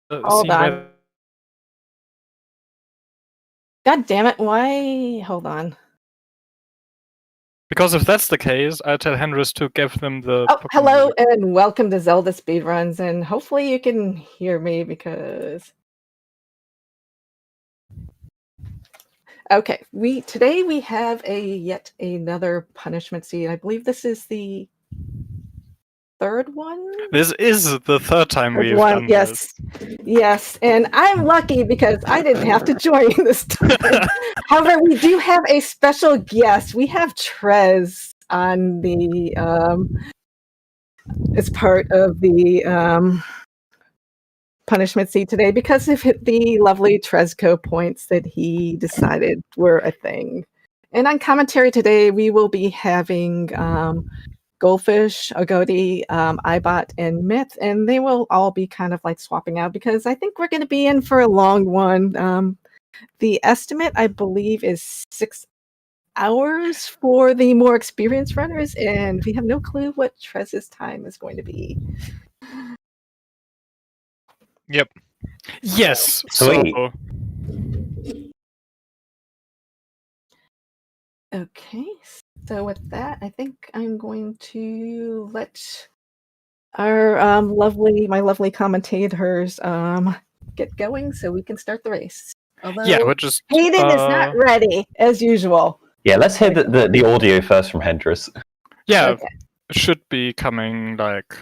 Hold see on. where... God damn it, why? Hold on. Because if that's the case, I'll tell Henris to give them the... Oh, Pokemon hello music. and welcome to Zelda Speedruns, and hopefully you can hear me because... Okay, today we have yet another punishment seed. I believe this is the third one? This is the third time we've done yes. this. Yes, and I'm lucky because I didn't have to join this time. However, we do have a special guest. We have Trez on the as part of the punishment seed today because of the lovely Trezco points that he decided were a thing. And on commentary today, we will be having Goldfish, Agodi, Ibot, and Myth, and they will all be kind of like swapping out because I think we're going to be in for a long one. The estimate, I believe, is 6 hours for the more experienced runners, and we have no clue what Trez's time is going to be. Yep. Yes. Sweet. So, Okay, so with that, I think I'm going to let our my lovely commentators get going so we can start the race. Although yeah, we're just... Hayden is not ready, as usual. Yeah, let's hear the audio first from Hendris. Yeah, Okay. it should be coming like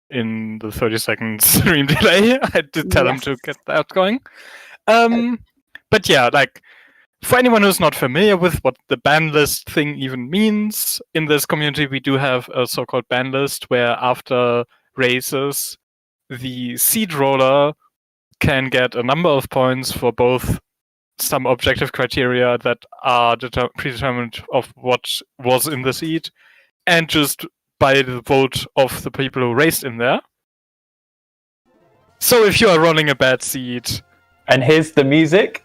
in the 30-second stream delay. I did tell him to get that going. But yeah, like, for anyone who's not familiar with what the ban list thing even means, in this community we do have a so-called ban list where after races, the seed roller can get a number of points for both some objective criteria that are predetermined of what was in the seed, and just by the vote of the people who raced in there. So if you are running a bad seed... And here's the music.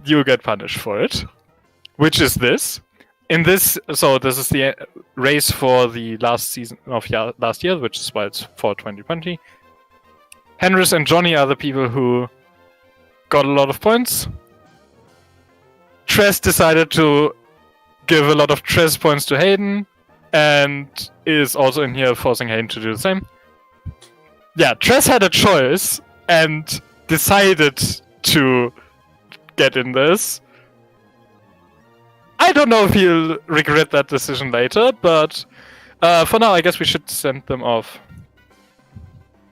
You get punished for it. Which is this. This is the race for the last season of last year, which is why it's for 2020. Henris and Johnny are the people who got a lot of points. Trez decided to give a lot of Trez points to Hayden, and is also in here forcing Hayden to do the same. Yeah, Trez had a choice and decided to get in this. I don't know if he'll regret that decision later, but for now I guess we should send them off.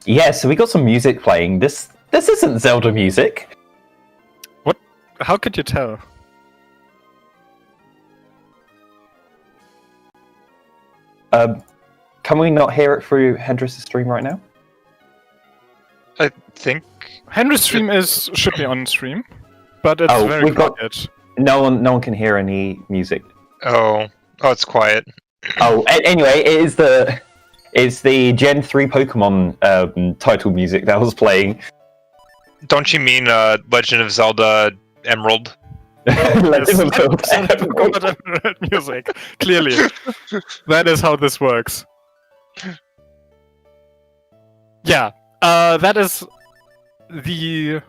Yeah, so we got some music playing. This isn't Zelda music. What? How could you tell? Can we not hear it through Hendris' stream right now? I think Henry's stream should be on stream, but it's very quiet. No one can hear any music. Oh, it's quiet. Anyway, it's the Gen 3 Pokemon title music that was playing. Don't you mean Legend of Zelda Emerald? Legend of Zelda Emerald music. Clearly, that is how this works. Yeah, that is the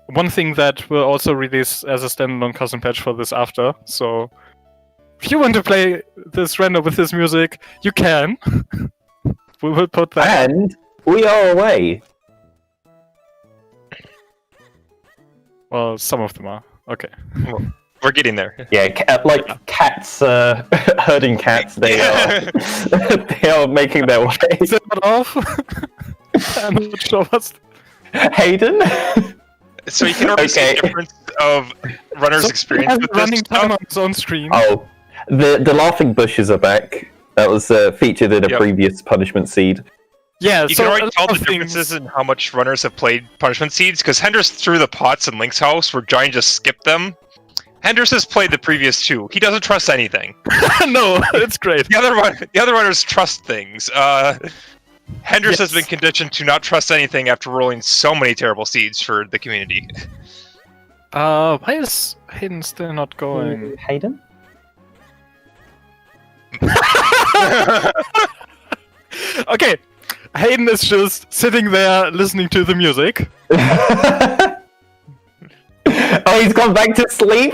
one thing that will also release as a standalone custom patch for this after. So, if you want to play this random with this music, you can. We will put that. And we are away. Well, some of them are. Okay. Well, we're getting there. Yeah, cats, herding cats. They are making their way. Is it not off? I'm not sure what's... Hayden? So you can already see the difference of runner's experience with running this time on his own screen. Oh, the laughing bushes are back. That was featured in a previous punishment seed. Yeah, you can already tell the differences in how much runners have played punishment seeds, because Hendris threw the pots in Link's house where Johnny just skipped them. Hendris has played the previous two. He doesn't trust anything. No, it's great. The other runners trust things. Hendris has been conditioned to not trust anything after rolling so many terrible seeds for the community. Why is Hayden still not going? Hayden? Okay, Hayden is just sitting there listening to the music. Oh, he's gone back to sleep.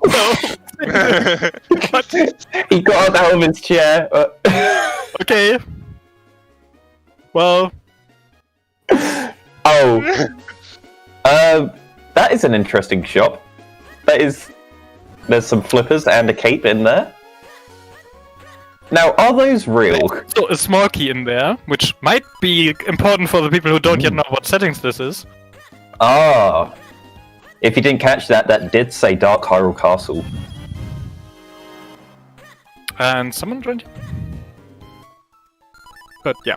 No. What? He got up out of his chair. Okay. Well. Oh. That is an interesting shop. There's some flippers and a cape in there. Now, are those real? So a small key in there, which might be important for the people who don't yet know what settings this is. Ah. If you didn't catch that, that did say Dark Hyrule Castle. And someone joined you? But yeah.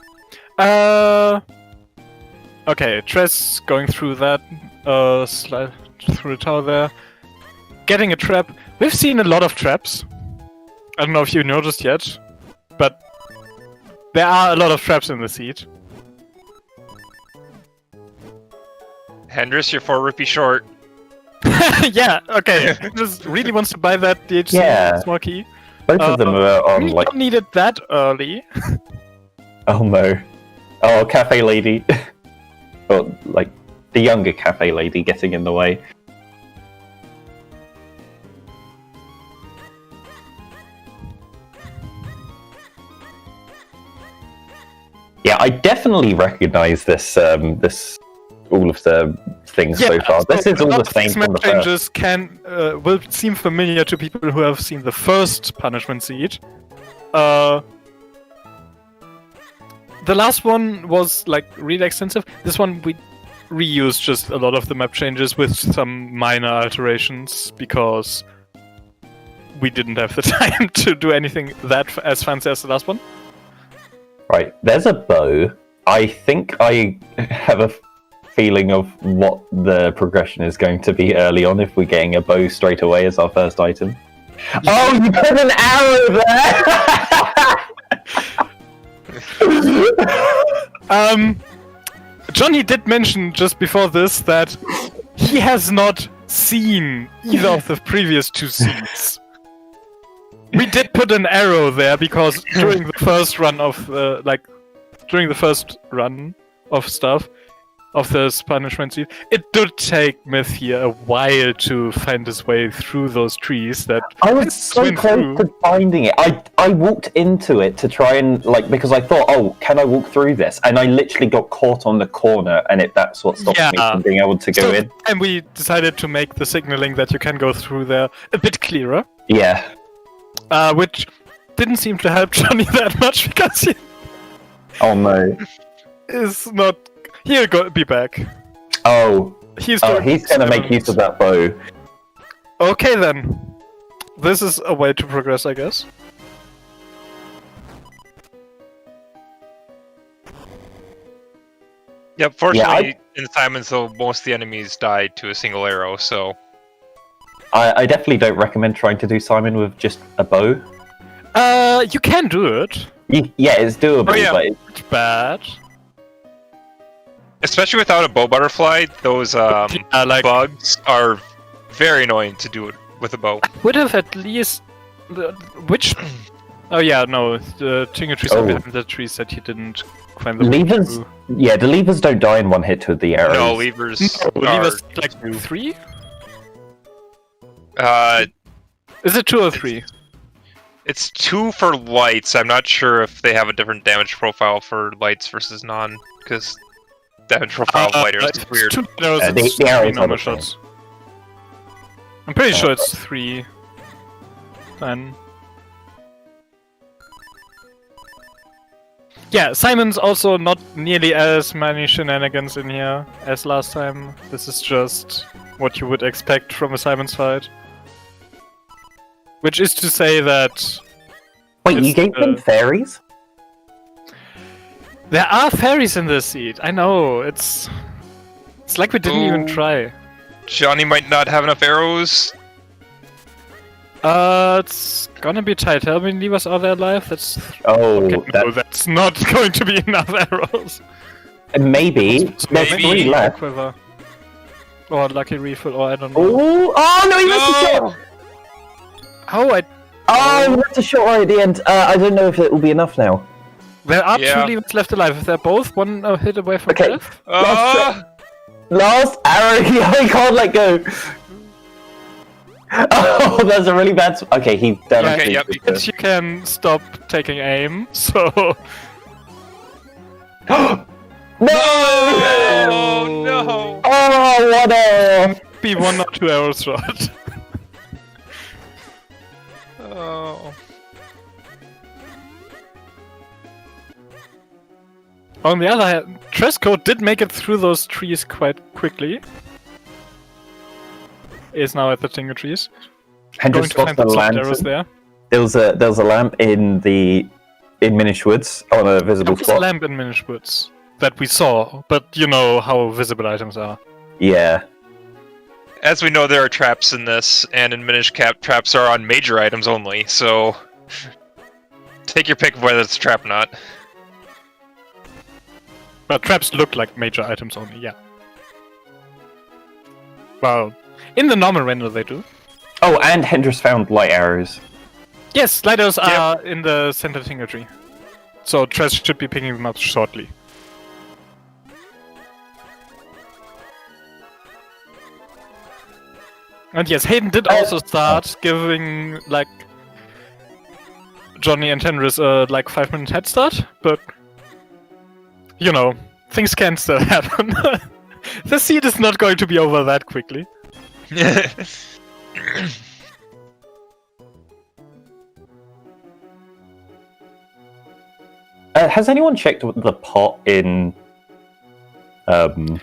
Okay, Tress going through that, slide through the tower there. Getting a trap. We've seen a lot of traps. I don't know if you noticed yet, but there are a lot of traps in the seat. Hendris, you're 4 rupee short. Yeah, okay. Just really wants to buy that DHC small key. Both of them are on we like. don't need it that early. Oh no. Oh, cafe lady. Well, like the younger cafe lady getting in the way. Yeah, I definitely recognize this. All of the things so far. This is all the same from the changes will seem familiar to people who have seen the first punishment seed. The last one was like really extensive. This one we reused just a lot of the map changes with some minor alterations because we didn't have the time to do anything that as fancy as the last one. Right, there's a bow. I think I have a feeling of what the progression is going to be early on if we're getting a bow straight away as our first item. Oh, you put an arrow there! Johnny did mention just before this that he has not seen either of the previous two seeds. We did put an arrow there because during the first run of stuff of this punishment seed, it did take Myth here a while to find his way through those trees that I was so close to finding it. I walked into it to try and because I thought, oh, can I walk through this? And I literally got caught on the corner, and that's what stopped me from being able to go in. And we decided to make the signaling that you can go through there a bit clearer. Yeah. Which didn't seem to help Johnny that much because he no. is not. He'll be back. Oh. He's gonna make use of that bow. Okay then. This is a way to progress, I guess. Yep, fortunately, in Simon's, though, most of the enemies died to a single arrow, so... I definitely don't recommend trying to do Simon with just a bow. You can do it. Yeah, it's doable, but it's bad. Especially without a bow butterfly, those bugs are very annoying to do it with a bow. Would have at least... Which... Oh yeah, no, the Tingle trees are behind the trees that he didn't find the levers. Yeah, the levers don't die in one hit with the arrows. No, levers. Levers like 3? Is it 2 or 3? It's 2 for lights. I'm not sure if they have a different damage profile for lights versus non, because damage profile of light is weird. 2 arrows, it's the arrows normal shots. I'm pretty sure it's 3. Then. Yeah, Simon's also not nearly as many shenanigans in here as last time. This is just what you would expect from a Simon's fight. Which is to say that... Wait, you gave them fairies? There are fairies in this seed, I know, it's like we didn't even try. Johnny might not have enough arrows. It's gonna be tight. How many levers are there alive? That's... that's not going to be enough arrows. Maybe. There's 3 left. Quiver. Or lucky refill, or I don't know. Oh no, he missed the shot! Oh, Oh, that's a shot right at the end. I don't know if it will be enough now. There are Yeah. 2 levers left alive. If they're both one hit away from Okay. death. Last arrow, I can't let go. Oh, that's a really bad. Okay, he damaged Okay, me. yep. But you can stop taking aim, so... No! Oh no! Oh, what a... Be 1 or 2 arrows short. Oh. On the other hand, Tresco did make it through those trees quite quickly. Is now at the Tingle trees. Hendrix Going to lost find the the arrows lantern. there. There was a lamp in Minish Woods on a visible There was a spot. lamp in Minish Woods that we saw, but you know how visible items are. Yeah. As we know, there are traps in this, and in Minish Cap, traps are on major items only, so... Take your pick of whether it's a trap or not. But traps look like major items only, yeah. Well, in the normal render they do. Oh, and Hendrix found light arrows. Yes, light arrows are in the center Tingle tree. So Tres should be picking them up shortly. And yes, Hayden did also start giving, like, Johnny and Hendrix a, 5-minute head start, but, you know, things can still happen. The seed is not going to be over that quickly. Has anyone checked the pot in... Don't...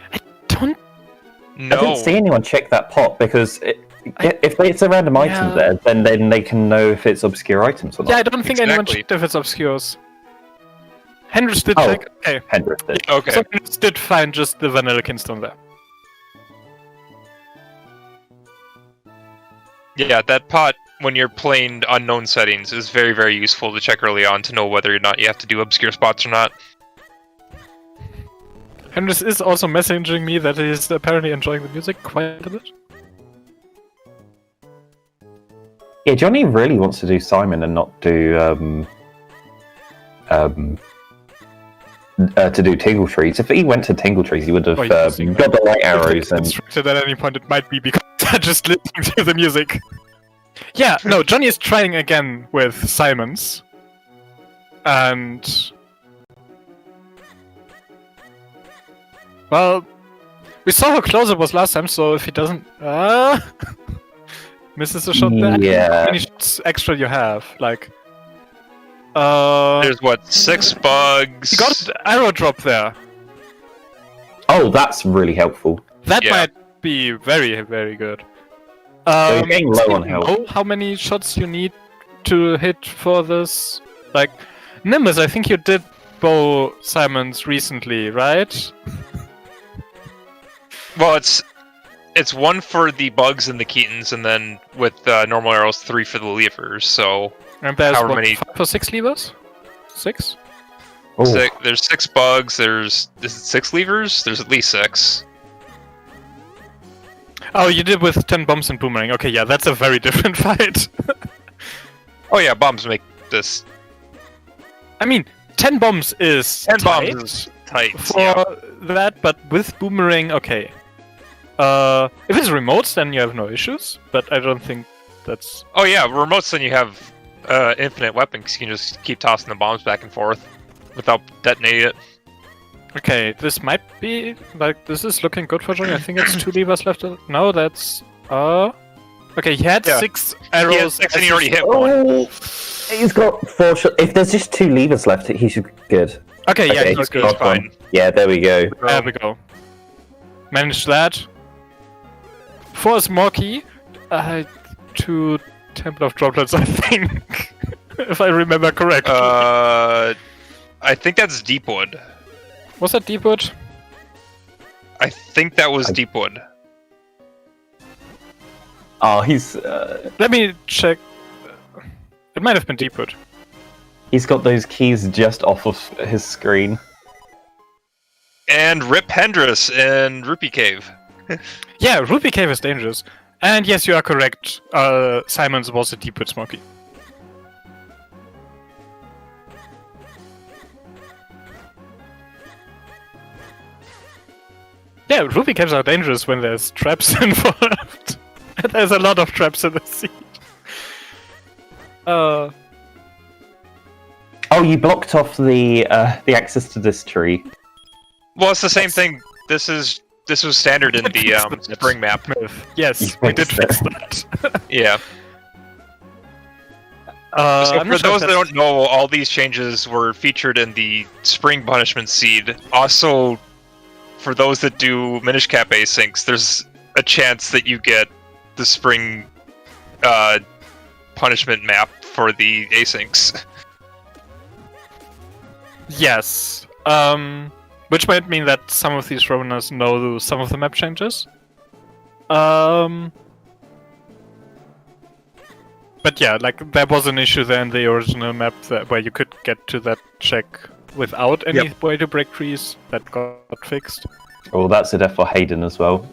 No. I didn't see anyone check that pot, because if it's a random item there, then they can know if it's obscure items or not. Yeah, I don't think anyone Exactly. checked if it's obscures. Hendrix did Oh. check. Okay. Hendrix did. Okay. So Hendrix did find just the vanilla kinstone there. Yeah, that pot, when you're playing unknown settings, is very, very useful to check early on to know whether or not you have to do obscure spots or not. Hendrix is also messaging me that he's apparently enjoying the music quite a bit. Yeah, Johnny really wants to do Simon and not do to do Tingle Trees. If he went to Tingle Trees, he would have got the light arrows and... Instructed at any point it might be because they're just listening to the music. Yeah, no, Johnny is trying again with Simons. And... well, we saw how close it was last time, so if he doesn't... misses a shot there? Yeah. How many shots extra you have? Like... There's what, 6 bugs? he got an arrow drop there. Oh, that's really helpful. That Yeah. might be very, very good. So you're getting low do on you health. know how many shots you need to hit for this? Like, Nimbus, I think you did bow Simons recently, right? Well, it's 1 for the bugs and the Keatons, and then with normal arrows, 3 for the levers, so... And there's However what, many- 5 or 6 levers? 6? Oh, There's 6 bugs, is it 6 levers? There's at least 6. Oh, you did with 10 bombs and boomerang. Okay, yeah, that's a very different fight. Oh yeah, bombs make this... I mean, 10 bombs is 10 tight bombs is tight, for yeah. that, but with boomerang, okay. If it's remotes, then you have no issues, but I don't think that's... Oh yeah, remotes, then you have infinite weapons. You can just keep tossing the bombs back and forth without detonating it. Okay, this might be... like, this is looking good for Johnny. I think it's 2 levers left. No, that's... okay, he had Yeah. 6 He arrows. has 6 and he as already his- hit 1. oh, he's got 4 shots. If there's just 2 levers left, he should be good. Okay, yeah, Okay, he's good. That's got one. fine. Yeah, there we go. There we go. Managed that. For a Smorky, 2 Temple of Droplets, I think. If I remember correctly. I think that's Deepwood. Was that Deepwood? I think that was Deepwood. Oh, he's Let me check. It might have been Deepwood. he's got those keys just off of his screen. And Rip Hendrix in Rupee Cave. Yeah, Ruby Cave is dangerous. And yes, you are correct. Simons was a Deepwood Smorky. Yeah, ruby caps are dangerous when there's traps involved. There's a lot of traps in the seed. Oh, you blocked off the access to this tree. Well, it's the same thing. This was standard in the spring map. Yes, we did fix that. Yeah. So for those that don't know, all these changes were featured in the spring punishment seed. Also, for those that do Minish Cap asyncs, there's a chance that you get the spring punishment map for the asyncs. Yes. Which might mean that some of these runners know some of the map changes. But yeah, like there was an issue there in the original map where you could get to that check without any way to break trees. That got fixed. Oh, that's a death for Hayden as well.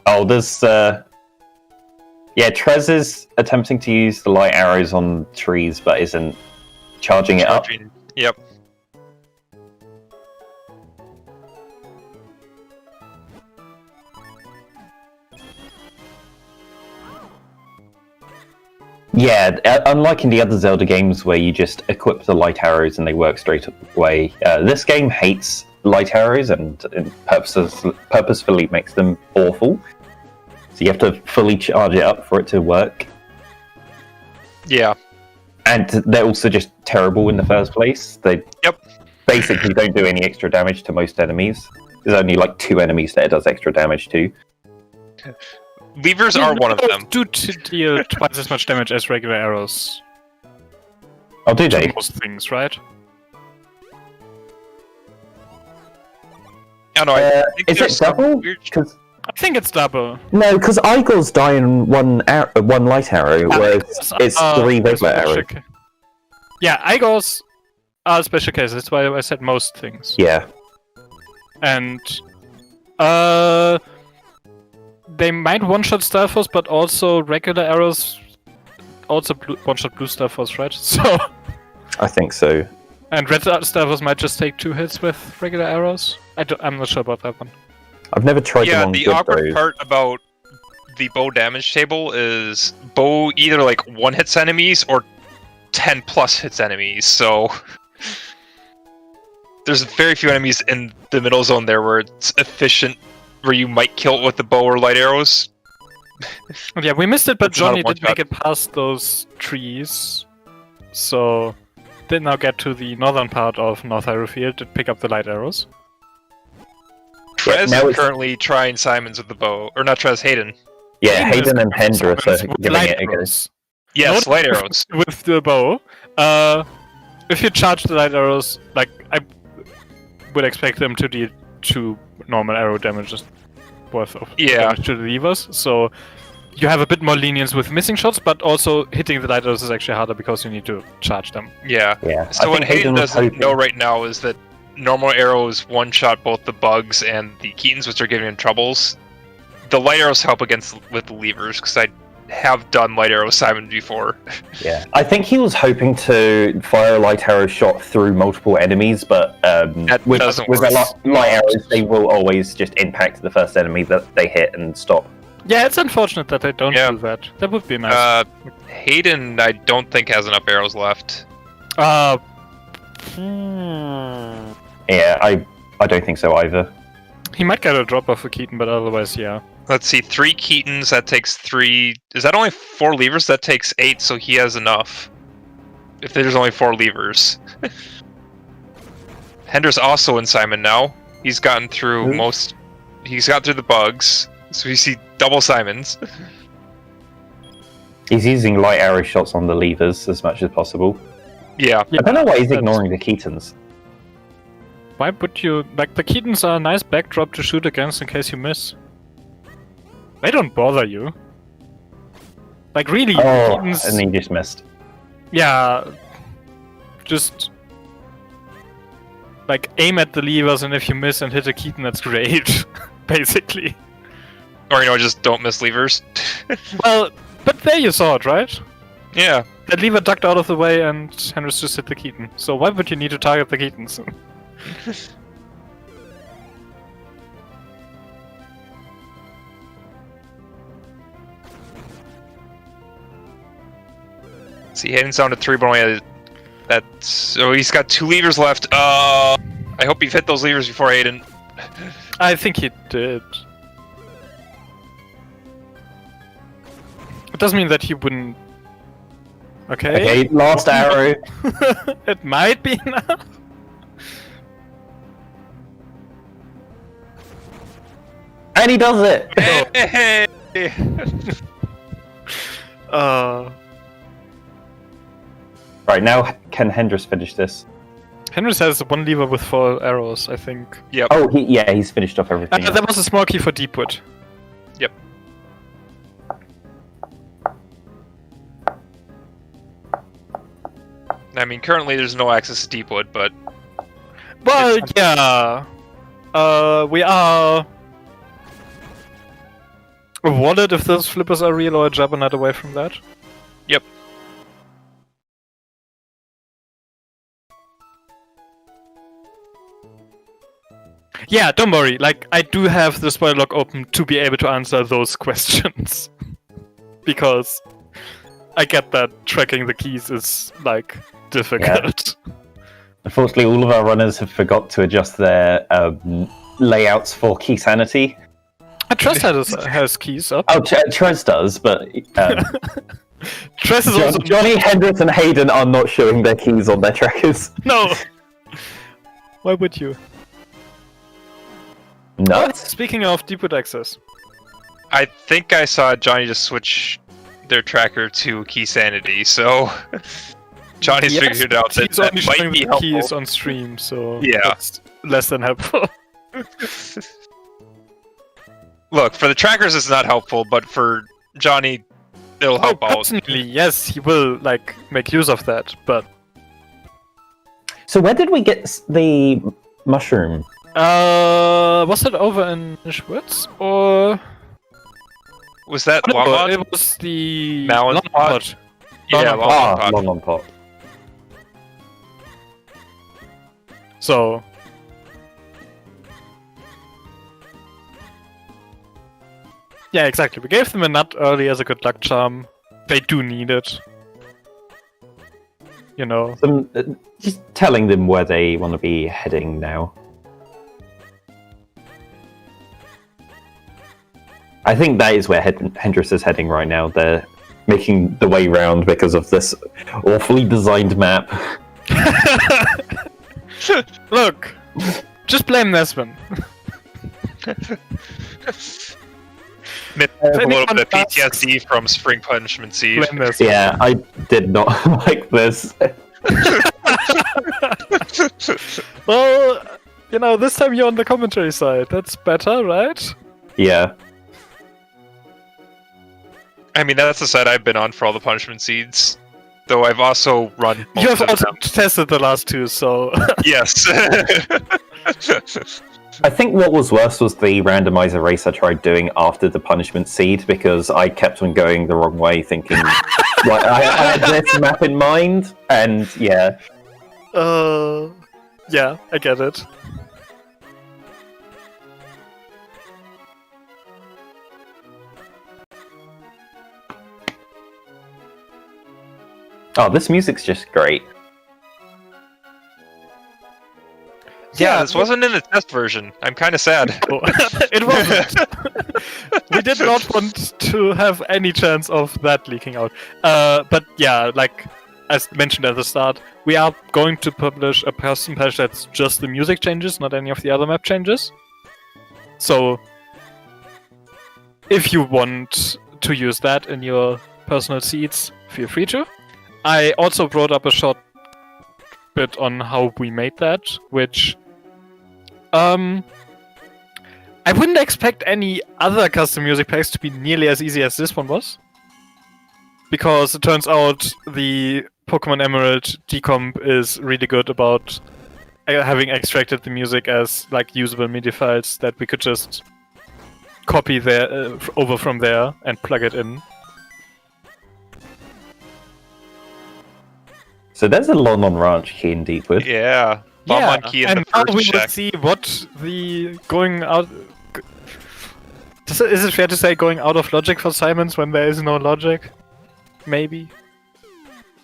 Oh, there's yeah, Trez is attempting to use the light arrows on trees, but isn't charging it up. Yep. Yeah, unlike in the other Zelda games where you just equip the light arrows and they work straight away, this game hates light arrows and purposefully makes them awful. So you have to fully charge it up for it to work. Yeah. And they're also just terrible in the first place. They basically don't do any extra damage to most enemies. There's only like 2 enemies that it does extra damage to. Levers are one of them. Do deal twice as much damage as regular arrows. Oh, do they? Most things, right? I don't know. I think is it double? I think it's double. No, because Igor's die in one light arrow, whereas it's 3 regular arrows. Yeah, Igor's are special cases. That's why I said most things. Yeah. And they might one-shot Star Force, but also regular arrows also one-shot Blue Star Force, right? So I think so. And Red Star Force might just take 2 hits with regular arrows. I'm not sure about that one. I've never tried them on the good awkward bows. part about the bow damage table is bow either like 1 hits enemies or 10 plus hits enemies, so there's very few enemies in the middle zone there where it's efficient, where you might kill it with the bow or light arrows. Yeah, we missed it, but It's not Johnny a did one-shot. make it past those trees. So, did now get to the northern part of North Hyrule Field to pick up the light arrows. Trez now is it's- currently trying Simons with the bow. Or not Trez, Hayden. Yeah, Hayden and Hendra are With giving light it a go. arrows. Yes, Not light arrows. With the bow. If you charge the light arrows, like, I would expect them to deal 2 normal arrow damages worth of damage to the levers. So, you have a bit more lenience with missing shots, but also hitting the light arrows is actually harder because you need to charge them. Yeah. Yeah. So I what think Hayden was doesn't hoping- know right now is that normal arrows one-shot both the bugs and the Keatons, which are giving him troubles. The light arrows help with the levers, because I have done light arrow Simon before. Yeah, I think he was hoping to fire a light arrow shot through multiple enemies, but with doesn't a work. light arrows, they will always just impact the first enemy that they hit and stop. Yeah, it's unfortunate that they don't Yeah. do that. That would be nice. Hayden, I don't think has enough arrows left. Yeah, I don't think so either. He might get a drop off a Keaton, but otherwise, yeah. Let's see, 3 Keatons, that takes 3... Is that only 4 levers? That takes 8, so he has enough. If there's only 4 levers. Hender's also in Simon now. He's gotten through He's got through the bugs. So we see double Simons. He's using light arrow shots on the levers as much as possible. Yeah. I don't know why he's that's- ignoring the Keatons. Why would you... Like, the Keatons are a nice backdrop to shoot against in case you miss. They don't bother you. Like, really, Oh, Keatons... and he just missed. Yeah, just like aim at the levers, and if you miss and hit a Keaton, that's great, basically. Or, just don't miss levers. Well, but there you saw it, right? Yeah. That lever ducked out of the way, and Henris just hit the Keaton. So why would you need to target the Keatons? See, Hayden's down to 3, but only so he's got 2 levers left. I hope you've hit those levers before Hayden. I think he did. It doesn't mean that he wouldn't. Okay, last arrow. It might be enough. And he does it! Hey! Right, now can Hendris finish this? Henry has 1 lever with 4 arrows, I think. Yep. Oh, he's finished off everything. There was a small key for Deepwood. Yep. I mean, currently there's no access to Deepwood, but... Well, yeah. We are... awarded if those flippers are real or a juggernaut away from that. Yep. Yeah, don't worry. Like, I do have the spoiler log open to be able to answer those questions. Because I get that tracking the keys is, like, difficult. Yeah. Unfortunately, all of our runners have forgot to adjust their layouts for key sanity. Tress has keys up. Oh, Trez does, but Tress is also... Johnny, Hendris, and Hayden are not showing their keys on their trackers. No! Why would you? Nuts. Speaking of Deepwood access. I think I saw Johnny just switch their tracker to key sanity, so... Johnny's figured out that only might showing be the helpful. keys on stream, so Yeah. that's less than helpful. Look, for the trackers it's not helpful, but for Johnny, it'll help out. Personally, yes, he will like make use of that, but So where did we get the mushroom? was it over in Schwitz or Was that no, Longmont? it was the Melon Longmont pot? Yeah, Longmont Longmont pot. Long on pot. So yeah, exactly. We gave them a nut early as a good luck charm. They do need it. You know. Just telling them where they want to be heading now. I think that is where Hendris is heading right now. They're making the way round because of this awfully designed map. Look, just blame Nesman. A little bit of PTSD from Spring Punishment Seed. Blame Nesman. Yeah, I did not like this. Well, you know, this time you're on the commentary side. That's better, right? Yeah. I mean, that's the side I've been on for all the Punishment Seeds. Though I've also run most You have of also them. tested the last 2, so... Yes. I think what was worse was the randomizer race I tried doing after the punishment seed, because I kept on going the wrong way, thinking like, I had this map in mind, and yeah. Yeah, I get it. Oh, this music's just great. Yeah, this wasn't in the test version. I'm kind of sad. It wasn't. We did not want to have any chance of that leaking out. But yeah, like as mentioned at the start, we are going to publish a custom patch that's just the music changes, not any of the other map changes. So if you want to use that in your personal seeds, feel free to. I also brought up a short bit on how we made that, which I wouldn't expect any other custom music packs to be nearly as easy as this one was. Because it turns out the Pokemon Emerald decomp is really good about having extracted the music as like usable MIDI files that we could just copy there over from there and plug it in. So there's a Lon Ranch key in Deepwood. Yeah. bomb on key in and the now first we will check. see what the going out. Is it fair to say going out of logic for Simons when there is no logic? Maybe.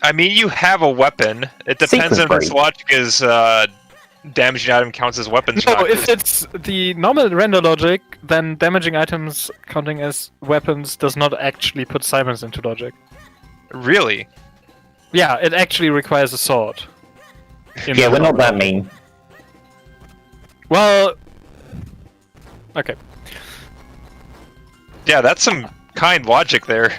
I mean, you have a weapon. It depends Secret if its break. logic is damaging item counts as weapons or No, not. if it's the normal render logic, then damaging items counting as weapons does not actually put Simons into logic. Really? Yeah, it actually requires a sword. Yeah, we're not that mean. Well, okay. Yeah, that's some kind logic there.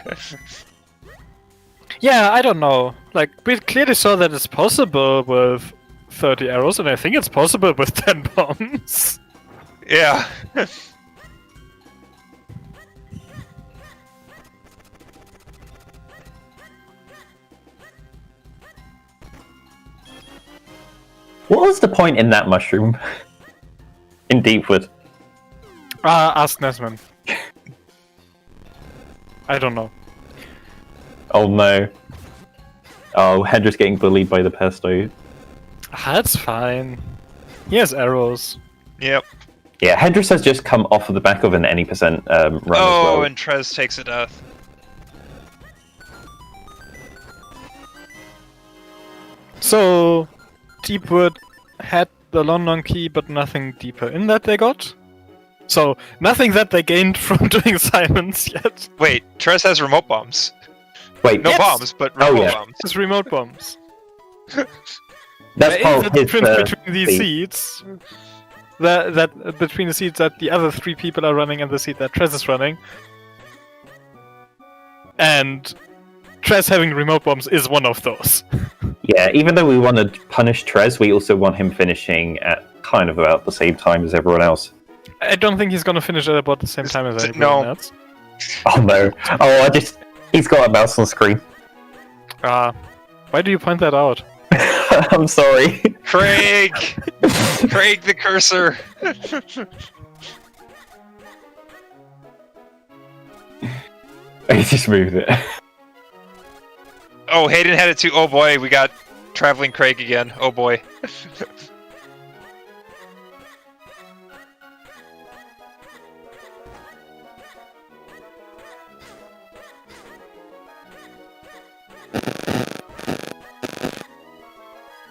Yeah, I don't know. Like, we clearly saw that it's possible with 30 arrows, and I think it's possible with 10 bombs. Yeah. What was the point in that mushroom? In Deepwood. Ask Nesman. I don't know. Oh no. Oh, Hendra's getting bullied by the pesto. That's fine. He has arrows. Yep. Yeah, Hendrix has just come off of the back of an any percent run as Oh, well. and Trez takes a death. So, Deepwood had the London key, but nothing deeper in that they got. So, nothing that they gained from doing Simons yet. Wait, Trez has remote bombs. Wait, No Yes! bombs, but remote yeah. bombs. It's remote bombs. that's There is part a of his difference between these seed. seeds. That between the seeds that the other 3 people are running and the seed that Trez is running. And Trez having remote bombs is one of those. Yeah, even though we want to punish Trez, we also want him finishing at kind of about the same time as everyone else. I don't think he's gonna finish at about the same time as No. everyone else. Oh no. Oh, he's got a mouse on screen. Why do you point that out? I'm sorry. Craig! Craig the cursor! He just moved it. Oh, Hayden had it too. Oh boy, we got Traveling Craig again. Oh boy.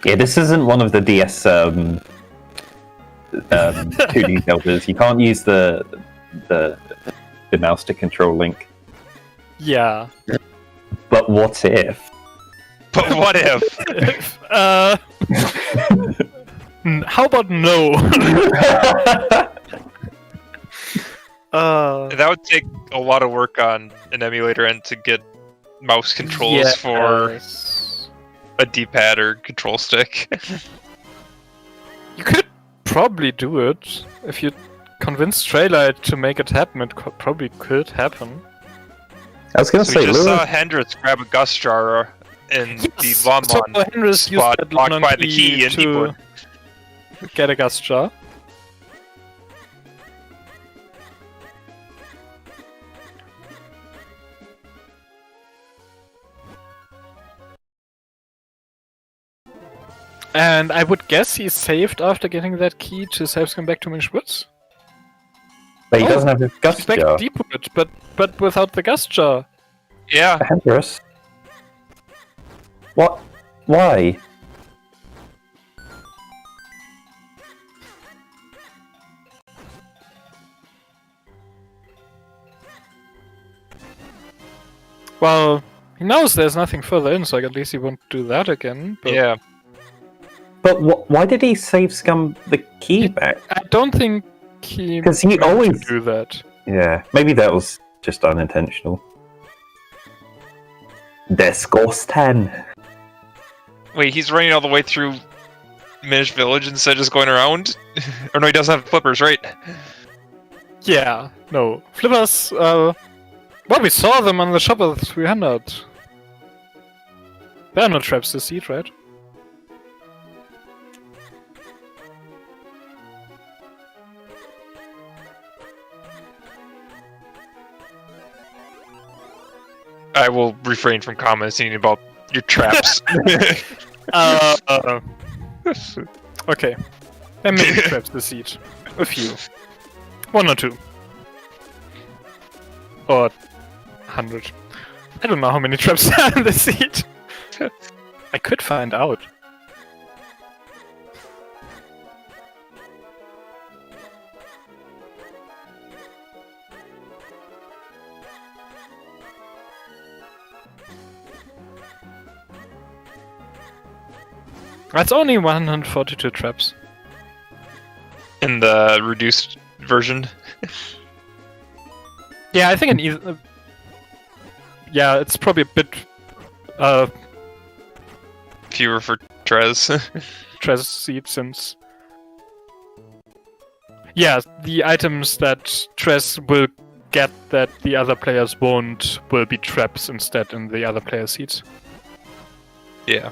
Yeah, this isn't one of the DS 2D Zeldas. You can't use the mouse to control Link. Yeah. But what if? But what if? How about no? That would take a lot of work on an emulator end to get mouse controls for a D-pad or control stick. You could probably do it if you convince Straylight to make it happen. It probably could happen. I was going to So we say, just Lewis. saw Hendrix grab a gust jar in the So London Hendrix used spot that blocked London by the key in to Deepwood. get a gas jar. And I would guess he saved after getting that key to save him back to Minchwoods. But he doesn't have his He's gust back jar. to Deepwood, but without the gas jar. Yeah, Hendrix. What? Why? Well, he knows there's nothing further in, so at least he won't do that again. But yeah. But why did he save Scum the key back? I don't think he 'Cause he meant to always- do that. Yeah, maybe that was just unintentional. Disgusting. Wait, he's running all the way through Minish Village instead of just going around? Or no, he doesn't have flippers, right? Yeah, no. Flippers, well, we saw them on the shop at 300. There are no traps to seed, right? I will refrain from commenting about your traps. Okay. There may be traps the seed. A few. 1 or 2. Or 100. I don't know how many traps are in the seed. I could find out. That's only 142 traps. In the reduced version. Yeah, I think an either. Yeah, it's probably a bit Fewer for Trez. Trez seed since. Yeah, the items that Trez will get that the other players won't will be traps instead in the other player's seeds. Yeah.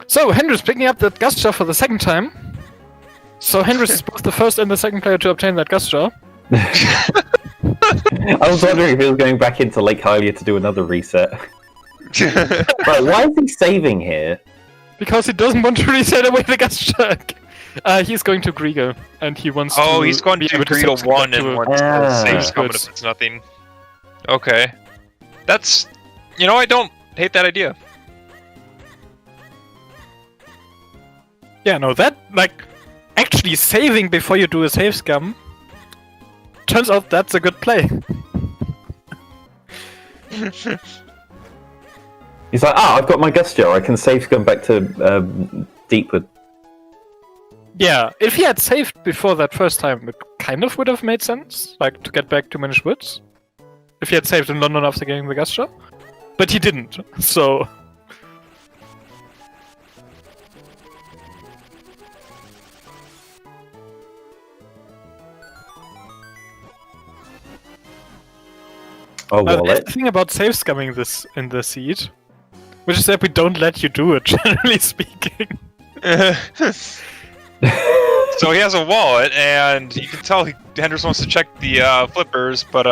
So Hendris picking up that Gust Jar for the second time. So Hendris is both the first and the second player to obtain that Gust Jar. I was wondering if he was going back into Lake Hylia to do another reset. Right, why is he saving here? Because he doesn't want to reset away the Gust Jar. He's going to Griegel, and he wants to... Oh, he's going to Griegel 1 and wants to save coming Good. if it's nothing. Okay. That's... You know, I don't hate that idea. Yeah, no, that, like, actually saving before you do a save scam, turns out that's a good play. He's like, I've got my Gust Jar, I can save scum back to Deepwood. Yeah, if he had saved before that first time, it kind of would have made sense, like, to get back to Minish Woods. If he had saved in London after getting the Gust Jar. But he didn't, so... Oh, There's wallet. the thing about save scumming this in the seed, which is that we don't let you do it, generally speaking. So he has a wallet, and you can tell Hendris wants to check the flippers, but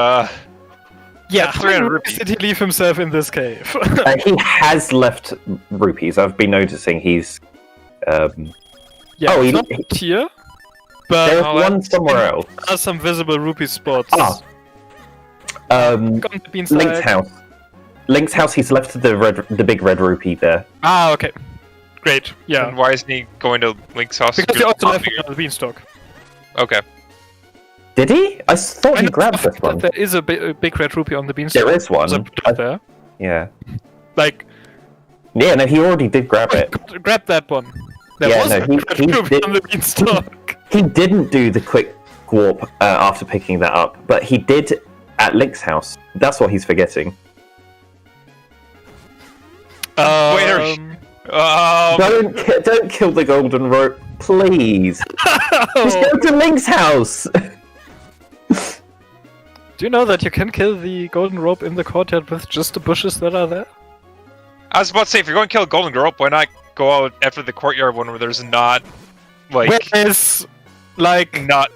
Yeah, that's how many 300 rupees did he leave himself in this cave? He has left rupees. I've been noticing he's... Yeah, Oh, it's he- not here, but There's Oh, one somewhere else. there are some visible rupee spots. Ah. Got the beans Link's like- house. Link's house, he's left the big red rupee there. Ah, okay. Great, yeah. And why isn't he going to Link's house? Because to he do also the left coffee? one on the beanstalk. Okay. Did he? I thought he grabbed this one. There is a big red rupee on the beanstalk. There is one. So put it there. Yeah. Like, Yeah, no, he already did grab it. grab that one. There Yeah, was no, a red he rupee did- on the beanstalk. He didn't do the quick warp after picking that up, but he did at Link's house. That's what he's forgetting. Don't kill the golden rope, please. Just go to Link's house. Do you know that you can kill the golden rope in the courtyard with just the bushes that are there? I was about to say, if you're going to kill a golden rope, why not go out after the courtyard one where there's not, like, Where there's, like... not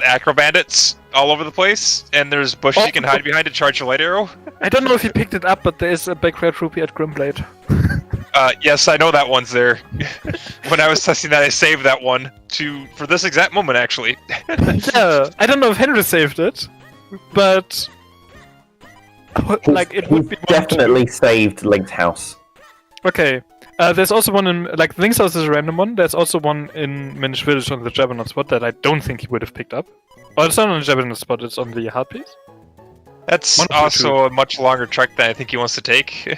acro bandits all over the place, and there's bushes you can hide behind to charge your light arrow? I don't know if you picked it up, but there is a big red rupee at Grimblade. Yes, I know that one's there. When I was testing that, I saved that one for this exact moment, actually. Yeah, I don't know if Henry saved it, but... like, it would He's be one definitely saved Link's house. Okay. There's also one in, like, Link's house is a random one. There's also one in Minish Village on the Jabbernaut spot that I don't think he would have picked up. Oh, it's not on the Jabbernaut spot, it's on the hard piece. That's One or also a much longer trek than I think he wants to take.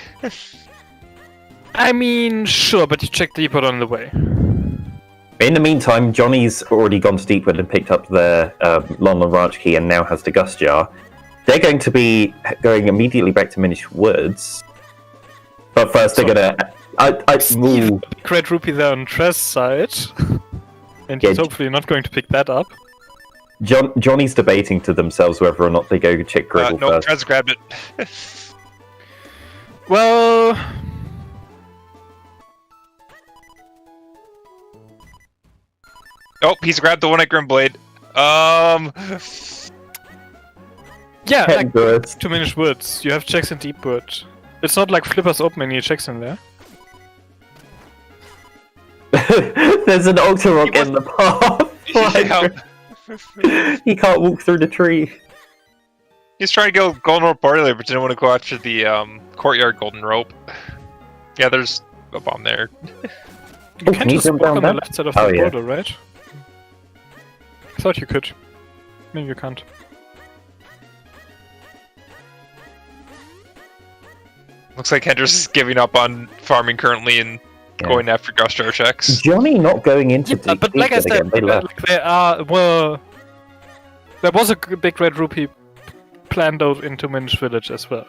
I mean, sure, but you check the depot on the way. In the meantime, Johnny's already gone to Deepwood and picked up the London Ranch key and now has the Gust Jar. They're going to be going immediately back to Minish Woods. But first they're gonna... Steve, big red rupee there on Trez's side. And he's Yeah. hopefully not going to pick that up. Johnny's debating to themselves whether or not they go check Griggle No, first. Trez grabbed it. Well... Oh, he's grabbed the one at Grimblade. Yeah, Head like, birds. to Minish Woods, you have checks in Deepwood. It's not like Flippers open any checks in there. There's an Octorok in the path. He can't walk through the tree. He's trying to go Golden Rope earlier, but didn't want to go after the courtyard Golden Rope. Yeah, there's a bomb there. You can just jump walk down on the there? left side of Oh, the yeah. border, right? I thought you could. Maybe you can't. Looks like Hendrix is giving up on farming currently and going after Gustar checks. Johnny not going into Yeah, but like I said, again. They left. there was a big red rupee planned out into Minish Village as well.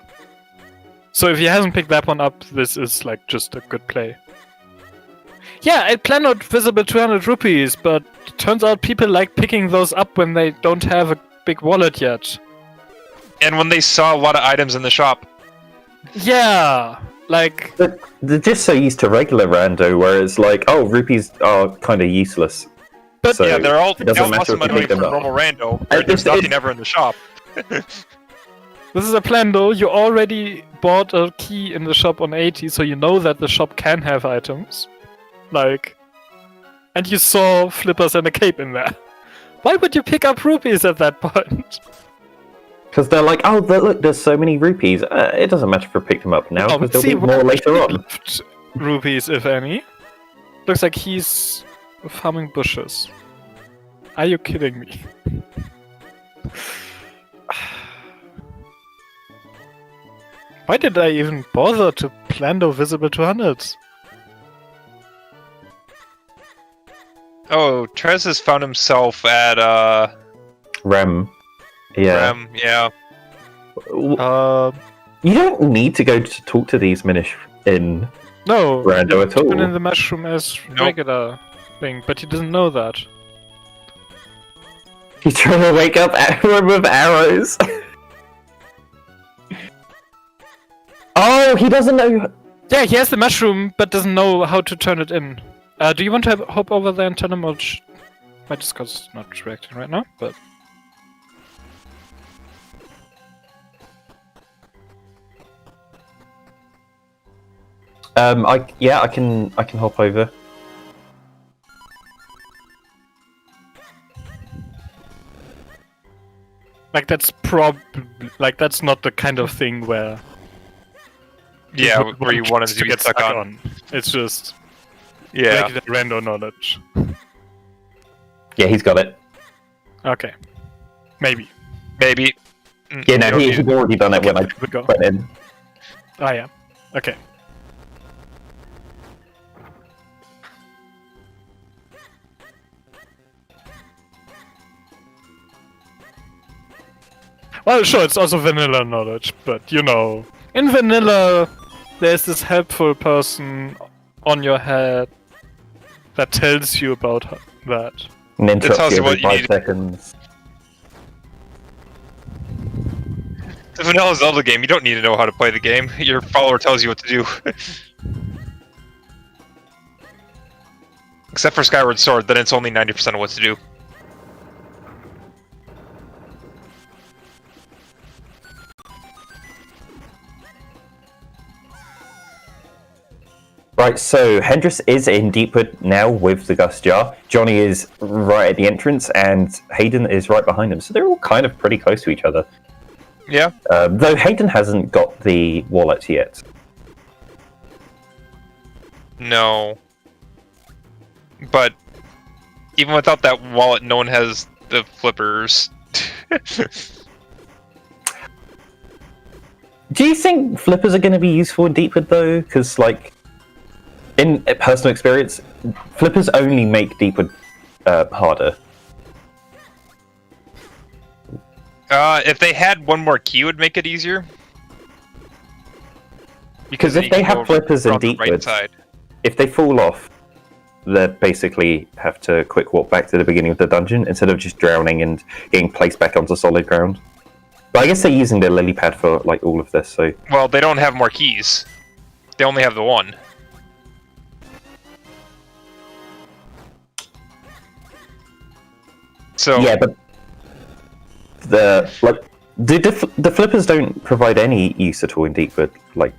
So if he hasn't picked that one up, this is like just a good play. Yeah, I planned out visible 200 rupees, but it turns out people like picking those up when they don't have a big wallet yet. And when they saw a lot of items in the shop. Yeah, like... But they're just so used to regular rando, where it's like, oh, rupees are kind of useless. But So yeah, they're all it doesn't matter awesome if you money pick for them up. normal rando. Where there's nothing ever in the shop. This is a plan though, you already bought a key in the shop on 80, so you know that the shop can have items. Like... And you saw flippers and a cape in there. Why would you pick up rupees at that point? Because they're like, oh, look, there's so many rupees. It doesn't matter if I pick them up now, Oh, because but there'll be more later on. left rupees, if any. Looks like he's farming bushes. Are you kidding me? Why did I even bother to plan the visible 200s? Oh, Trez has found himself at Rem. Yeah. Rem, yeah. You don't need to go to talk to these Minish in No, Rando at put in all. the mushroom as Nope. regular thing, but he doesn't know that. He's trying to wake up everyone with arrows. Oh, he doesn't know. Yeah, he has the mushroom, but doesn't know how to turn it in. Do you want to hop over there and tell him what... My Discord's not reacting right now, but... I can hop over. Like, that's that's not the kind of thing where... Yeah, where you want him to get stuck on. It's just... Yeah. Like random knowledge. Yeah, he's got it. Okay. Maybe. Maybe. Yeah, no, he'd already done it when I we go. went in. Ah, yeah. Okay. Well, sure, it's also vanilla knowledge, but you know, in vanilla, there's this helpful person on your head that tells you about that. And interrupt tells you you every what you 5 need. seconds. The vanilla Zelda game, you don't need to know how to play the game. Your follower tells you what to do. Except for Skyward Sword, then it's only 90% of what to do. Right, so Hendrix is in Deepwood now with the Gust Jar. Johnny is right at the entrance, and Hayden is right behind him. So they're all kind of pretty close to each other. Yeah. Though Hayden hasn't got the wallet yet. No. But even without that wallet, no one has the flippers. Do you think flippers are going to be useful in Deepwood, though? Because, like, in personal experience, flippers only make Deepwood harder. If they had one more key, it would make it easier. Because then if you they can have go flippers in around the Deepwood, right side. if they fall off, they basically have to quick walk back to the beginning of the dungeon instead of just drowning and getting placed back onto solid ground. But I guess they're using their lily pad for like all of this, so... Well, they don't have more keys. They only have the one. So Yeah, but... The flippers don't provide any use at all in Deepwood, like...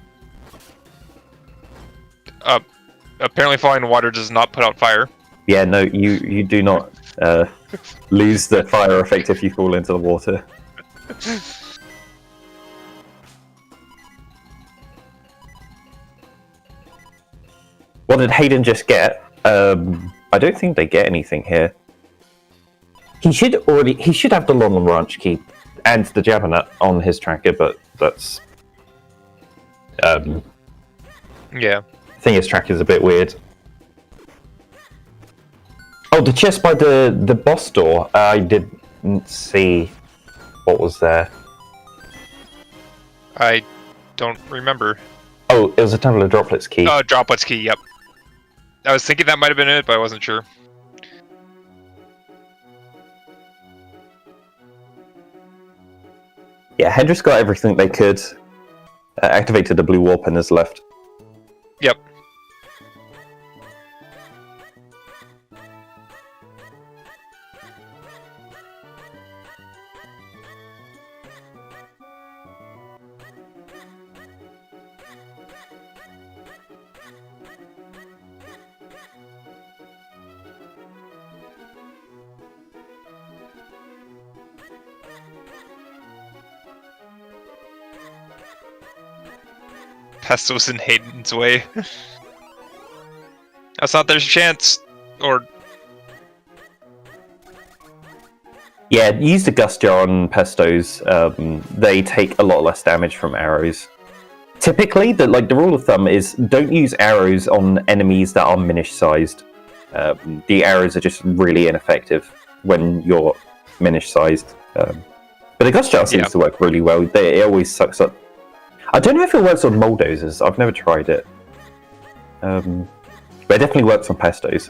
Apparently falling in water does not put out fire. Yeah, no, you do not lose the fire effect if you fall into the water. What did Hayden just get? I don't think they get anything here. He should have the long branch key and the Jabbernet on his tracker, but that's Yeah. I think his track is a bit weird. Oh, the chest by the boss door. I didn't see what was there. I don't remember. Oh, it was a Tumbler Droplets key. Oh, Droplets key, yep. I was thinking that might have been it, but I wasn't sure. Yeah, Hendrix got everything they could. Activated the blue warp and is left. Yep. Pesto's in Hayden's way. I thought there's a chance. Or Yeah, use the Gust Jar on Pestos. They take a lot less damage from arrows. Typically, the rule of thumb is don't use arrows on enemies that are Minish-sized. The arrows are just really ineffective when you're Minish-sized. But the Gust Jar seems to work really well. It always sucks up. I don't know if it works on Moldozers. I've never tried it. But it definitely works on Pestos.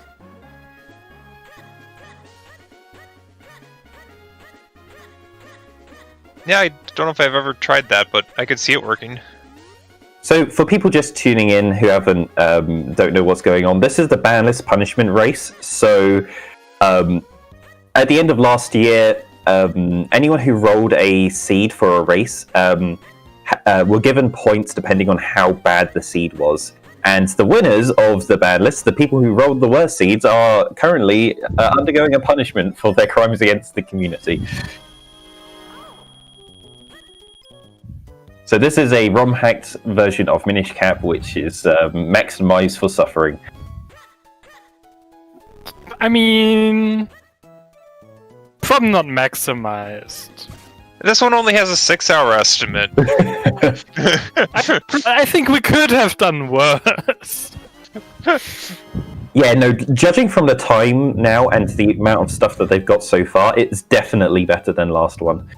yeah, I don't know if I've ever tried that, but I could see it working. So, for people just tuning in who haven't don't know what's going on, this is the Banlist punishment race. So, at the end of last year, anyone who rolled a seed for a race were given points depending on how bad the seed was. And the winners of the Banlist, the people who rolled the worst seeds, are currently undergoing a punishment for their crimes against the community. So this is a ROM-hacked version of Minish Cap, which is maximized for suffering. I mean, probably not maximized. This one only has a 6-hour estimate. I think we could have done worse. Yeah, no, judging from the time now and the amount of stuff that they've got so far, it's definitely better than last one.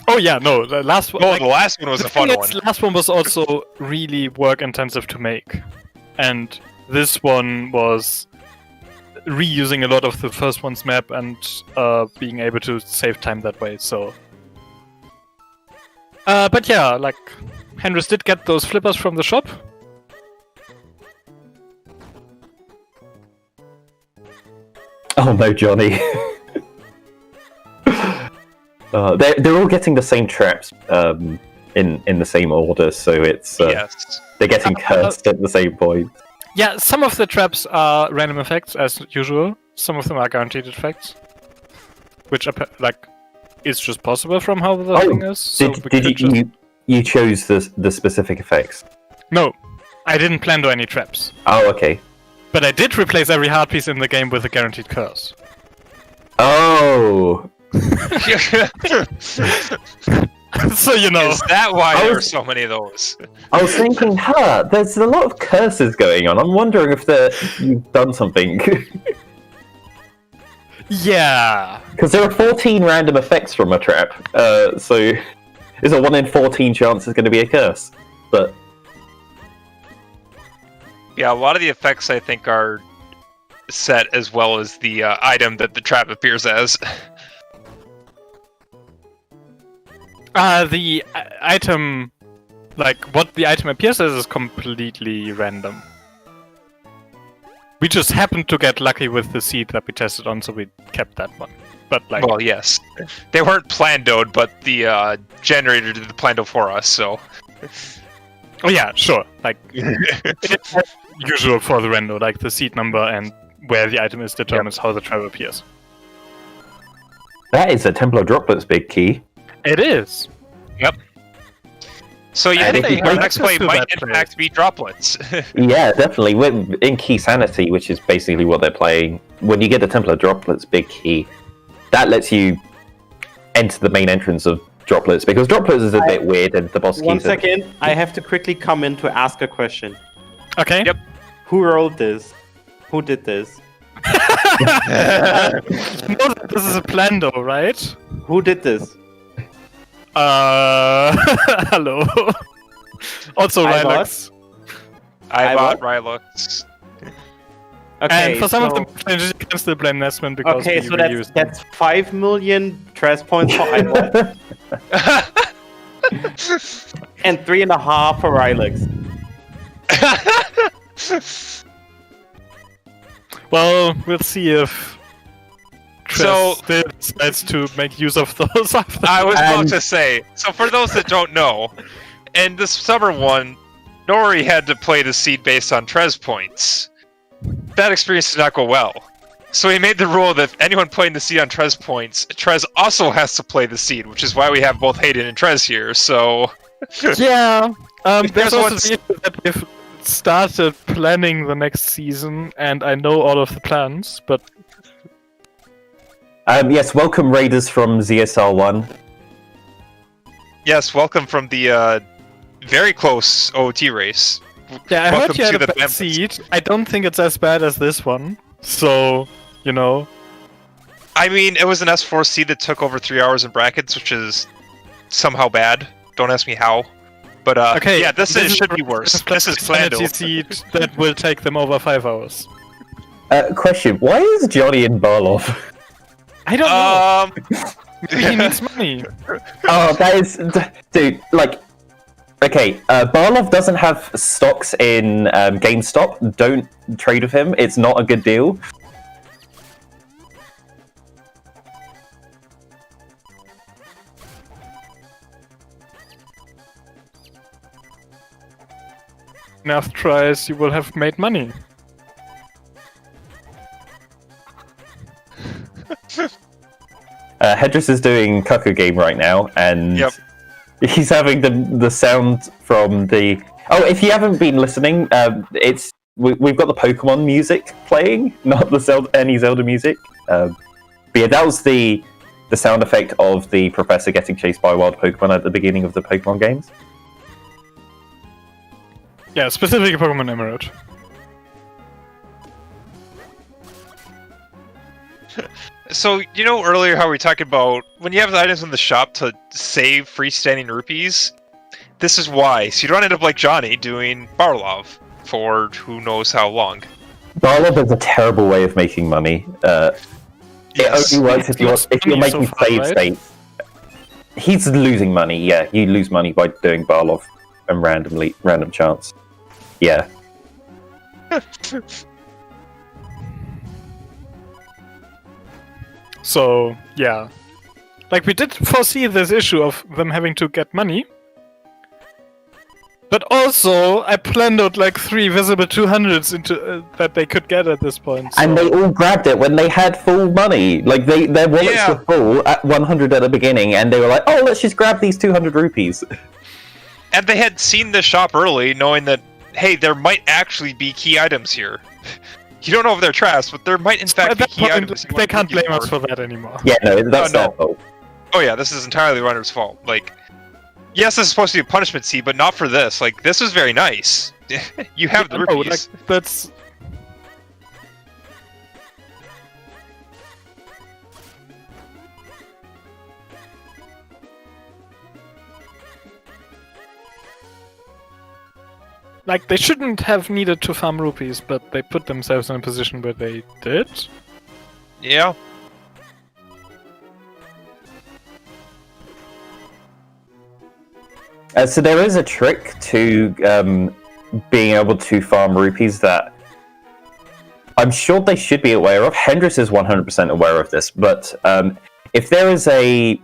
Oh yeah, no, the last one. Oh, the last one was a fun one. The last one was also really work intensive to make, and this one was reusing a lot of the first one's map and being able to save time that way. So, but yeah, like Hendrix did get those flippers from the shop. Oh no, Johnny. They're all getting the same traps in the same order, so it's yes. They're getting cursed at the same point. Yeah, some of the traps are random effects as usual. Some of them are guaranteed effects, which is just possible from how the thing is. So you chose the specific effects? No, I didn't plan to any traps. Oh, okay. But I did replace every heart piece in the game with a guaranteed curse. Oh. So you know. Is that why there are so many of those? I was thinking, there's a lot of curses going on. I'm wondering if you've done something. Yeah. Because there are 14 random effects from a trap, so is a 1 in 14 chance it's going to be a curse. But yeah, a lot of the effects I think are set as well as the item that the trap appears as. The item, what the item appears as, is completely random. We just happened to get lucky with the seed that we tested on, so we kept that one. But well, yes, they weren't plandoed, but the generator did the plando for us. So, oh yeah, sure. usual for the rando, like the seed number and where the item is determines how the trap appears. That is a Templar Droplets big key. It is. Yep. So you And think if you our break next play into might that in fact be droplets. Yeah, definitely. In Key Sanity, which is basically what they're playing, when you get the Templar Droplets big key, that lets you enter the main entrance of Droplets, because Droplets is a bit weird and the boss keys... One second, I have to quickly come in to ask a question. Okay. Yep. Who rolled this? Who did this? No, this is a plan though, right? Who did this? Hello. Also, I Rylox. I bought what? Rylux. Okay, And for some so, of the changes, you can still blame Nesman because okay, we so reused them. that's 5 million Trez points for Ivo and 3.5 for Rylix. Well, we'll see if So- Trez still decides to make use of those after. I was about to say, so for those that don't know, in this summer one, Nori had to play the seed based on Trez points. That experience did not go well. So he made the rule that anyone playing the seed on Trez points, Trez also has to play the seed, which is why we have both Hayden and Trez here, so... Yeah. There's There's also one- the issue that we've started planning the next season, and I know all of the plans, but Yes, welcome Raiders from ZSR1. Yes, welcome from the very close OT race. yeah, I Welcome heard you had to a the bad Banlist. seed. I don't think it's as bad as this one, so you know. I mean, it was an S4 seed that took over 3 hours in brackets, which is somehow bad. Don't ask me how. But Okay, yeah, this should be worse. This is sanity Plando. seed that will take them over 5 hours. Question, why is Johnny in Barlov? I don't know. Maybe he needs money. Oh, that is... Dude, like... Okay, Barlov doesn't have stocks in GameStop. Don't trade with him. It's not a good deal. Enough tries, you will have made money. Hedris is doing Cuckoo Game right now, and Yep. he's having the sound from the... Oh, if you haven't been listening, we've got the Pokemon music playing, not the any Zelda music. But yeah, that was the sound effect of the professor getting chased by wild Pokemon at the beginning of the Pokemon games. Yeah, specifically Pokemon Emerald. So, you know earlier how we were talking about when you have the items in the shop to save freestanding rupees? This is why. So you don't end up like Johnny doing Barlov for who knows how long. Barlov is a terrible way of making money. Yes. It only works if you're money so making far, save right? states. He's losing money, yeah. You lose money by doing Barlov and random chance. Yeah. So, yeah. Like, we did foresee this issue of them having to get money. But also, I planned out like 3 visible 200s into that they could get at this point. So. And they all grabbed it when they had full money. Like, their wallets Yeah. were full at 100 at the beginning, and they were like, oh, let's just grab these 200 rupees. And they had seen the shop early, knowing that, hey, there might actually be key items here. You don't know if they're trash, but there might in fact at be that key point, items. you they want can't to look blame us for. for that anymore. Yeah, no, that's No. their fault. Oh yeah, this is entirely Runner's fault. Like, yes, this is supposed to be a punishment seed, but not for this. Like, this is very nice. You have the No, rupees. like, that's... Like, they shouldn't have needed to farm rupees, but they put themselves in a position where they did. Yeah. So there is a trick to being able to farm rupees that I'm sure they should be aware of. Hendris is 100% aware of this, but if there is a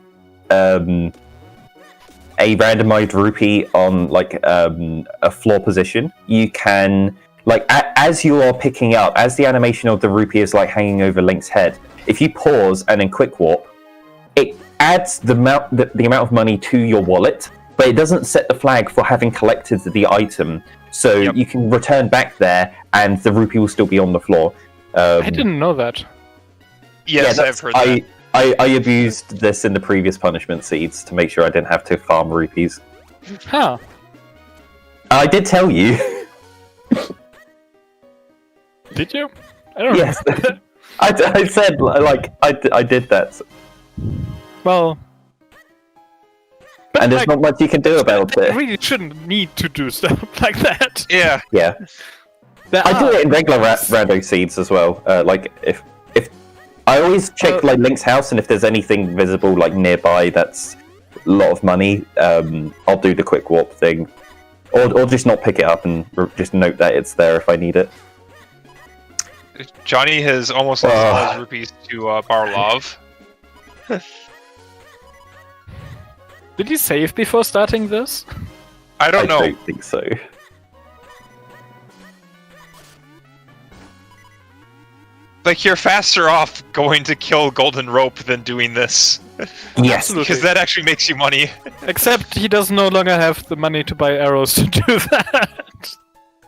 randomized rupee on like a floor position, you can like as you are picking up, as the animation of the rupee is like hanging over Link's head, if you pause and then quick warp, it adds the amount of money to your wallet, but it doesn't set the flag for having collected the item. So you can return back there, and the rupee will still be on the floor. I didn't know that. Yes, I've heard that. I abused this in the previous punishment seeds to make sure I didn't have to farm rupees. Huh. I did tell you. Did you? I don't Yes. remember. I said, like, I did that. Well... And there's not much you can do about they it. really shouldn't need to do stuff like that. Yeah. Yeah. I do it in regular rando seeds as well. Like, if I always check like Link's house, and if there's anything visible like nearby that's a lot of money, I'll do the quick warp thing. Or just not pick it up and just note that it's there if I need it. Johnny has almost lost all his rupees to Barlov. Did he save before starting this? I don't know. I don't think so. Like, you're faster off going to kill Golden Rope than doing this. Yes, Because that actually makes you money. Except he does no longer have the money to buy arrows to do that.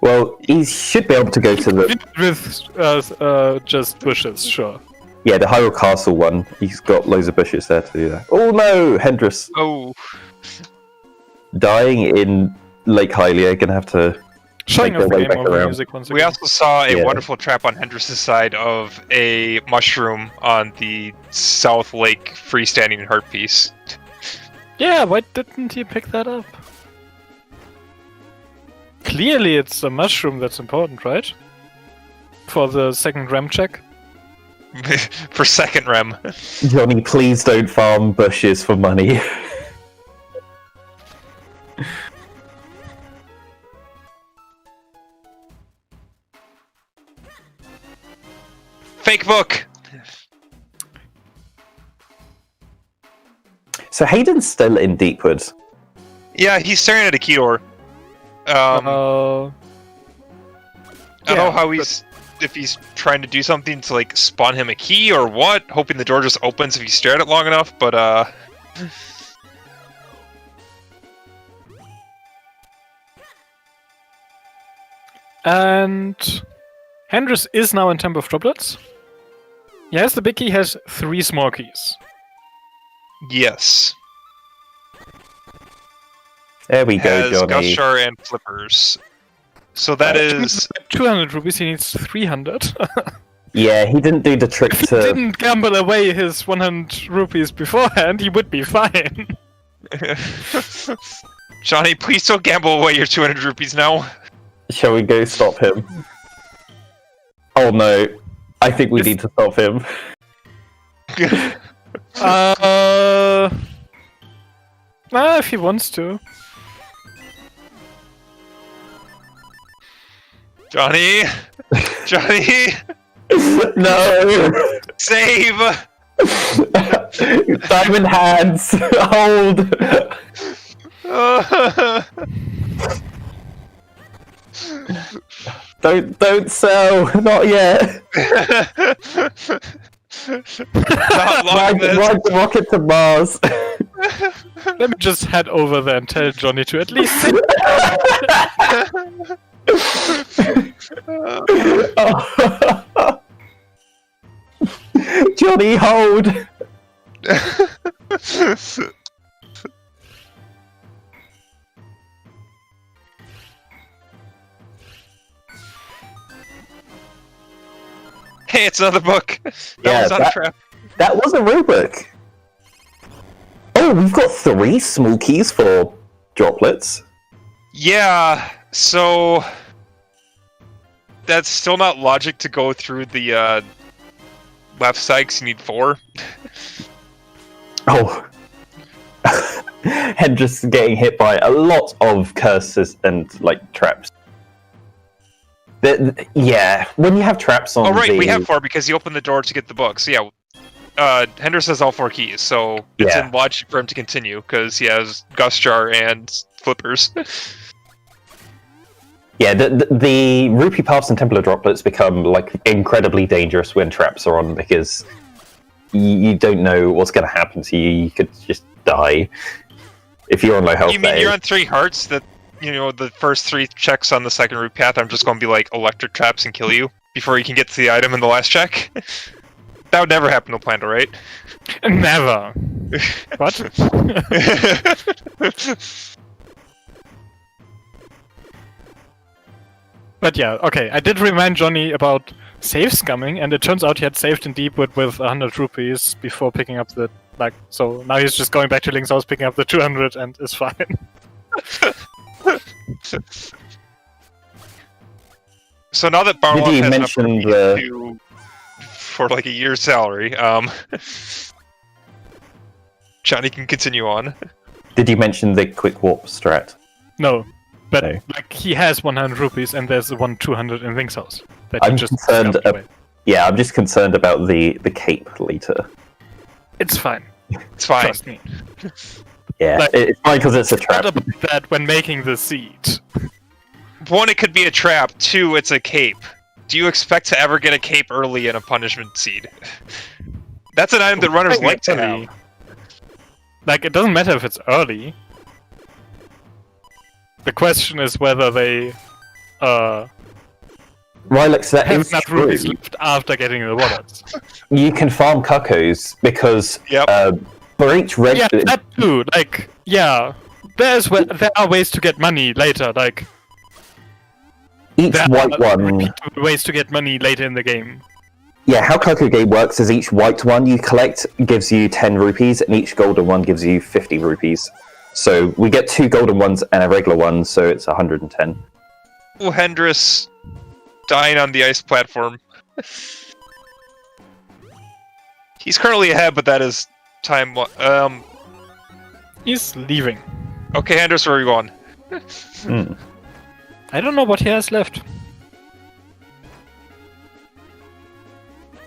well, he should be able to go to the With just bushes, sure. the Hyrule Castle one. He's got loads of bushes there to do that. Oh no, Hendris Oh. dying in Lake Hylia. Gonna have to Showing make off their way game back over around. music once We again. also saw a Yeah. wonderful trap on Hendris' side of a mushroom on the South Lake freestanding heart piece. Yeah, why didn't he pick that up? Clearly it's a mushroom that's important, right? For the second RAM check. For second rem. Johnny, please don't farm bushes for money. Fake book! So Hayden's still in Deepwood. Yeah, he's staring at a key door. I don't know how if he's trying to do something to like spawn him a key or what, hoping the door just opens if you stare at it long enough, but And Hendris is now in Temple of Droplets. Yes, the big key has 3 small keys. yes. There we go, Has Johnny. Gushar and Flippers. So that is 200 rupees, he needs 300. Yeah, he didn't do the trick If he to. didn't gamble away his 100 rupees beforehand, he would be fine. Johnny, please don't gamble away your 200 rupees now. Shall we go stop him? Oh no, I think we need to stop him. If he wants to. Johnny! Johnny! No! Save! Diamond hands! Hold! Don't sell! Not yet! Not long this. Ride the rocket to Mars! Let me just head over there and tell Johnny to at least sit. Johnny, hold! Hey, it's another book! Yeah, was not a trap. That was a rulebook! Oh, we've got 3 small keys for droplets. Yeah, so... That's still not logic to go through the left side because you need 4. Oh. And just getting hit by a lot of curses and, like, traps. Yeah, when you have traps on Oh, right, we have 4 because you opened the door to get the book. So, yeah, Hendris has all 4 keys, so it's in logic for him to continue because he has Gusjar and Flippers. Yeah, the rupee paths and Templar droplets become like incredibly dangerous when traps are on because you don't know what's going to happen to you. You could just die if you're on low health. You mean you're on 3 hearts? That the first 3 checks on the second route path, I'm just going to be like electric traps and kill you before you can get to the item in the last check. That would never happen to Planta, right? Never. What? But yeah, okay. I did remind Johnny about save scumming, and it turns out he had saved in Deepwood with 100 rupees before picking up the So now he's just going back to Link's house, picking up the 200, and is fine. So now that Barlow Did you has mention enough to for like a year's salary, Johnny can continue on. Did you mention the quick warp strat? No, but No. he has 100 rupees, and there's one 200 in Link's house. That I'm he just concerned. scalped away. Yeah, I'm just concerned about the cape later. It's fine. It's fine. Trust me. Yeah, Like, it's fine because it's a trap. Thought about that when making the seed. 1, it could be a trap. 2, it's a cape. Do you expect to ever get a cape early in a punishment seed? That's an item that runners like to have. Like, it doesn't matter if it's early. The question is whether they Rylix, that have is enough true. rupees left after getting the wallets. You can farm cuckoos because Yep. for each red. Yeah, that too. Like, yeah, there are ways to get money later. Like, each there white are one. ways to get money later in the game. Yeah, how cuckoo game works is each white one you collect gives you 10 rupees, and each golden one gives you 50 rupees. So we get 2 golden ones and a regular one, so it's 110. Oh, Hendris dying on the ice platform. He's currently ahead, but that is time. He's leaving. Okay, Hendris, where are you going? I don't know what he has left.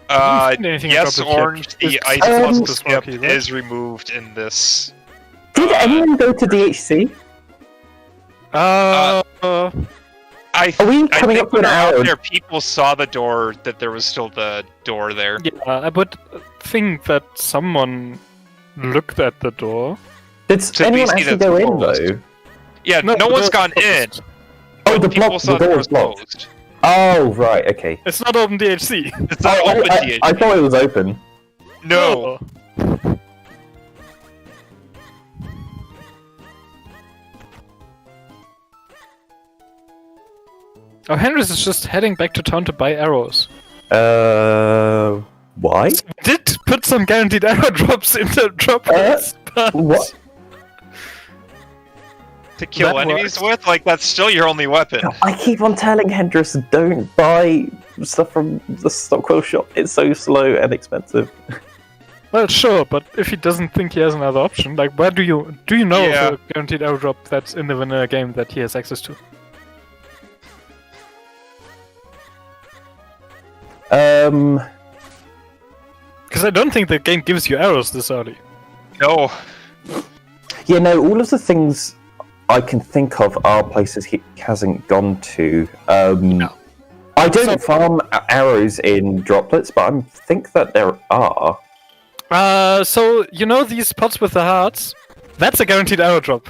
find anything Yes, about the chip. Orange, the It's ice supposed muscle to skip smoky, right? is removed in this. Did anyone go to DHC? I Are we I coming think up to an when we were out hour? there, people saw the door, that there was still the door there. Yeah, I would think that someone looked at the door. Did To anyone see actually that's go in closed. though? Yeah, no the one's door's gone in. closed. Oh, but the people block, saw the the door door is blocked. closed. Oh, right, okay. It's not open DHC. It's not open DH. I thought it was open. No. Oh, Henry's is just heading back to town to buy arrows. Why? Did put some guaranteed arrow drops in the droplets, but What? To kill That enemies works. with? Like, that's still your only weapon. I keep on telling Hendris, don't buy stuff from the Stockwell shop. It's so slow and expensive. Well, sure, but if he doesn't think he has another option, like, where do you know Yeah. of a guaranteed arrow drop that's in the vanilla game that he has access to? Because I don't think the game gives you arrows this early. No. Yeah, no, all of the things I can think of are places he hasn't gone to. I don't farm arrows in droplets, but I think that there are. So you know these pots with the hearts? That's a guaranteed arrow drop.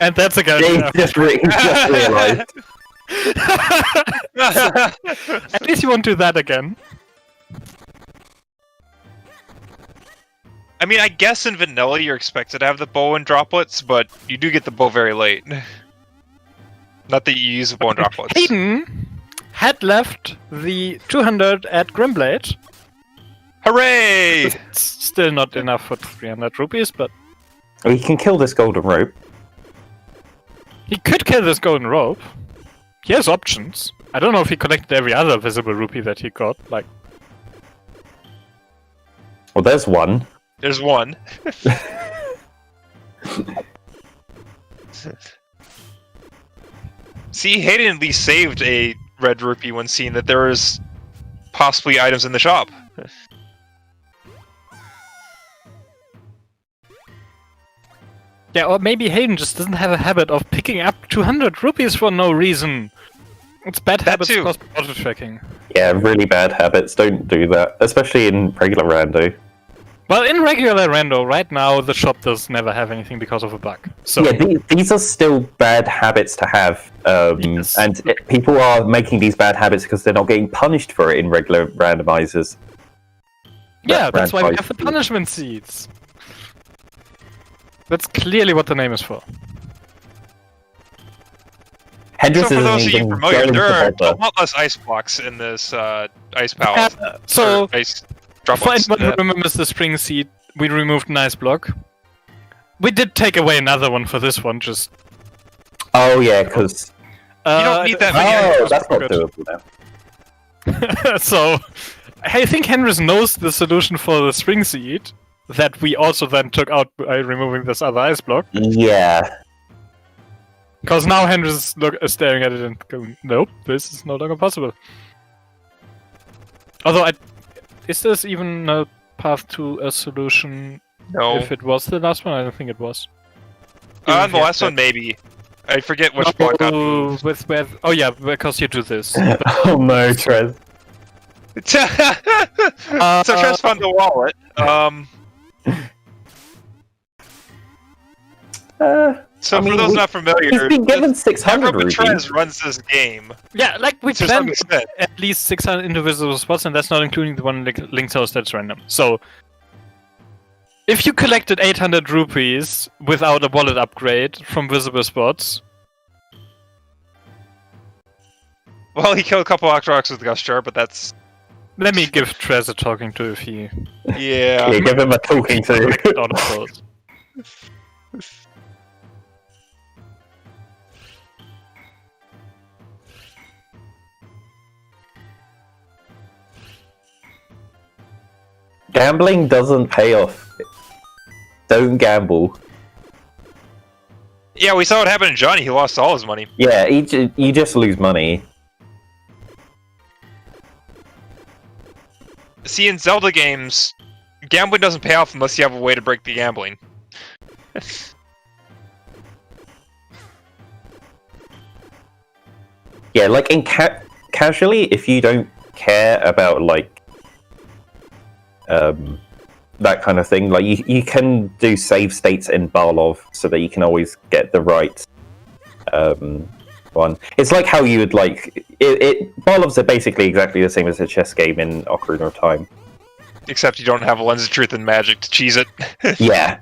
And that's a guaranteed He arrow. just realised. At least you won't do that again. I mean, I guess in vanilla you're expected to have the bow and droplets, but you do get the bow very late. Not that you use the bow and droplets. Hayden had left the 200 at Grimblade. Hooray! It's still not enough for 300 rupees, but We can kill this golden rope. he could kill this golden rope. He has options. I don't know if he collected every other visible rupee that he got. Like, Well, there's one. There's one. See, Hayden at least saved a red rupee when seeing that there was possibly items in the shop. Yeah, or maybe Hayden just doesn't have a habit of picking up 200 rupees for no reason. It's bad habits too. caused by auto-tracking. Yeah, really bad habits. Don't do that, especially in regular rando. Well, in regular rando, right now, the shop does never have anything because of a bug. So Yeah, these are still bad habits to have, Yes. and people are making these bad habits because they're not getting punished for it in regular randomizers. yeah, that's why we have the randomized punishment seeds. That's clearly what the name is for. Hendrix So for isn't those of you even familiar, going there to are a bother. lot less ice blocks in this ice palace. So, or ice for droplets. anyone who remembers the spring seed, we removed an ice block. We did take away another one for this one, just... Oh yeah, because You don't need that many oh, ice that's not good. doable now. So, I think Henris knows the solution for the spring seed, that we also then took out by removing this other ice block. Yeah, Because now Henris is staring at it and going, nope, this is no longer possible. Although, is this even a path to a solution? No. If it was the last one, I don't think it was. The last one, maybe. I forget which block got moved. Oh yeah, because you do this. oh no, Trez. So Trez found the wallet. So I mean, for those not familiar, He's been given 600 everyone rupees. Trez runs this game. Yeah, like we To some planned extent. at least 600 indivisible spots, and that's not including the one linked house that's random. So, if you collected 800 rupees without a wallet upgrade from visible spots, Well, he killed a couple Octoroks with Gust Jar, but that's... let me give Trez a talking to if he Yeah. Yeah, give him a talking to. collected all of those. Gambling doesn't pay off. Don't gamble. Yeah, we saw what happened to Johnny. He lost all his money. Yeah, you just lose money. See, in Zelda games, gambling doesn't pay off unless you have a way to break the gambling. Yeah, like in casually, if you don't care about like that kind of thing, like you can do save states in Barlov so that you can always get the right one. It's like how you would like Barlovs are basically exactly the same as a chess game in Ocarina of Time. Except you don't have a Lens of Truth and Magic to cheese it. Yeah,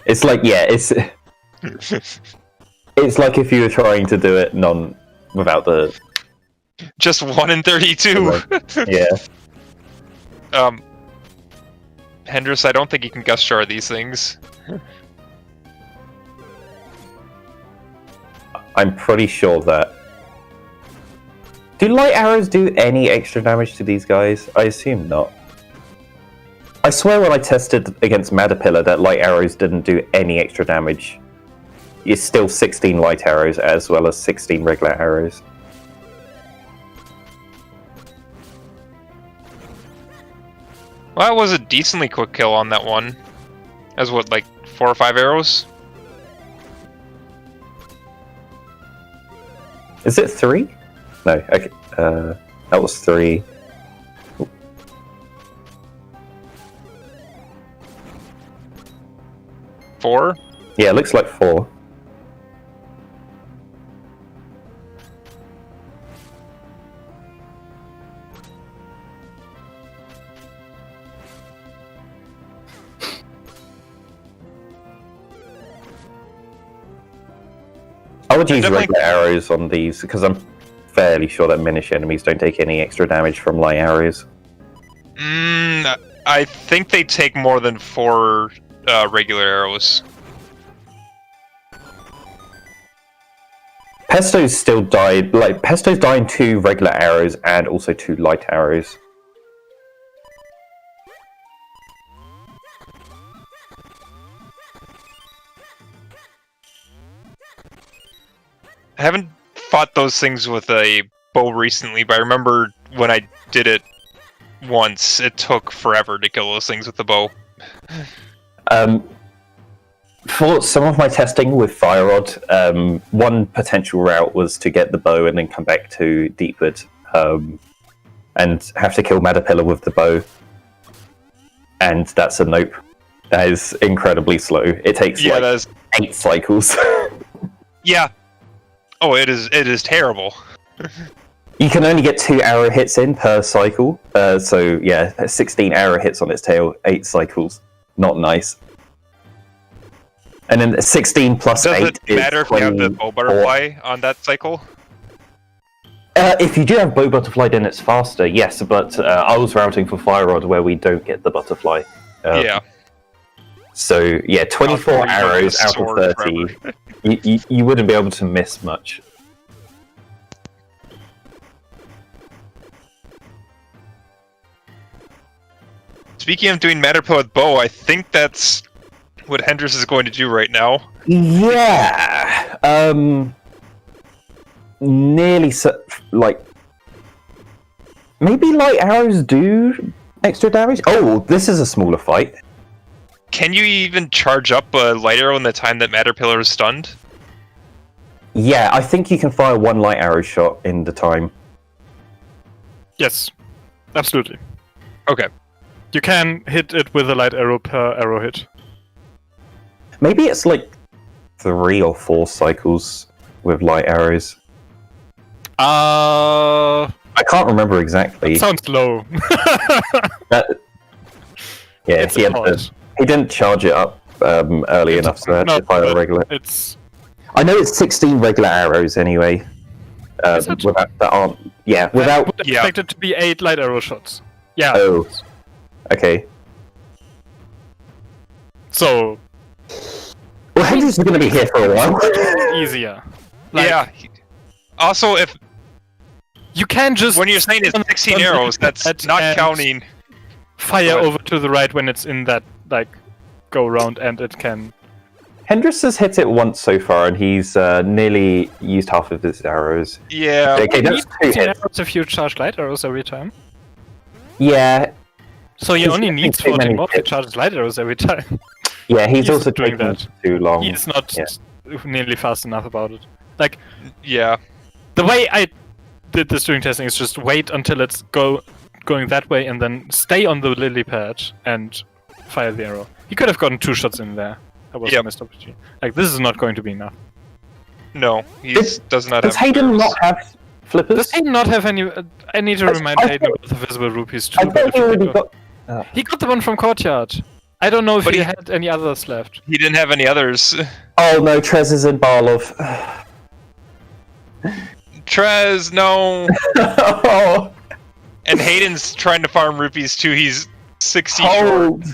it's like it's like if you were trying to do it without the Just 1 in 32. yeah. Hendrix, I don't think you can Gust Jar these things. I'm pretty sure that. Do light arrows do any extra damage to these guys? I assume not. I swear when I tested against Madapilla that light arrows didn't do any extra damage. It's still 16 light arrows as well as 16 regular arrows. Well, that was a decently quick kill on that one. As what, like 4 or 5 arrows? Is it 3? No, okay. That was 3. 4? Yeah, it looks like 4. I would use definitely- regular arrows on these because I'm fairly sure that Minish enemies don't take any extra damage from light arrows. I think they take more than 4 regular arrows. Pesto's still died. Like Pesto's dying 2 regular arrows and also 2 light arrows. I haven't fought those things with a bow recently, but I remember when I did it once, it took forever to kill those things with the bow. For some of my testing with Fire Rod, one potential route was to get the bow and then come back to Deepwood and have to kill Madapilla with the bow. And that's a nope. That is incredibly slow. It takes 8 cycles. Yeah. Oh, it is terrible. You can only get 2 arrow hits in per cycle. So yeah, 16 arrow hits on its tail, 8 cycles. Not nice. And then 16 plus 8 Does it matter if you have the bow butterfly on that cycle? If you do have bow butterfly, then it's faster, yes, but I was routing for Fire Rod where we don't get the butterfly. Yeah. So, yeah, 24 arrows out of 30. You wouldn't be able to miss much. Speaking of doing Matterpole with bow, I think that's what Hendris is going to do right now. Yeah! Nearly like maybe light arrows do extra damage. Oh, this is a smaller fight. Can you even charge up a light arrow in the time that Matterpillar is stunned? Yeah, I think you can fire 1 light arrow shot in the time. Yes, absolutely. Okay. You can hit it with a light arrow per arrow hit. Maybe it's like 3 or 4 cycles with light arrows. I can't remember exactly. Sounds low. Yeah, he didn't charge it up early enough, so I had to fire regular. I know it's 16 regular arrows anyway. Without that aren't. Yeah, without. I would expect it to be 8 light arrow shots. Yeah. Oh. Okay. So. Well, Hendrix is going to be here for a while. Easier. Yeah. Also, if you can just when you're saying it's 16 arrows, that's not counting. Fire over to the right when it's in that go round, and it can. Hendrix has hit it once so far, and he's nearly used half of his arrows. Yeah. Okay, that's 2 hits. Arrows if you charge light arrows every time. Yeah. So he only needs 14 more to charge light arrows every time. Yeah, he's also doing taking that too long. He's not nearly fast enough about it. Yeah. The way I did this during testing is just wait until it's going that way and then stay on the lily pad and fire the arrow. He could have gotten 2 shots in there. That was a missed opportunity. This is not going to be enough. No, he does not have. Does Hayden arrows. not have flippers? Does Hayden not have any? I need to remind Hayden about the visible rupees too. I thought he already got. He got the one from Courtyard. I don't know if he had any others left. He didn't have any others. Oh no, Trez is in Barlov. Trez, no. Oh. And Hayden's trying to farm rupees too. He's 60 short. Hold.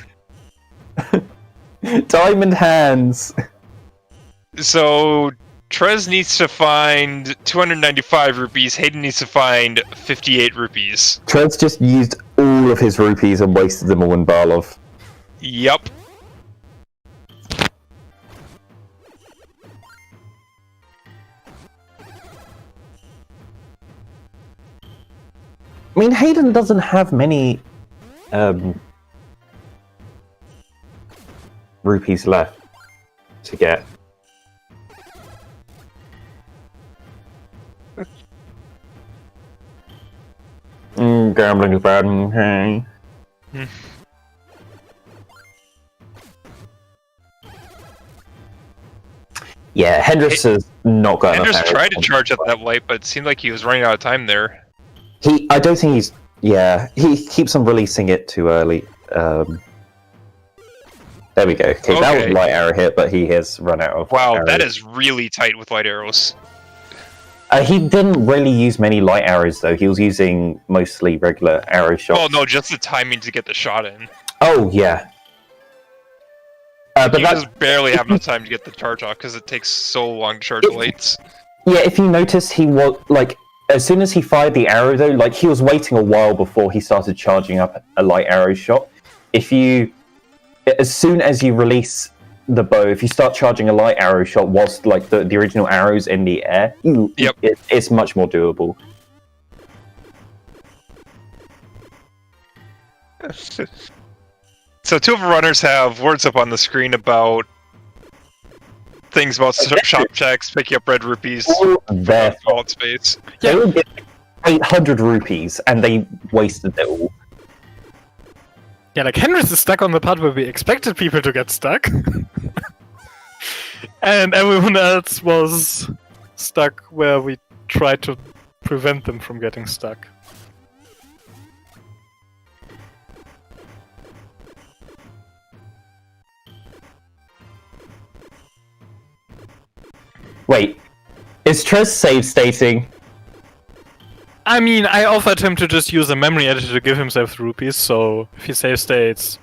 Diamond hands. So Trez needs to find 295 rupees. Hayden needs to find 58 rupees. Trez just used all of his rupees and wasted them all in Barlov. Yup. I mean, Hayden doesn't have many rupees left to get. Gambling is bad. Okay. Yeah, Hendrix has not got enough. Hendrix tried to charge up that light, but it seemed like he was running out of time there. I don't think he's. Yeah, he keeps on releasing it too early. There we go. Okay, that was light arrow hit, but he has run out of. Wow, arrows. that is really tight with light arrows. He didn't really use many light arrows though. He was using mostly regular arrow shots. Oh no, just the timing to get the shot in. Oh yeah. But you just barely have enough time to get the charge off because it takes so long to charge lights. Yeah, if you notice, he was as soon as he fired the arrow though, he was waiting a while before he started charging up a light arrow shot. As soon as you release the bow, if you start charging a light arrow shot whilst the original arrow's in the air, it's much more doable. So 2 of the runners have words up on the screen about things about shop checks, picking up red rupees, All their wallet space. They will get 800 rupees, and they wasted it all. Yeah, like Henry's is stuck on the part where we expected people to get stuck. And everyone else was stuck where we tried to prevent them from getting stuck. Wait, is Trez save stating? I mean, I offered him to just use a memory editor to give himself the rupees, so if he save states,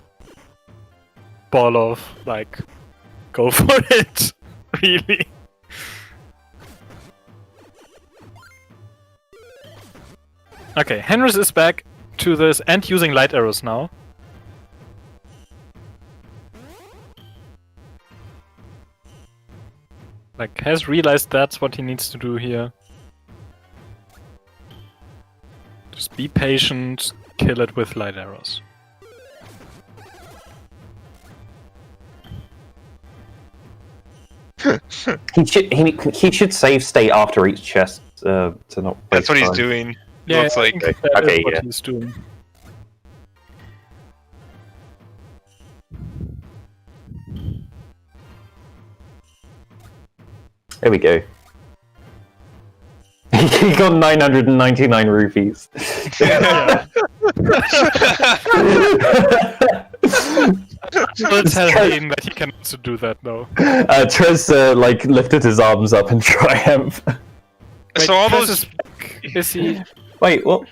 ball off, like, go for it, really. Okay, Henris is back to this and using light arrows now. Like, has realized that's what he needs to do here. Just be patient, kill it with light arrows. He should save state after each chest to not. That's what he's time. doing. Yeah, Looks I like. think that is Okay, what yeah. he's doing. There we go. He got 999 rupees. We'll tell him that he can also do that now. Trez like lifted his arms up in triumph. So all Chris those. is he? Wait, what?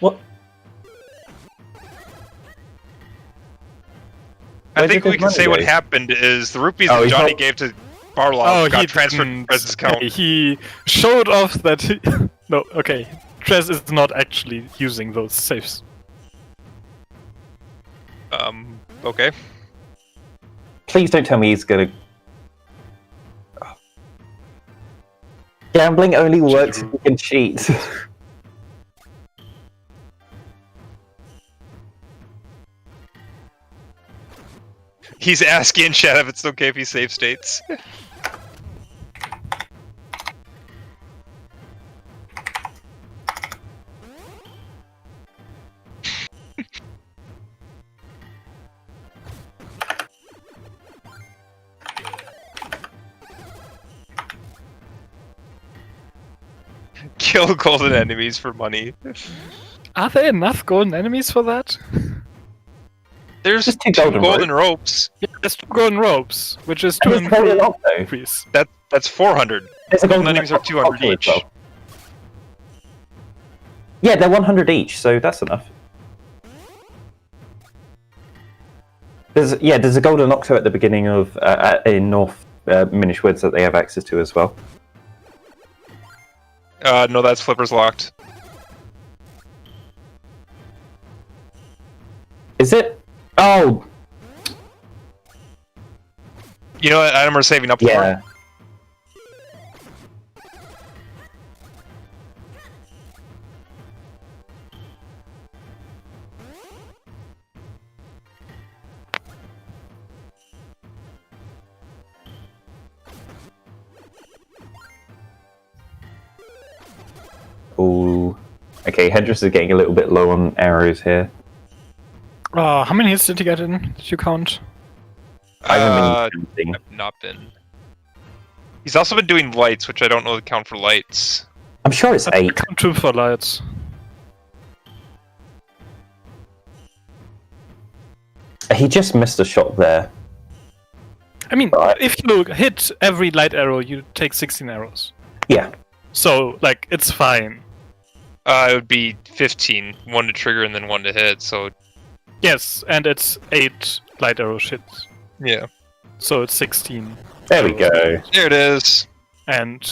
I Where think did we his can money say what go? happened is the rupees Oh, that he Johnny felt- gave to Barlov got he transferred to didn't. Trez's account. Okay, he showed off that he... No, okay. Trez is not actually using those saves. Okay. Please don't tell me he's gonna. Gambling only works if you can cheat. He's asking in chat if it's okay if he save states. Kill golden enemies for money. Are there enough golden enemies for that? There's Just two two golden golden ropes. Yeah, there's 2 golden ropes, which is 2 There's and a golden 3 lock, though. increase. That's 400. There's a Golden golden enemies are 200 lock each. as well. Yeah, they're 100 each, so that's enough. There's a golden octo at the beginning of in North Minish Woods that they have access to as well. No, that's Flipper's locked. Is it? Oh, You know what item we're saving up yeah. for? Ooh. Okay, Hedris is getting a little bit low on arrows here. How many hits did you get in? Did you count? I haven't been counting. I've not been. He's also been doing lights, which I don't know the count for lights. I'm sure it's 8. Count 2 for lights. He just missed a shot there. I mean, Right. if you hit every light arrow, you take 16 arrows. Yeah. So, like, it's fine. It would be 15. 1 to trigger and then 1 to hit, so... Yes, and it's 8 light arrow hits. Yeah. So it's 16. There we go. There it is. And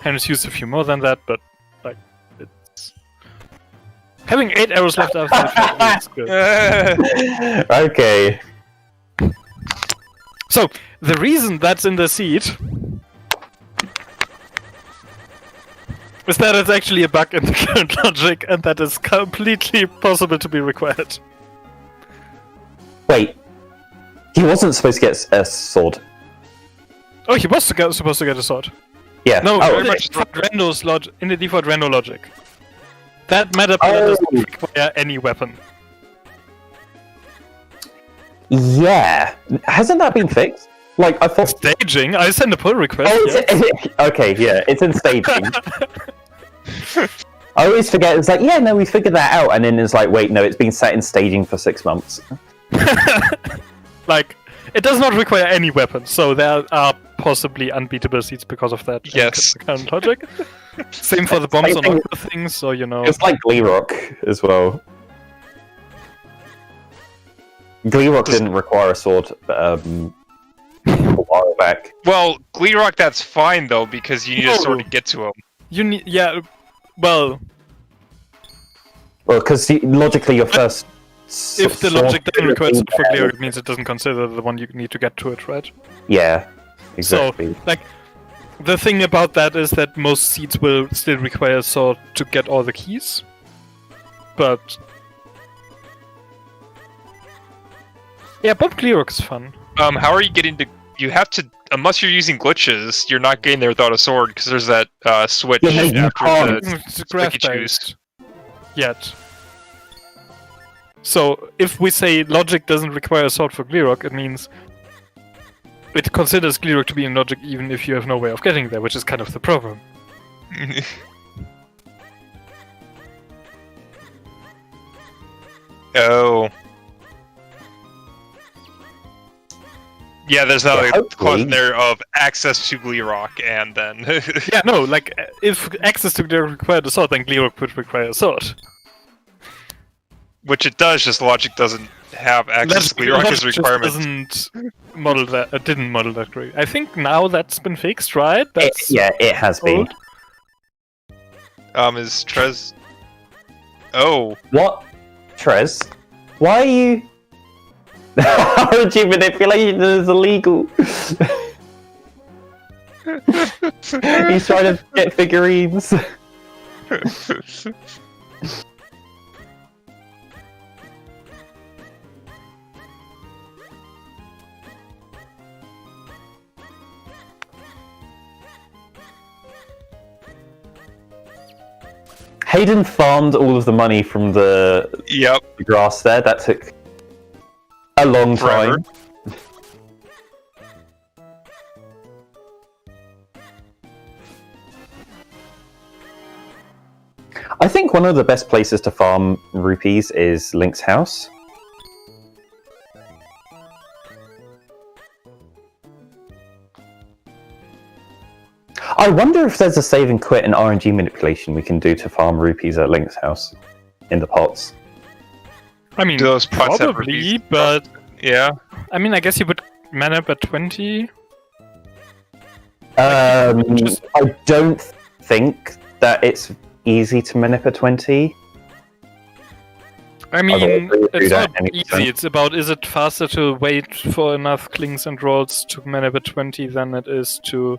Henry's used a few more than that, but, like, it's... Having 8 arrows left after the is good. Okay. So, the reason that's in the seed is that it's actually a bug in the current logic, and that is completely possible to be required. Wait. He wasn't supposed to get a sword. Oh, he was supposed to get a sword. Yeah. No, Oh, in the default rando logic. That meta pillar does not require any weapon. yeah. Hasn't that been fixed? Like, I thought... Staging? I sent a pull request. Oh, yes. okay, yeah, it's in staging. I always forget, it's like, yeah, no, we figured that out, and then it's like, wait, no, it's been set in staging for 6 months. Like, it does not require any weapons, so there are possibly unbeatable seeds because of that. Yes. Current logic. Same for the bombs on other things, so you know. It's like Glee Rock as well. Glee Rock didn't require a sword a while back. Well, Glee Rock, that's fine though, because you need a sword to get to him. You need, yeah, well... Well, because logically your first... If the logic doesn't require a sword for clear, it means it doesn't consider the one you need to get to it, right? Yeah, exactly. So, like, the thing about that is that most seeds will still require a sword to get all the keys. But... yeah, Bob Clearrock is fun. How are you getting to... You have to... Unless you're using glitches, you're not getting there without a sword, because there's that switch Yeah, no, you after can't. the It's sticky juice. graph-based. Yet. So, if we say logic doesn't require a sword for Gleerock, it means it considers Gleerock to be in logic even if you have no way of getting there, which is kind of the problem. Oh. Yeah, there's now a clause in there of access to Gleerock, and then... Yeah, no, like, if access to Gleerock required a sword, then Gleerock would require a sword. Which it does, just logic doesn't have access to Gleerock as a requirement. Didn't model that great. I think now that's been fixed, right? It has been. Is Trez... Oh. What? Trez? Why are you... RNG manipulation is illegal. He's trying to get figurines. Hayden farmed all of the money from the grass there. That took a long time. I think one of the best places to farm rupees is Link's house. I wonder if there's a save and quit and RNG manipulation we can do to farm rupees at Link's house in the pots. I mean, those pots probably, but... Yeah. I mean, I guess you would man up at 20. I don't think that it's easy to manip at 20. I mean, it's not any easy. percent. It's about, is it faster to wait for enough clings and rolls to man up at 20 than it is to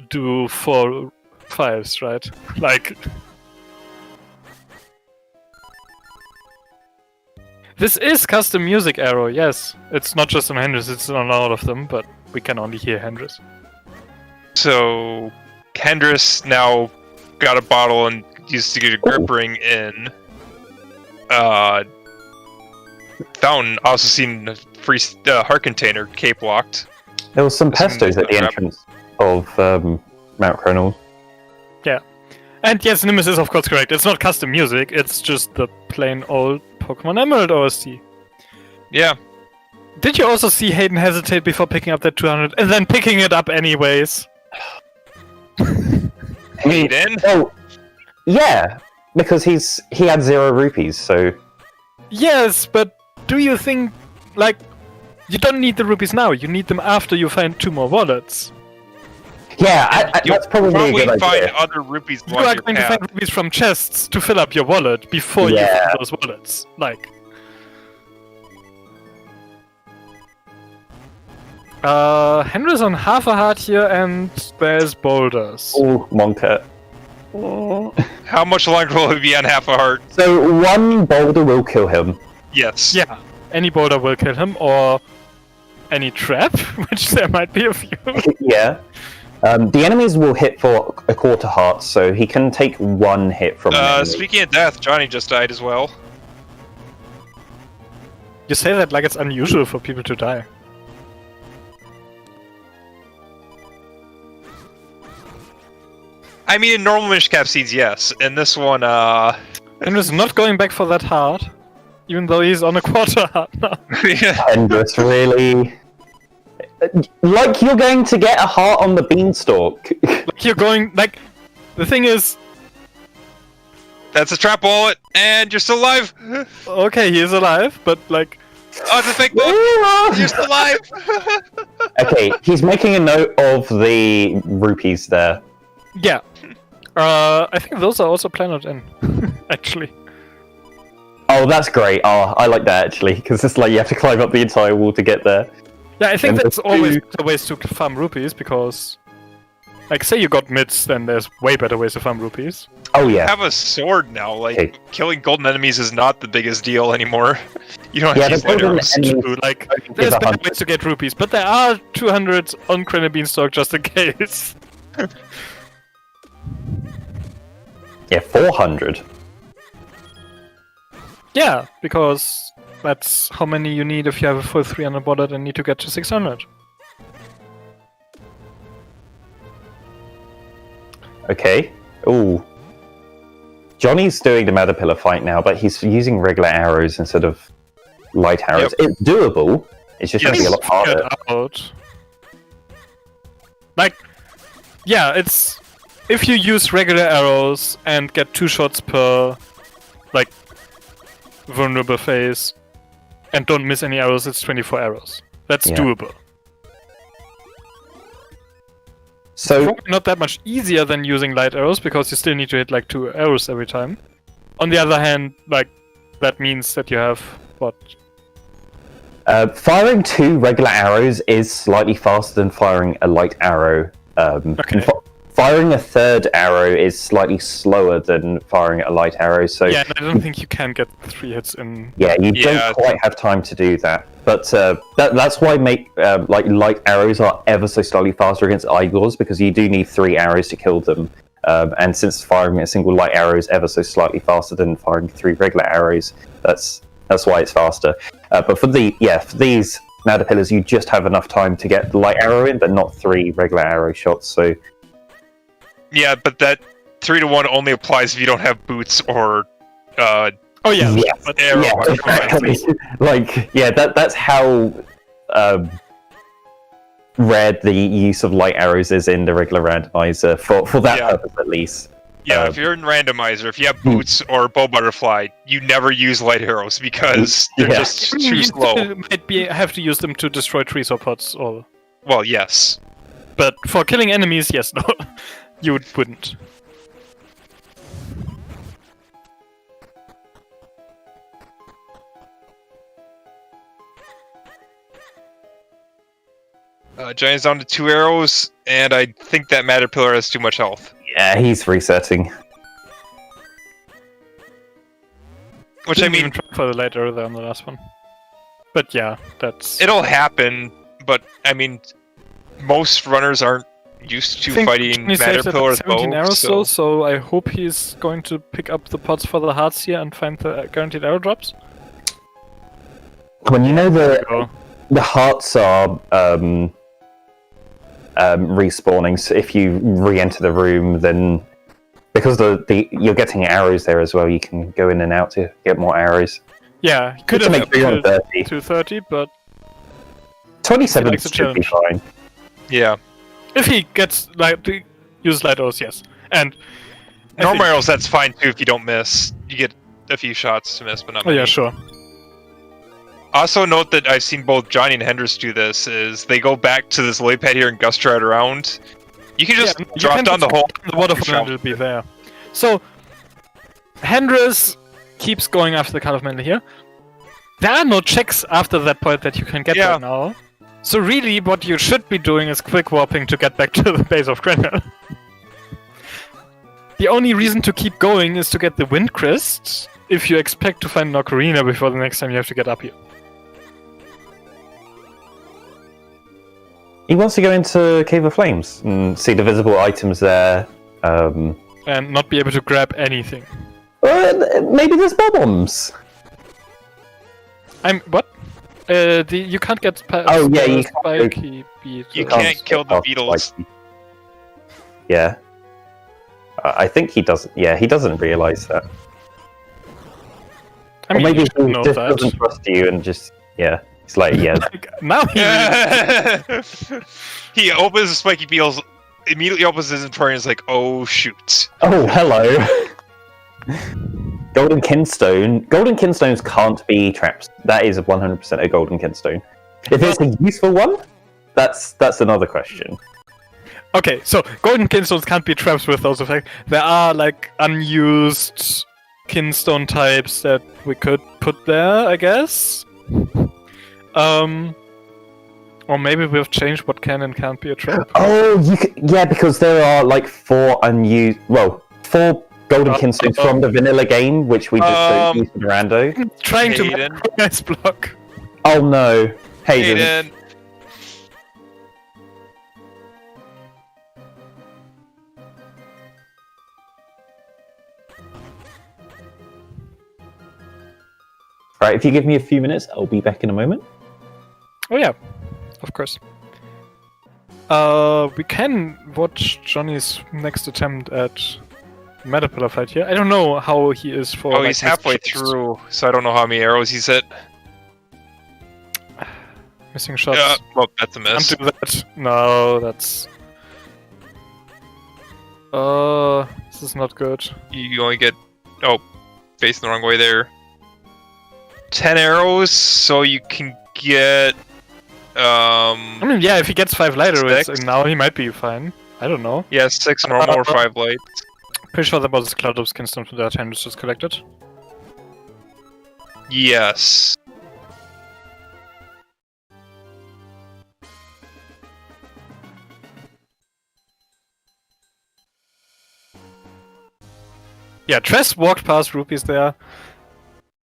do 4 5s, right? Like... This is custom music arrow, yes. It's not just on Hendris, it's on all of them, but we can only hear Hendris. So, Hendris now got a bottle and used to get a grip ring in Fountain. Also seen a free heart container cape locked. There was some pestos at the entrance of Mount Cronal. Yeah. And yes, Nimbus is of course correct. It's not custom music, it's just the plain old Pokemon Emerald OST. Yeah. Did you also see Hayden hesitate before picking up that 200 and then picking it up anyways? Hayden? Oh, yeah, because he had 0 rupees, so... Yes, but do you think, like, you don't need the rupees now, you need them after you find 2 more wallets. Yeah, that's probably a good idea. Find other rupees You are going to find rupees from chests to fill up your wallet before you find those wallets. Like... Henry's on half a heart here, and there's boulders. Oh, Monka. How much longer will he be on half a heart? So, 1 boulder will kill him. Yes. Yeah, any boulder will kill him, or any trap, which there might be a few. Yeah. The enemies will hit for a quarter heart, so he can take one hit from an enemy. Speaking of death, Johnny just died as well. You say that like it's unusual for people to die. I mean, in normal Minish Cap seeds, yes. In this one, Hendris not going back for that heart, even though he's on a quarter heart now. Hendris, really? Like you're going to get a heart on the beanstalk. Like you're going, like, the thing is... That's a trap wallet, and you're still alive! Okay, he is alive, but like... Oh, it's a fake book! You're still alive! Okay, he's making a note of the rupees there. Yeah. I think those are also Planet N, actually. Oh, that's great. Oh, I like that actually, because it's like you have to climb up the entire wall to get there. Yeah, I think And that's the always two- better ways to farm rupees, because... Like, say you got mids, then there's way better ways to farm rupees. Oh yeah. have a sword now, like, Okay. killing golden enemies is not the biggest deal anymore. You don't have Yeah, to use the light golden arrows. enemy- True, like, is there's better 100. ways to get rupees, but there are 200 on Cranny Beanstalk just in case. Yeah, 400. Yeah, because that's how many you need if you have a full 300 bullet and need to get to 600. Okay. Ooh. Johnny's doing the Caterpillar fight now, but he's using regular arrows instead of light arrows. It's doable. It's just going to be a lot harder. Figured out. Like, yeah, it's... If you use regular arrows and get 2 shots per, like, vulnerable phase, and don't miss any arrows, it's 24 arrows. That's Yeah. doable. So, Probably not that much easier than using light arrows, because you still need to hit, like, 2 arrows every time. On the other hand, like, that means that you have, what? firing 2 regular arrows is slightly faster than firing a light arrow. Okay. Firing a 3rd arrow is slightly slower than firing a light arrow, so Yeah, and I don't think you can get 3 hits in... yeah, you Yeah. don't quite have time to do that. But that's why like light arrows are ever so slightly faster against Igors, because you do need 3 arrows to kill them. And since firing a single light arrow is ever so slightly faster than firing 3 regular arrows, that's why it's faster. But for these Caterpillars, you just have enough time to get the light arrow in, but not 3 regular arrow shots. So Yeah, but that 3-to-1 only applies if you don't have boots or Oh yeah, Yeah. but arrow. yeah, exactly. Like yeah, that's how rare the use of light arrows is in the regular randomizer for that Yeah. purpose at least. Yeah, if you're in randomizer, if you have boots or bow butterfly, you never use light arrows because they're Yeah. just too you slow. still might have to use them to destroy trees or pots, or... Well, yes. But for killing enemies, yes, no. You wouldn't. Giant's down to 2 arrows, and I think that Caterpillar has too much health. Yeah, he's resetting. Which, I Didn't mean, even try for the light arrow there on the last one. But yeah, that's... it'll happen, but, I mean, most runners aren't used to I think fighting Johnny saves at Caterpillar's 17 bow, arrows though, so... so I hope he's going to pick up the pots for the hearts here and find the guaranteed arrow drops. When you know Oh. the hearts are respawning, so if you re-enter the room, then because you're getting arrows there as well, you can go in and out to get more arrows. Yeah, could To have make 330. 230, but 27 likes a should be challenge. fine. Yeah. if he gets to use light arrows, yes. And I Normal think- arrows, that's fine too if you don't miss. You get a few shots to miss, but not Oh many. yeah, sure. Also note that I've seen both Johnny and Hendris do this, is they go back to this lily pad here and gust right around. You can just Yeah, you drop can down just the hole. the waterfall and it'll be there. So, Hendris keeps going after the Cult of Mental here. There are no checks after that point that you can get Yeah. right now. So really, what you should be doing is quick warping to get back to the base of Grenell. The only reason to keep going is to get the Wind Crest, if you expect to find an Ocarina before the next time you have to get up here. He wants to go into Cave of Flames and see the visible items there. And not be able to grab anything. Maybe there's bombs. What? You can't get past you spiky beetles. You can't kill the beetles. Yeah. I think he doesn't. Yeah, he doesn't realize that. I mean, or maybe you he know just that. doesn't trust you and just it's like Now he He opens the spiky beetles, immediately opens his inventory and is like, oh shoot. Oh, hello. Golden Kinstone. Golden Kinstones can't be traps. That is 100% a Golden Kinstone. If it's a useful one, that's another question. Okay, so golden kinstones can't be traps with those effects. There are like unused kinstone types that we could put there, I guess. Or maybe we've changed what can and can't be a trap. Oh, because there are like 4 Golden Kinstones from the vanilla game, which we just use in Rando. Trying Hayden. to nice block. Oh no, Hayden. Hayden. Right, if you give me a few minutes, I'll be back in a moment. Oh yeah, of course. We can watch Johnny's next attempt at Metapillar fight here. I don't know how he is for. Oh, he's halfway through, so I don't know how many arrows he's hit. Missing shots. Well, that's a miss. Can't do that. No, that's. This is not good. You only get facing the wrong way there. 10 arrows, so you can get. I mean, yeah, if he gets 5 later, 6. now he might be fine. I don't know. Yeah, 6 normal or 5 light. Pretty sure that was Cloud of Skinstone from that hand was just collected. Yes. Yeah, Tress walked past rupees there.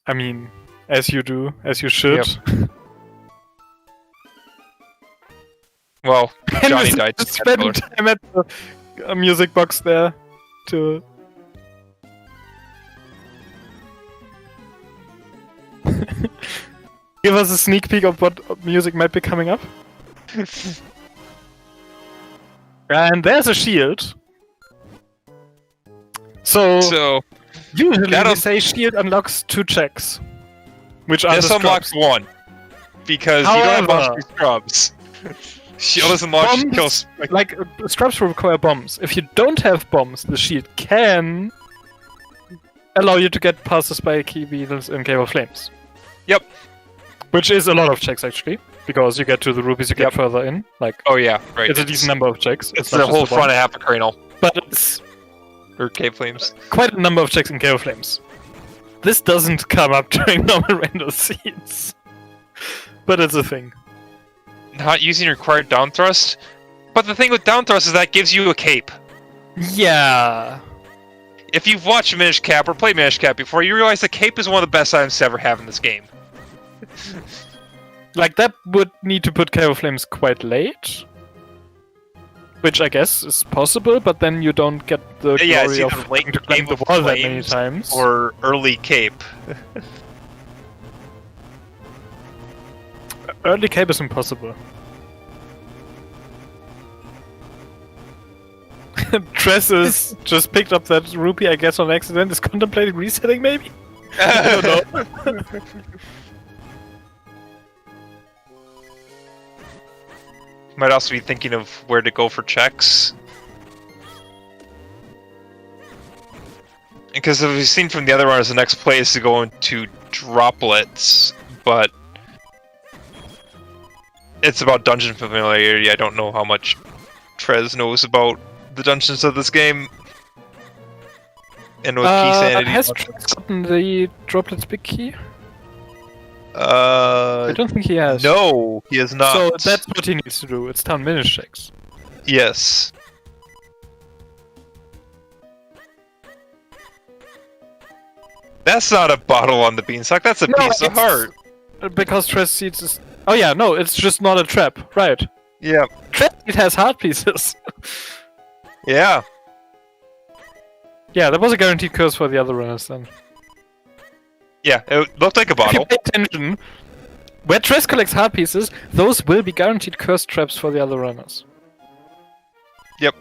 I mean, as you do, as you should. Yep. Well, Johnny died. to Spend Caterpillar. time at the music box there to. Give us a sneak peek of what music might be coming up. And there's a shield. So usually we say shield unlocks 2 checks. Which are This the unlocks scrubs. 1. Because you don't have However, monster scrubs. Shield doesn't launch bombs, kills. like scrubs require bombs. If you don't have bombs, the shield can allow you to get past the spiky beetles in Cave of Flames. Yep. Which is a lot of checks actually, because you get to the rupees, you get further in. Like, Oh yeah, right. it's a decent number of checks. It's not the just whole the front bomb. of half a cranal. But it's Or cave flames. quite a number of checks in Cave of Flames. This doesn't come up during normal random scenes, but it's a thing. Not using required down thrust. But the thing with down thrust is that gives you a cape. Yeah. If you've watched Minish Cap or played Minish Cap before, you realize the cape is one of the best items to ever have in this game. Like, that would need to put Cave of Flames quite late. Which I guess is possible, but then you don't get the Yeah, glory it's of either late having to climb Game the of wall that many Flames times. or early cape. Early cape is impossible. Tress is just picked up that rupee, I guess, on accident. Is contemplating resetting, maybe? I don't know. Might also be thinking of where to go for checks. Because as we've seen from the other runners, the next play is to go into droplets, but it's about dungeon familiarity. I don't know how much Trez knows about the dungeons of this game. And with key sanity. Has Trez gotten the droplets big key? I I don't think he has. No, he is not. So that's what he needs to do. It's town Minish checks. Yes. That's not a bottle on the beanstalk, that's a piece of heart. Because Tress Seeds is... Oh yeah, no, it's just not a trap. Right. Yeah. It has heart pieces. Yeah. Yeah, that was a guaranteed curse for the other runners then. Yeah, it looked like a If you bottle. pay attention, where Tress collects heart pieces, those will be guaranteed curse traps for the other runners. Yep.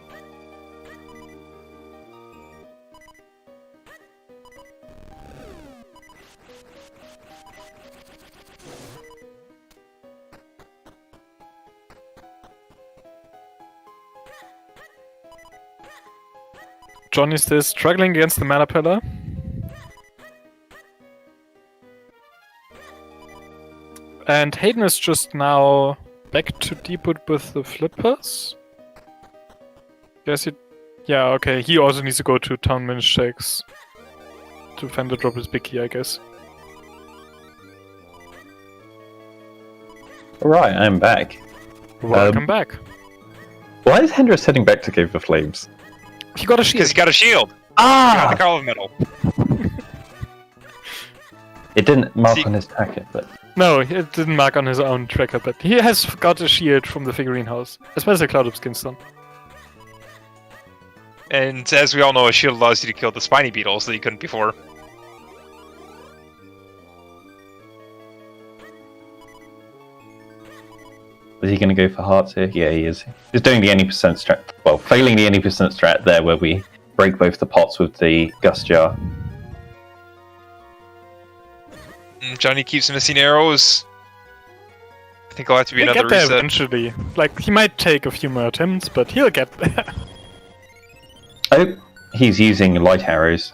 Johnny's still struggling against the mana pillar. And Hayden is just now back to Deepwood with the flippers. Guess he... Yeah, okay, he also needs to go to Town Minch Shakes to find the drop his big key, I guess. Right, I'm back. Welcome back. Why is Hendris heading back to Cave of Flames? He got a shield. Because he got a shield. Ah! Got the Carl of Metal. It didn't mark See- on his packet, but No, it didn't mark on his own tracker, but he has got a shield from the figurine house, as well as a Cloud of Skinstone. And as we all know, a shield allows you to kill the spiny beetles that you couldn't before. is he going to go for hearts here? Yeah, he is. He's doing the any percent strat. Well, failing the any percent strat there, where we break both the pots with the Gust Jar. Johnny keeps missing arrows. I think I'll have to be He'll another get there reset. eventually. Like, he might take a few more attempts, but he'll get there. Oh, he's using light arrows.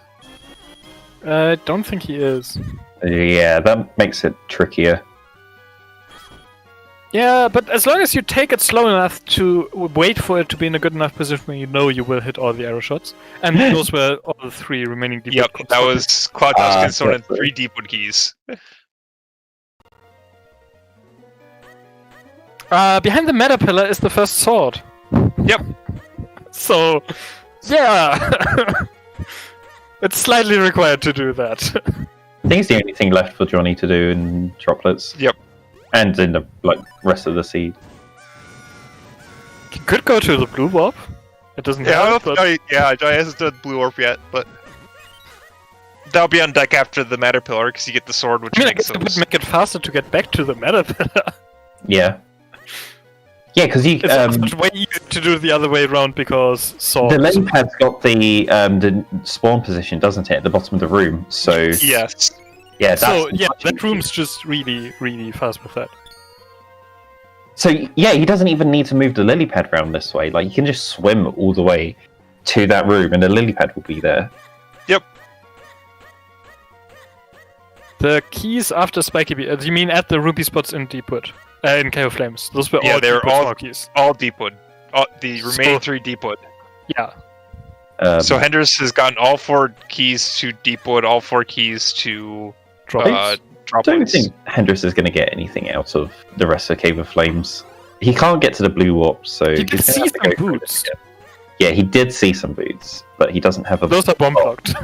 I don't think he is. Yeah, that makes it trickier. Yeah, but as long as you take it slow enough to wait for it to be in a good enough position where you know you will hit all the arrow shots. And those were all the 3 remaining deep Yep, wood that codes. was Cloud Dust, Kinstone, and that's 3 Deepwood keys. Behind the meta pillar is the first sword. Yep. So, yeah! It's slightly required to do that. I think it's the only thing left for Johnny to do in droplets. Yep. And in the rest of the seed. He could go to the blue warp. It doesn't Yeah, help, but... Johnny hasn't done Blue Orb yet, but that'll be on deck after the Matter Pillar because you get the sword, which I mean, I makes guess it those. would make it faster to get back to the meta pillar. Yeah. Yeah, because you It's much way easier to do it the other way around because sword. the lily pad's got the spawn position, doesn't it, at the bottom of the room? So Yes. yeah, that's So yeah, much that easier. room's just really, really fast with that. So yeah, he doesn't even need to move the lily pad around this way. Like, you can just swim all the way to that room, and the lily pad will be there. Yep. The keys after Spiky Bee, you mean at the ruby spots in Deepwood? In Cave of Flames. Those were Yeah, all they're Deepwood all- small keys. All Deepwood. The remaining So- 3 Deepwood. Yeah. So Hendris has gotten all 4 keys to Deepwood, all 4 keys to Drop. I don't Droplets. think Hendris is going to get anything out of the rest of Cave of Flames. He can't get to the blue warp, so You he's can gonna see have to some go for it boots. again. Yeah, he did see some boots, but he doesn't have a. Those are bomb blocked.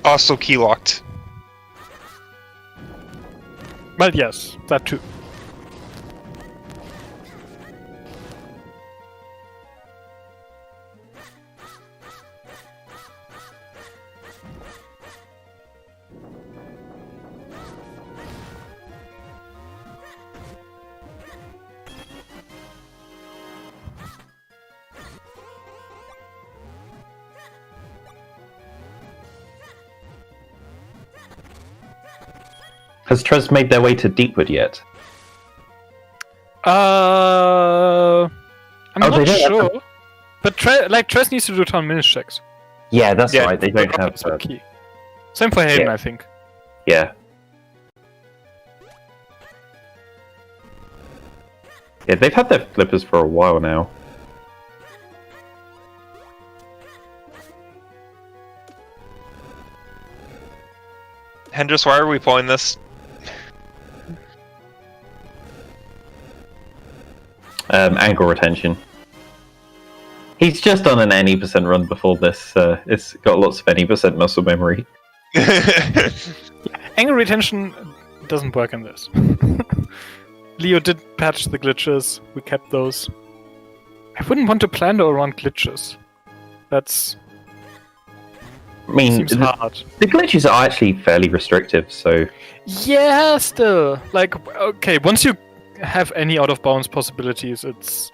Also key locked. Well, yes, that too. Has Trez made their way to Deepwood yet? I'm Oh, not they don't have sure. But Tress needs to do town minutes checks. Yeah, that's Yeah, right. They don't have. Droplets are key. Same for Hayden, Yeah. I think. Yeah. Yeah, they've had their flippers for a while now. Hendris, why are we pulling this? Angle retention. He's just done an any% run before this. It's got lots of any% muscle memory. Angle retention doesn't work in this. Leo did patch the glitches. We kept those. I wouldn't want to plan around glitches. That's I mean, seems hard. the glitches are actually fairly restrictive, so Yeah, still. Like, okay, once you have any out of bounds possibilities, it's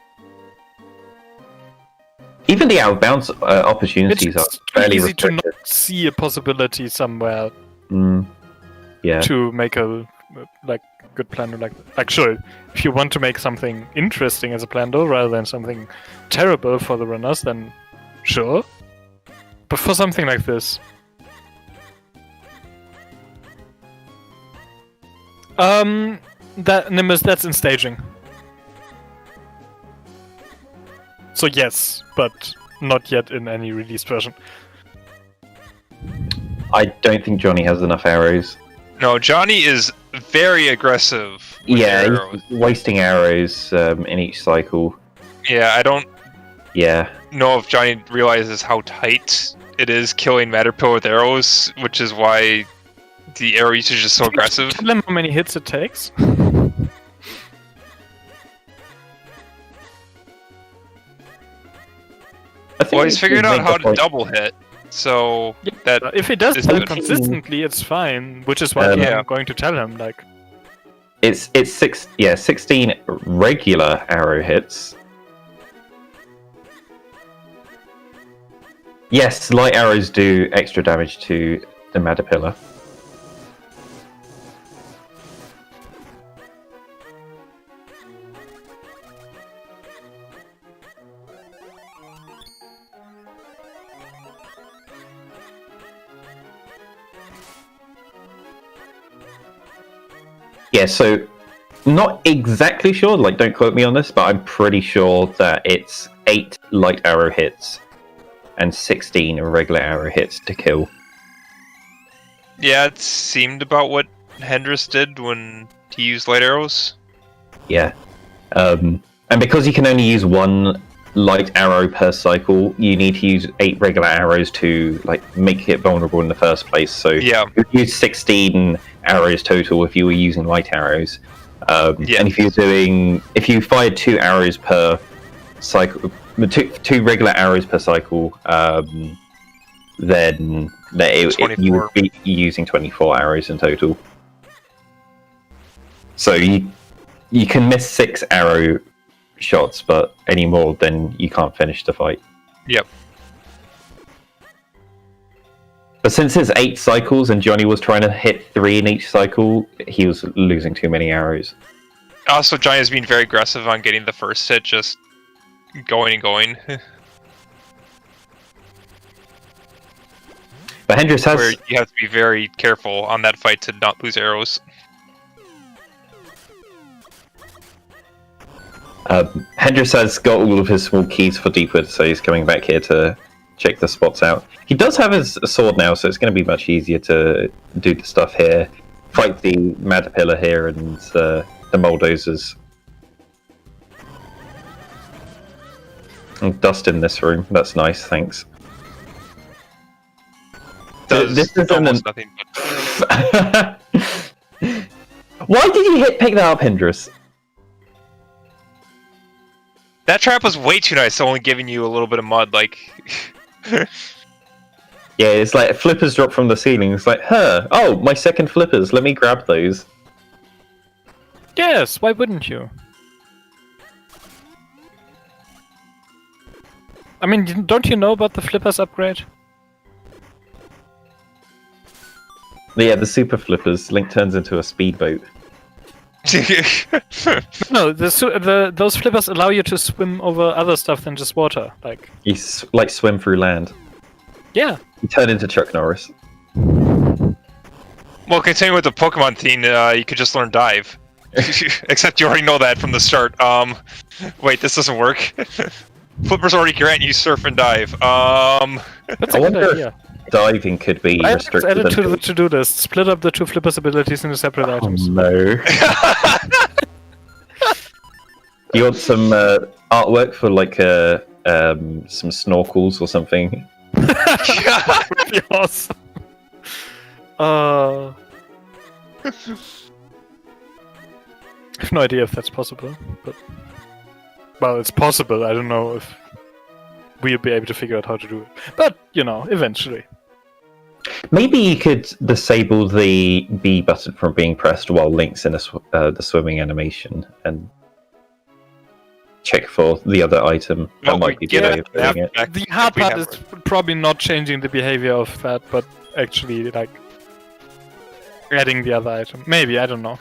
even the out of bounds opportunities are it's fairly easy to restrictive. not see a possibility somewhere Yeah. to make a good plan. Like sure, if you want to make something interesting as a plan though, rather than something terrible for the runners, then sure. But for something like this, that Nimbus, that's in staging. So yes, but not yet in any released version. I don't think Johnny has enough arrows. No, Johnny is very aggressive. With arrows. He's wasting arrows in each cycle. Yeah, I don't Yeah. know if Johnny realizes how tight it is killing Matterpill with arrows, which is why the arrow usage is so aggressive. Tell him how many hits it takes. Well, he's figured out how to double hit, so that If he does is that good. consistently, it's fine. Which is why Yeah. I'm going to tell him, like, It's 16 regular arrow hits. Yes, light arrows do extra damage to the Matterpillar. Yeah, so not exactly sure, like don't quote me on this, but I'm pretty sure that it's 8 light arrow hits and 16 regular arrow hits to kill. Yeah, it seemed about what Hendris did when he used light arrows. Yeah. And because you can only use 1 light arrow per cycle, you need to use 8 regular arrows to like make it vulnerable in the first place. So Yeah. you use 16 arrows total if you were using light arrows. Yeah. And if you fired 2 arrows per cycle, two regular arrows per cycle, then you would be using 24 arrows in total. So you can miss 6 arrow shots, but any more, then you can't finish the fight. Yep. But since it's 8 cycles and Johnny was trying to hit 3 in each cycle, he was losing too many arrows. Also, Johnny has been very aggressive on getting the first hit, just going and going. But Hendris has... Where you have to be very careful on that fight to not lose arrows. Hendris has got all of his small keys for Deepwood, so he's coming back here to check the spots out. He does have his sword now, so it's going to be much easier to do the stuff here. Fight the Matterpillar here and the Moldozers. And dust in this room. That's nice, thanks. This is almost nothing but... Why did you pick that up, Hendris? That trap was way too nice, only giving you a little bit of mud, like... Yeah, it's like flippers drop from the ceiling. It's like, oh, my second flippers. Let me grab those. yes, why wouldn't you? I mean, don't you know about the flippers upgrade? Yeah, the super flippers. Link turns into a speedboat. No, those flippers allow you to swim over other stuff than just water. Like, You like swim through land. yeah. You turn into Chuck Norris. Well, continuing with the Pokemon theme, you could just learn Dive. Except you already know that from the start. Wait, this doesn't work. Flippers already grant you Surf and Dive. That's I a good wonder idea. if diving could be I restricted. added to the until- to-do list. Split up the 2 flippers abilities into separate Oh items. no. You want some artwork for like some snorkels or something? That would be awesome. I have no idea if that's possible, but well, it's possible. I don't know if we'll be able to figure out how to do it, but eventually. Maybe you could disable the B button from being pressed while Link's in the swimming animation and check for the other item. Well, That might be the way of doing it. The hard part is probably not changing the behavior of that, but actually like adding the other item. Maybe, I don't know.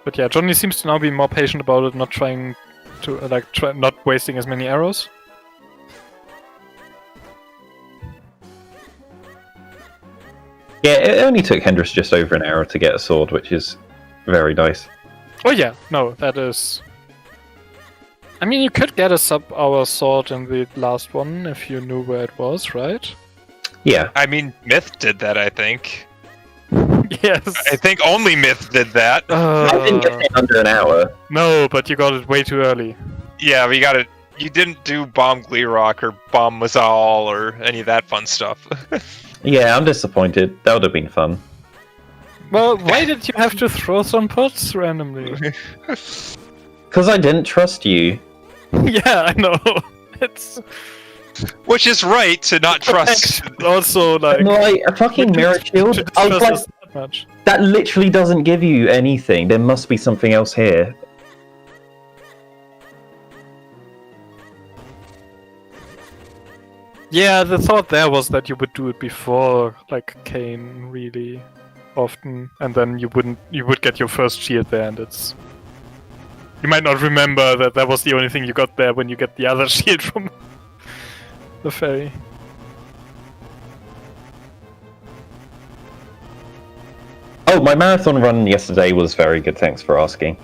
But yeah, Johnny seems to now be more patient about it, not trying to not wasting as many arrows. Yeah, it only took Hendris just over an hour to get a sword, which is very nice. Oh yeah, no, that is... I mean, you could get a sub-hour sword in the last one if you knew where it was, right? Yeah. I mean, Myth did that, I think. Yes. I think only Myth did that. I didn't get it under an hour. No, but you got it way too early. Yeah, we got it. You didn't do Bomb Gleerock or Bomb Mazal or any of that fun stuff. Yeah, I'm disappointed. That would have been fun. Well, why did you have to throw some pots randomly? Because I didn't trust you. Yeah, I know. It's Which is right to not trust. also like A fucking mirror shield? I was like, that much. that literally doesn't give you anything. There must be something else here. Yeah, the thought there was that you would do it before, like Kane, really often, and then you would get your first shield there, and it's. You might not remember that was the only thing you got there when you get the other shield from the ferry. Oh, my marathon run yesterday was very good. Thanks for asking.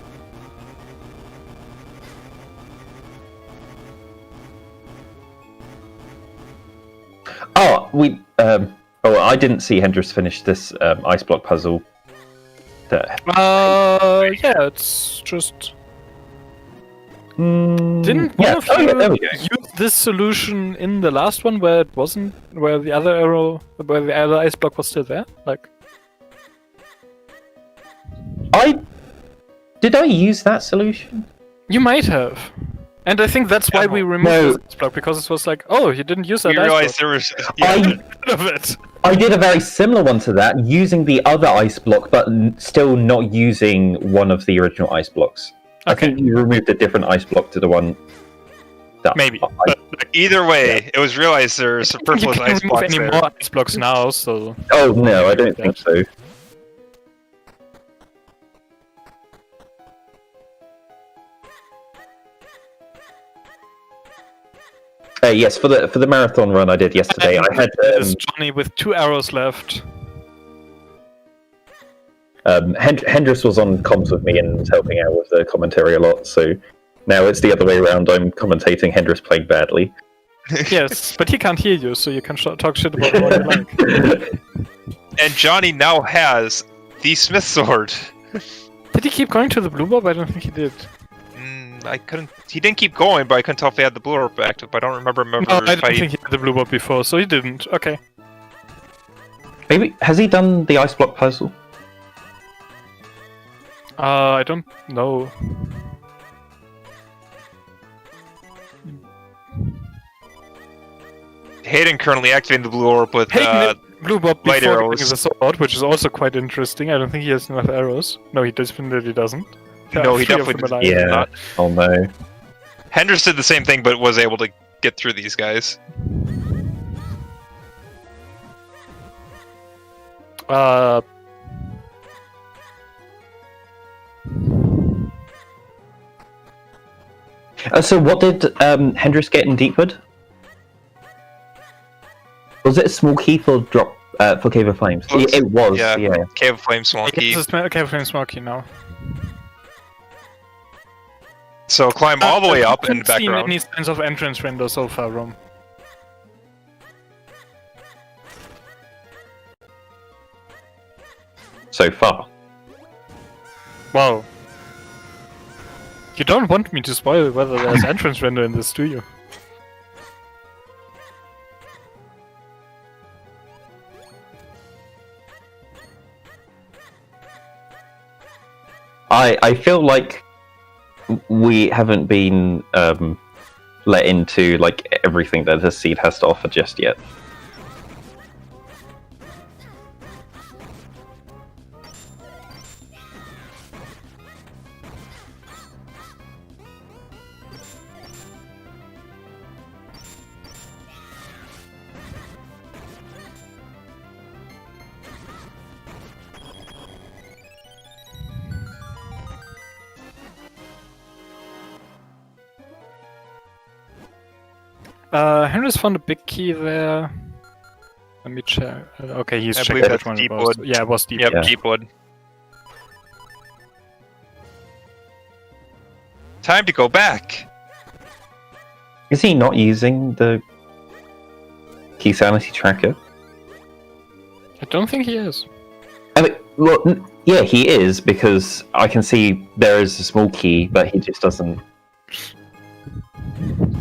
Oh, I didn't see Hendris finish this ice block puzzle. Yeah, it's just. Didn't one of you there we go. use this solution in the last one where it wasn't, where the other ice block was still there? Like, Did I use that solution? you might have. And I think that's why we removed this ice block, because it was like, oh, you didn't use that We ice realized block. there was. I Rid of it. I did a very similar one to that, using the other ice block, but still not using one of the original ice blocks. I Okay. think you removed a different ice block to the one. That Maybe. I- But, like, Either way, it was realized there's I don't think superfluous you can't ice remove blocks any there. more ice blocks now, so... Oh no, I don't think so. Yes, for the marathon run I did yesterday, I had There's Johnny with 2 arrows left. Hendris was on comms with me and was helping out with the commentary a lot. So now it's the other way around. I'm commentating Hendris playing badly. Yes, but he can't hear you, so you can talk shit about what you like. And Johnny now has the Smith Sword. Did he keep going to the blue bob? I don't think he did. I couldn't. He didn't keep going, but I couldn't tell if he had the blue orb active. But I don't remember. No, I don't think he had the blue bob before, so he didn't. Okay. Maybe has he done the ice block puzzle? I don't know. Hayden currently activating the blue orb with Blue bob light before arrows. getting the sword, which is also quite interesting. I don't think he has enough arrows. No, he definitely doesn't. No, he Three of definitely them doesn't. alive. Yeah. not. Oh no. Hendris did the same thing, but was able to get through these guys. So what did Hendris get in Deepwood? Was it a small key for drop for Cave of Flames? It was. Yeah. Yeah. Cave of Flame Smoky. It's a Cave of Flame Smoky now. So climb all the way up in the I haven't seen background. any signs of entrance window so far, Rom. So far. Wow. You don't want me to spoil whether there's entrance render in this, do you? I feel like we haven't been let into like everything that the seed has to offer just yet. Henry's found a big key there. Let me check. Okay, he's I checking believe which that's one it deep was. wood. Yeah, it was deep. Yep, Yeah. deep wood. Time to go back. Is he not using the key sanity tracker? I don't think he is. I mean, well, yeah, he is, because I can see there is a small key, but he just doesn't.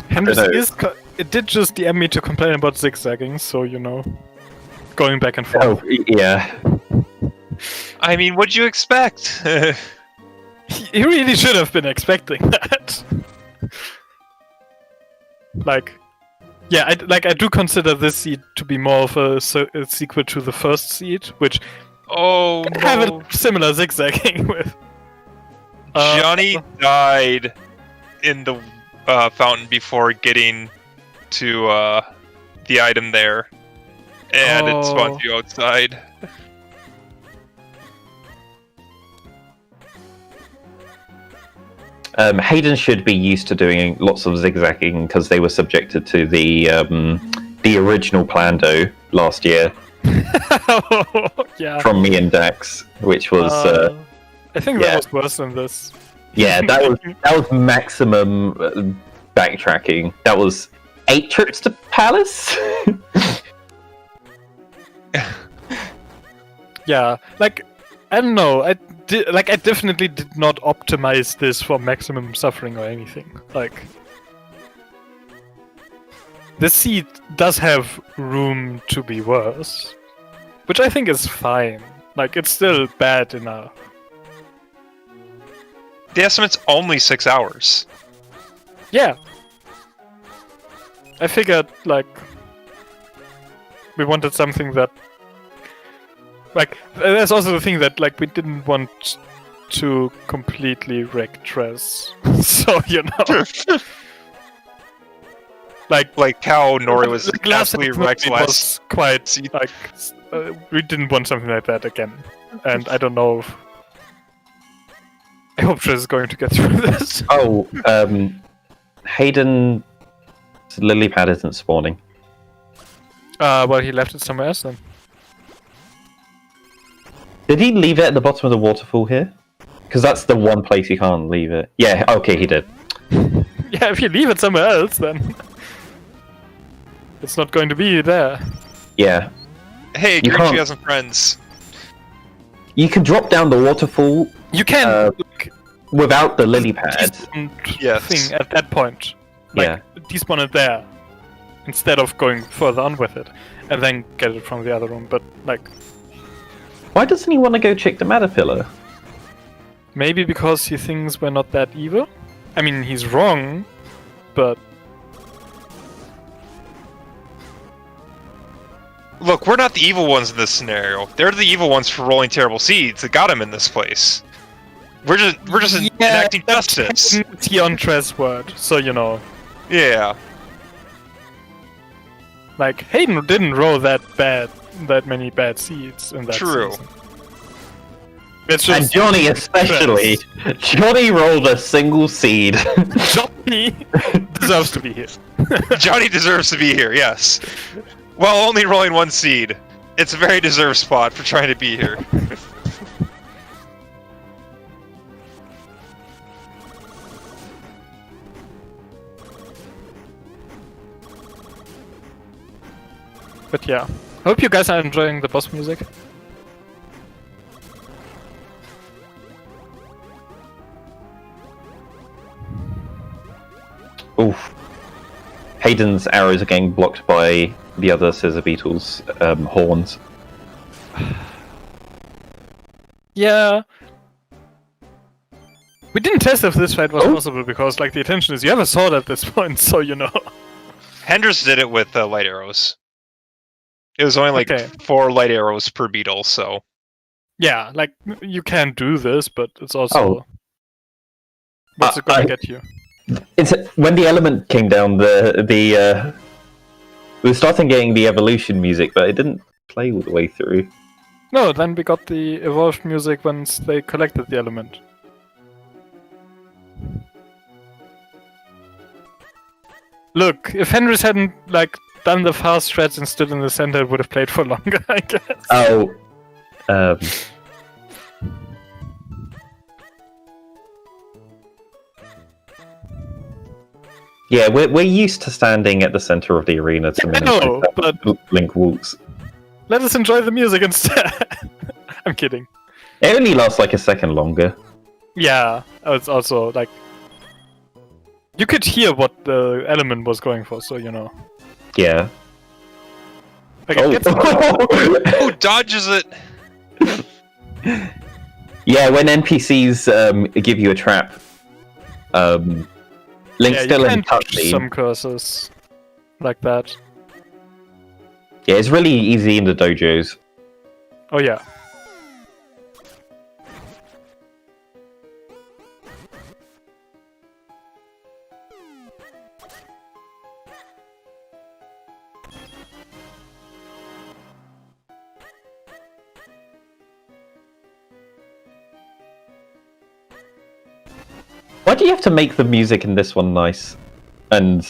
Henry's know. it did just DM me to complain about zigzagging, so you know, going back and forth. Oh, yeah. I mean, what'd you expect? He really should have been expecting that. Like, yeah, I do consider this seed to be more of a sequel to the first seed, which Oh have no. a similar zigzagging with. Johnny died in the fountain before getting to the item there. And it spawns you outside. Hayden should be used to doing lots of zigzagging because they were subjected to the original Plando last year Yeah. from me and Dax, which was I think yeah. that was worse than this. yeah, that was maximum backtracking. That was 8 trips to Palace. Yeah, like I don't know. I definitely did not optimize this for maximum suffering or anything. Like the seed does have room to be worse, which I think is fine. Like it's still bad enough. The estimate's only 6 hours. Yeah. I figured like we wanted something that like there's also the thing that like we didn't want to completely wreck Trez. So you know. Like how Nori was Like, last absolutely time wrecked it last. was quite like we didn't want something like that again, and I don't know. I hope Trez is going to get through this. Oh, Hayden's lily pad isn't spawning. Well, he left it somewhere else then. Did he leave it at the bottom of the waterfall here? Because that's the one place you can't leave it. Yeah, okay, he did. Yeah, if you leave it somewhere else, then it's not going to be there. Yeah. Hey, You Grinchy can't- has some friends. You can drop down the waterfall You can look without the lily pad. Yes. thing at that point. Like, Yeah. despawn it there instead of going further on with it and then get it from the other room. But like Why doesn't he want to go check the Matterpillar? maybe because he thinks we're not that evil. I mean, he's wrong, but Look, we're not the evil ones in this scenario. They're the evil ones for rolling terrible seeds that got him in this place. We're just enacting justice. He on Trez word, so you know. Yeah. Like Hayden didn't roll that many bad seeds in that True. season. It's And just Johnny especially. Johnny rolled a single seed. Johnny deserves to be here. Johnny deserves to be here, yes. While only rolling 1 seed. It's a very deserved spot for trying to be here. But yeah, hope you guys are enjoying the boss music. Oof. Hayden's arrows are getting blocked by the other Scissor Beetle's horns. Yeah. We didn't test if this fight was possible because, like, the attention is you have a sword at this point, so you know. Hendrix did it with light arrows. It was only like 4 light arrows per beetle, so. Yeah, like, you can do this, but it's also... What's it gonna get you? When the element came down, we were starting getting the evolution music, but it didn't play all the way through. No, then we got the evolved music once they collected the element. Look, if Henrys hadn't, like, done the fast stretch and stood in the center, it would have played for longer, I guess. Oh. Yeah, we're used to standing at the center of the arena to know, but Link walks. Let us enjoy the music instead. I'm kidding. It only lasts like a second longer. Yeah, it's also like you could hear what the element was going for, so you know. Yeah. Okay, Who dodges it? Yeah, when NPCs give you a trap, Link's still in cutscene. Some curses like that. Yeah, it's really easy in the dojos. Oh yeah. Why do you have to make the music in this one nice? And,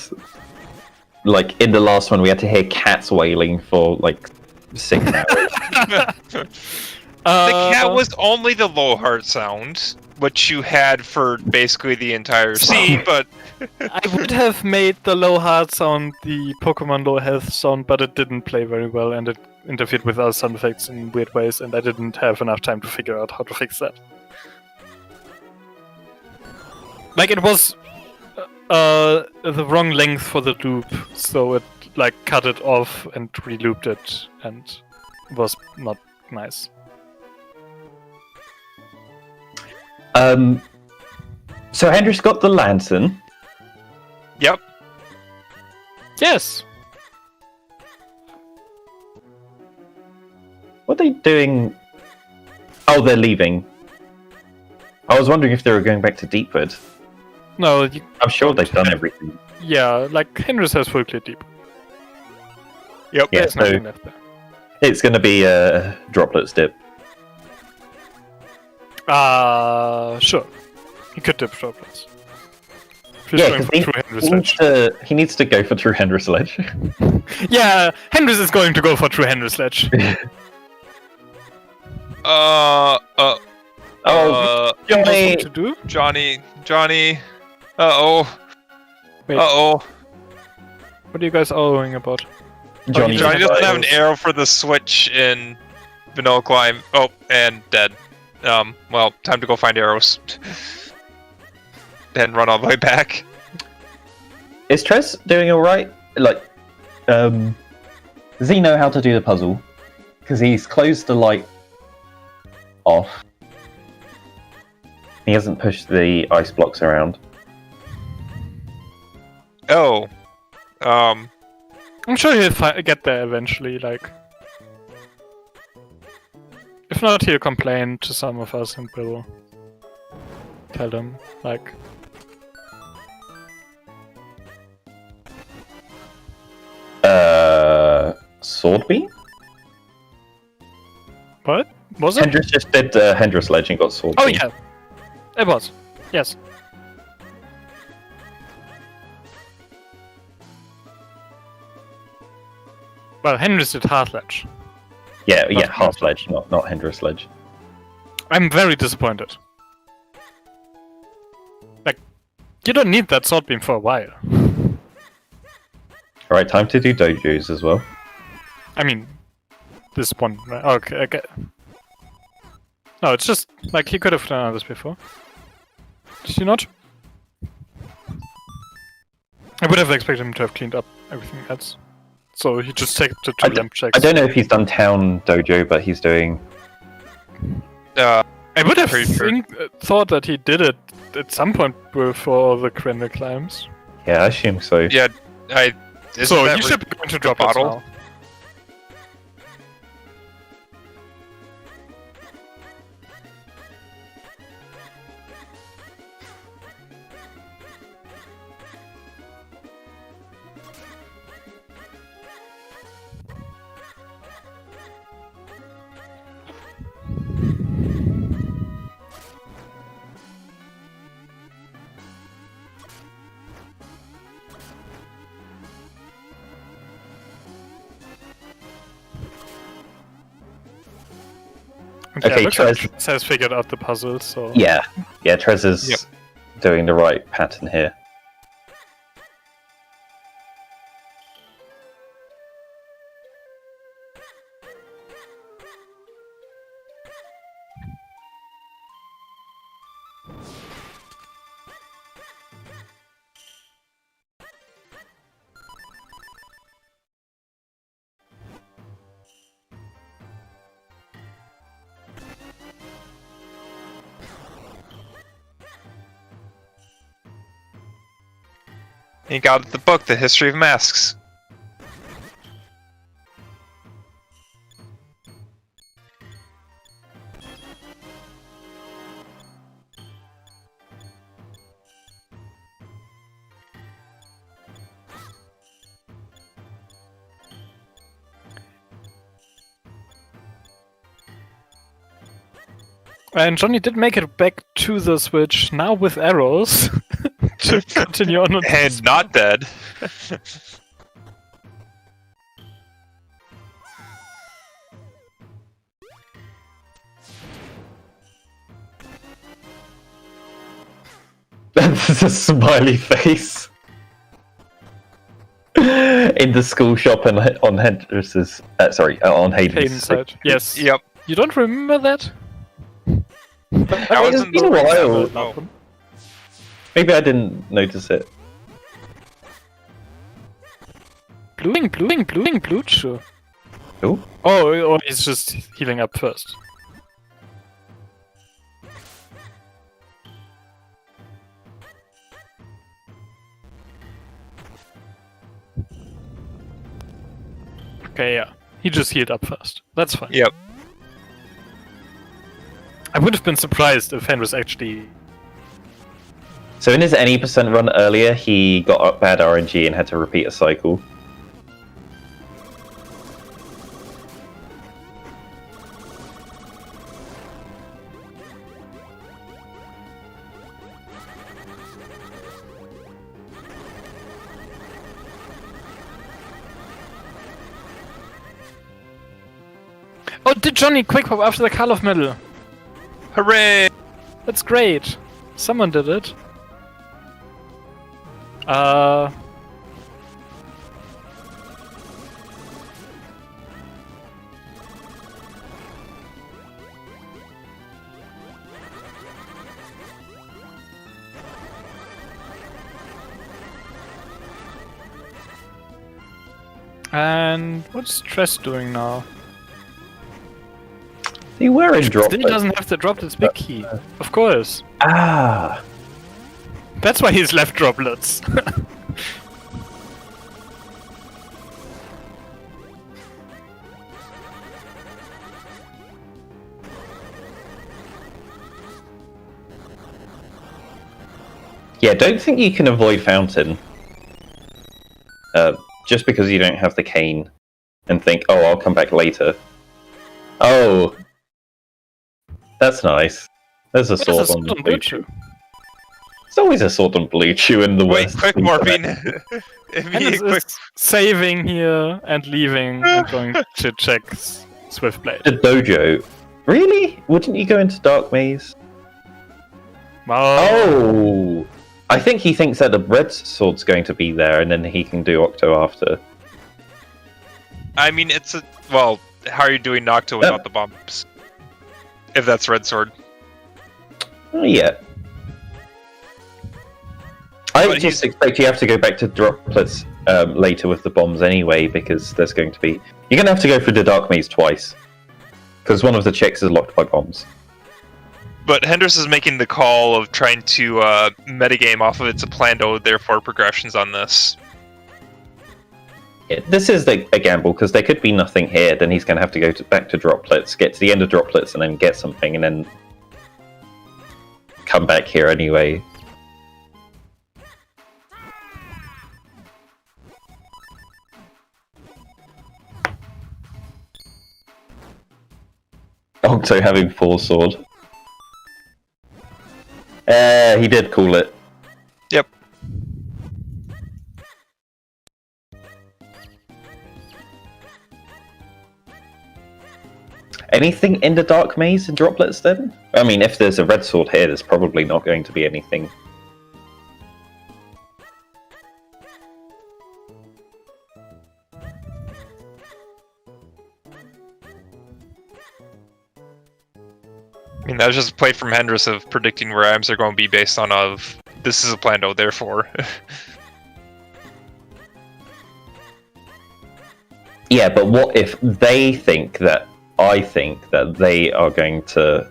like, in the last one we had to hear cats wailing for, like, 6 hours. The cat was only the low heart sound, which you had for basically the entire scene, but... I would have made the low heart sound the Pokemon low health sound, but it didn't play very well, and it interfered with other sound effects in weird ways, and I didn't have enough time to figure out how to fix that. Like, it was the wrong length for the loop, so it, like, cut it off and re-looped it, and it was not nice. So Hendrix got the lantern. Yep. Yes! What are they doing? Oh, they're leaving. I was wondering if they were going back to Deepwood. No, I'm sure they've done everything. Yeah, like, Henrys has full clear deep. Yep. Yeah, There's nothing left there. It's going to be a droplets dip. Sure. He could dip droplets. Yeah, because he needs to go for True Hendrix Ledge. Yeah, Hendrix is going to go for True Hendrix Ledge. Johnny! To do? Johnny. Uh-oh. Wait. Uh-oh. What are you guys arguing about? Johnny doesn't have an arrow for the switch in Vanilla Climb. Oh, and dead. Well, time to go find arrows. And run all the way back. Is Trez doing alright? Like, does he know how to do the puzzle? Because he's closed the light off. He hasn't pushed the ice blocks around. Oh. I'm sure he'll get there eventually, like... If not, he'll complain to some of us and we'll tell them, like... Sword Beam? What? Was it? Hendrix just did Hendrix Ledge and got Sword Beam. Oh yeah! It was. Yes. Well, Hendrix did Hard Ledge. Yeah, Half Ledge, not Hendrix Ledge. I'm very disappointed. Like, you don't need that sword beam for a while. Alright, time to do dojos as well. I mean, this one, right? Okay. No, it's just, like, he could have done this before. Did he not? I would have expected him to have cleaned up everything else. So he just takes the 2 lamp checks. I don't know if he's done town dojo, but he's doing. I would have thought that he did it at some point before the Crandall climbs. Yeah, I assume so. Yeah, So he should be going to drop bottle? now. Okay, looks like Trez- Trez has figured out the puzzle, so... Yeah, Trez is doing the right pattern here. He got the book, The History of Masks. And Johnny did make it back to the Switch, now with arrows, to continue on. And not dead. That's a smiley face. In the school shop and on Henderson's. On Hayden's. Hayden's side. Yes. Yep. You don't remember that? That was It's in been a the while. Oh. Maybe I didn't notice it. Blue. Who? Oh, he's just healing up first. Okay, yeah. He just healed up first. That's fine. Yep. I would have been surprised if Hen was actually... So in his any percent run earlier, he got up bad RNG and had to repeat a cycle. Oh, did Johnny quick pop after the Karloff medal? Hooray! That's great. Someone did it. And what's Tress doing now? He were in drop. Then he doesn't have to drop this big key. Of course. Ah. That's why he's left droplets. Yeah, don't think you can avoid Fountain. Just because you don't have the cane and think, oh, I'll come back later. Oh. That's nice. There's a sword on the blue chew. There's always a sword on blue chew in the Wait, West. quick morphine. And it's saving here and leaving and going to check Swiftblade. The dojo. Really? Wouldn't you go into Dark Maze? Oh! I think he thinks that the red sword's going to be there and then he can do Octo after. I mean, it's a... Well, how are you doing Nocto without the bumps? If that's red sword. Oh, yeah. I But just expect you have to go back to droplets later with the bombs anyway, because there's going to be... You're going to have to go through the Dark Maze twice. Because one of the checks is locked by bombs. But Hendrix is making the call of trying to metagame off of its Plando, therefore progressions on this. Yeah, this is a gamble, because there could be nothing here, then he's going to have to go back to droplets, get to the end of droplets, and then get something, and then come back here anyway. Octo having full sword. He did call it. Yep. Anything in the Dark Maze in droplets then? I mean, if there's a red sword here, there's probably not going to be anything. I mean, that was just a play from Hendrix of predicting where items are going to be based on of, this is a Plando, therefore. Yeah, but what if they think that I think that they are going to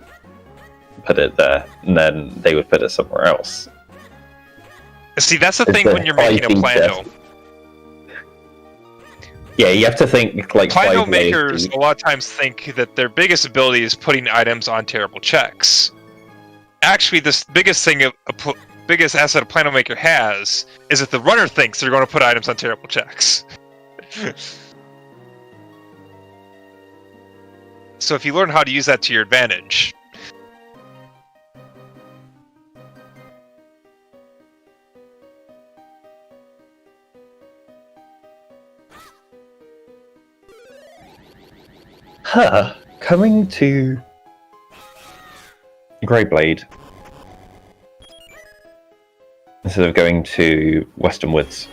put it there, and then they would put it somewhere else? See, that's the It's thing the when you're making a fighting Plando. death. Yeah, you have to think like Plando 5 ways makers to- a lot of times think that their biggest ability is putting items on terrible checks. Actually, the biggest thing, biggest asset a Plando maker has is that the runner thinks they're going to put items on terrible checks. So if you learn how to use that to your advantage. Coming to Greyblade instead of going to Western Woods.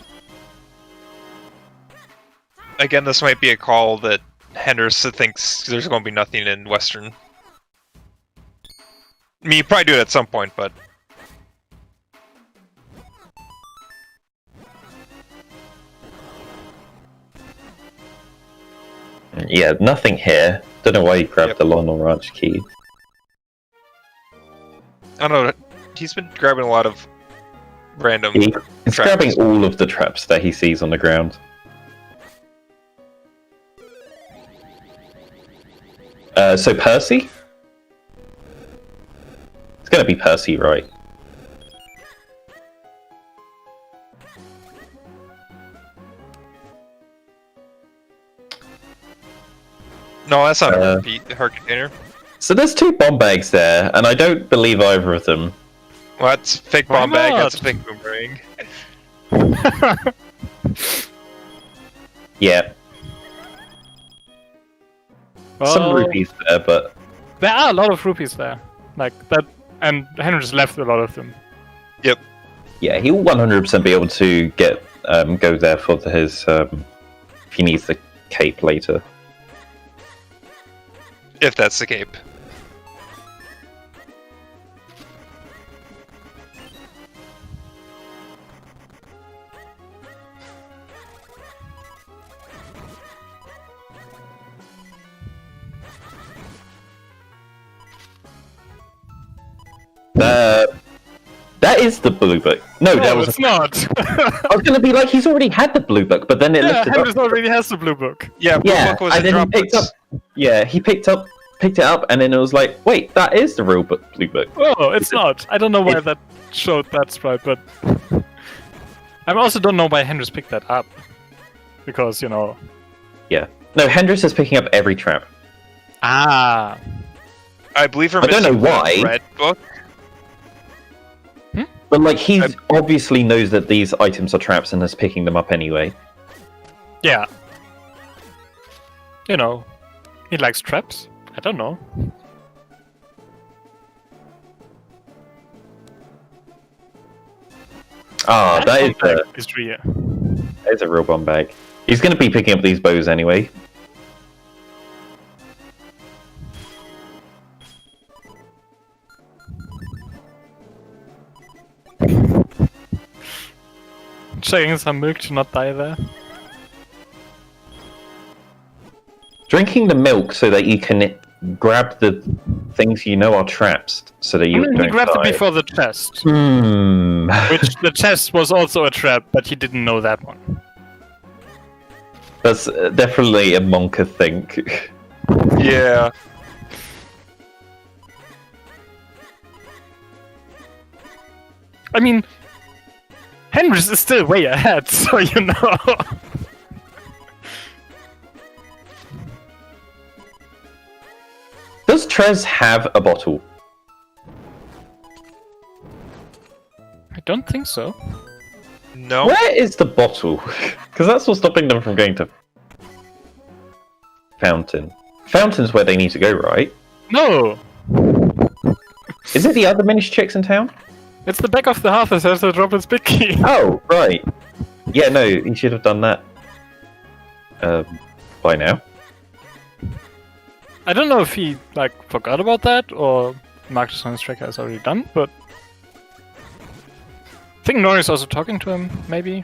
Again, this might be a call that Henderson thinks there's going to be nothing in Western. I mean, you probably do it at some point, but... Yeah, nothing here. Don't know why he grabbed the London Ranch key. I don't know, he's been grabbing a lot of random He's traps. grabbing all of the traps that he sees on the ground. So Percy? It's gonna be Percy, right? No, that's not a her container. So there's 2 bomb bags there, and I don't believe either of them. Well, that's fake Why bomb bag, not? that's a fake boomerang. Yeah, some Well, rupees there, but there are a lot of rupees there. Like that, and Henry just left a lot of them. yeah, he will 100% be able to get go there for his if he needs the cape later. If that's the cape. That is the blue book. No, that No, was. it's not. I was gonna be like, he's already had the blue book, but then it Yeah, lifted Henry up. already has the blue book. Yeah, blue Yeah, book was and in then he picked up. droplets. Yeah, he picked it up, and then it was like, wait, that is the real book, blue book. Oh, it's not. I don't know why that showed that sprite, but I also don't know why Henry picked that up. Because, you know... Yeah. No, Hendrix is picking up every trap. Ah. I believe we're I don't know missing the why. red book. But like, he obviously knows that these items are traps and is picking them up anyway. Yeah. You know, he likes traps. I don't know. Ah, that is a real bomb bag. He's going to be picking up these bows anyway. checking some milk to not die there. Drinking the milk so that you can grab the things you know are traps, so that you He don't grabbed die. it before the chest, Which which the chest was also a trap, but he didn't know that one. That's definitely a Monka thing. Yeah. I mean, Henrys is still way ahead, so you know. Does Trez have a bottle? I don't think so. No. Where is the bottle? Because that's what's stopping them from going to Fountain. Fountain's where they need to go, right? No! Is it the other Minish chicks in town? It's the back of the half that has the Droplet's big key. Oh, right. Yeah, no, he should have done that by now. I don't know if he, forgot about that, or marked it on his tracker as already done, but... I think Nori's also talking to him, maybe.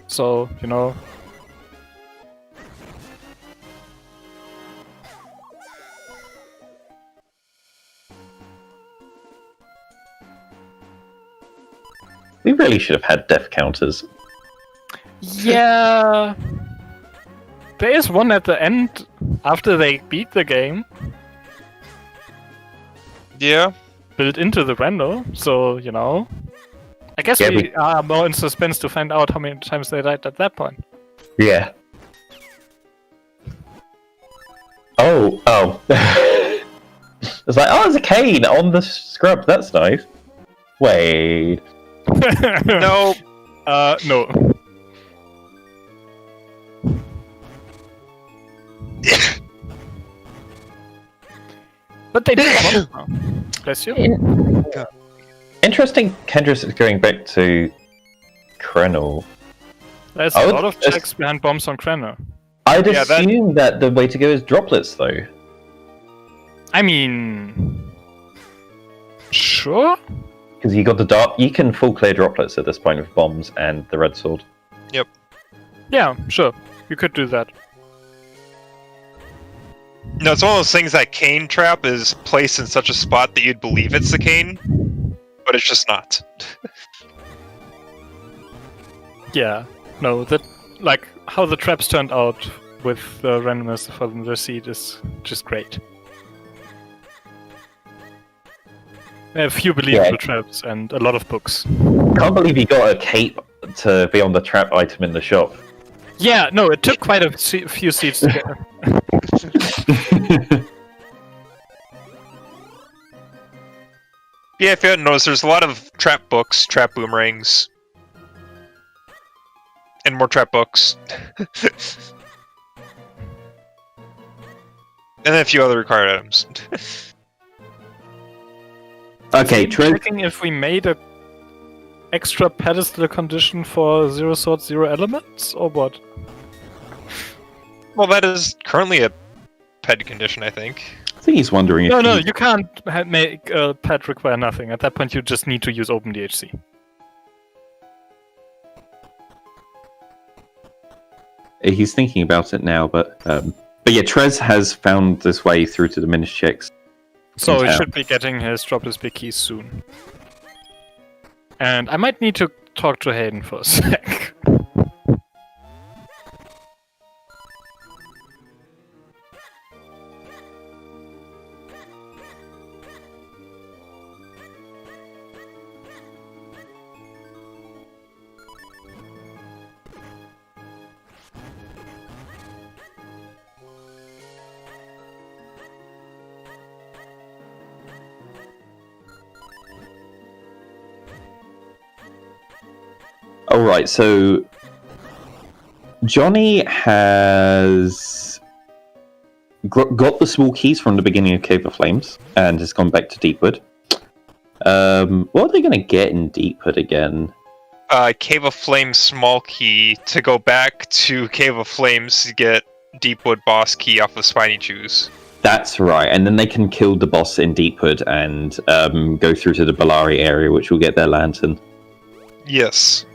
So, you know... We really should have had death counters. Yeah... There is one at the end, after they beat the game, Yeah. built into the rando, so, you know... I guess Yeah, we are more in suspense to find out how many times they died at that point. Yeah. Oh. It's like, oh, there's a cane on the scrub. That's nice. Wait. No. No. But they did. Bless you. Interesting. Kendris is going back to Krenel. There's Oh, a lot of that's- checks behind bombs on Krenner. I'd Yeah, that- assume that the way to go is droplets, though. I mean... Sure? Because you got the dark. You can full clear droplets at this point with bombs and the red sword. Yeah, sure. You could do that. No, it's one of those things that cane trap is placed in such a spot that you'd believe it's the cane, but it's just not. Yeah. No, that... how the traps turned out with the randomness for the seed is just great. There are a few believable traps and a lot of books. Can't believe you got a cape to be on the trap item in the shop. Yeah, no, it took quite a few seeds to get... Yeah, if you hadn't noticed, there's a lot of trap books, trap boomerangs, and more trap books. And then a few other required items. Okay, I'm checking if we made a extra pedestal condition for 0 swords, 0 elements, or what? Well, that is currently a ped condition, I think. I think he's wondering if No, you can't make a pet require nothing. At that point, you just need to use OpenDHC. he's thinking about it now, but yeah, Trez has found this way through to the Minish chicks. So he Yeah. should be getting his dropless big keys soon. And I might need to talk to Hayden for a sec. Alright, so Johnny has got the small keys from the beginning of Cave of Flames and has gone back to Deepwood. What are they going to get in Deepwood again? Cave of Flames small key to go back to Cave of Flames to get Deepwood boss key off of Spiny Chews. That's right, and then they can kill the boss in Deepwood and go through to the Bellari area, which will get their lantern. Yes.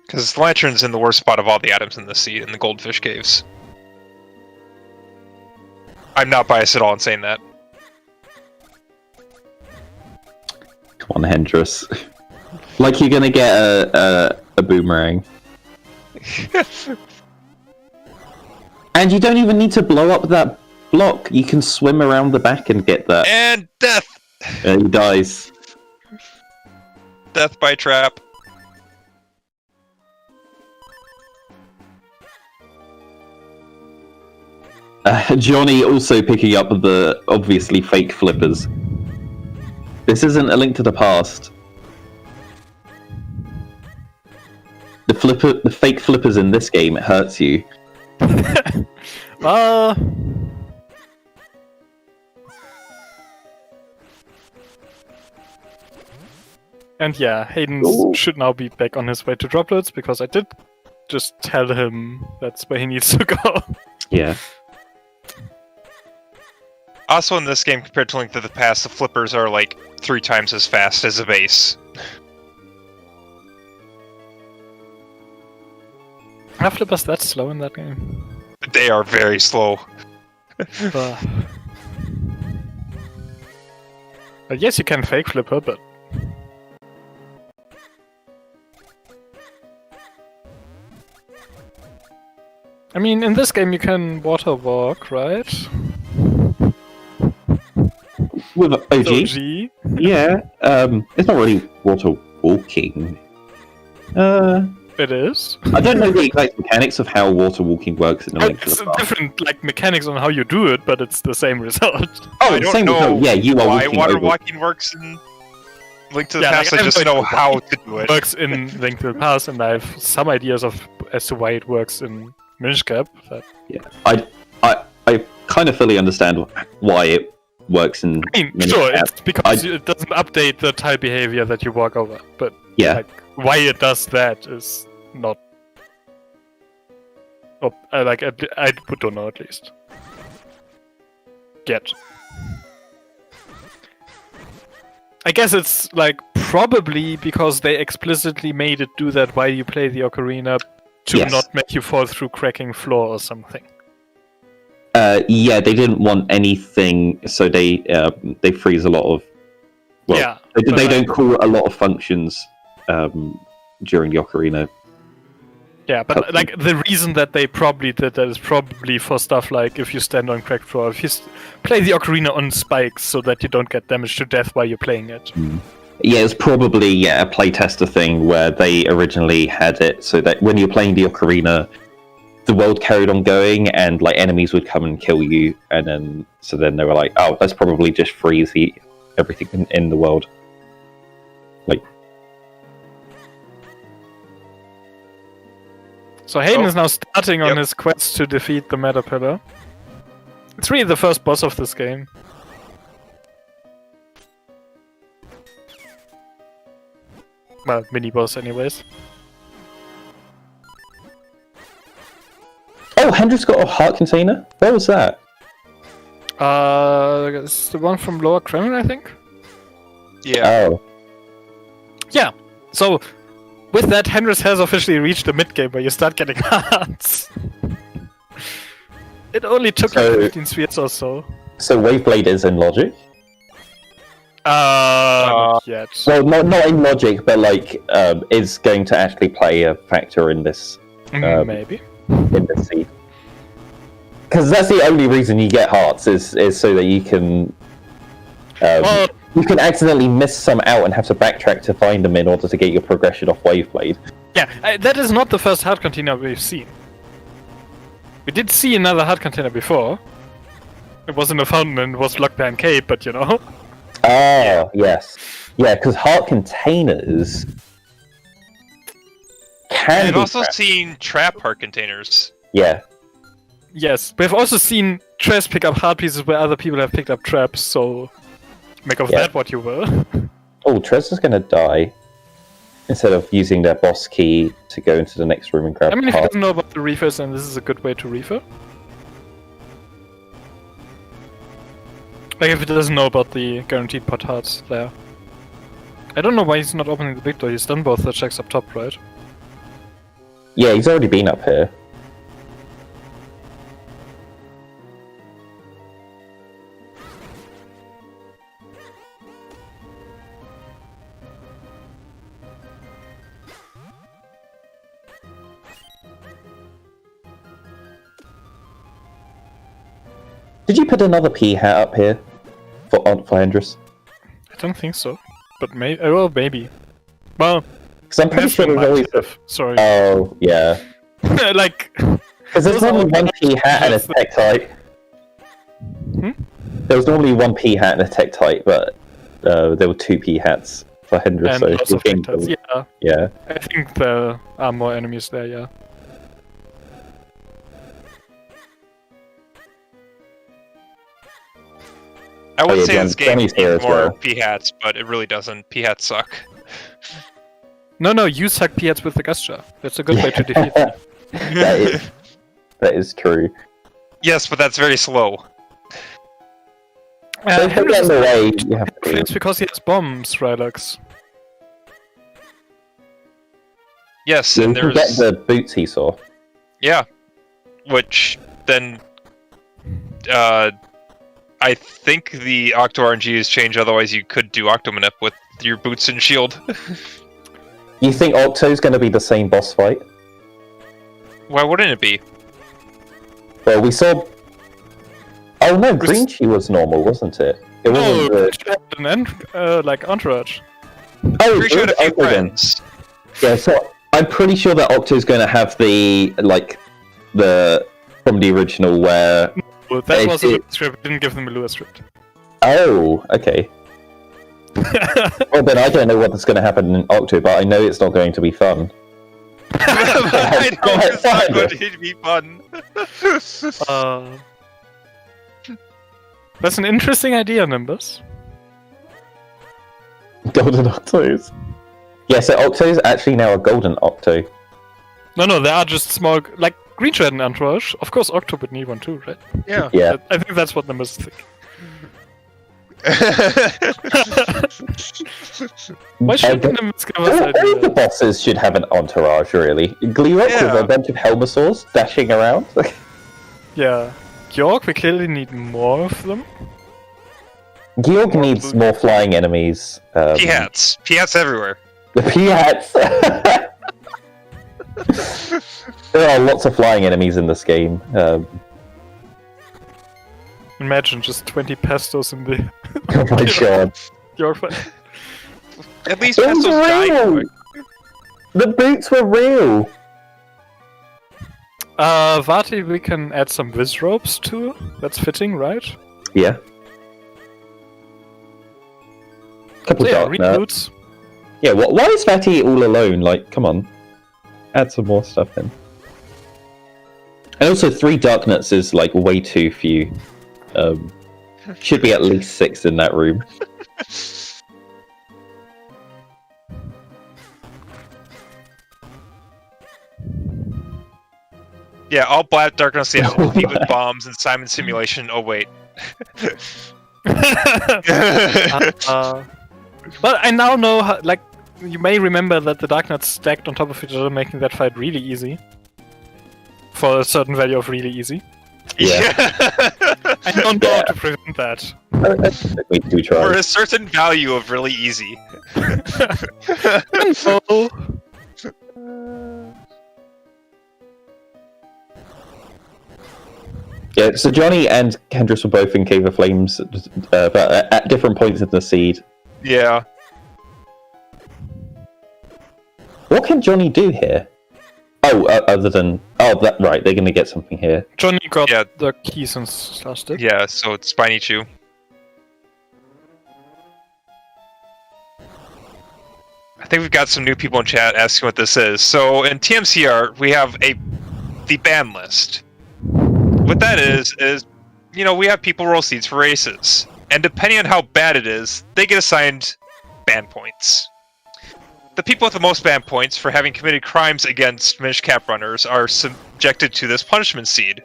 Because the lantern's in the worst spot of all the items in the seed, in the goldfish caves. I'm not biased at all in saying that. Come on, Hendris. Like you're gonna get a boomerang. And you don't even need to blow up that block. You can swim around the back and get that. And death! He dies. Death by trap. Johnny also picking up the obviously fake flippers. This isn't A Link to the Past. The fake flippers in this game, it hurts you. And yeah, Hayden should now be back on his way to droplets, because I did just tell him that's where he needs to go. Yeah. Also in this game, compared to Link to the Past, the flippers are like 3 times as fast as a base. Are flippers that slow in that game? They are very slow. But yes, you can fake flipper, but... I mean, in this game you can water walk, right? With OG? OG? Yeah. It's not really water walking. It is. I don't know the exact mechanics of how water walking works in A Link to It's the Past. different like mechanics on how you do it, but it's the same result. Oh, I the don't same know result. Yeah, you are why walking water over. walking works in Link to the Yeah, Past. like, I just know how to do it. Works in Link to the Past, and I have some ideas as to why it works in Minish Cap. Yeah, I kind of fully understand why it works in. I mean, Minish sure, Cap. it's because it doesn't update the tile behavior that you walk over, but Yeah. like why it does that is not. Oh, I don't know at least. Yet. I guess it's like probably because they explicitly made it do that while you play the ocarina to Yes. not make you fall through cracking floor or something. Yeah, they didn't want anything, so they freeze a lot of. Well, Yeah, they but don't call a lot of functions during the ocarina. Yeah, but like the reason that they probably did that is probably for stuff like if you stand on cracked floor, if you play the ocarina on spikes so that you don't get damaged to death while you're playing it. Yeah, it's probably a playtester thing where they originally had it so that when you're playing the ocarina, the world carried on going and like enemies would come and kill you, and then they were like, oh, let's probably just freeze everything in the world. Like. So Hayden is now starting on his quest to defeat the Meta Pillar. It's really the first boss of this game. Well, mini-boss anyways. Oh, Hendrix got a heart container? Where was that? It's the one from Lower Kremlin, I think? Yeah. Oh. Yeah, so with that, Hendris has officially reached the mid-game where you start getting hearts. It only took like 15 spheres or so. So Waveblade is in Logic? Not yet. Well, not in Logic, but like is going to actually play a factor in this. Maybe. In this seed. Because that's the only reason you get hearts is so that you can. You can accidentally miss some out and have to backtrack to find them in order to get your progression off Waveblade. Yeah, that is not the first heart container we've seen. We did see another heart container before. It wasn't a fountain and it was blocked by Cave, but you know. Oh, yes. Yeah, because heart containers can I've be also trapped. seen trap heart containers. Yeah. Yes, we've also seen Trez pick up heart pieces where other people have picked up traps, so make of that what you will. Oh, Trez is going to die instead of using their boss key to go into the next room and grab I mean, if he heart. doesn't know about the refills, then this is a good way to refill. Like if he doesn't know about the guaranteed pot hearts there. I don't know why he's not opening the big door. He's done both the checks up top, right? Yeah, he's already been up here. Did you put another P hat up here for Andrus? I don't think so. But maybe. Oh, maybe. Well, Because I'm pretty sure there's always. Sorry. Oh, yeah. Like. Because there's normally one P hat and a tech type. There was normally one P hat and a tech type, but there were 2 P hats for Hendra. And So lots of vectors, yeah. Yeah. I think there are more enemies there, yeah. I would yeah, say this game Johnny's here needs as more well. P-hats, but it really doesn't. P-hats suck. No, you suck P-hats with the Gusture. That's a good way to defeat them. that is true. Yes, but that's very slow. So if they get in the way, you have to. It's because he has bombs, Rylux. Yes, You and can there's... get the boots he saw. Yeah. Which, then... I think the Octo RNG has changed, otherwise you could do Octomanip with your boots and shield. You think Octo's going to be the same boss fight? Why wouldn't it be? Well, we saw... Oh no, Green Chi was normal, wasn't it? It No, wasn't like Entourage. Oh, Pretty sure had a few Octo then. friends. Yeah, so I'm pretty sure that Octo's going to have the, from the original where... Well, that was a Lua script, didn't give them a Lua script. Oh, okay. Well, then I don't know what's going to happen in Octo, but I know it's not going to be fun. I know it's not going to be fun. That's an interesting idea, Nimbus. Golden Octos. Yeah, so Octo's actually now a Golden Octo. No, they are just small, like Green Shred and Entourage. Of course, Octo would need one too, right? Yeah. Yeah. I think that's what Nimbus think. Why should Nimbus give us All the ideas? bosses should have an entourage, really. Gleerock with a bunch of Helmasaurs dashing around. Yeah. Georg, we clearly need more of them. Georg needs more flying enemies. P-hats. P-hats everywhere. The P-hats! There are lots of flying enemies in this game. Imagine just 20 pestos in the Oh my god. Georg fight. At least It was Pestos died real! quick. The boots were real! Vati, we can add some Viz ropes too. That's fitting, right? Yeah. Couple So yeah, dark nuts. reboots. Yeah, why is Fatty all alone? Like, come on. Add some more stuff in. And also, 3 dark nuts is, like, way too few. Should be at least 6 in that room. Yeah, all Black Darkness they have to compete with bombs and Simon Simulation. Oh wait. But I now know how, like, you may remember that the Dark Nuts stacked on top of each other, making that fight really easy. For a certain value of really easy. Yeah. I don't know how to prevent that. We do try. For a certain value of really easy. Oh. Yeah, so Johnny and Kendris were both in Cave of Flames, but at different points in the seed. Yeah. What can Johnny do here? Oh, other than... Oh, that right, they're going to get something here. Johnny got Yeah. the key since last dip. Yeah, so it's Spiny Chew. I think we've got some new people in chat asking what this is. So in TMCR, we have the ban list. What that is, you know, we have people roll seeds for races. And depending on how bad it is, they get assigned ban points. The people with the most ban points for having committed crimes against Minish Cap runners are subjected to this punishment seed.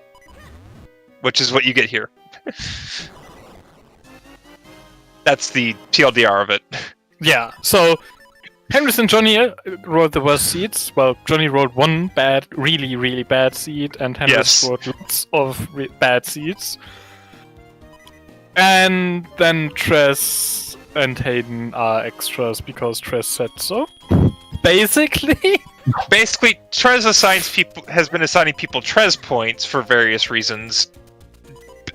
Which is what you get here. That's the TLDR of it. Yeah, so Henrys and Johnny rolled the worst seeds. Well, Johnny rolled one bad, really, really bad seed, and Henrys Yes. rolled lots of bad seeds. And then Tress and Hayden are extras because Tress said so. Basically. Basically, Trez has been assigning people Trez points for various reasons,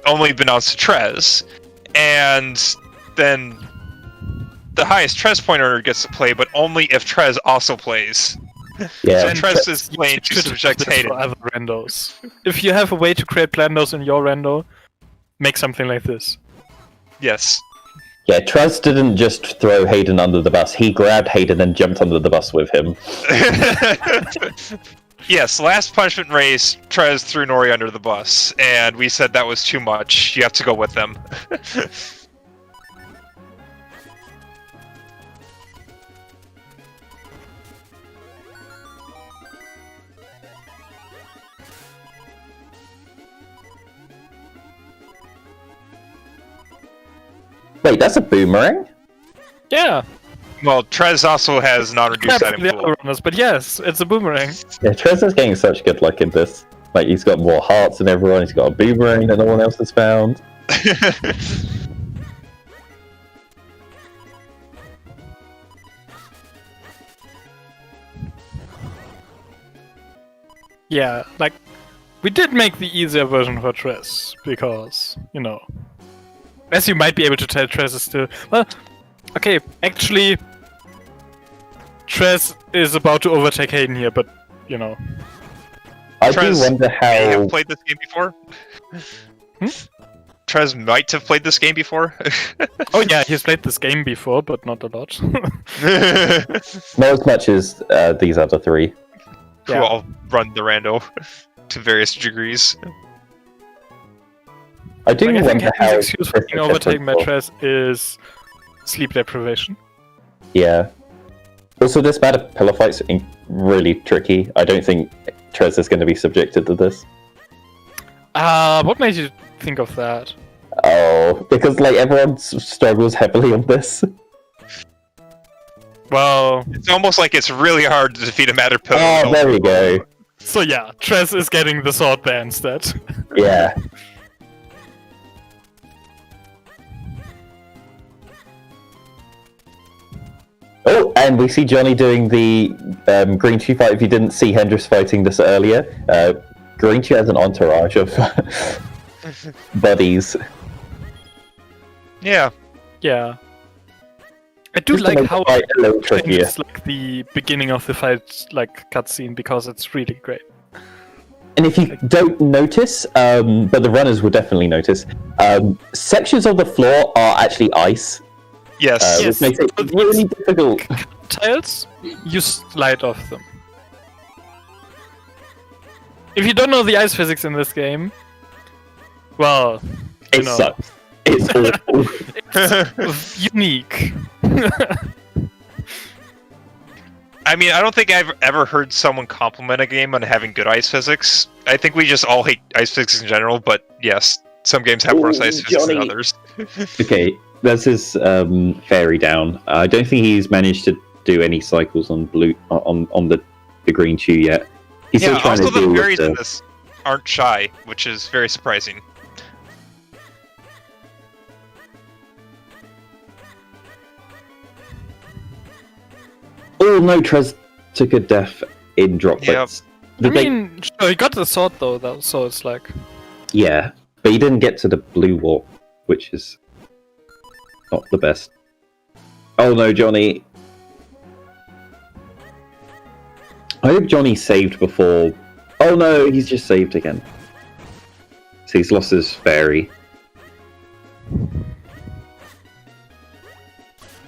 only announced to Trez, and then the highest Trez point earner gets to play, but only if Trez also plays. Yeah. So Trez is playing to should subject have Hayden. for other randos. If you have a way to create randos in your rando, make something like this. Yes. Yeah, Trez didn't just throw Hayden under the bus. He grabbed Hayden and jumped under the bus with him. Yes, last punishment race, Trez threw Nori under the bus, and we said that was too much. You have to go with them. Wait, that's a boomerang? Yeah. Well, Trez also has non-reduced Crap item for the pool. other runners, but yes, it's a boomerang. Yeah, Trez is getting such good luck in this. Like, he's got more hearts than everyone, he's got a boomerang that no one else has found. Yeah, like, we did make the easier version for Tress, because, you know, as you might be able to tell, Tress is still... Well, okay, actually, Tress is about to overtake Hayden here, but, you know... I do Trez wonder may how... have played this game before. Trez might have played this game before. Oh yeah, he's played this game before, but not a lot. Not as much as these other three. Who Yeah. all run the rando to various degrees. I do Like, I think wonder how... Hayden's excuse for Trez being is overtaken by different Tress is sleep deprivation. Yeah. Also, this bad of pillow fights are really tricky. I don't think Trez is going to be subjected to this. What made you think of that? Oh, because like everyone struggles heavily on this. Well, It's almost like it's really hard to defeat a matter pillar. Oh, there we go. so yeah, Tress is getting the sword ban instead. Yeah. Oh, and we see Johnny doing the Green Chew fight. If you didn't see Hendrix fighting this earlier, Green Chew has an entourage of buddies. Yeah. Yeah. I do Just to like make how the fight a little trickier. it's like the beginning of the fight, like cutscene, because it's really great. And if you don't notice, but the runners will definitely notice, sections of the floor are actually ice, Yes. Yes. which makes it But really difficult. Tiles, you slide off them. If you don't know the ice physics in this game, well, you It know, sucks. It's awful. it's unique. I mean, I don't think I've ever heard someone compliment a game on having good ice physics. I think we just all hate ice physics in general, but yes, some games have worse Ooh, ice physics than Johnny. others. Okay, that's his fairy down. I don't think he's managed to do any cycles on blue on the green chew yet. He's Yeah, still trying also to the deal fairies with in the... this aren't shy, which is very surprising. Oh no, Trez took a death in droplets. I mean, sure, he got the sword though, so it's like... Yeah, but he didn't get to the blue warp, which is not the best. Oh no, Johnny. I hope Johnny saved before... Oh no, he's just saved again. So he's lost his fairy.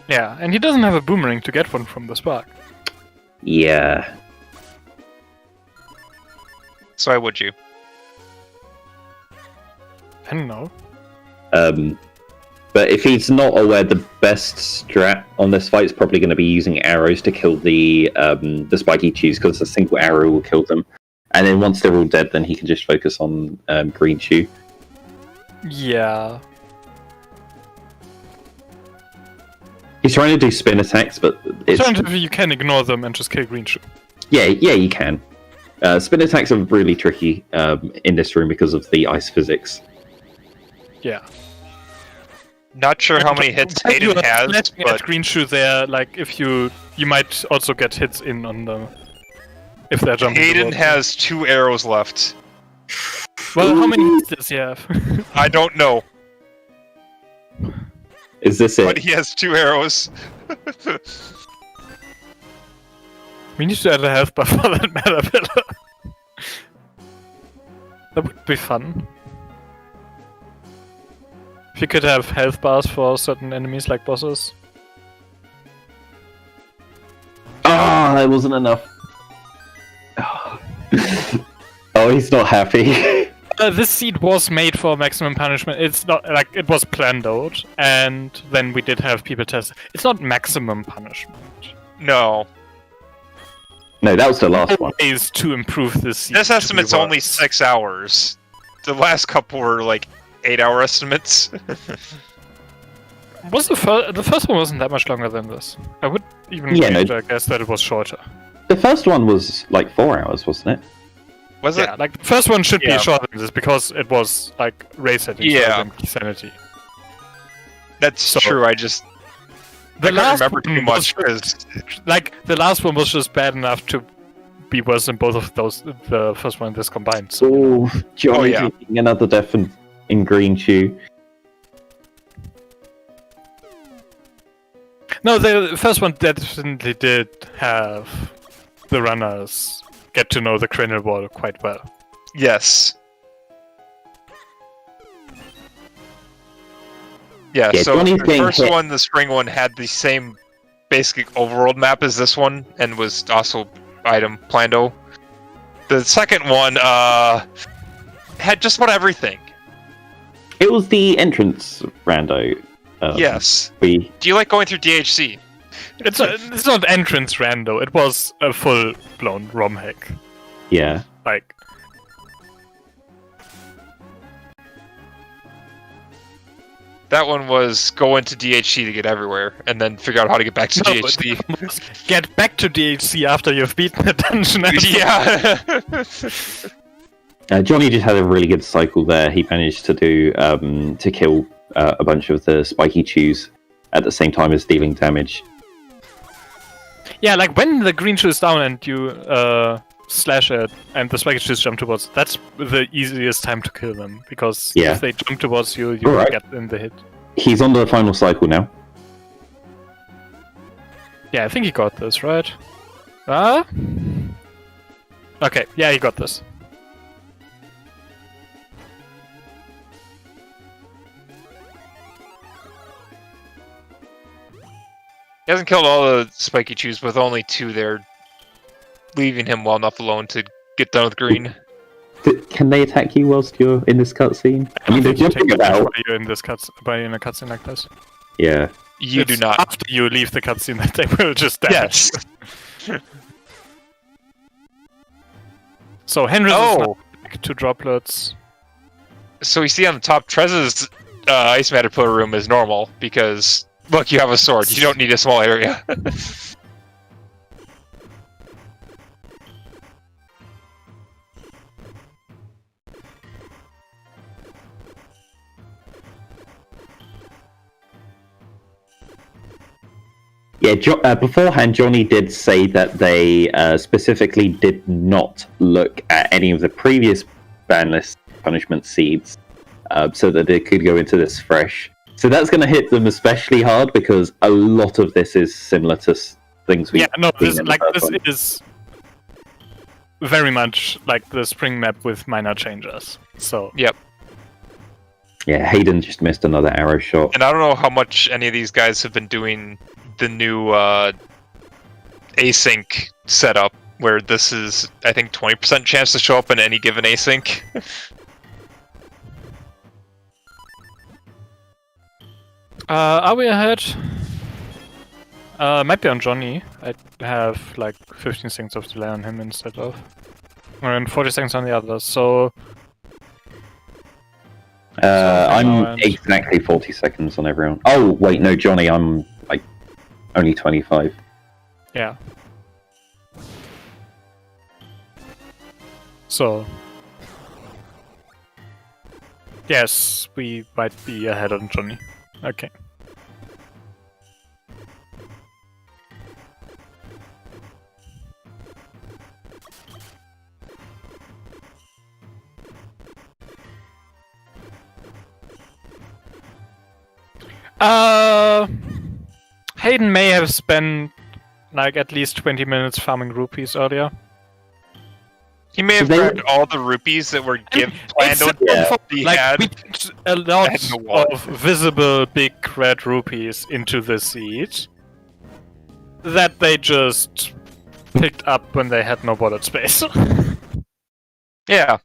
Yeah, and he doesn't have a boomerang to get one from the spark. Yeah. So why would you? I don't know. But if he's not aware, the best strat on this fight is probably going to be using arrows to kill the spiky chews, because a single arrow will kill them. And then once they're all dead, then he can just focus on green chew. Yeah. He's trying to do spin attacks, but it's... Alternatively, you can ignore them and just kill green shoe. Yeah, you can. Spin attacks are really tricky in this room because of the ice physics. Yeah. Not sure how many hits Hayden has, but but green shoe there, like if you might also get hits in on them if they're jumping. Hayden has 2 arrows left. Well, how many hits does he have? I don't know, Is this it? but he has 2 arrows. We need to add a health buff for that Caterpillar. That would be fun. If you could have health bars for certain enemies like bosses. Ah, that wasn't enough. Oh, he's not happy. This seed was made for maximum punishment. It's not like it was planned out, and then we did have people test. It's not maximum punishment. No. No, that was the last one. Is to improve this seed. This estimate's only worse. 6 hours. The last couple were like 8-hour estimates. Was the first one wasn't that much longer than this? I would even guess that it was shorter. The first one was like 4 hours, wasn't it? Was it? Yeah, like the first one should be shorter than this because it was like race settings rather than sanity. That's true. I can't remember too much because like the last one was just bad enough to be worse than both of those. The first one and this combined. So. Oh, Johnny taking another death in green shoe. No, the first one definitely did have the runners get to know the cranial wall quite well. yes. Yeah, so Johnny's the getting first hit. one, the spring one, had the same basic overworld map as this one, and was also item plando. The second one had just about everything. It was the entrance rando. Yes. Do you like going through DHC? It's not entrance rando. It was a full blown ROM hack. Yeah. Like. That one was go into DHC to get everywhere, and then figure out how to get back to DHC. Get back to DHC after you've beaten the dungeon. Yeah. Johnny just had a really good cycle there. He managed to do to kill a bunch of the spiky chews at the same time as dealing damage. Yeah, like when the green shoe is down and you slash it and the spiky chews jump towards, that's the easiest time to kill them because if they jump towards you, you will get in the hit. He's on the final cycle now. Yeah, I think he got this, right? Okay, yeah, he got this. He hasn't killed all the spiky chews with only 2 there, leaving him well enough alone to get done with green. Can they attack you whilst you're in this cutscene? I mean, they're jumping about. You're in this in a cutscene like this. Yeah. You do not. After you leave the cutscene, that they will just damage. Yes. So Henry is back to droplets. So you see on the top, Trez's ice Caterpillar room is normal because look, you have a sword. You don't need a small area. Yeah, beforehand, Johnny did say that they specifically did not look at any of the previous Banlist punishment seeds so that they could go into this fresh. So that's going to hit them especially hard because a lot of this is similar to things we. Yeah, no, this is very much like the spring map with minor changes. So. Yep. Yeah, Hayden just missed another arrow shot. And I don't know how much any of these guys have been doing the new async setup, where this is, I think, 20% chance to show up in any given async. Are we ahead? Might be on Johnny. I have like 15 seconds of delay on him instead of... and 40 seconds on the others, so... I'm exactly 40 seconds on everyone. Oh, wait, no, Johnny, I'm like only 25. Yeah. So. Yes, we might be ahead on Johnny. Okay. Hayden may have spent like at least 20 minutes farming rupees earlier. He may have grabbed all the rupees that were planned on he like, had. we put a lot had no wallet. of visible big red rupees into the seed that they just picked up when they had no wallet space. Yeah.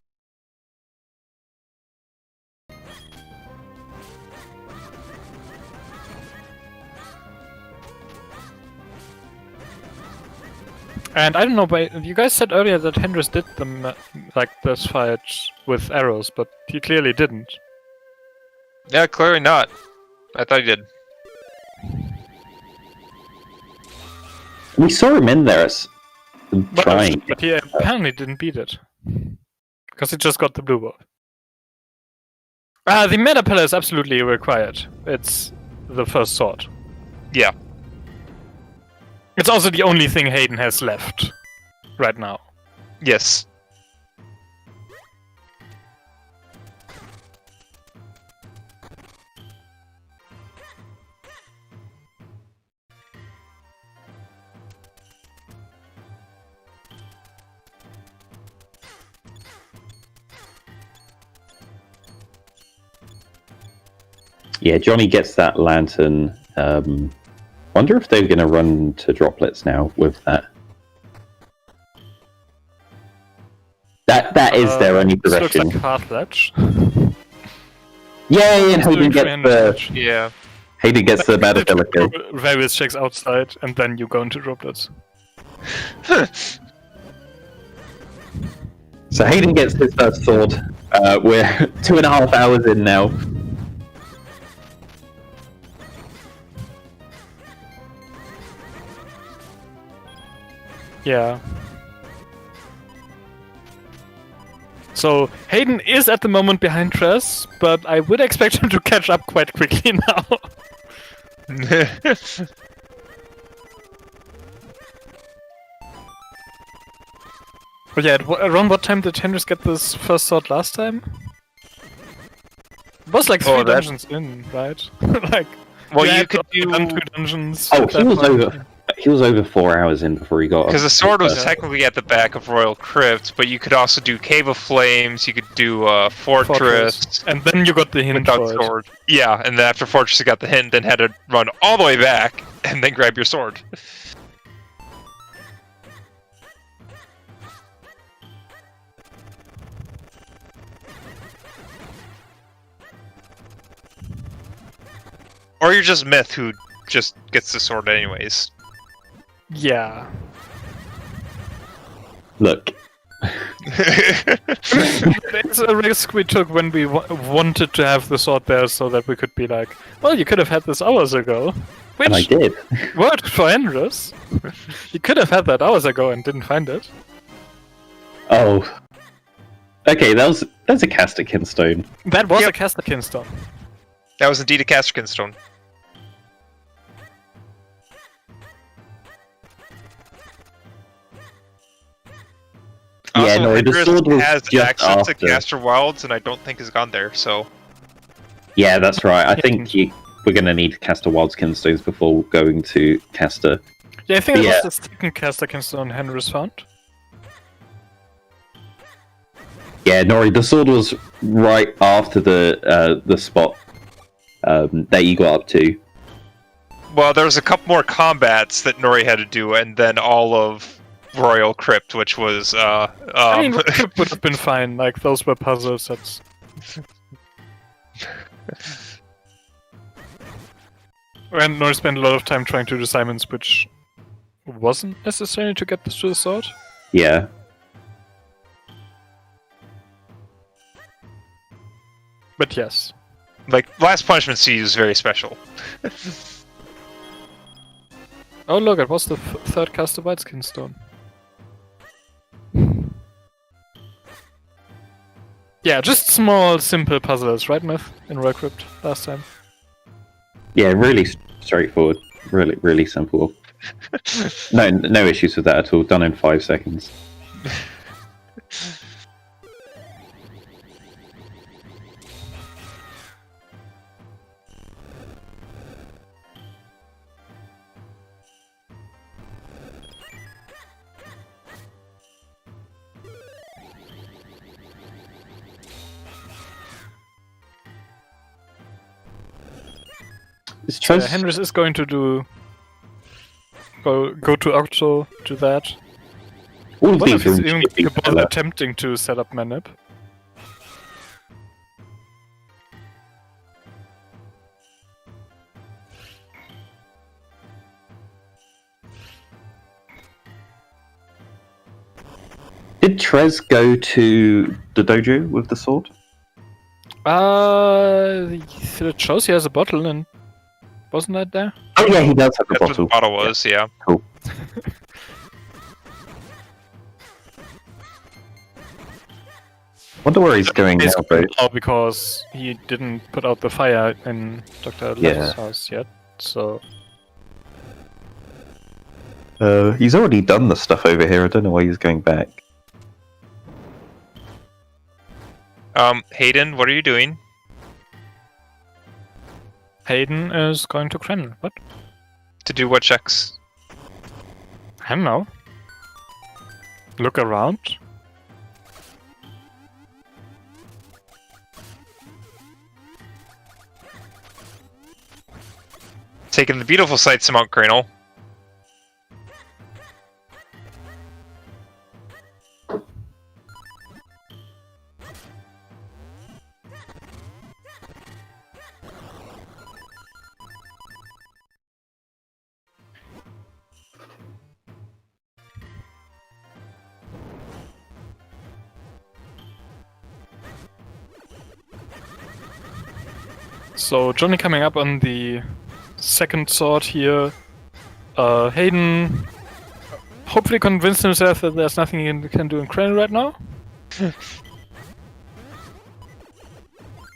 And I don't know, but you guys said earlier that Hendris did like this fight with arrows, but he clearly didn't. Yeah, clearly not. I thought he did. We saw him in there trying. But he apparently didn't beat it. Because he just got the blue ball. The meta pillar is absolutely required. It's the first sword. Yeah. It's also the only thing Hayden has left right now. Yes. Yeah, Johnny gets that lantern. Wonder if they're going to run to droplets now with that. That is their only progression. Looks like half ledge. Yeah, and Hayden gets the Yeah. Hayden gets the battlefield kill. Various checks outside, and then you go into droplets. So Hayden gets his first sword. We're 2.5 hours in now. Yeah. So Hayden is at the moment behind Tress, but I would expect him to catch up quite quickly now. But yeah, around what time did Hendris get this first sword last time? It was like 3 dungeons in, right? like, well, yeah, you could do done 2 dungeons. Oh, at he that was point. over. He was over 4 hours in before he got. because the sword was Yeah. technically at the back of Royal Crypt, but you could also do Cave of Flames. You could do Fortress. And then you got the hint Without for it. sword. Yeah, and then after Fortress you got the hint, then had to run all the way back and then grab your sword. Or you're just Myth who just gets the sword anyways. Yeah. Look, It's a risk we took when we wanted to have the sword there so that we could be like, well, you could have had this hours ago. Which and I did. worked for Hendris. You could have had that hours ago and didn't find it. Oh. Okay, that's a Castikin stone. That was Yep. a Castakin stone. That was indeed a Casterkin stone. Yeah, no, the Hendris sword was has just access after. to Caster Wilds, and I don't think has gone there, so... Yeah, that's right. I think we're going to need Caster Wildskin stones before going to Caster. Yeah, I think it Yeah. was the second Castakin stone Hendris found. Yeah, Nori, the sword was right after the spot that you got up to. Well, there was a couple more combats that Nori had to do, and then all of Royal Crypt, which was, I mean, it would have been fine. Like, those were puzzles. That's... And Nori spent a lot of time trying to do Simons, which wasn't necessary to get this to the sword. Yeah. But yes. like, Last Punishment Siege is very special. Oh look, it was the third caster White Skin Stone. Yeah, just small, simple puzzles, right, Myth? In Royal Crypt last time. Yeah, really straightforward. Really, really simple. No issues with that at all. Done in 5 seconds. Is Trez... Henris is going to go to Octo to that. All of What if these he's are even attempting to set up Manip? Did Trez go to the dojo with the sword? It shows he has a bottle, and wasn't that there? Oh yeah, he does have a That's what bottle. the bottle was, yeah. Cool. Wonder where he's going now, bro. Oh, because he didn't put out the fire in Dr. Left's house yet, so... He's already done the stuff over here. I don't know why he's going back. Hayden, what are you doing? Hayden is going to Kremlin. What? To do what checks? I don't know. Look around. Taking the beautiful sights of Mount Cranel. So Johnny coming up on the second sword here. Hayden hopefully convinced himself that there's nothing he can do in Crane right now.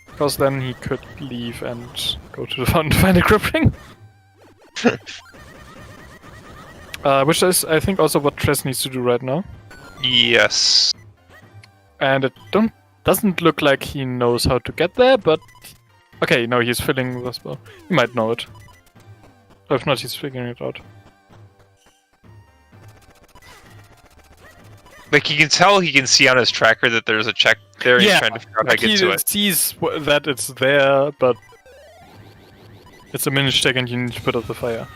Because then he could leave and go to the fountain to find a crippling. Which is, I think, also what Trez needs to do right now. Yes. And it doesn't look like he knows how to get there, but... Okay, no, he's filling the spell. He might know it. Or if not, he's figuring it out. Like, you can tell he can see on his tracker that there's a check there, and he's trying to figure out how to get to it. He sees that it's there, but... It's a minute check and you need to put out the fire.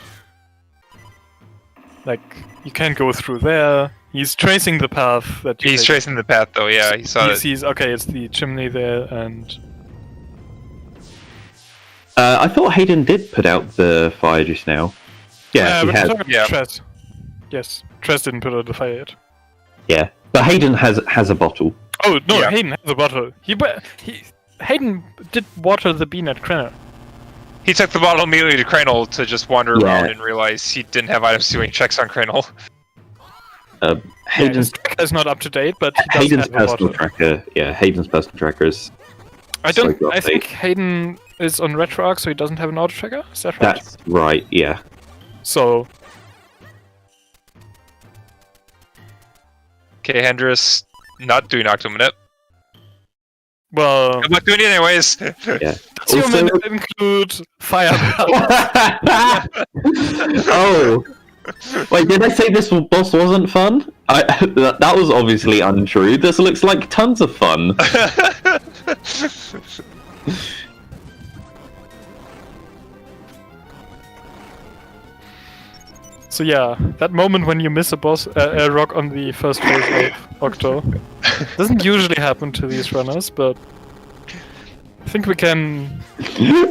Like, you can't go through there. He's tracing the path that you He's tracing the path, though, yeah, he saw it. He sees, okay, it's the chimney there, and... I thought Hayden did put out the fire just now. Yeah, he but has. we're talking Yeah. about Trez. Yes, Trez didn't put out the fire yet. Yeah, but Hayden has a bottle. Oh, no, Yeah. Hayden has a bottle. Hayden did water the bean at Krenner. He took the bottle immediately to Cranel to just wander Yeah. around and realize he didn't have items doing checks on Cranel. Hayden's Hayden's tracker is not up to date, but he does Hayden's have a personal bottle. tracker. Yeah, Hayden's personal tracker is. I Cycle think update. Hayden is on RetroArch, so he doesn't have an auto tracker. Is that right? That's right. Yeah. So Okay, Hendris, not doing Octominute. well, I'm not doing it anyways. Yeah. does your Also- minute include fire? Oh. Wait, did I say this boss wasn't fun? That was obviously untrue. This looks like tons of fun. So yeah, that moment when you miss a boss, a rock on the first phase of Octo, doesn't usually happen to these runners, but I think we can do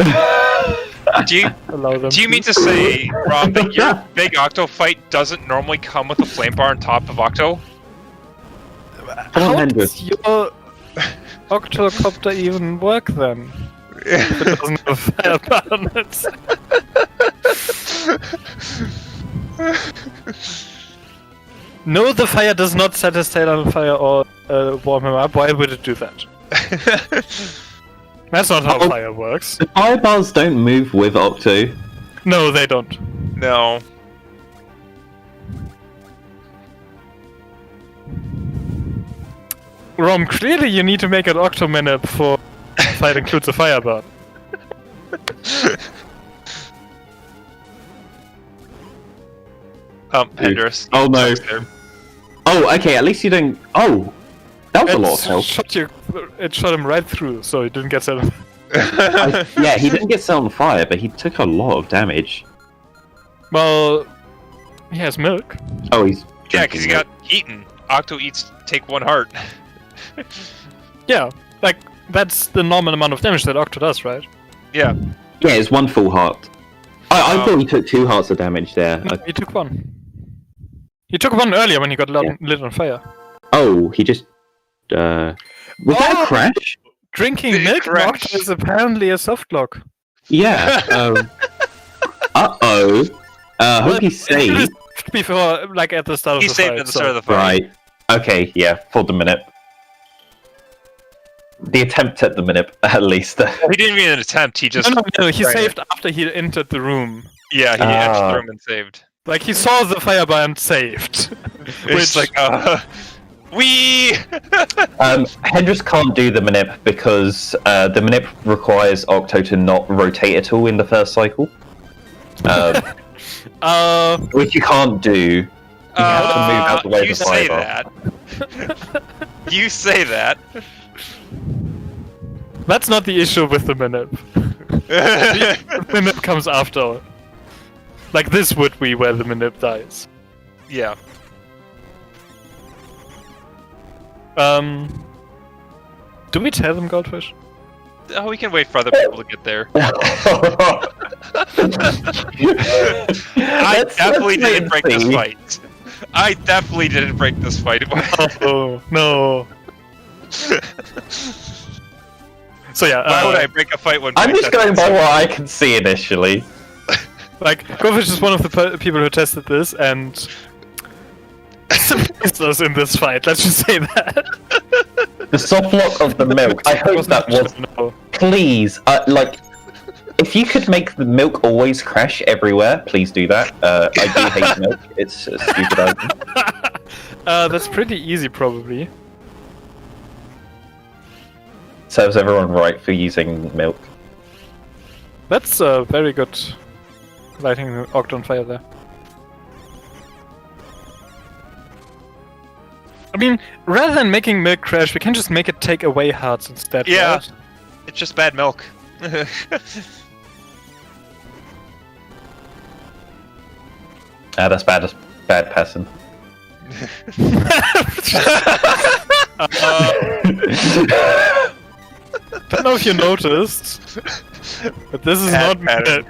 allow them. you mean to say, Rob, that your big Octo fight doesn't normally come with a flame bar on top of Octo? Come on, How Hendris. does your Octocopter even work then? If it doesn't have fire bar on it. No, the fire does not set his tail on fire or warm him up. Why would it do that? That's not how fire works. The fireballs don't move with Octo. No, they don't. No. Rom, clearly you need to make an Octo minute for fight includes a fireball. Hendrix. Oh no. Oh, okay, at least you didn't... Oh! That was a lot of health. It shot him right through, so he didn't get set. Yeah, he didn't get set on fire, but he took a lot of damage. Well, he has milk. Oh, he's... Yeah, because he got eaten. Octo eats take 1 heart. Yeah, like, that's the normal amount of damage that Octo does, right? Yeah. Yeah, it's 1 full heart. I thought he took 2 hearts of damage there. No, he took 1. He took 1 earlier when he got lit on fire. Oh, he just... Was that a crash? Drinking milk in Octo is apparently a soft lock. Yeah, uh-oh. Hope he's safe. Before, like, at the start of the fight. He saved at the start of the fight. Right. Okay, yeah, for the minute. The attempt at the minute, at least. He didn't even attempt, he just... No, he saved after he entered the room. Yeah, he entered the room and saved. Like, he saw the fireball and saved. It's like, Wee! Hendrix can't do the manip because the manip requires Octo to not rotate at all in the first cycle. Which you can't do. You have to move out the way of the fireball. You say that. That's not the issue with the manip. The manip comes after. Like this would be where the manip dies. Yeah. Do we tell them Goldfish? Oh, we can wait for other people to get there. I definitely didn't break this fight. I definitely didn't break this fight. Oh, no. So yeah, why would I break a fight when I'm just going by what I can see initially. Like, Goldfish is one of the people who tested this and surprised us in this fight, let's just say that. The soft lock of the milk, I hope that was... No. Please, like, if you could make the milk always crash everywhere, please do that. I do hate milk, it's a stupid item. That's pretty easy, probably. Serves everyone right for using milk. That's very good lighting Octo on fire there. I mean, rather than making milk crash, we can just make it take away hearts instead. Yeah, right? It's just bad milk. That's bad passing. Don't know if you noticed, but this is Bad not pattern.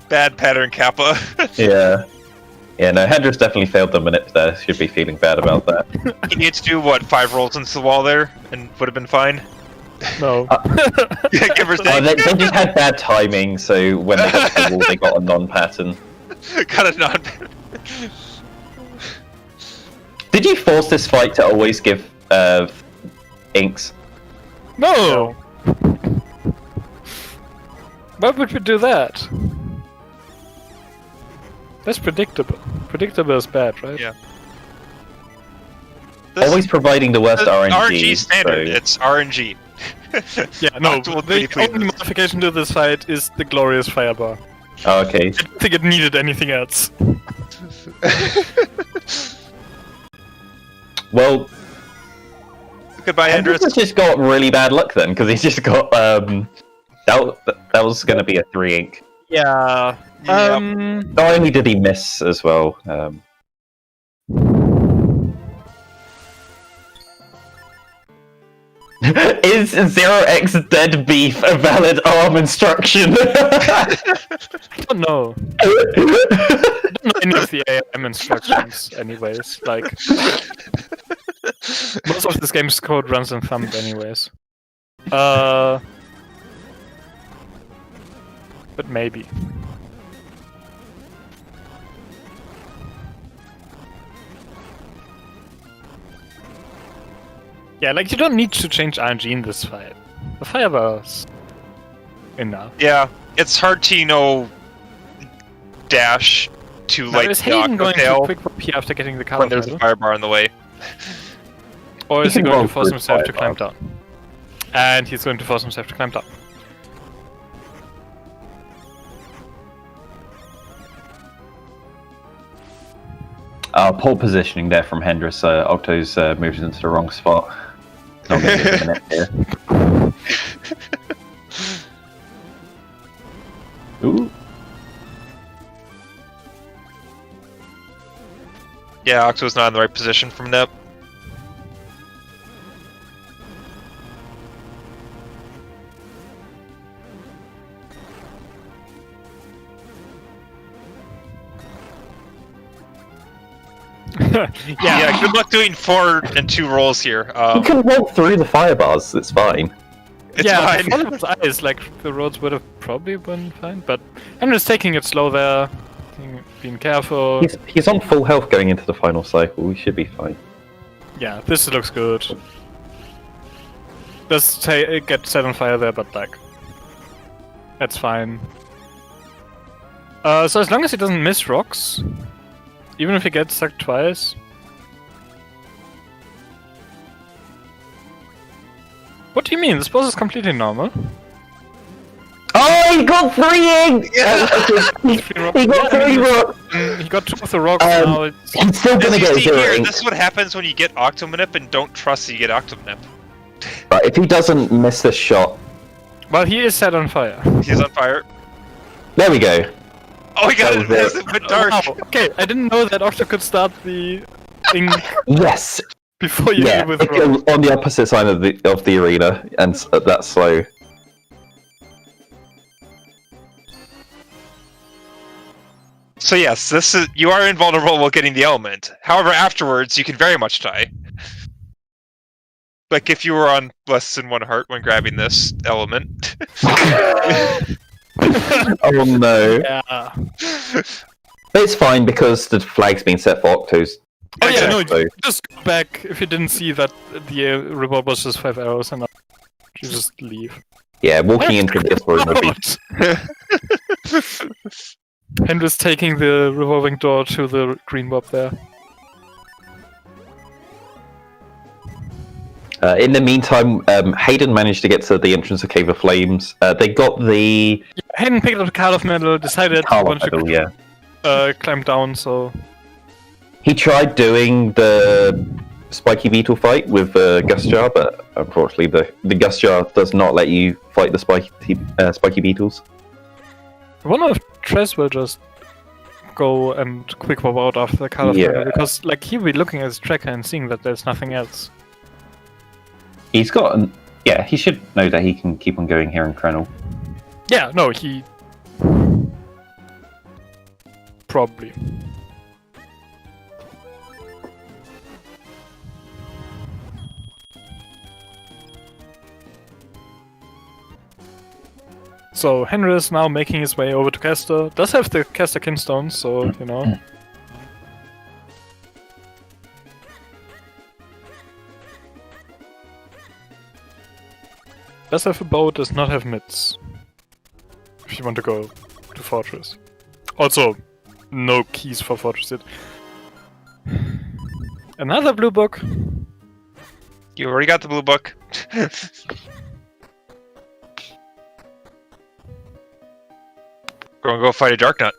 Bad pattern, Kappa. Yeah. Yeah, no, Hendrix definitely failed the minute there. Should be feeling bad about that. He needs to do, what, 5 rolls into the wall there, and would have been fine? No. Give or take. They just had bad timing, so when they got to the wall, they got a non-pattern. Got a non-pattern. Did you force this fight to always give inks? No! Why would we do that? That's predictable. Predictable is bad, right? Yeah. Always providing the worst RNG. RNG standard. So... It's RNG. Yeah, no. Octo will The pretty please only this. modification to this fight is the glorious firebar. Oh, okay. I don't think it needed anything else. Well, Goodbye, Hendrix Hendrix. just got really bad luck then, because he's just got that was going to be a 3 ink. Yeah. Yep. Not only did he miss as well. Is 0x dead beef a valid ARM instruction? I don't know. I don't know any of the AM instructions, anyways. Like, most of this game's code runs in thumb, anyways. But maybe. Yeah, like you don't need to change RNG in this fight. The fireballs enough. Yeah, it's hard to dash to Now, light is the Hayden going to Octotail quick warp here after getting the when color there's a medal? fire bar in the way. Or is He he can going roll to force through himself to fire climb down? And he's going to force himself to climb down. Pole positioning there from Hendris. Octo's moved into the wrong spot. Not going to give him a minute here. Ooh. Yeah, Octo's not in the right position from Nip. Yeah, good luck doing 4 and 2 rolls here. You can walk through the fire bars, it's fine. It's yeah, fine. in front of his eyes, like the roads would have probably been fine, but I'm just taking it slow there, being careful. He's on full health going into the final cycle, we should be fine. Yeah, this looks good. Just get set on fire there, but like that's fine. So as long as he doesn't miss rocks, even if he gets stuck twice. What do you mean? This boss is completely normal. Oh, he got 3 in! He got 3 rocks! He got 2 of the rocks, now it's... He's still As gonna you get see 0 here, ink. this is what happens when you get Octomanip and don't trust that you get Octomanip. Right, if he doesn't miss this shot... Well, he is set on fire. He's on fire. There we go. Oh, he got That it was as it went dark. Wow, okay, I didn't know that Octo could start the thing Yes! before you Yeah, hit with if rocks. you're on the opposite side of the arena, and that's slow. So yes, you are invulnerable while getting the element. However, afterwards, you can very much die. Like if you were on less than 1 heart when grabbing this element. Oh no. Yeah. But it's fine because the flag's been set for Octo's. Oh yeah, no, so- just go back if you didn't see that the reward was just 5 arrows and you just leave. Yeah, walking into this room would be... Henry's taking the revolving door to the green mob there. In the meantime, Hayden managed to get to the entrance of Cave of Flames. They got the... Hayden picked up the card of metal, decided he Carl wanted medal, yeah. to climb down, so... He tried doing the Spiky Beetle fight with Gust Jar, but unfortunately the Gust Jar does not let you fight the Spiky Beetles. I wonder if Trez will just go and quick pop out after the card of Yeah. metal, because like he'll be looking at his tracker and seeing that there's nothing else. He's got... Yeah, he should know that he can keep on going here in Krenel. Yeah, no, he... Probably. So Henry is now making his way over to Caster. Does have the Caster Kinstone, so you know. Does have a bow, does not have mids. If you want to go to Fortress. Also, no keys for Fortress yet. Another blue book. You already got the blue book. Go fight a Dark Nut.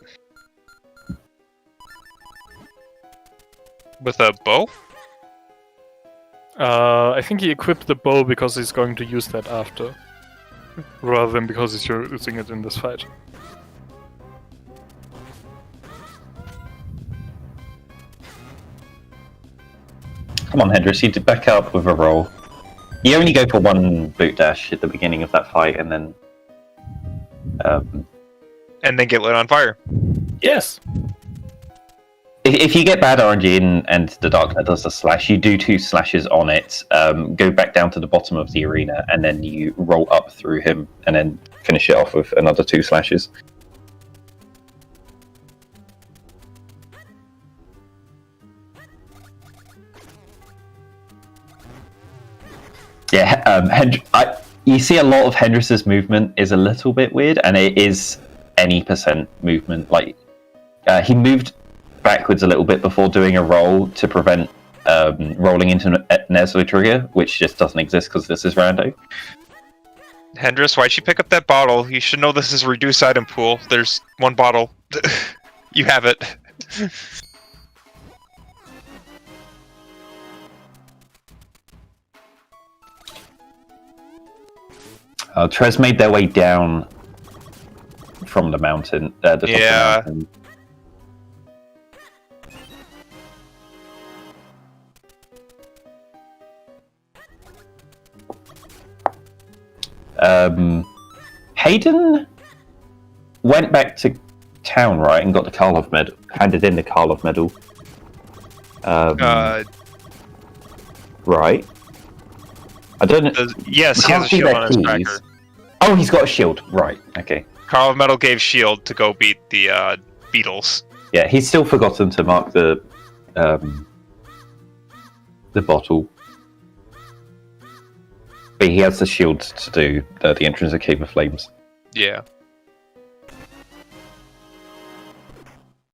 With a bow? I think he equipped the bow because he's going to use that after. Rather than because he's using it in this fight. Come on, Hendris, you did back up with a roll. You only go for 1 boot dash at the beginning of that fight, and then... And then get lit on fire. Yes! If you get bad RNG and the Dark Knight does a slash, you do 2 slashes on it, go back down to the bottom of the arena, and then you roll up through him, and then finish it off with another 2 slashes. Yeah, you see a lot of Hendriss's movement is a little bit weird, and it is any percent movement. Like, he moved backwards a little bit before doing a roll to prevent rolling into an Neslo trigger, which just doesn't exist because this is rando. Hendris, why'd you pick up that bottle? You should know this is a reduced item pool. There's one bottle. You have it. Trez made their way down from the mountain. The top of the mountain. Hayden went back to town, right, and got the Karlov medal. Handed in the Karlov medal. Right. I don't know. Yes, he has a shield on his tracker. Oh, he's got a shield. Right. Okay. Karlov medal gave shield to go beat the beetles. Yeah, he's still forgotten to mark the bottle. But he has the shield to do the entrance of Cave of Flames. Yeah.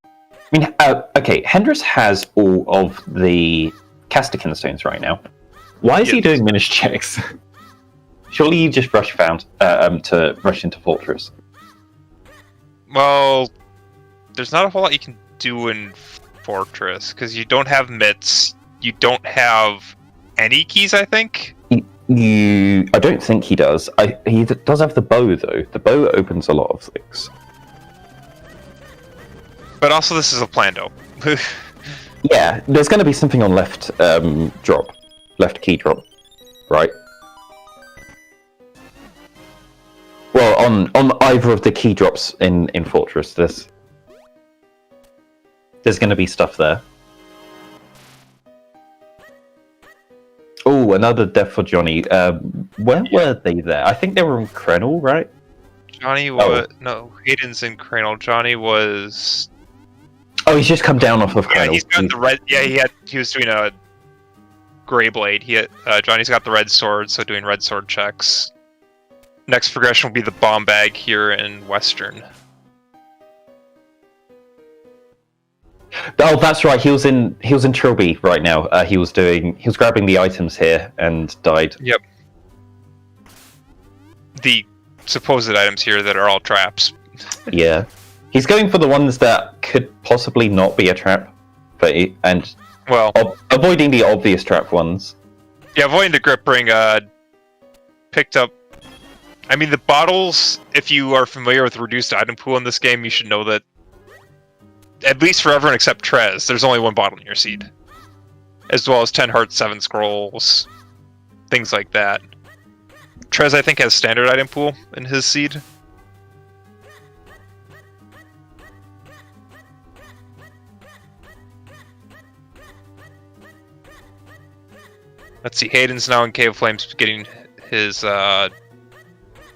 I mean, okay, Hendris has all of the Castikin stones right now. Why is he doing Minish checks? Surely you just rush to rush into Fortress. Well, there's not a whole lot you can do in Fortress, because you don't have mitts, you don't have any keys, I think? I don't think he does. He does have the bow, though. The bow opens a lot of things. But also, this is a Plando. Yeah, there's going to be something on left left key drop, right? Well, on either of the key drops in Fortress, there's going to be stuff there. Oh, another death for Johnny. Where were they there? I think they were in Krenel, right? Johnny was... No, Hayden's in Krenel. Johnny was... Oh, he's just come down off of Krenel. Yeah, he's got the red... Yeah, he was doing a Grey Blade. Johnny's got the red sword, so doing red sword checks. Next progression will be the bomb bag here in Western. Oh, that's right. He was in Trilby right now. He was grabbing the items here and died. Yep. The supposed items here that are all traps. Yeah, he's going for the ones that could possibly not be a trap, avoiding the obvious trap ones. Yeah, avoiding the grip ring. Picked up. I mean, the bottles. If you are familiar with reduced item pool in this game, you should know that. At least for everyone except Trez, there's only one bottle in your seed. As well as 10 hearts, 7 scrolls, things like that. Trez, I think, has standard item pool in his seed. Let's see, Hayden's now in Cave of Flames getting his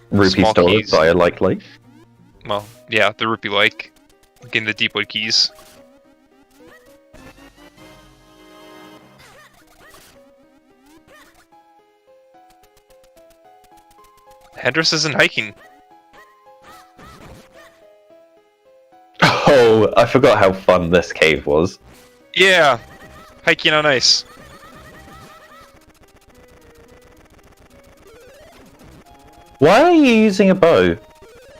Rupee stolen by a like. Well, yeah, the Rupee like. Getting the Deepwood keys. Hendris isn't hiking. Oh, I forgot how fun this cave was. Yeah, hiking on ice. Why are you using a bow?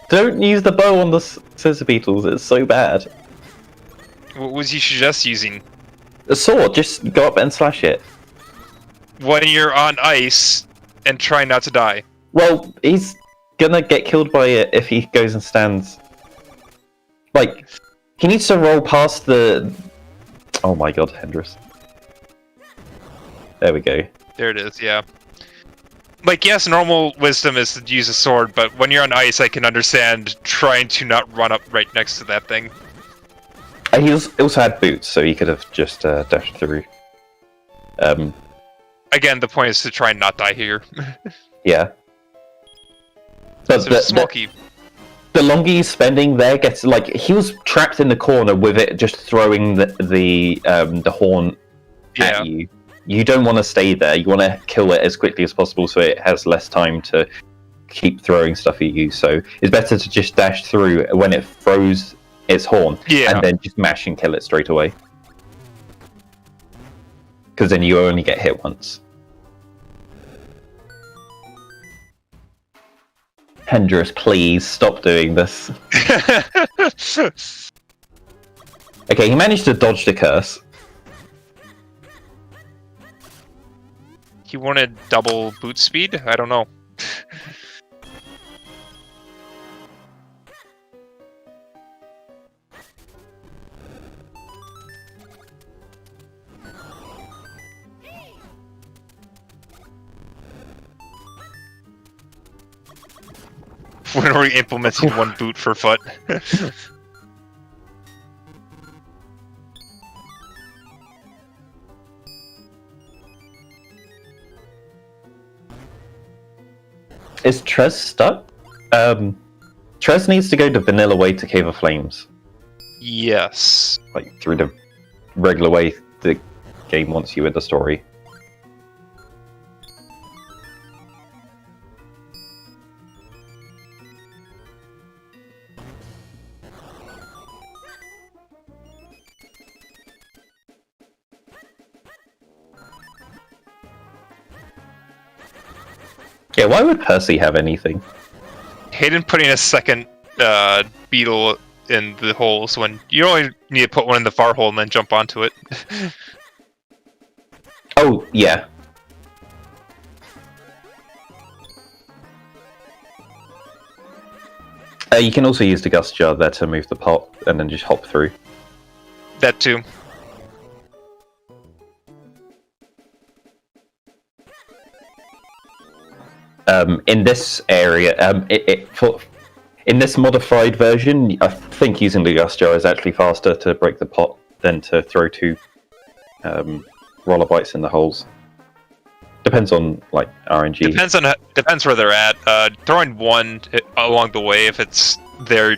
Don't use the bow on the scissor beetles, it's so bad. What was he suggest using? A sword, just go up and slash it. When you're on ice and try not to die. Well, he's gonna get killed by it if he goes and stands. Like, he needs to roll past the... Oh my god, Hendris. There we go. There it is, yeah. Like, yes, normal wisdom is to use a sword, but when you're on ice, I can understand trying to not run up right next to that thing. He also had boots, so he could have just dashed through. Again, the point is to try and not die here. Yeah. But so small key. The longer he's spending there gets like he was trapped in the corner with it just throwing the horn at you. you don't want to stay there. You want to kill it as quickly as possible so it has less time to keep throwing stuff at you. So it's better to just dash through when it throws its horn, and then just mash and kill it straight away. Because then you only get hit once. Hendris, please stop doing this. Okay, he managed to dodge the curse. He wanted double boot speed? I don't know. When are we implementing one boot for foot? Is Trez stuck? Trez needs to go the vanilla way to Cave of Flames. Yes. Like, through the regular way the game wants you in the story. Yeah, why would Percy have anything? Hayden putting a second beetle in the holes when you only need to put one in the far hole and then jump onto it. Oh, yeah. You can also use the Gust Jar there to move the pot and then just hop through. That too. In this area, in this modified version, I think using the Gust Jar is actually faster to break the pot than to throw two roller bites in the holes. Depends on like RNG. Depends where they're at. Throwing one along the way, if it's there,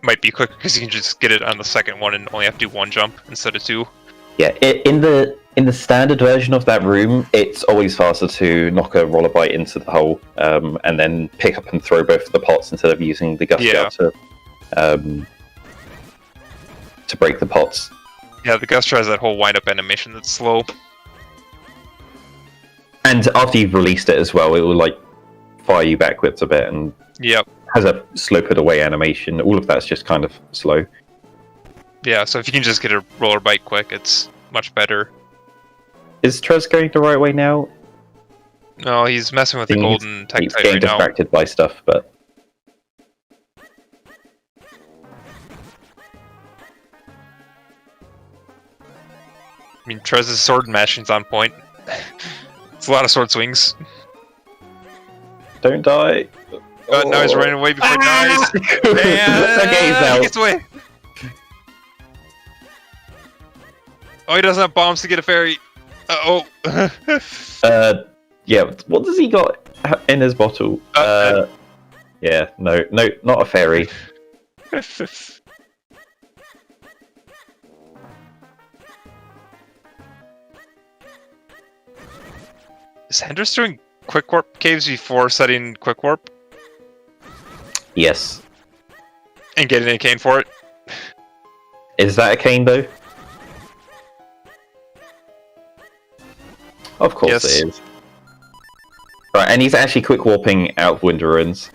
might be quicker because you can just get it on the second one and only have to do one jump instead of two. Yeah, in the standard version of that room, it's always faster to knock a roller bite into the hole and then pick up and throw both of the pots instead of using the Gust Jar to break the pots. Yeah, the Gust Jar has that whole wind-up animation that's slow. And after you've released it as well, it will like fire you backwards a bit and has a slow put away animation. All of that's just kind of slow. Yeah, so if you can just get a roller bite quick, it's much better. Is Trez going the right way now? No, he's messing with the golden Tektite He's getting right now. distracted by stuff, but... I mean, Trez's sword mashing's on point. It's a lot of sword swings. Don't die. Now he's running away before he dies. And Okay, he's out. he gets away. Oh, he doesn't have bombs to get a fairy. Yeah, what does he got in his bottle? Yeah, no, not a fairy. Is Hendris doing quick warp caves before setting quick warp? Yes. And getting a cane for it? Is that a cane, though? Of course Yes. it is. Right, and he's actually quick warping out of Wind Ruins.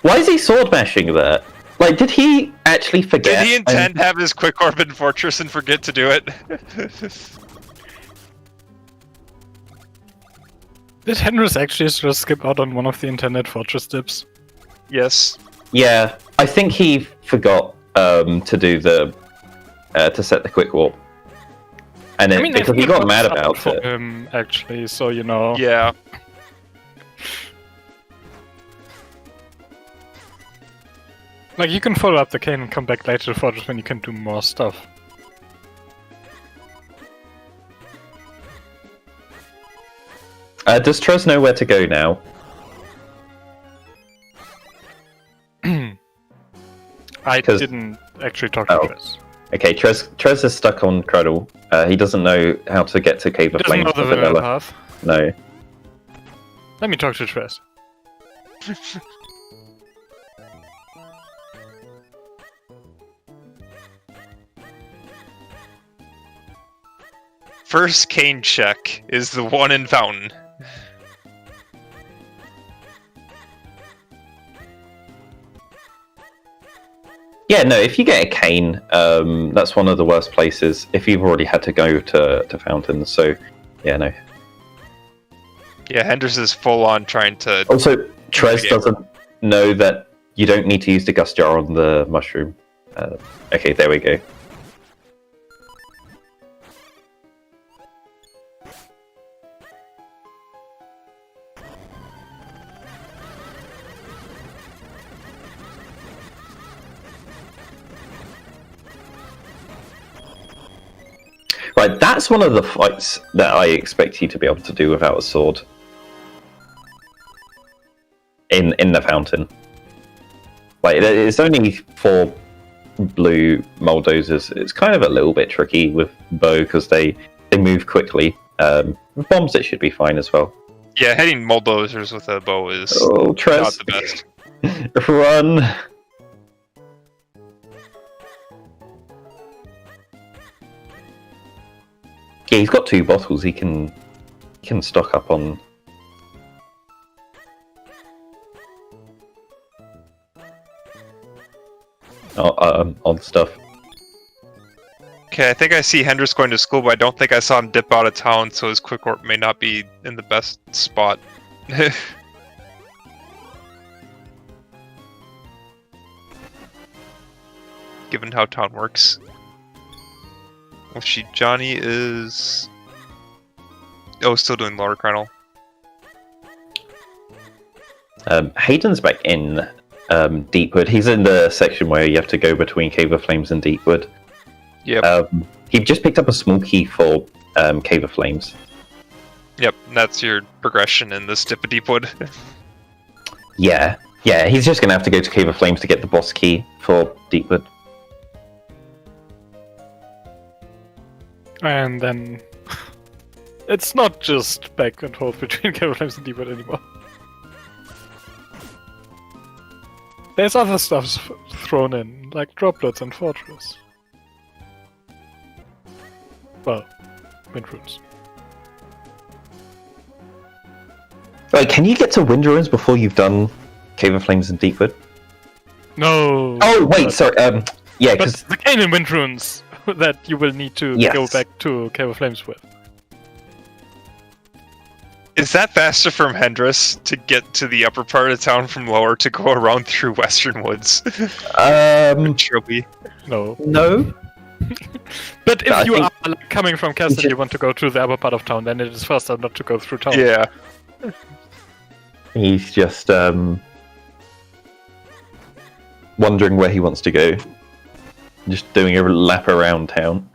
Why is he sword mashing there? Like, did he actually forget? Did he intend to have his quick warp in Fortress and forget to do it? Did Hendris actually just skip out on one of the intended fortress dips? Yes. Yeah, I think he forgot to do the to set the quick warp, and then I because he got mad about for it. him, actually, so you know. Yeah. Like, you can follow up the cane and come back later to the fortress when you can do more stuff. Does Trez know where to go now? I didn't actually talk to Trez. Okay, Trez is stuck on Cradle. He doesn't know how to get to Cave of Doesn't Flames. know the for vanilla vanilla. path. No. Let me talk to Tress. First cane check is the one in Fountain. Yeah, no, if you get a cane, that's one of the worst places if you've already had to go to Fountains, so yeah, no. Yeah, Henders is full on trying to... Also, Trez Yeah. doesn't know that you don't need to use the Gust Jar on the mushroom. Okay, there we go. Right, that's one of the fights that I expect you to be able to do without a sword. In the fountain. Like, it's only 4 blue Moldozers. It's kind of a little bit tricky with bow because they move quickly. With bombs it should be fine as well. Yeah, hitting Moldozers with a bow is Oh, Trez. not the best. Run! Yeah, he's got 2 bottles. He can stock up on. On stuff. Okay, I think I see Henders going to school, but I don't think I saw him dip out of town, so his quick work may not be in the best spot. Given how town works. Well, Johnny is... Oh, still doing Lower Colonel. Hayden's back in Deepwood. He's in the section where you have to go between Cave of Flames and Deepwood. Yep. He just picked up a small key for Cave of Flames. Yep, that's your progression in this dip of Deepwood. Yeah, he's just going to have to go to Cave of Flames to get the boss key for Deepwood. And then... it's not just back and forth between Cave of Flames and Deepwood anymore. There's other stuff thrown in, like droplets and fortress. Well, wind runes. Like, can you get to Wind Ruins before you've done Cave of Flames and Deepwood? No! Oh, wait, sorry. Yeah, But because the Canaan wind runes that you will need to Yes. go back to Cave of Flames with. Is that faster from Hendris to get to the upper part of town from lower to go around through Western Woods? Trilby. No. no. But if I you think- are like, coming from Castle and you want to go to the upper part of town, then it is faster not to go through town. Yeah. He's just wondering where he wants to go. Just doing a lap around town.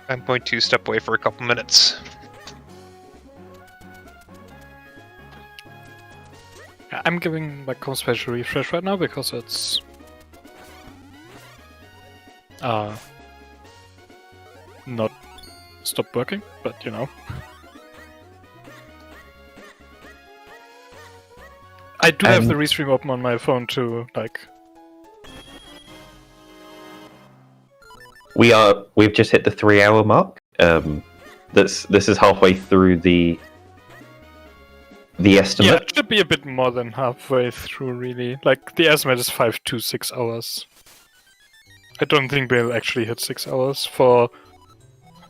I'm going to step away for a couple minutes. I'm giving my comp special refresh right now because it's not stopped working, but you know. I do have the restream open on my phone too, like. We've just hit the 3-hour mark. This is halfway through the estimate. Yeah, it should be a bit more than halfway through, really. Like, the estimate is 5 to 6 hours. I don't think we'll actually hit 6 hours for...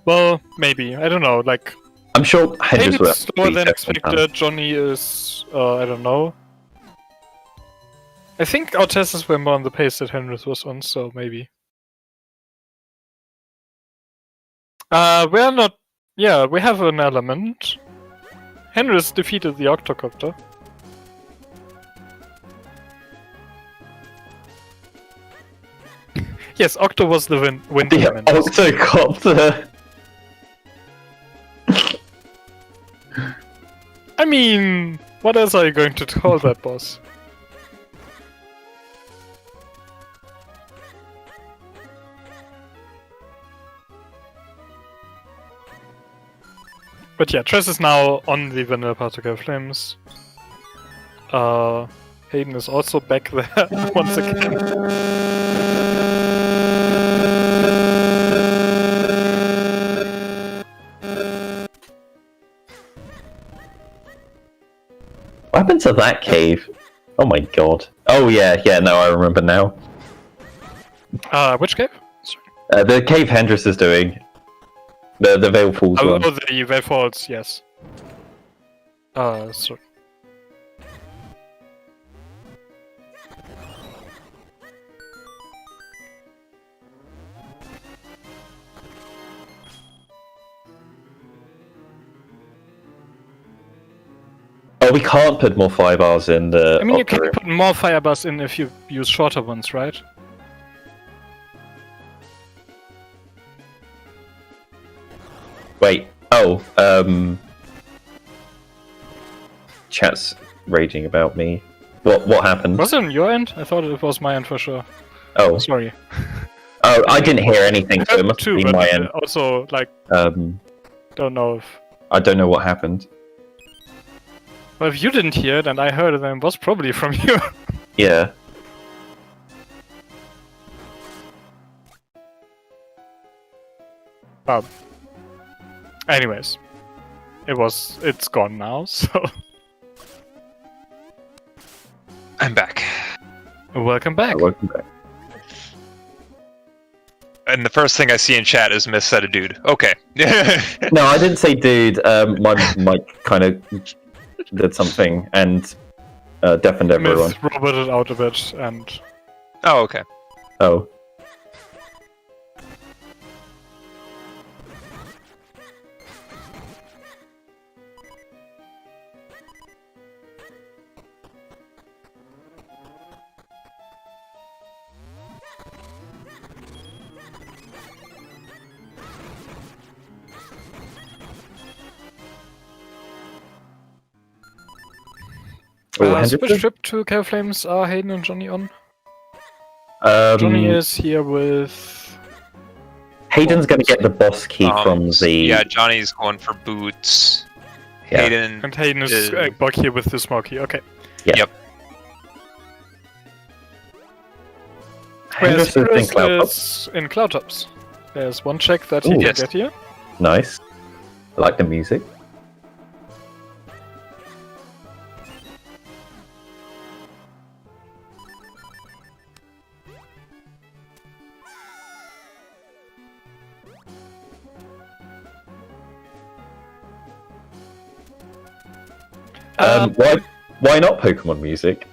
Well, maybe. I don't know, like... I'm sure Hedges will Hayden's slower be than second expected. round. Johnny is... I don't know. I think our tests were more on the pace that Henris was on, so maybe. We're not... Yeah, we have an element. Henris defeated the Octocopter. Yes, Octo was the wind The demon. Octocopter. I mean, what else are you going to call that boss? But yeah, Tress is now on the Vanilla Particle Flames. Hayden is also back there once again. What happened to that cave? Oh my god. Oh yeah, no, I remember now. Which cave? Sorry. The cave Hendris is doing. The Veil Falls Oh, one. the Veil Falls, yes. Sorry. Oh, we can't put more 5Rs in the. I mean, you Octa can put more fire bars in if you use shorter ones, right? Wait. Oh. Chat's raging about me. What happened? Was it on your end? I thought it was my end for sure. Oh. Sorry. Oh, I didn't hear anything, so it must Too, be but my end. also, like, don't know if... I don't know what happened. Well, if you didn't hear it and I heard it, then it was probably from you. Yeah. Anyways. It's gone now, so... I'm back. Welcome back. Welcome back. And the first thing I see in chat is Miss said a dude. Okay. No, I didn't say dude. My mic kind of did something and deafened everyone. Myth roboted out a bit, and... Oh, okay. Oh. Switch trip to Cave Flames are Hayden and Johnny on. Johnny is here with... Hayden's going to get the boss key from the... Yeah, Johnny's going for boots. Yeah. And Hayden is back here with the smoky, okay. Yeah. Yep. Hendris is in Chris Cloud is in Cloud Tops. There's one check that he Ooh. can Yes. get here. Nice. I like the music. Why not Pokemon music?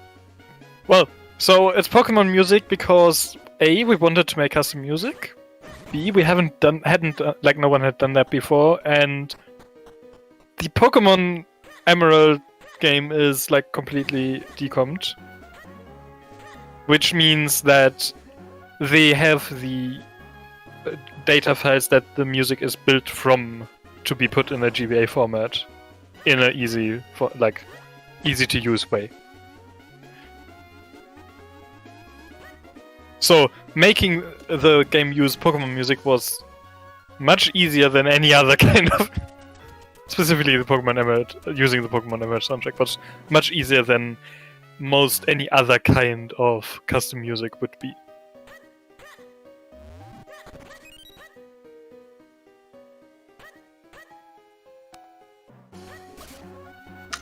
Well, so it's Pokemon music because A, we wanted to make custom music. B, we like no one had done that before, and the Pokemon Emerald game is like completely decomped, which means that they have the data files that the music is built from to be put in a GBA format in an easy to use way. So making the game use Pokemon music was much easier than any other kind of, specifically the Pokemon Emerald, using the Pokemon Emerald soundtrack was much easier than most any other kind of custom music would be.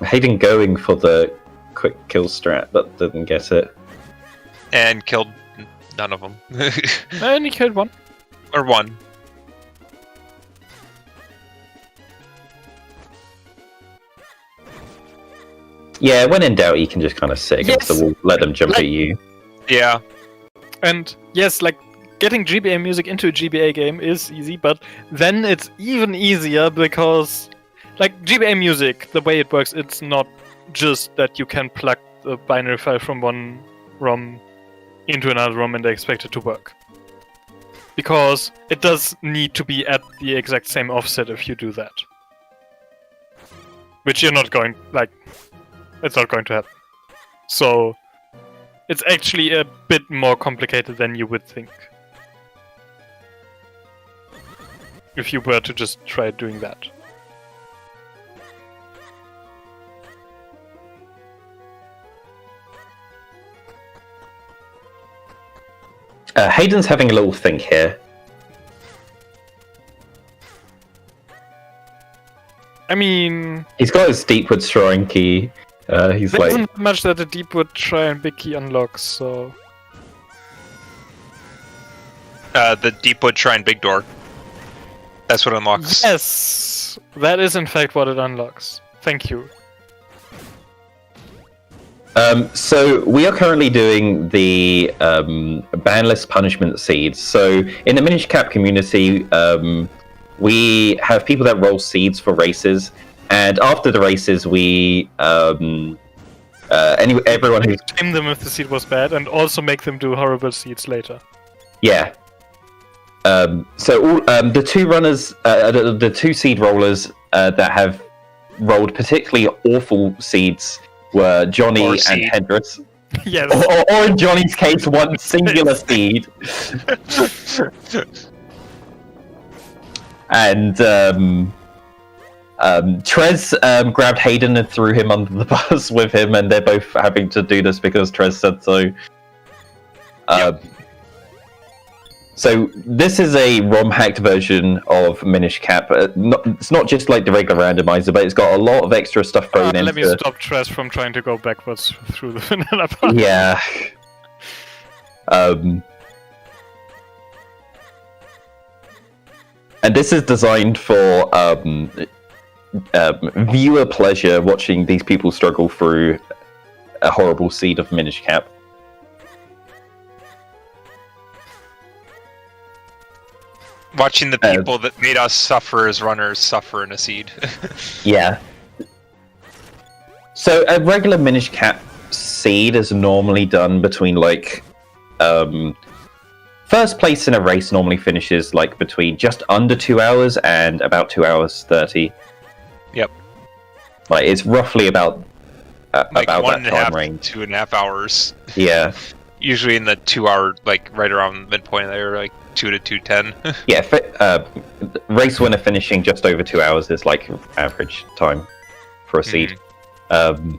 Hayden going for the quick kill strat, but didn't get it. And killed none of them. And he killed one. Or one. Yeah, when in doubt, you can just kind of sit against the wall, let them jump at you. Yeah. And yes, like getting GBA music into a GBA game is easy, but then it's even easier because, like GBA music, the way it works, it's not just that you can plug the binary file from one ROM into another ROM and they expect it to work. Because it does need to be at the exact same offset if you do that. Which you're not going, like, it's not going to happen. So, it's actually a bit more complicated than you would think. If you were to just try doing that. Hayden's having a little think here. I mean... He's got his Deepwood Shrine key. He's there like... isn't much that the Deepwood Shrine Big Key unlocks, so... The Deepwood Shrine Big Door. That's what unlocks. Yes! That is in fact what it unlocks. Thank you. So we are currently doing the Banlist punishment seeds. So in the Minish Cap community, we have people that roll seeds for races, and after the races, we everyone who Tame them if the seed was bad, and also make them do horrible seeds later. yeah. So all the two runners, the two seed rollers that have rolled particularly awful seeds were Johnny and Hendrix. Yes. Or in Johnny's case, one singular seed. And Trez grabbed Hayden and threw him under the bus with him, and they're both having to do this because Trez said so. So this is a ROM-hacked version of Minish Cap. It's not just like the regular randomizer, but it's got a lot of extra stuff thrown into it. Let me stop Trez from trying to go backwards through the vanilla part. Yeah. And this is designed for viewer pleasure, watching these people struggle through a horrible seed of Minish Cap. Watching the people that made us suffer as runners suffer in a seed. Yeah. So a regular Minish Cap seed is normally done between like first place in a race normally finishes like between just under 2 hours and about 2 hours 30. Yep. Like it's roughly about like about one that and a half, time range. 2.5 hours. Yeah. Usually in the 2 hour, like right around midpoint there, like 2 to 2:10. Yeah, race winner finishing just over 2 hours is like average time for a seed. And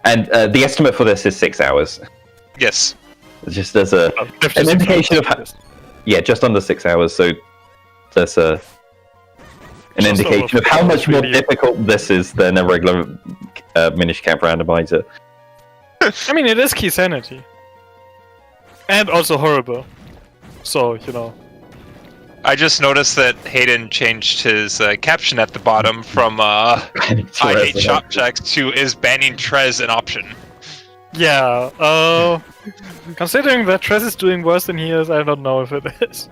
the estimate for this is 6 hours. Yes. Just as an indication of just under 6 hours. So there's an indication of how much more difficult this is than a regular Minish Cap randomizer. I mean, it is key sanity. And also horrible. So, you know. I just noticed that Hayden changed his caption at the bottom from I hate shop checks to is banning Trez an option. Yeah, considering that Trez is doing worse than he is, I don't know if it is.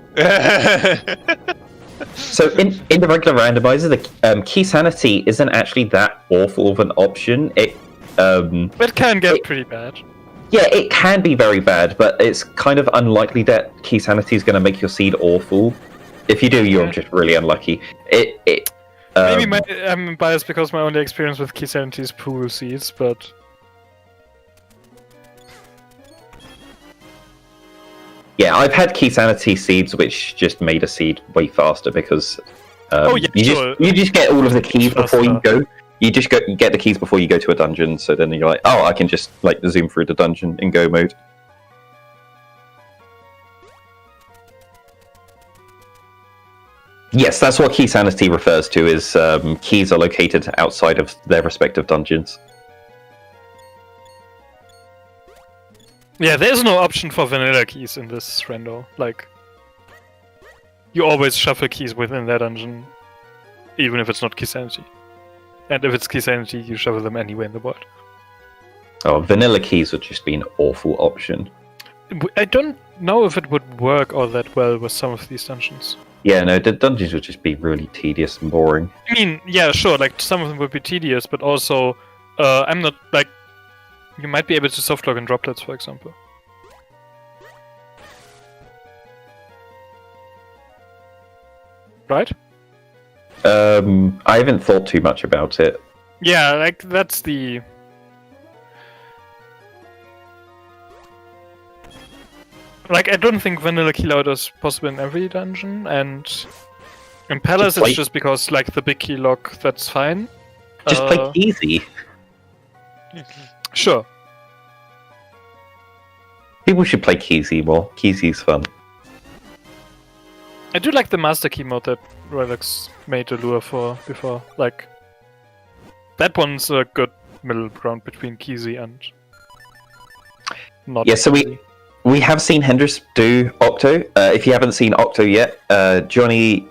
So in the regular randomizer, the key sanity isn't actually that awful of an option. It can get pretty bad. Yeah, it can be very bad, but it's kind of unlikely that key sanity is going to make your seed awful. If you do, you're just really unlucky. Maybe I'm biased because my only experience with key sanity is pool seeds, but... Yeah, I've had key sanity seeds which just made a seed way faster because you just get all of the keys before you go. You just get the keys before you go to a dungeon, so then you're like, oh, I can just like zoom through the dungeon in go mode. Yes, that's what key sanity refers to, is keys are located outside of their respective dungeons. Yeah, there's no option for vanilla keys in this rando. Like, you always shuffle keys within that dungeon, even if it's not key sanity. And if it's key sanity, you shuffle them anywhere in the world. Oh, vanilla keys would just be an awful option. I don't know if it would work all that well with some of these dungeons. Yeah, no, the dungeons would just be really tedious and boring. I mean, yeah, sure, like some of them would be tedious, but also, I'm not like. You might be able to softlock in droplets, for example. Right? I haven't thought too much about it. Yeah, like that's the. Like, I don't think vanilla key load is possible in every dungeon, and in Palace it's just because, like, the big key lock, that's fine. Just play easy. Sure. People should play Keezy more. Keezy's fun. I do like the master key mode that Relics made a lure for before. Like, that one's a good middle ground between Keezy and not. Yeah, so we have seen Hendris do Octo. If you haven't seen Octo yet, Johnny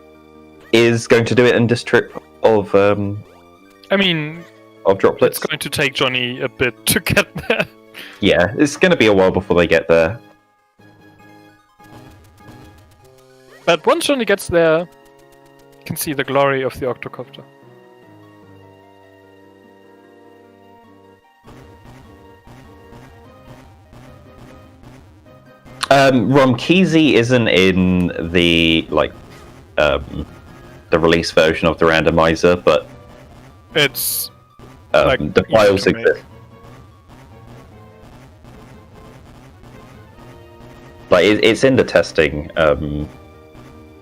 is going to do it in this trip of I mean, of droplets. It's going to take Johnny a bit to get there. Yeah, it's going to be a while before they get there. But once Johnny gets there, you can see the glory of the octocopter. Ron, Keezy isn't in the the release version of the randomizer, but it's the files exist. Like it's in the testing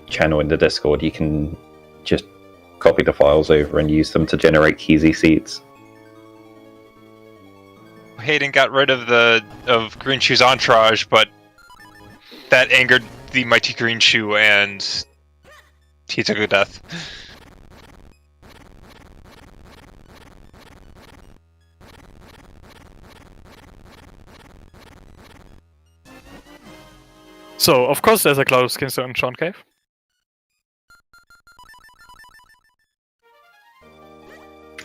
channel in the Discord. You can just copy the files over and use them to generate Keezy seeds. Hayden got rid of Green Shoe's entourage, but that angered the mighty Green Shoe, and he took a death. So, of course, there's a Cloud of Skinstone in Sean Cave.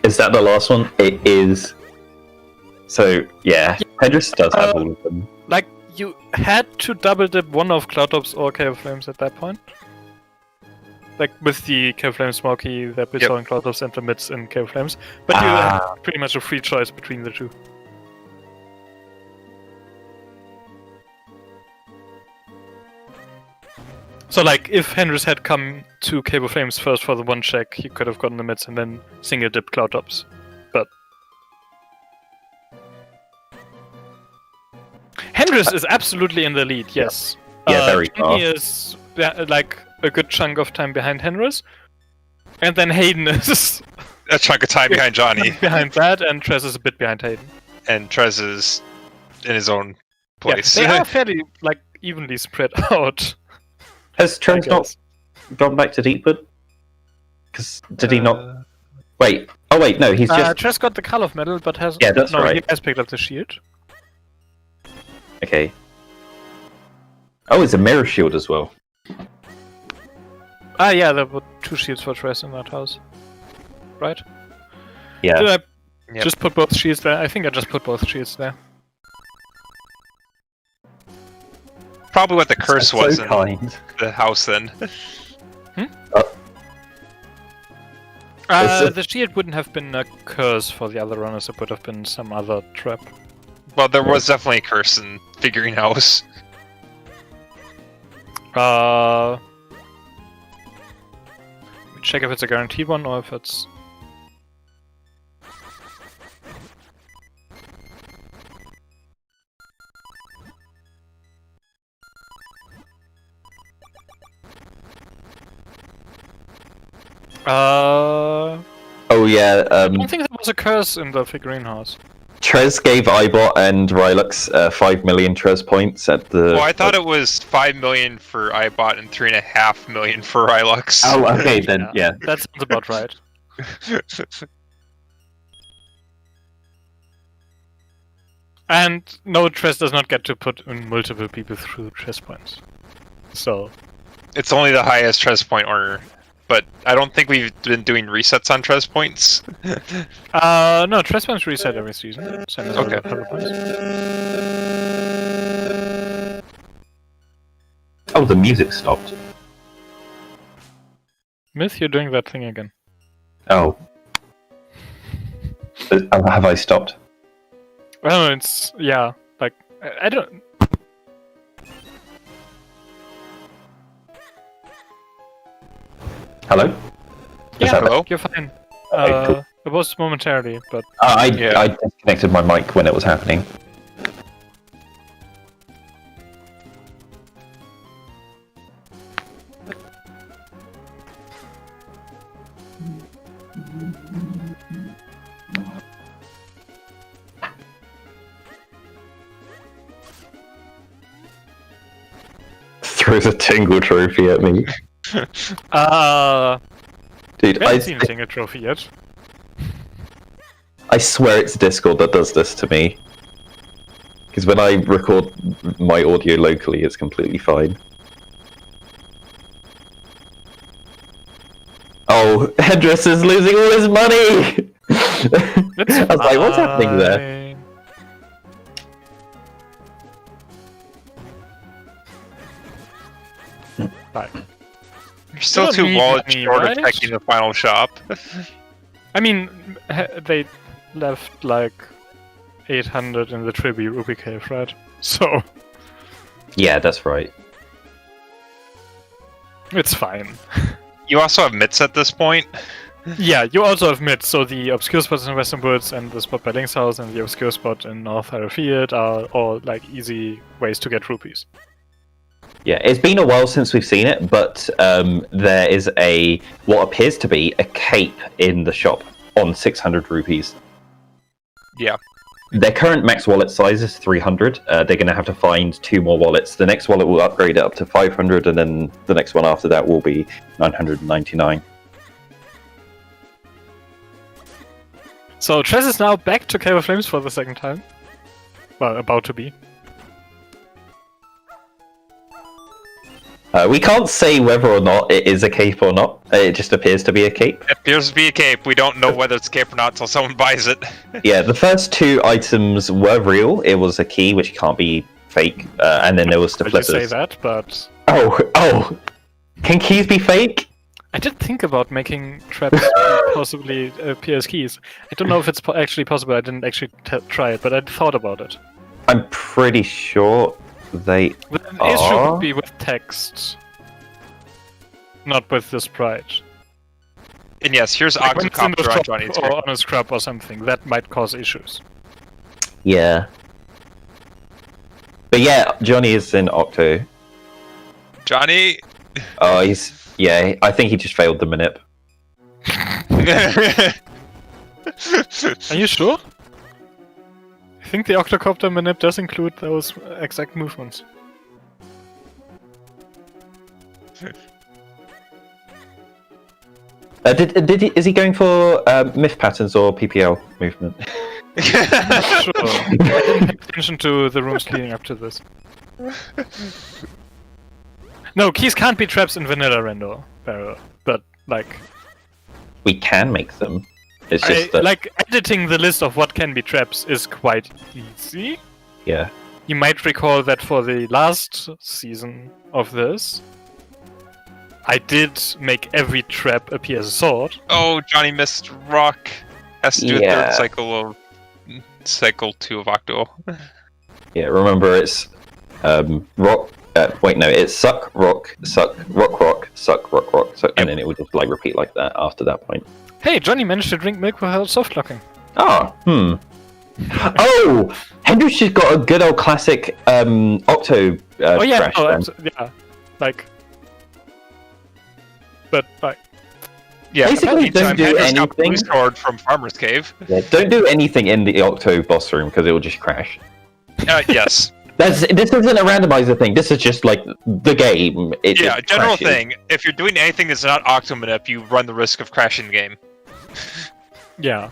Is that the last one? It is. So, yeah, Hendris does have all of them. Like, you had to double dip one of Cloudtops or Cave of Flames at that point. Like, with the Cave of Flames Smoky that we saw in Cloudtops and the mids in Cave of Flames. But you had pretty much a free choice between the two. So, like, if Hendris had come to Cave of Flames first for the one check, he could have gotten the mids and then single dip Cloudtops. But Hendris is absolutely in the lead, yes. Yeah, very Johnny is like a good chunk of time behind Hendris, and then Hayden is a chunk of time behind Johnny. Behind that, and Trez is a bit behind Hayden. And Trez is in his own place. Yeah, they are fairly like evenly spread out. Has Trez not gone back to Deepwood? Because did he not? Wait. Oh wait, no, he's just. Trez got the Call of Metal, but has he has picked up the shield. Okay. Oh, it's a mirror shield as well. Ah, yeah, there were 2 shields for Trez in that house. Right? Yeah. Did I just put both shields there? I think I just put both shields there. Probably what the curse was in kind. the house then. The shield wouldn't have been a curse for the other runners, it would have been some other trap. Well, there was definitely a curse in Figuring House. Check if it's a guaranteed one or if it's... Oh yeah. I don't think there was a curse in the figurine house. Trez gave Ibot and Rylux 5 million Trez points at the. Well, I thought it was 5 million for Ibot and 3.5 million for Rylux. Oh, okay then. Yeah. That sounds about right. And no, Trez does not get to put in multiple people through Trez points. So it's only the highest Trez point order. But I don't think we've been doing resets on Trez points. No, Trez points reset every season. Same as okay. Power points. Oh, the music stopped. Myth, you're doing that thing again. Oh. Have I stopped? Well, it's yeah. Like I don't. Hello? Yeah, that Hello? you're fine. Okay, cool. It was momentarily, but I Yeah. disconnected my mic when it was happening. Throws a tingle trophy at me. Dude, I haven't seen a single trophy yet. I swear it's Discord that does this to me. Because when I record my audio locally, it's completely fine. Oh, Hedris is losing all his money! I was like, what's happening there? Fine. You're still don't too need walled money, short right? of checking the final shop. I mean, they left like 800 in the Tribi Ruby Cave, right? So Yeah, that's right. it's fine. You also have mitts at this point. Yeah, you also have mid, so the obscure spots in Western Woods and the spot by Link's house and the obscure spot in North Harrowfield are all like easy ways to get rupees. Yeah, it's been a while since we've seen it, but there is what appears to be a cape in the shop on 600 rupees. Yeah. Their current max wallet size is 300. They're going to have to find 2 more wallets. The next wallet will upgrade it up to 500, and then the next one after that will be 999. So Tress is now back to Cave of Flames for the second time. Well, about to be. We can't say whether or not it is a cape or not. It just appears to be a cape. It appears to be a cape. We don't know whether it's a cape or not until someone buys it. Yeah, the first 2 items were real. It was a key, which can't be fake, and then there was the I flippers. just say that, but Oh! Can keys be fake? I did think about making traps possibly PS keys. I don't know if it's actually possible. I didn't actually try it, but I thought about it. I'm pretty sure they But the are. issue would be with text, not with the sprite. And yes, here's Like when it's in the Octocopter on shop Johnny's or on a scrub or something, that might cause issues. Yeah. But yeah, Johnny is in Octo. Johnny. Oh, yeah, I think he just failed the manip. Are you sure? I think the Octocopter manip does include those exact movements. Is he going for myth patterns or PPL movement? Not sure. I didn't pay attention to the rooms leading up to this. No, keys can't be traps in vanilla render, but like We can make them. It's just that, like editing the list of what can be traps is quite easy. yeah. You might recall that for the last season of this, I did make every trap appear as a sword. Oh, Johnny missed rock. Has to do with Yeah. third cycle 2 of Octo. Yeah, remember it's rock. Wait, no, it's suck, rock, suck, rock, suck, rock, suck, and then it would just like repeat like that after that point. Hey, Johnny managed to drink milk without soft locking. Oh, Oh, Hendrix just got a good old classic Octo Oh yeah, crash then. yeah, like, but like, Yeah, Basically, don't do Hendrix got anything. blue sword from Farmer's Cave. Yeah, don't do anything in the Octo boss room because it will just crash. Yes. This isn't a randomizer thing. This is just like the game. It Yeah, just general crashes. thing. If you're doing anything that's not Octomanip, you run the risk of crashing the game. yeah.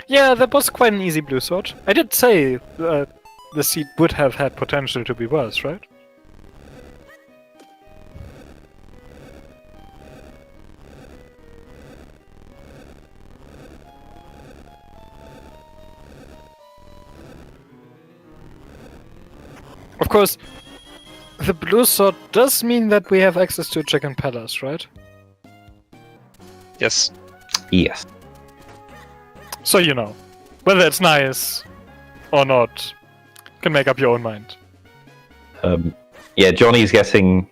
Yeah, that was quite an easy blue sword. I did say the seed would have had potential to be worse, right? course, the blue sword does mean that we have access to Chicken Palace, right? Yes. Yes. So you know, whether it's nice or not, you can make up your own mind. Yeah, Johnny's getting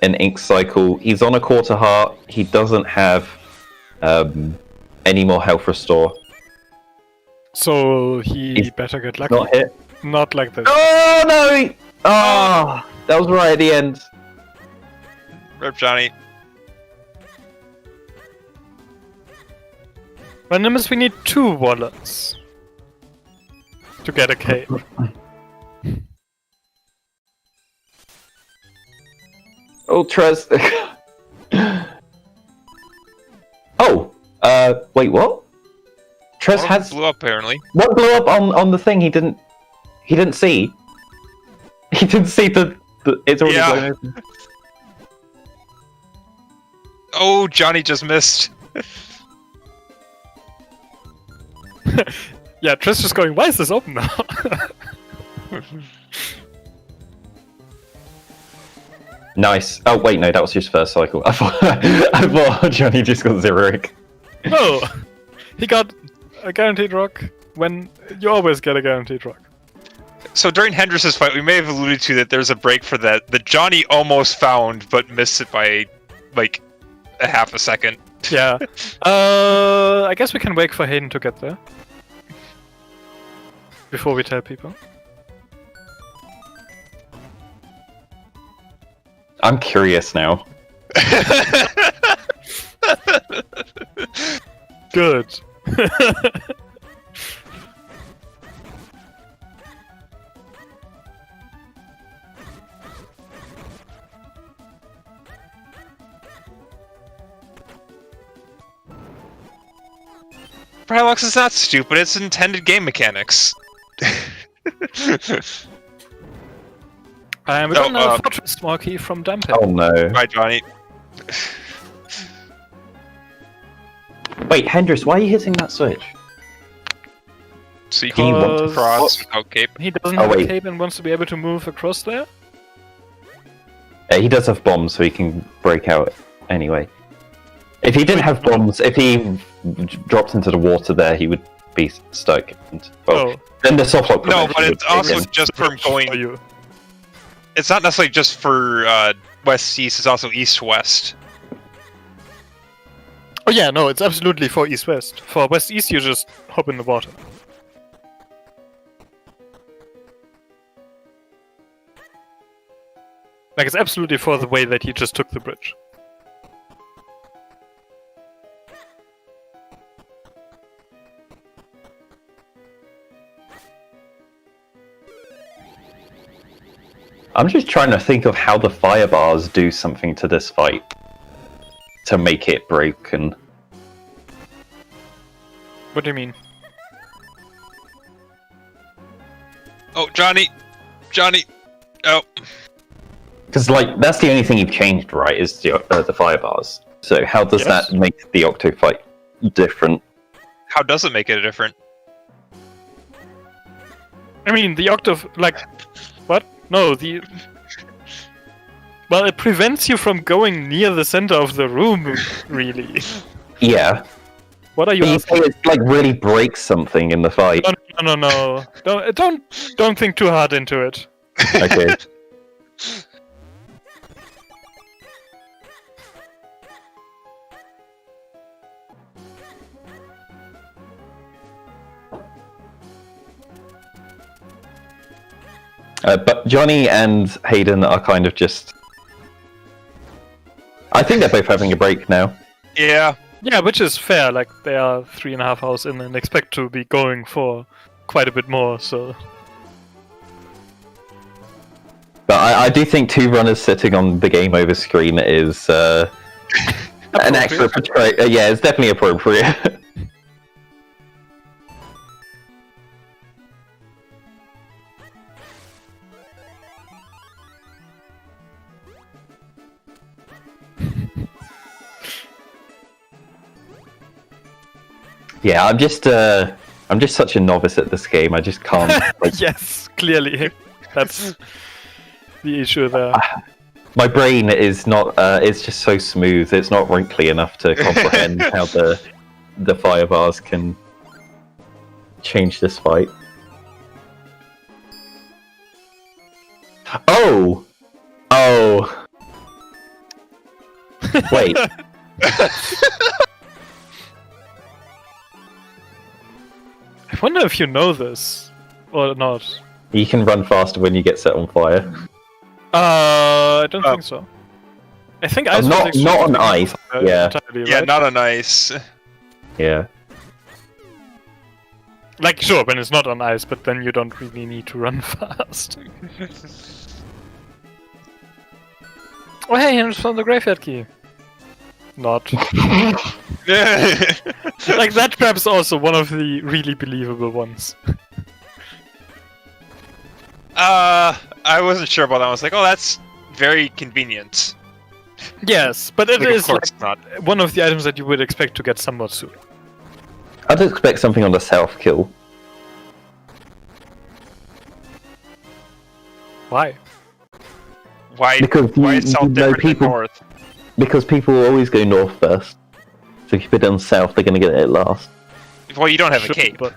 an ink cycle. He's on a quarter heart. He doesn't have any more health restore. So he He's better get lucky. Not hit. Not like this. Oh no! Oh, that was right at the end. Rip Johnny. Randomizer, we need 2 wallets to get a cape. Oh, Trez. Oh, wait, what? Trez One has blew up apparently. what blew up on the thing. He didn't see. He didn't see the it's already Yeah. blown open. Oh, Johnny just missed. Yeah, Trish just going, why is this open now? Nice. Oh wait, no, that was his first cycle. I thought Johnny just got 0 ink. No! He got a guaranteed rock when you always get a guaranteed rock. So during Hendriss's fight, we may have alluded to that there's a break for that Johnny almost found, but missed it by, like, a half a second. Yeah. I guess we can wait for Hayden to get there. Before we tell people. I'm curious now. Good. Parallax is not stupid, it's intended game mechanics. We got another Fortress Marquee from Dumping. Oh no. Bye, Johnny. Wait, Hendrix, why are you hitting that switch? So you can walk Because- across without cape. He doesn't Oh, have a wait. cape and wants to be able to move across there? He does have bombs, so he can break out anyway. If he didn't have bombs, if he dropped into the water there, he would be stuck. And, well, Oh. then the soft lock. No, prevention but would it's take also him. just from going. For you. It's not necessarily just for west-east, it's also east-west. Oh yeah, no, it's absolutely for east-west. For west-east, you just hop in the water. Like, it's absolutely for the way that he just took the bridge. I'm just trying to think of how the fire bars do something to this fight to make it broken. What do you mean? Oh, Johnny! Johnny! Oh. Because like that's the only thing you've changed, right? Is the fire bars. So how does Yes. that make the Octo fight different? How does it make it different? I mean, the octave, like... What? No, the... Well, it prevents you from going near the center of the room, really. Yeah, What are you but you say asking? it like really breaks something in the fight. No. Don't think too hard into it. Okay. But Johnny and Hayden are kind of just... I think they're both having a break now. Yeah. Yeah, which is fair, like, they are 3.5 hours in and expect to be going for quite a bit more, so... But I do think 2 runners sitting on the game over screen is an extra portray. Yeah, it's definitely appropriate. Yeah, I'm just such a novice at this game. I just can't. Like, Yes, clearly. That's... the issue there. My brain is not. It's just so smooth. It's not wrinkly enough to comprehend how the fire bars can change this fight. Oh! Wait. I wonder if you know this or not. You can run faster when you get set on fire. I don't think so. I think ice. Not on ice. Yeah. Entirely, Yeah, right? not on ice. Yeah. Like, sure, when it's not on ice, but then you don't really need to run fast. Oh, hey, here's from the graveyard key. Not. Like, that perhaps also one of the really believable ones. I wasn't sure about that. I was like, oh, that's very convenient. Yes, but it Like, is of course like not. one of the items that you would expect to get somewhat soon. I'd expect something on the south kill. Why? Why? Because Why it's all you know different than people- north? Because people always go north first. So if you put it on south, they're going to get it last. Well, you don't have Sure, a cape. but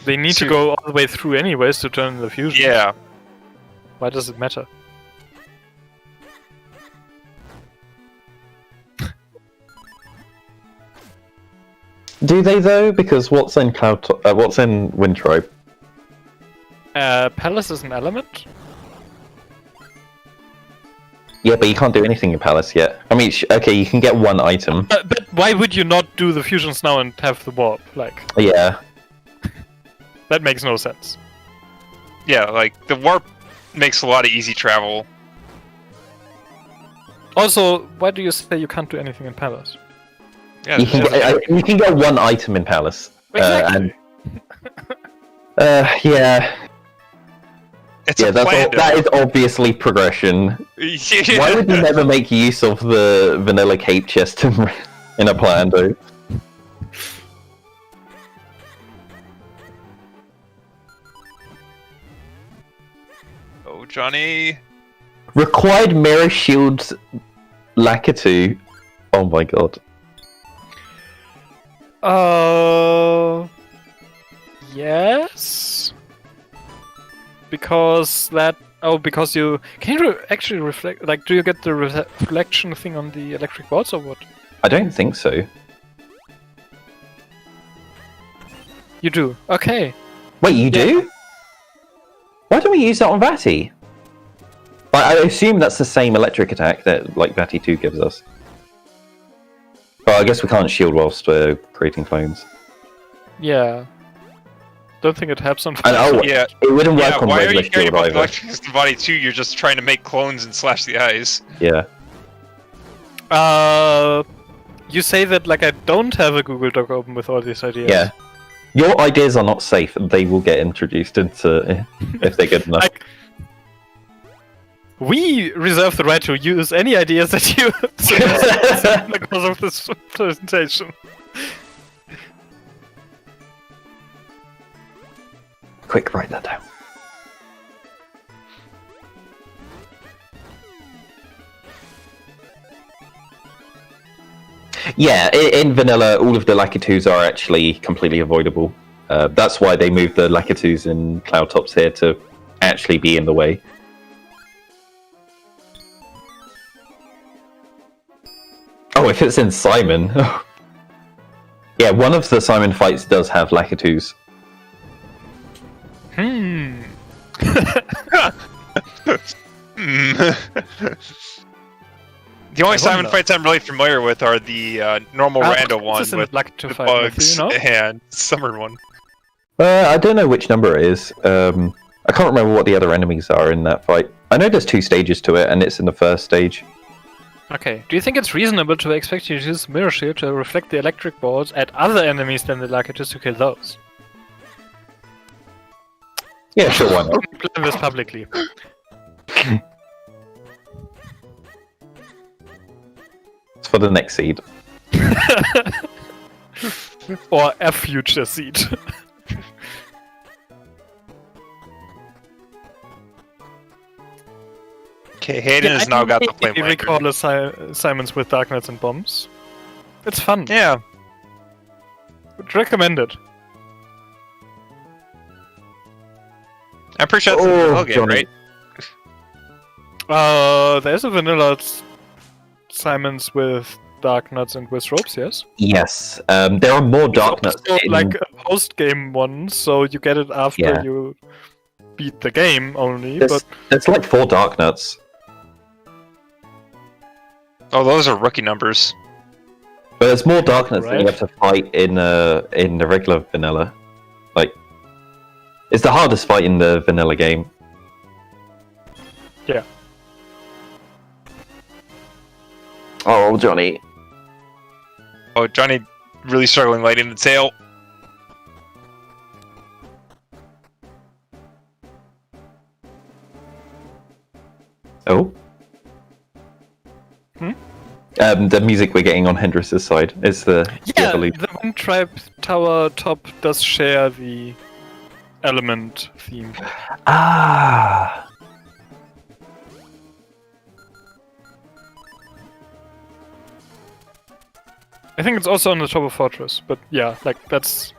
they need to go all the way through anyways to turn the fusion. Yeah. Why does it matter? Do they though? Because what's in what's in Windtribe? Palace is an element? Yeah, but you can't do anything in Palace yet. I mean, okay, you can get one item. But why would you not do the fusions now and have the warp? Like, Yeah. that makes no sense. Yeah, like, the warp makes a lot of easy travel. Also, why do you say you can't do anything in Palace? Yeah, You can you can get one item in Palace. Exactly. Yeah. it's Yeah, a plan. that is obviously progression. Why would you never make use of the vanilla cape chest in a plan, though? Oh, Johnny. Required mirror shields Lakitu. Oh my god. Yes. Because that. Oh, because you can you actually reflect? Like, do you get the reflection thing on the electric bolts or what? I don't think so. You do. Okay. Wait, you do? Why don't we use that on Vati? I assume that's the same electric attack that like Vati 2 gives us. But I guess we can't shield whilst we're creating clones. Yeah. Don't think it helps on. And Yeah. it wouldn't work Yeah, on why are regular you caring shield about the either. electric body too? You're just trying to make clones and slash the eyes. Yeah. You say that like I don't have a Google Doc open with all these ideas. Yeah. Your ideas are not safe. They will get introduced into if they're good enough. Like, we reserve the right to use any ideas that you suggest because of this presentation. Quick, write that down. Yeah, in vanilla, all of the Lakitus are actually completely avoidable. That's why they moved the Lakitus in Cloud Tops here to actually be in the way. Oh, if it's in Simon. Yeah, one of the Simon fights does have Lakitus. Hmm. The only Simon fights I'm really familiar with are the normal rando one with the bugs and summer one. I don't know which number it is. I can't remember what the other enemies are in that fight. I know there's 2 stages to it, and it's in the first stage. Okay. Do you think it's reasonable to expect you to use Mirror Shield to reflect the electric balls at other enemies than the Lakitus to kill those? Yeah, sure, why not? Plan this publicly. It's for the next seed. Or a future seed. Hayden has now got the flame I lantern. recall assignments with Dark Knights and Bombs. It's fun. Yeah. Would recommend it. I'm pretty sure that's a vanilla game, Johnny. right? There's a vanilla assignments with Dark Nuts and with ropes, yes? Yes. There are more Dark Nuts. Also, like a post-game one, so you get it after Yeah. you beat the game only, There's, but there's like 4 Dark Nuts. Oh, those are rookie numbers. But there's more Dark Nuts than you Right. have to fight in the regular vanilla. Like, it's the hardest fight in the vanilla game. yeah. Oh, Johnny. Oh, Johnny really struggling lighting the tail. Oh. The music we're getting on Hendrix's side is the Yeah, evolution. the Wind Tribe Tower top does share the element theme. Ah. I think it's also on the top of Fortress, but yeah, like that's...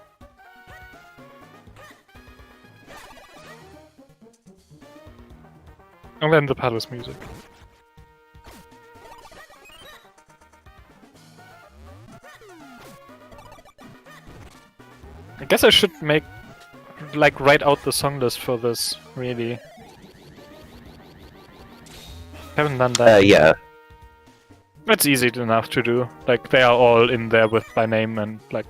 And then the palace music. I guess I should write out the song list for this, really. Haven't done that. Yeah. It's easy enough to do. Like, they are all in there with by name and, like...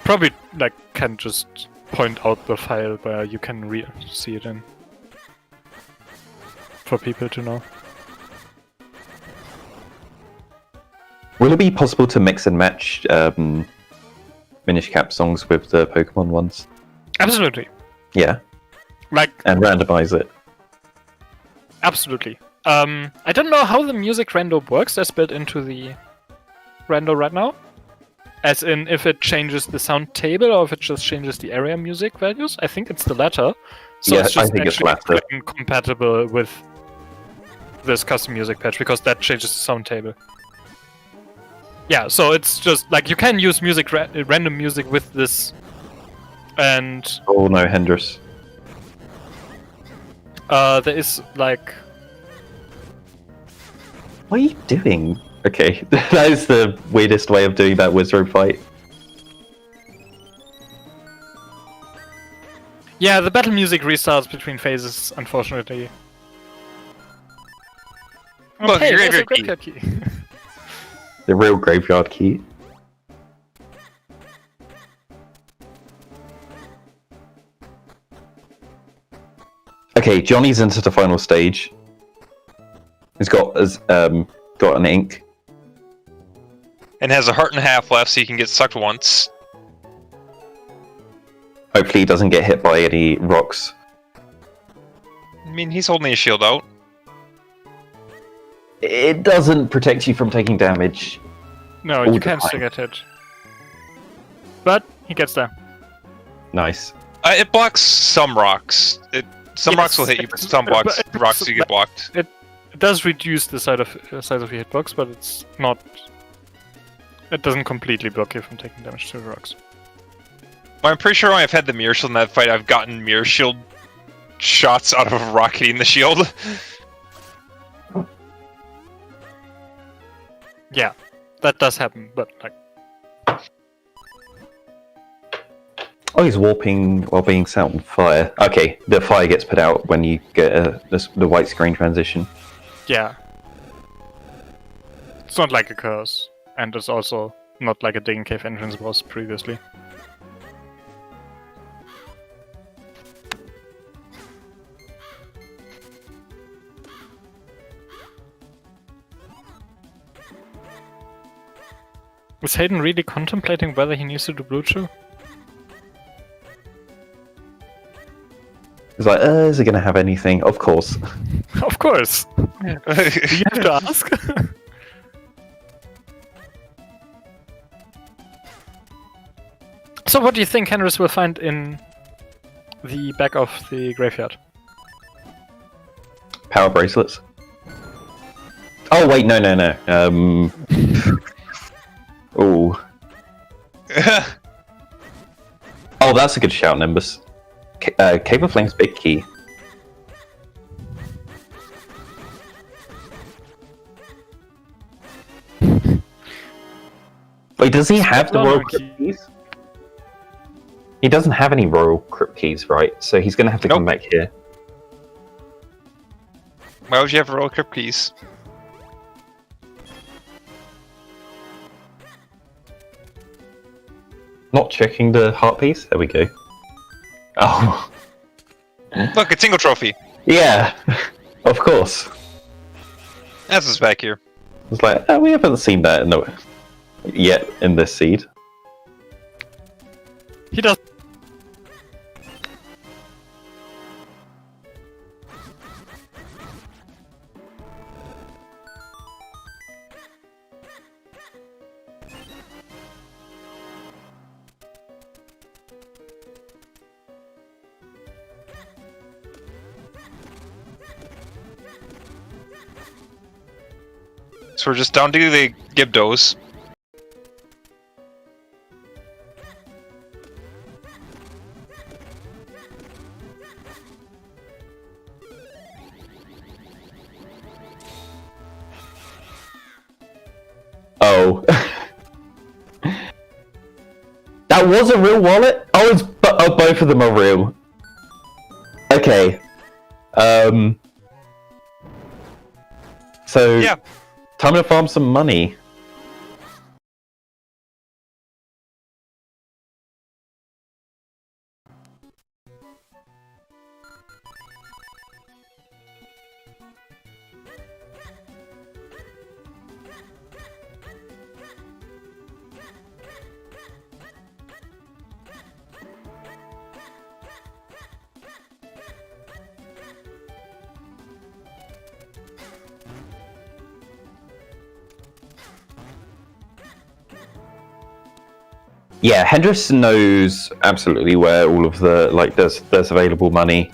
Probably, like, can just point out the file where you can see it in. For people to know. Will it be possible to mix and match Minish Cap songs with the Pokemon ones? Absolutely. Yeah. Like, And randomize it. absolutely. I don't know how the music rando works that's built into the rando right now. As in, if it changes the sound table or if it just changes the area music values. I think it's the latter. So Yeah, it's I just think it's actually latter. compatible with this custom music patch because that changes the sound table. Yeah, so it's just like you can use music random music with this, and Oh no, Hendrix. there is like What are you doing? Okay, that is the weirdest way of doing that Wizard fight. yeah, the battle music restarts between phases, unfortunately. Look, Okay, your there's a graveyard key. graveyard key. The real graveyard key. Okay, Johnny's into the final stage. He's got an ink. And has a heart and a half left, so you can get sucked once. Hopefully he doesn't get hit by any rocks. I mean, he's holding his shield out. It doesn't protect you from taking damage. No, All you the can still time. get hit. But he gets there. Nice. It blocks some rocks. Some Yes, rocks will hit you, but some rocks you get blocked. It does reduce the size of your hitbox, but it's not. It doesn't completely block you from taking damage to the rocks. Well, I'm pretty sure when I've had the mirror shield in that fight, I've gotten mirror shield shots out of a rock hitting the shield. Yeah, that does happen, but like. Oh, he's warping while being set on fire. Okay, the fire gets put out when you get the white screen transition. Yeah. It's not like a curse, and it's also not like a digging cave entrance was previously. Is Hayden really contemplating whether he needs to do Blue Chew? He's like, is it going to have anything? Of course. Of course! Do you have to ask? So what do you think Henris will find in the back of the graveyard. Power bracelets. Oh wait, no. Oh. Oh, that's a good shout, Nimbus. Cave of Flame's big key. Wait, does he have the Royal Crypt keys? He doesn't have any Royal Crypt keys, right? So he's gonna have to come back here. Why would you have Royal Crypt keys? Not checking the heart piece? There we go. Oh. Look, a single trophy. Yeah, of course. That's what's back here. It's like, we haven't seen that yet in this seed. He does. So we're just down to the Gibdos. Oh. That was a real wallet? Oh, both of them are real. Okay. So, Yeah. Time to farm some money. Yeah, Hendris knows absolutely where all of the there's available money.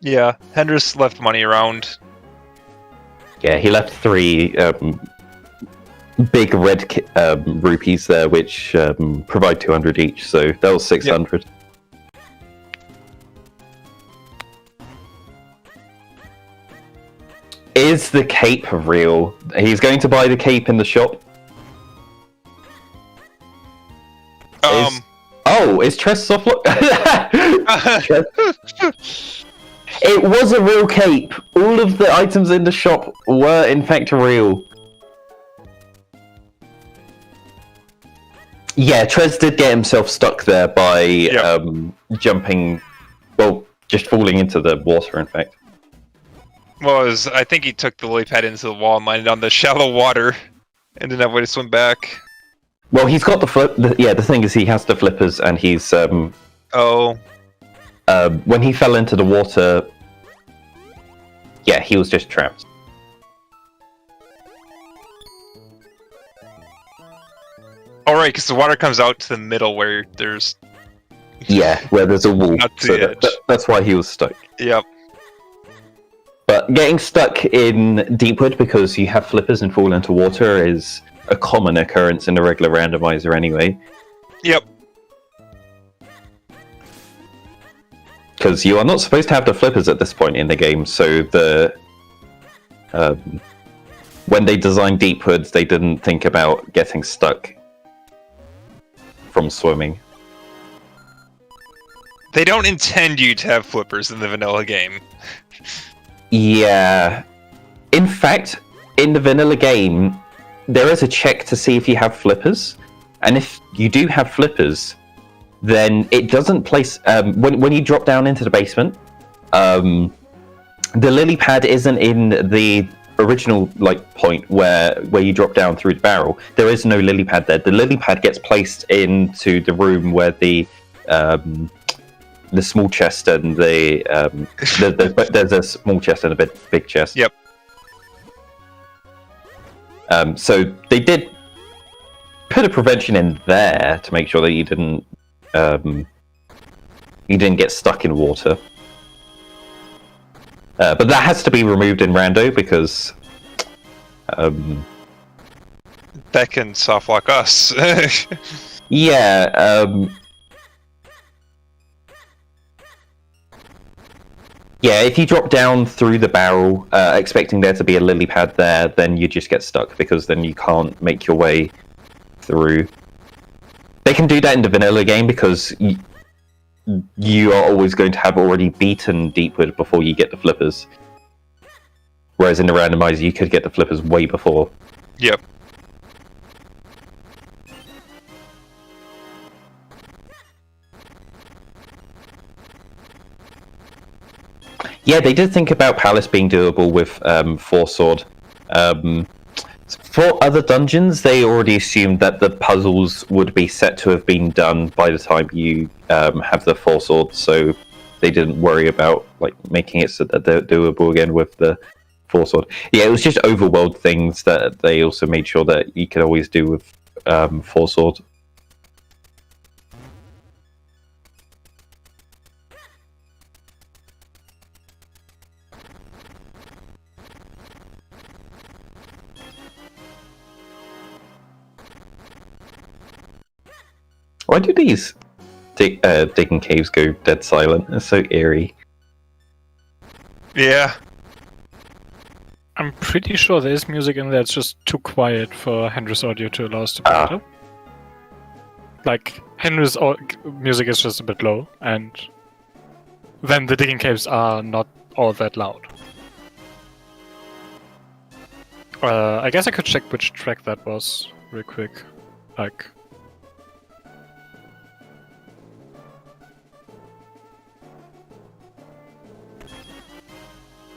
Yeah, Hendris left money around. Yeah, he left 3 big red rupees there, which provide 200 each. So that was 600. Yep. Is the cape real? He's going to buy the cape in the shop. Is Tress soft lock? It was a real cape. All of the items in the shop were in fact real. Yeah, Trez did get himself stuck there by jumping, well, just falling into the water, in fact. I think he took the lily pad into the wall and landed on the shallow water and didn't have a way to swim back. Well, he's got the flip. The thing is, he has the flippers, and he's when he fell into the water, yeah, he was just trapped. All right, because the water comes out to the middle where there's where there's a wall. Not to the edge. That's why he was stuck. Yep. But getting stuck in Deepwood because you have flippers and fall into water is a common occurrence in a regular randomizer anyway. Yep. Because you are not supposed to have the flippers at this point in the game, so when they designed Deepwood, they didn't think about getting stuck from swimming. They don't intend you to have flippers in the vanilla game. Yeah. In fact, in the vanilla game, there is a check to see if you have flippers, and if you do have flippers, then it doesn't place... when you drop down into the basement, the lily pad isn't in the original point where you drop down through the barrel. There is no lily pad there. The lily pad gets placed into the room where the the small chest and there's a small chest and a big chest. Yep. So they did put a prevention in there to make sure that you didn't get stuck in water. But that has to be removed in rando because that can soft lock us. Yeah. Yeah, if you drop down through the barrel, expecting there to be a lily pad there, then you just get stuck because then you can't make your way through. They can do that in the vanilla game because you are always going to have already beaten Deepwood before you get the flippers. Whereas in the randomizer, you could get the flippers way before. Yep. Yeah, they did think about Palace being doable with Force Sword. For other dungeons, they already assumed that the puzzles would be set to have been done by the time you have the Force Sword, so they didn't worry about making it so that they're doable again with the Force Sword. Yeah, it was just overworld things that they also made sure that you could always do with Force Sword. Why do these digging caves go dead silent? It's so eerie. Yeah. I'm pretty sure there is music in there, it's just too quiet for Henry's audio to allow us to pick it up. Like, Henry's music is just a bit low, and then the digging caves are not all that loud. I guess I could check which track that was real quick. Like...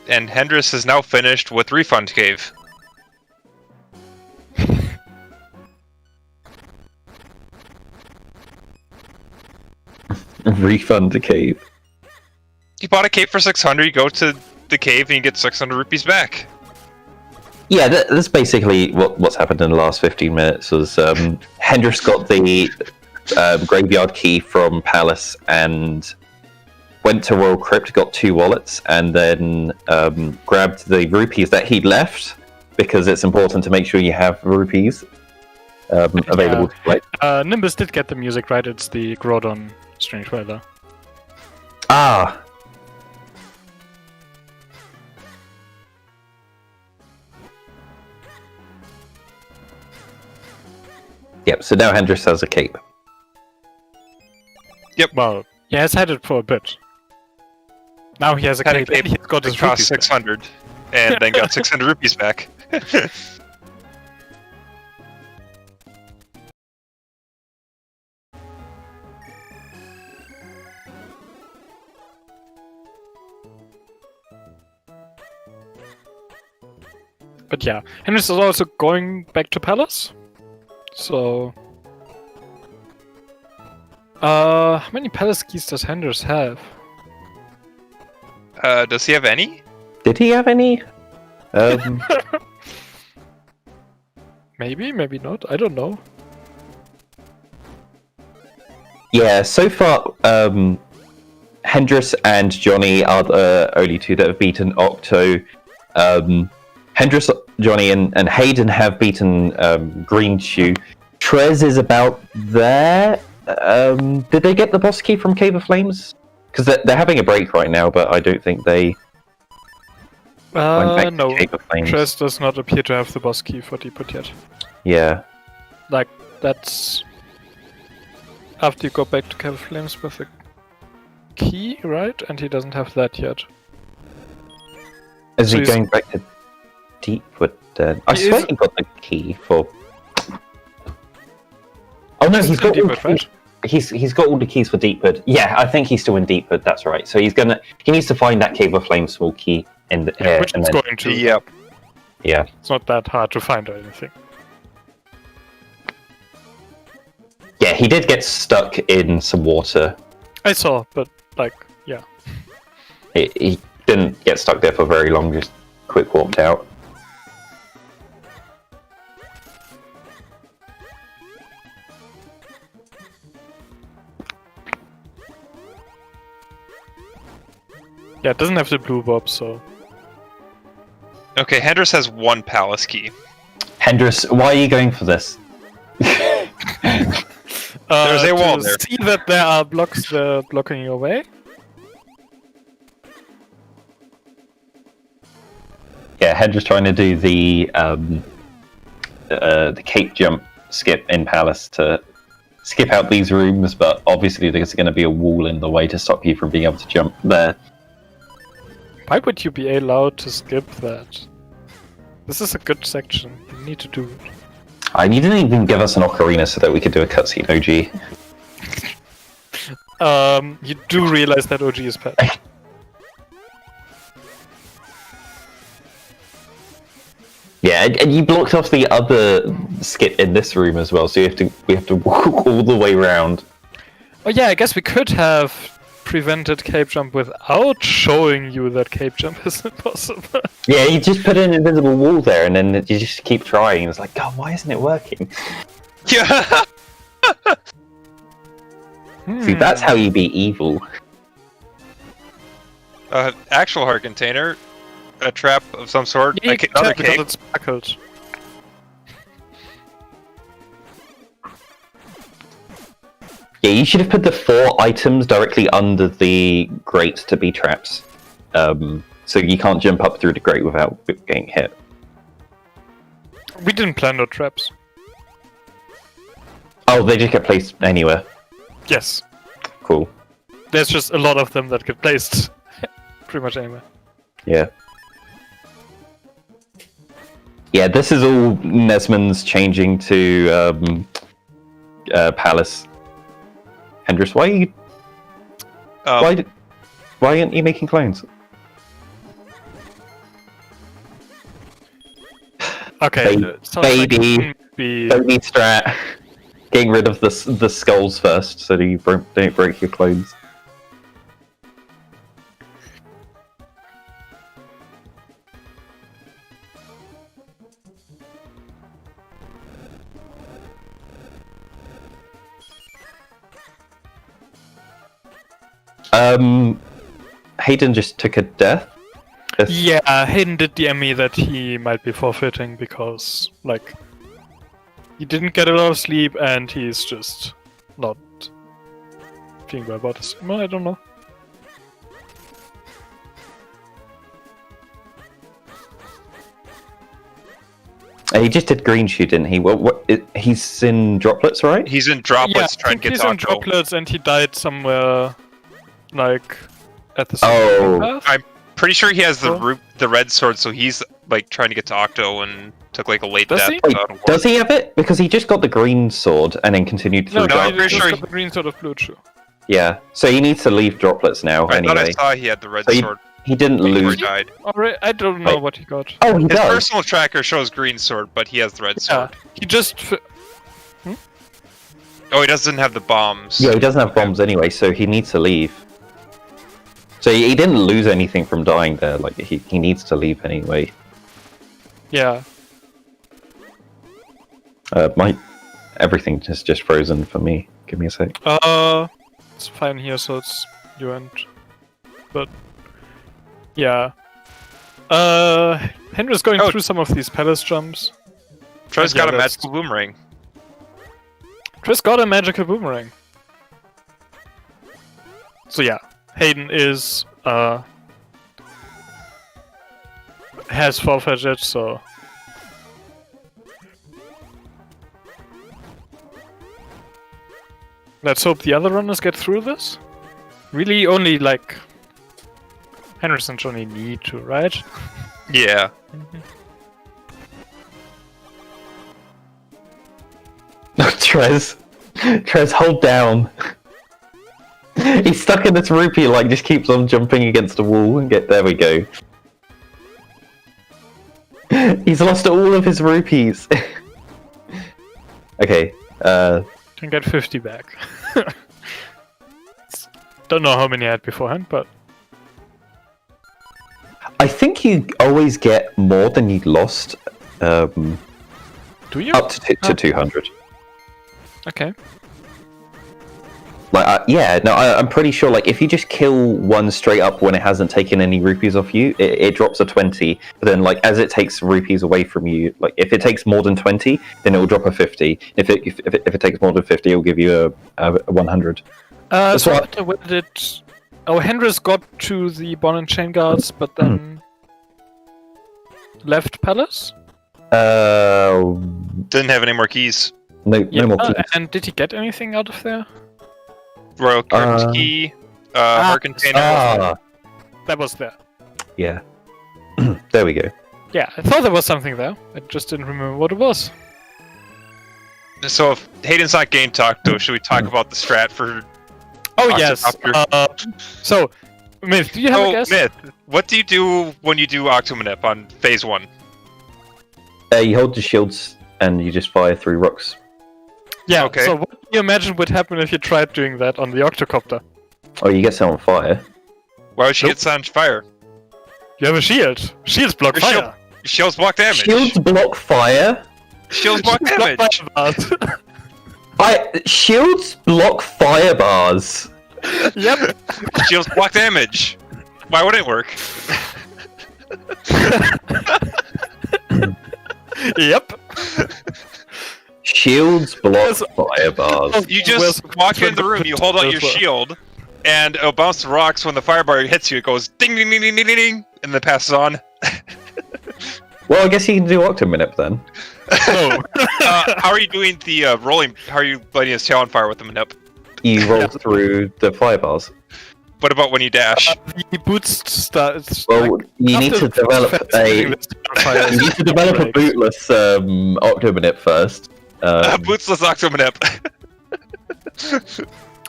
And Hendris is now finished with Refund Cave. Refund the cave. You bought a cave for 600, you go to the cave and you get 600 rupees back. Yeah, that's basically what's happened in the last 15 minutes. Was Hendris got the graveyard key from Palace and went to Royal Crypt, got 2 wallets, and then grabbed the rupees that he'd left, because it's important to make sure you have rupees available to play. Nimbus did get the music right, it's the Groudon Strange Weather. Ah! Yep, so now Hendris has a cape. Yep. Well, he has had it for a bit. Now he has a cape and he's got his cost rupees 600, and then got 600 rupees back. But yeah, Henris is also going back to Palace. So... how many Palace keys does Henris have? Does he have any? Did he have any? Maybe, maybe not, I don't know. Yeah, so far, Hendris and Johnny are the only 2 that have beaten Octo. Hendris, Johnny, and Hayden have beaten Green Shoe. Trez is about there. Did they get the boss key from Cave of Flames? Because they're having a break right now, but I don't think they went back no. to Cave of Flames. Trez does not appear to have the boss key for Deepwood yet. Yeah. Like, that's... after you go back to Cave of Flames with the key, right? And he doesn't have that yet. Is So he he's- going back to Deepwood then? I He swear is- he got the key for... Oh no, he's got all the Deepwood, right? keys. He's got all the keys for Deepwood. Yeah, I think he's still in Deepwood. That's right. So he needs to find that Cave of Flame small key in the Which and it's then- going to. Yep. Yeah. It's not that hard to find or anything. Yeah, he did get stuck in some water. I saw, but like, Yeah. He didn't get stuck there for very long, just quick walked out. Yeah, it doesn't have the blue bob, so... Okay, Hendris has 1 palace key. Hendris, why are you going for this? There's a wall there. See that there are blocks blocking your way? Yeah, Hendris trying to do the cape jump skip in Palace to skip out these rooms, but obviously there's going to be a wall in the way to stop you from being able to jump there. Why would you be allowed to skip that? This is a good section. You need to do it. You didn't even give us an ocarina so that we could do a cutscene OG. You do realize that OG is bad. Yeah, and you blocked off the other skip in this room as well, so we have to walk all the way around. Oh yeah, I guess we could have prevented cape jump without showing you that cape jump is impossible. Yeah, you just put an invisible wall there, and then you just keep trying. It's like, God, why isn't it working? Yeah. See, that's how you beat evil. Actual heart container, a trap of some sort. Yeah, Another because cake. it's sparkled. Yeah, you should have put the 4 items directly under the grate to be traps. So you can't jump up through the grate without getting hit. We didn't plan no traps. Oh, they just get placed anywhere. Yes. Cool. There's just a lot of them that get placed pretty much anywhere. Yeah. Yeah, this is all Nesmond's changing to Palace. Hendris, why are you... why aren't you making clones? Okay, Baby strat. Getting rid of the skulls first, so that you don't break your clones. Hayden just took a death. Yeah, Hayden did DM me that he might be forfeiting because, like, he didn't get a lot of sleep and he's just not feeling well about this. Well, I don't know. He just did green shoe, didn't he? He's in droplets, right? He's in droplets trying to get he's to in Octo. droplets and he died somewhere, like, at the Oh. path. I'm pretty sure he has Oh. the red sword, so he's like trying to get to Octo and took like a late Does death. he? Wait, without a war. does he have it? Because he just got the green sword and then continued through No, No, no, I'm he droplets. pretty just sure got the green sword of blue shoe. Yeah, so he needs to leave droplets now I thought I anyway. saw he had the red So he- sword He didn't before lose. he died. Alright, I don't know Wait. what he got. Oh, he His does. personal tracker shows green sword, but he has the red Yeah, sword. he just... Oh, he doesn't have the bombs. Yeah, he doesn't have bombs anyway, so he needs to leave. So he didn't lose anything from dying there. Like he needs to leave anyway. Yeah. Everything is just frozen for me. Give me a sec. It's fine here, so it's your end. But... yeah. Henry's going Oh. through some of these palace jumps. Troy's Yeah, got a that's- magical boomerang. Chris got a magical boomerang. So yeah, Hayden is has forfeited, so let's hope the other runners get through this. Really, only like Henderson and Johnny need to, right? Yeah. Trez, hold down. He's stuck in this rupee, like just keeps on jumping against the wall and there we go. He's lost all of his rupees. Okay, Can get 50 back. don't know how many I had beforehand, but I think you always get more than you lost. do you? Up to 200. Okay. Like, I'm pretty sure. Like, if you just kill one straight up when it hasn't taken any rupees off you, it drops a 20. But then, like, as it takes rupees away from you, like, if it takes more than 20, then it will drop a 50. If it takes more than 50, it will give you a 100. So after where did... Oh, Hendris got to the Bon and Chain Guards, but then left Palace? Didn't have any more keys. No more keys. And did he get anything out of there? Royal Curtain's key, her container. That was there. Yeah. There we go. Yeah, I thought there was something there. I just didn't remember what it was. So if Hayden's not game talk, though, should we talk about the strat for... Oh, yes. So, Myth, do you have a guess? Myth, what do you do when you do Octomanip on phase 1? You hold the shields and you just fire through rocks. Yeah, okay. So what do you imagine would happen if you tried doing that on the Octocopter? Oh, you get set on fire. Why would she get set on fire? You have a shield. Shields block fire. Shields block damage. Shields block fire? Shields block damage. Shields block fire bars. Yep. Shields block damage. Why would it work? Yep. Shields block fire bars. You just walk in the room, you hold out your shield, and it'll bounce the rocks. When the fire bar hits you, it goes ding ding ding ding ding ding, and then passes on. Well, I guess you can do Octomanip then. Oh. How are you doing the rolling? How are you lighting his tail on fire with the manip? You roll through the fire bars. What about when you dash? The boots starts. Well, you need to develop a bootless Octomanip first. Bootsless Octomanip.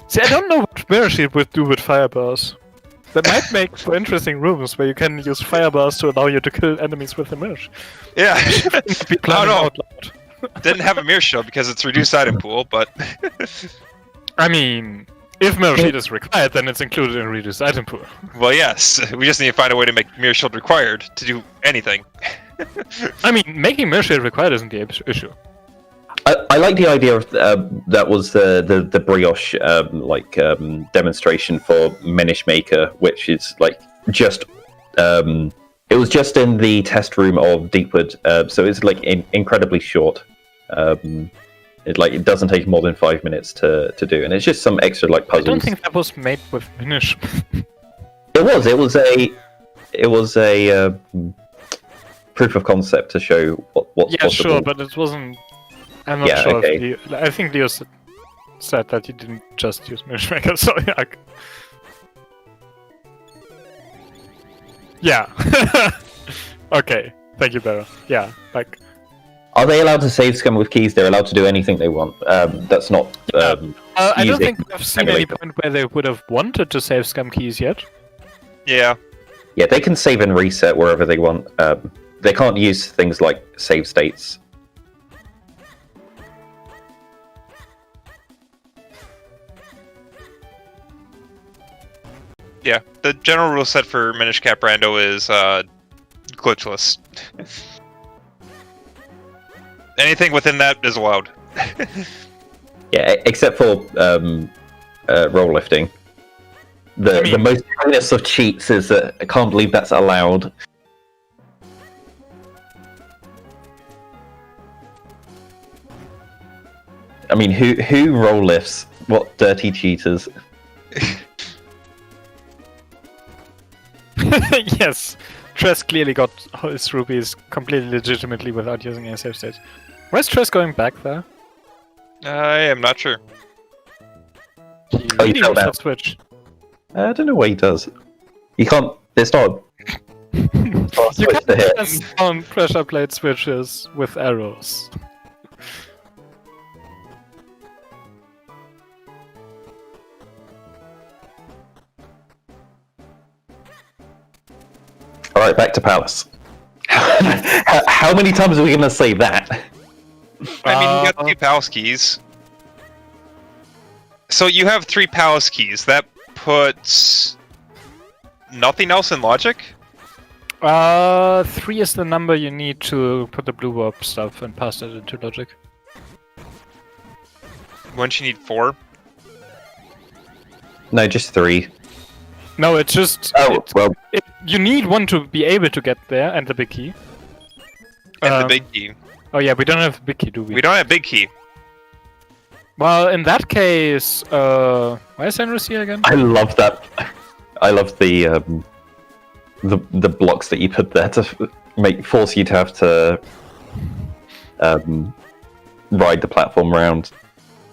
See, I don't know what Mirror Shield would do with fire bars. That might make for interesting rooms where you can use fire bars to allow you to kill enemies with a mirror. Yeah. No. Didn't have a mirror shield because it's reduced item pool, but... I mean, if mirror shield is required, then it's included in reduced item pool. Well, yes. We just need to find a way to make mirror shield required to do anything. I mean, making mirror shield required isn't the issue. I like the idea of that was the brioche demonstration for Minish Maker, which is like just it was just in the test room of Deepwood, so it's like incredibly short. It doesn't take more than 5 minutes to do, and it's just some extra like puzzles. I don't think that was made with Minish. It was a proof of concept to show what's yeah, possible. sure, but it wasn't. I'm not sure. Okay. If I think Leo said that he didn't just use Minish Maker, so yeah. Okay, thank you, Barra. Yeah, like. Are they allowed to save scam with keys? They're allowed to do anything they want. That's not. I don't think I've seen any point where they would have wanted to save scam keys yet. Yeah. Yeah, they can save and reset wherever they want. They can't use things like save states. Yeah, the general rule set for Minish Cap Rando is glitchless. Anything within that is allowed. Yeah, except for roll lifting. The most heinous of cheats is that I can't believe that's allowed. I mean, who roll lifts? What dirty cheaters? Yes, Tress clearly got his rupees completely legitimately without using any save state. Where's Tress going back there? I am not sure. He Oh, you really fell wants down. that switch. I don't know what he does. You can't. It's not. You can't press on pressure plate switches with arrows. All right, back to Palace. How many times are we going to say that? I mean, you got 3 palace keys. So you have 3 palace keys. That put nothing else in logic? 3 is the number you need to put the blue warp stuff and pass that into logic. Wouldn't you need 4? No, just 3. No, it's just... Oh, well, you need 1 to be able to get there, and the big key. And the big key. Oh yeah, we don't have a big key, do we? We don't have big key. Well, in that case... why is Henry's here again? I love that. I love the blocks that you put there to force you to have to ride the platform around.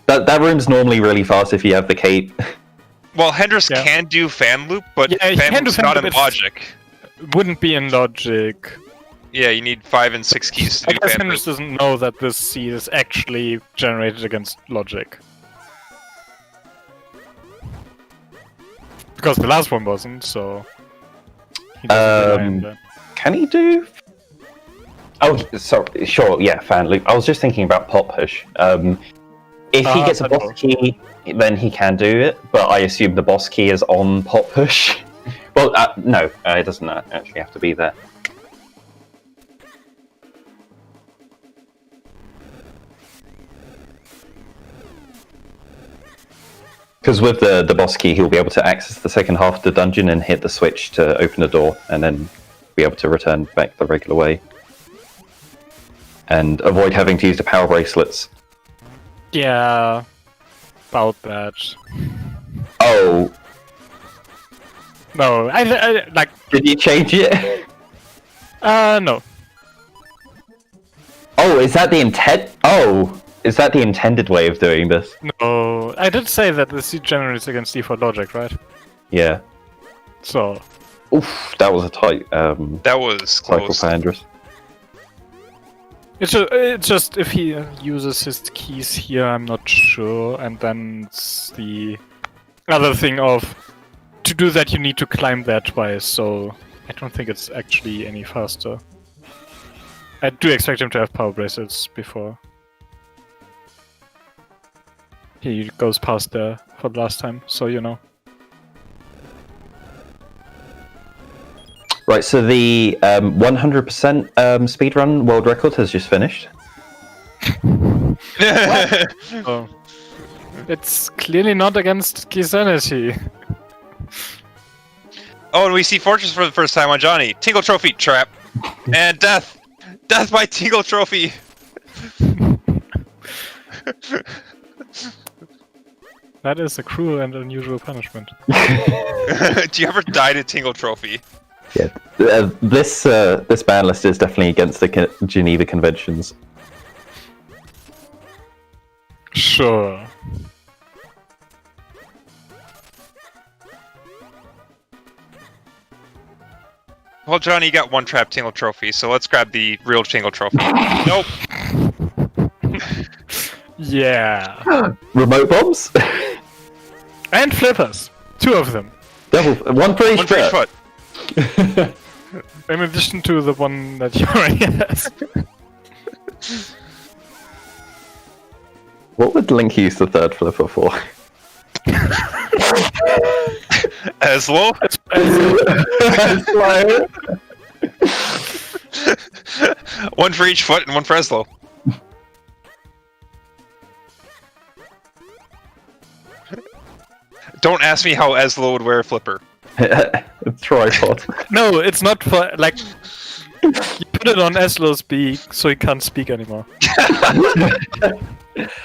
That room's normally really fast if you have the cape. Well, Hendris can do fan loop, but Yeah, fan loop's not in logic. Wouldn't be in logic. Yeah, you need 5 and 6 keys to I do guess fan loop. Henry doesn't know that this seed is actually generated against logic. Because the last one wasn't, so... He doesn't rely on that. Can he do? Oh, sorry. Sure. Yeah, fan loop. I was just thinking about pop push. If he gets a boss key, then he can do it. But I assume the boss key is on pop push. Well, no, it doesn't actually have to be there. Because with the boss key, he'll be able to access the second half of the dungeon and hit the switch to open the door, and then be able to return back the regular way. And avoid having to use the power bracelets. Yeah... About that. Oh. No, I like... Did you change it? No. Oh, is that the intent? Oh, is that the intended way of doing this? No, I did say that the seed generates against default logic, right? Yeah. So... Oof, that was a tight That was cycle close. for Andrus. It's just if he uses his keys here, I'm not sure. And then it's the other thing of... To do that, you need to climb there twice, so... I don't think it's actually any faster. I do expect him to have power bracelets before he goes past there for the last time, so you know. Right, so the 100% speedrun world record has just finished. Oh. It's clearly not against key sanity. Oh, and we see Fortress for the first time on Johnny. Tingle Trophy, trap. And death. Death by Tingle Trophy. That is a cruel and unusual punishment. Do you ever die to Tingle Trophy? Yeah, this ban list is definitely against the Geneva Conventions. Sure. Well, Johnny, you got 1 trap Tingle Trophy, so let's grab the real Tingle Trophy. Nope. Yeah. Remote bombs? And flippers. 2 of them. Double, one for each 1 for each foot. In addition to the one that you already has. What would Link use the third flipper for? Eslo? One for each foot and 1 for Eslo. Don't ask me how Eslo would wear a flipper. Tripod. No, it's not for, like... You put it on Eslo's beak, so he can't speak anymore.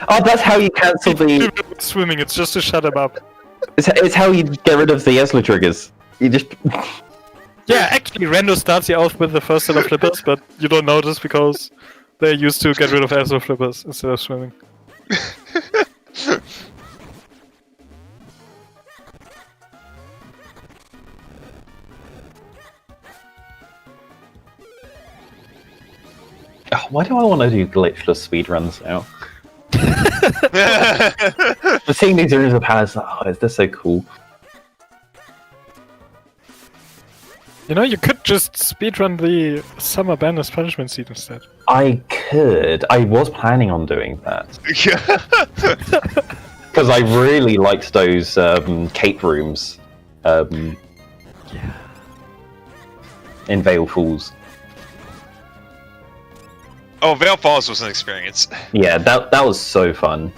Oh, that's how you cancel the... Swimming, it's just to shut him up. It's how you get rid of the Eslo triggers. You just... Yeah, actually, Rando starts you off with the first set of flippers, but you don't notice because they're used to get rid of Eslo flippers instead of swimming. Oh, why do I want to do glitchless speedruns now? But seeing these Rings of Power, oh, is this so cool? You know, you could just speedrun the Summer Banlist Punishment Seed instead. I could. I was planning on doing that. Because I really liked those cape rooms in Vale Falls. Oh, Vale Falls was an experience. Yeah, that was so fun.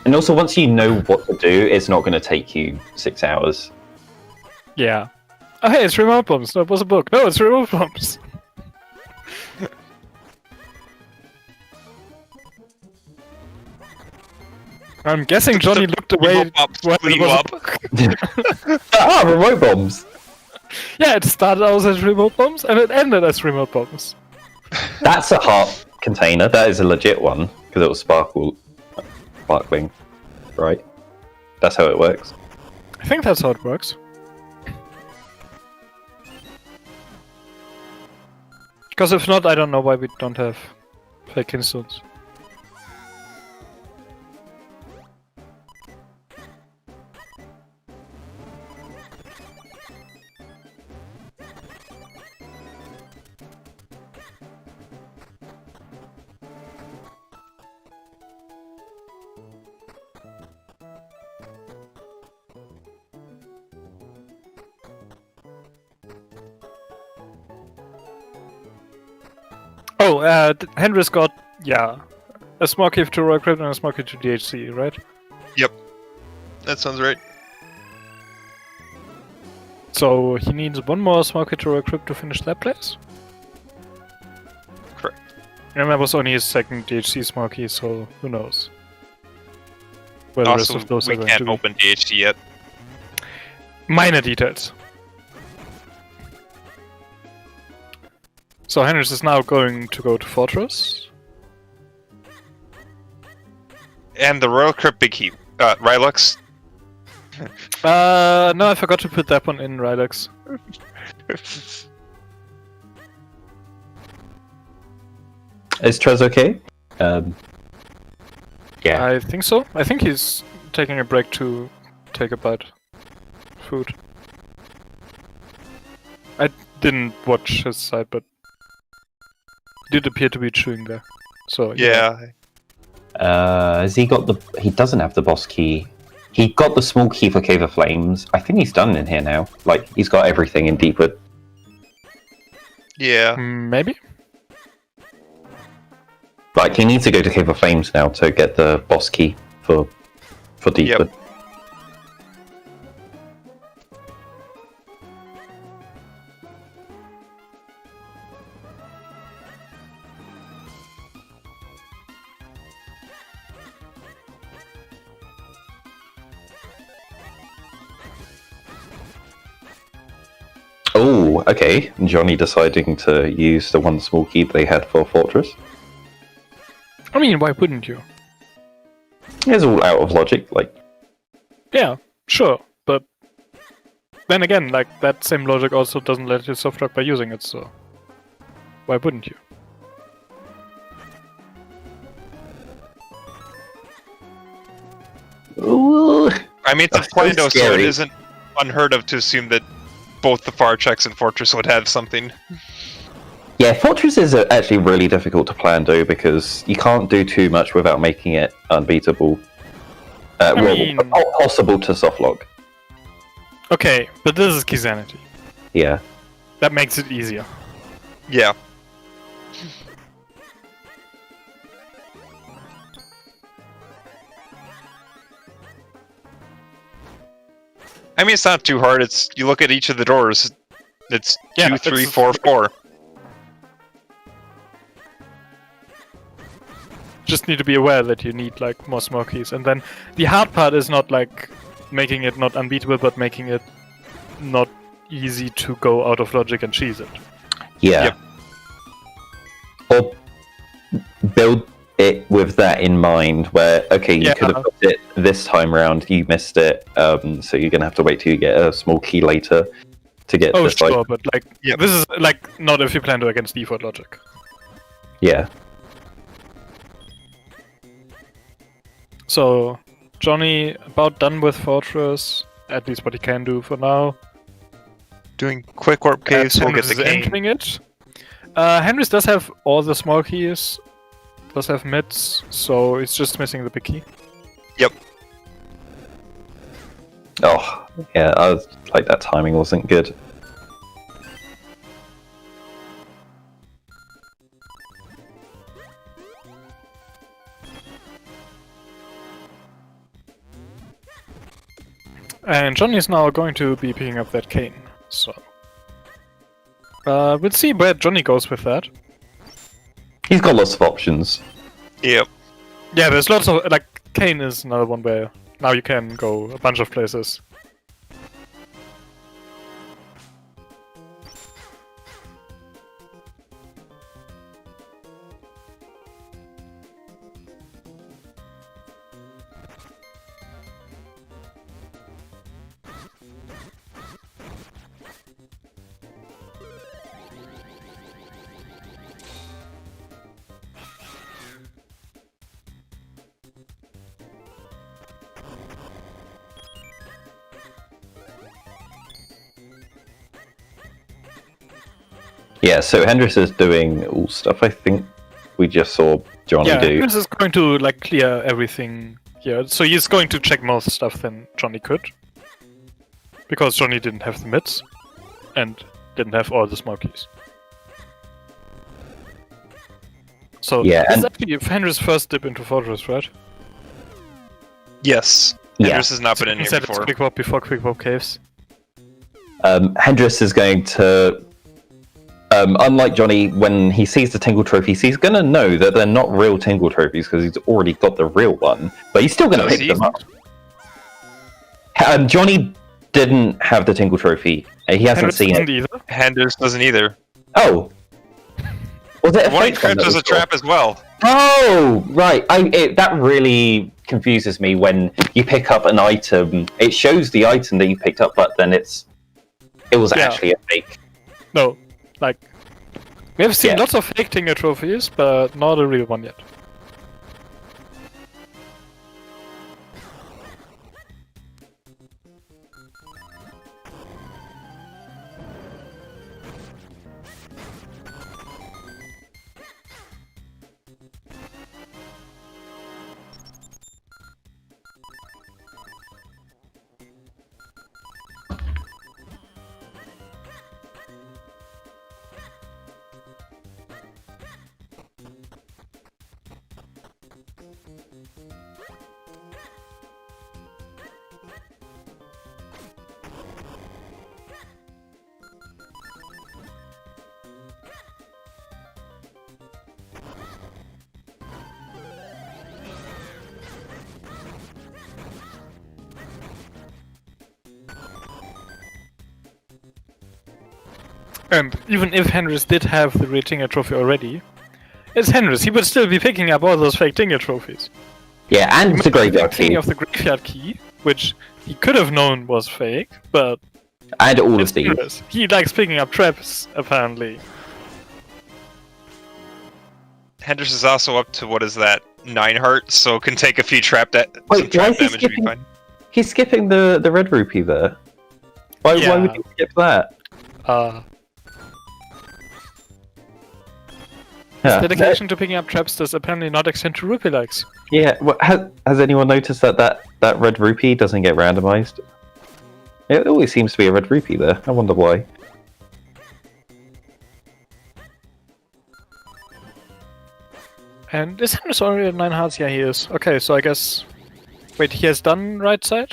And also, once you know what to do, it's not going to take you 6 hours. Yeah. Oh, hey, it's remote bombs. No, it was a book. No, it's remote bombs. I'm guessing Johnny looked away. Blew you up. Remote bombs! Yeah, it started out as remote bombs and it ended as remote bombs. That's a heart container. That is a legit one, because it was sparkling, right? That's how it works. I think that's how it works. Because if not, I don't know why we don't have fake kingstones. Oh, Henry's got, a small cave to Royal Crypt and a small cave to DHC, right? Yep. That sounds right. So he needs one more small cave to Royal Crypt to finish that place? Correct. And that was only his second DHC small key, so who knows? Where the rest Also, of those we are going can't to be. open DHT yet. Minor details. So Henry is now going to go to Fortress. And the Royal Crypt Big Heap. Rylux. No, I forgot to put that one in Rylux. Is Trez okay? Yeah. I think so. I think he's taking a break to take a bite. Food. I didn't watch his side, but he did appear to be chewing there. So Yeah. Has he got the... He doesn't have the boss key. He got the small key for Cave of Flames. I think he's done in here now. Like, he's got everything in Deepwood. Yeah. Maybe? Like, he needs to go to Cave of Flames now to get the boss key for Deepwood. Yep. Oh, okay. Johnny deciding to use the one small key they had for Fortress. I mean, why wouldn't you? It's all out of logic, like... Yeah, sure, but then again, like, that same logic also doesn't let you soft lock by using it, so why wouldn't you? Ooh. I mean, it's That's a Plando, so it scary. isn't unheard of to assume that both the far checks and Fortress would have something. Yeah, Fortress is actually really difficult to plan, though, because you can't do too much without making it unbeatable. mean- Possible to softlock. Okay, but this is Keysanity. Yeah. That makes it easier. Yeah. I mean, it's not too hard. It's you look at each of the doors. It's Yeah, 2, 3, it's- 4, 4. Just need to be aware that you need like more small keys, and then the hard part is not like making it not unbeatable, but making it not easy to go out of logic and cheese it. Yeah. Yep. Or build it with that in mind, where, okay, you Yeah. could have got it this time round, you missed it, so you're going to have to wait till you get a small key later to get Oh, this, sure, like, but like Yep. this is like not if you plan to against default logic. yeah. So Johnny about done with Fortress, at least what he can do for now. Doing quick warp caves, we'll get Henry's the is king. entering it. Henry's does have all the small keys does have mids, so it's just missing the big key. Oh, yeah, I was like that timing wasn't good. And Johnny is now going to be picking up that cane, so... we'll see where Johnny goes with that. He's got lots of options. Yep. Yeah, there's lots of... like, cane is another one where now you can go a bunch of places. Yeah, so Hendrix is doing all stuff I think we just saw Johnny do. Hendrix is going to like clear everything here, so he's going to check more stuff than Johnny could. Because Johnny didn't have the mids, and didn't have all the smokies. So, Yeah, this is and- actually Hendrix's first dip into Fortress, right? Yes. Yeah. Hendrix has not been in here Instead it's before. Quick Warp before Quick Warp Caves. Hendrix is going to, unlike Johnny, when he sees the Tingle trophies, he's going to know that they're not real Tingle trophies because he's already got the real one, but he's still going to Does pick he? them up. Johnny didn't have the Tingle trophy. He hasn't Hendrix seen doesn't it. either. Hendrix doesn't either. Oh! Was it a One fake one crypt that was a was trap as well. Oh, right. That really confuses me when you pick up an item. It shows the item that you picked up, but then it was Yeah. actually a fake. No, like... we have seen Yeah. lots of fake Tingle trophies, but not a real one yet. And even if Hendrix did have the real Tingle trophy already, it's Hendrix, he would still be picking up all those fake Tingle trophies. Yeah, and the graveyard King key. of the graveyard key, which he could have known was fake, but And all it's of these. Hendrix. He likes picking up traps, apparently. Hendrix is also up to, what is that, 9 hearts, so can take a few trap, Wait, some why trap is he damage and be skipping- fine. He's skipping the red rupee there. Why Yeah. would he skip that? Yeah, Dedication to picking up traps does apparently not extend to rupee likes. yeah. Well, has anyone noticed that red rupee doesn't get randomized? It always seems to be a red rupee there. I wonder why. And is Hendrix already at 9 hearts? Yeah, he is. Okay, so I guess... Wait, he has done right side?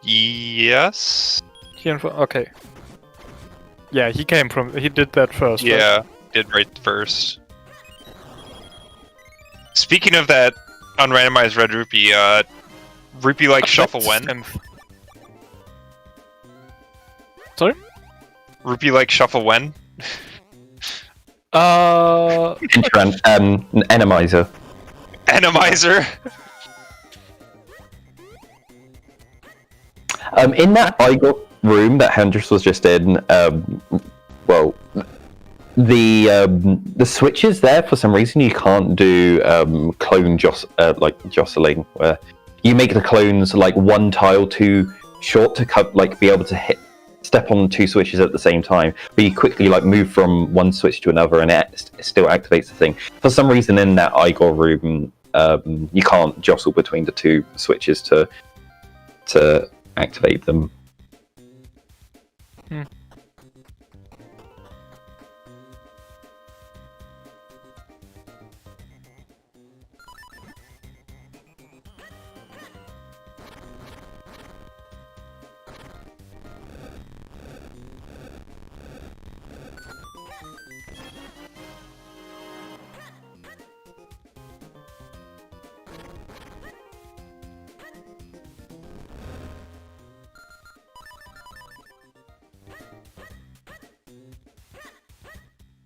Yes? Okay. Yeah, he did that first. right? Yeah, did right first. Speaking of that unrandomized red rupee, rupee like shuffle when? 10th. Sorry? Rupee like shuffle when? Randomizer. Randomizer! In that IGOT room that Hendrix was just in, well, the switches there, for some reason you can't do clone jostling, where you make the clones like one tile too short to be able to hit step on 2 switches at the same time, but you quickly like move from one switch to another, and it still activates the thing. For some reason, in that Igor room, you can't jostle between the 2 switches to activate them.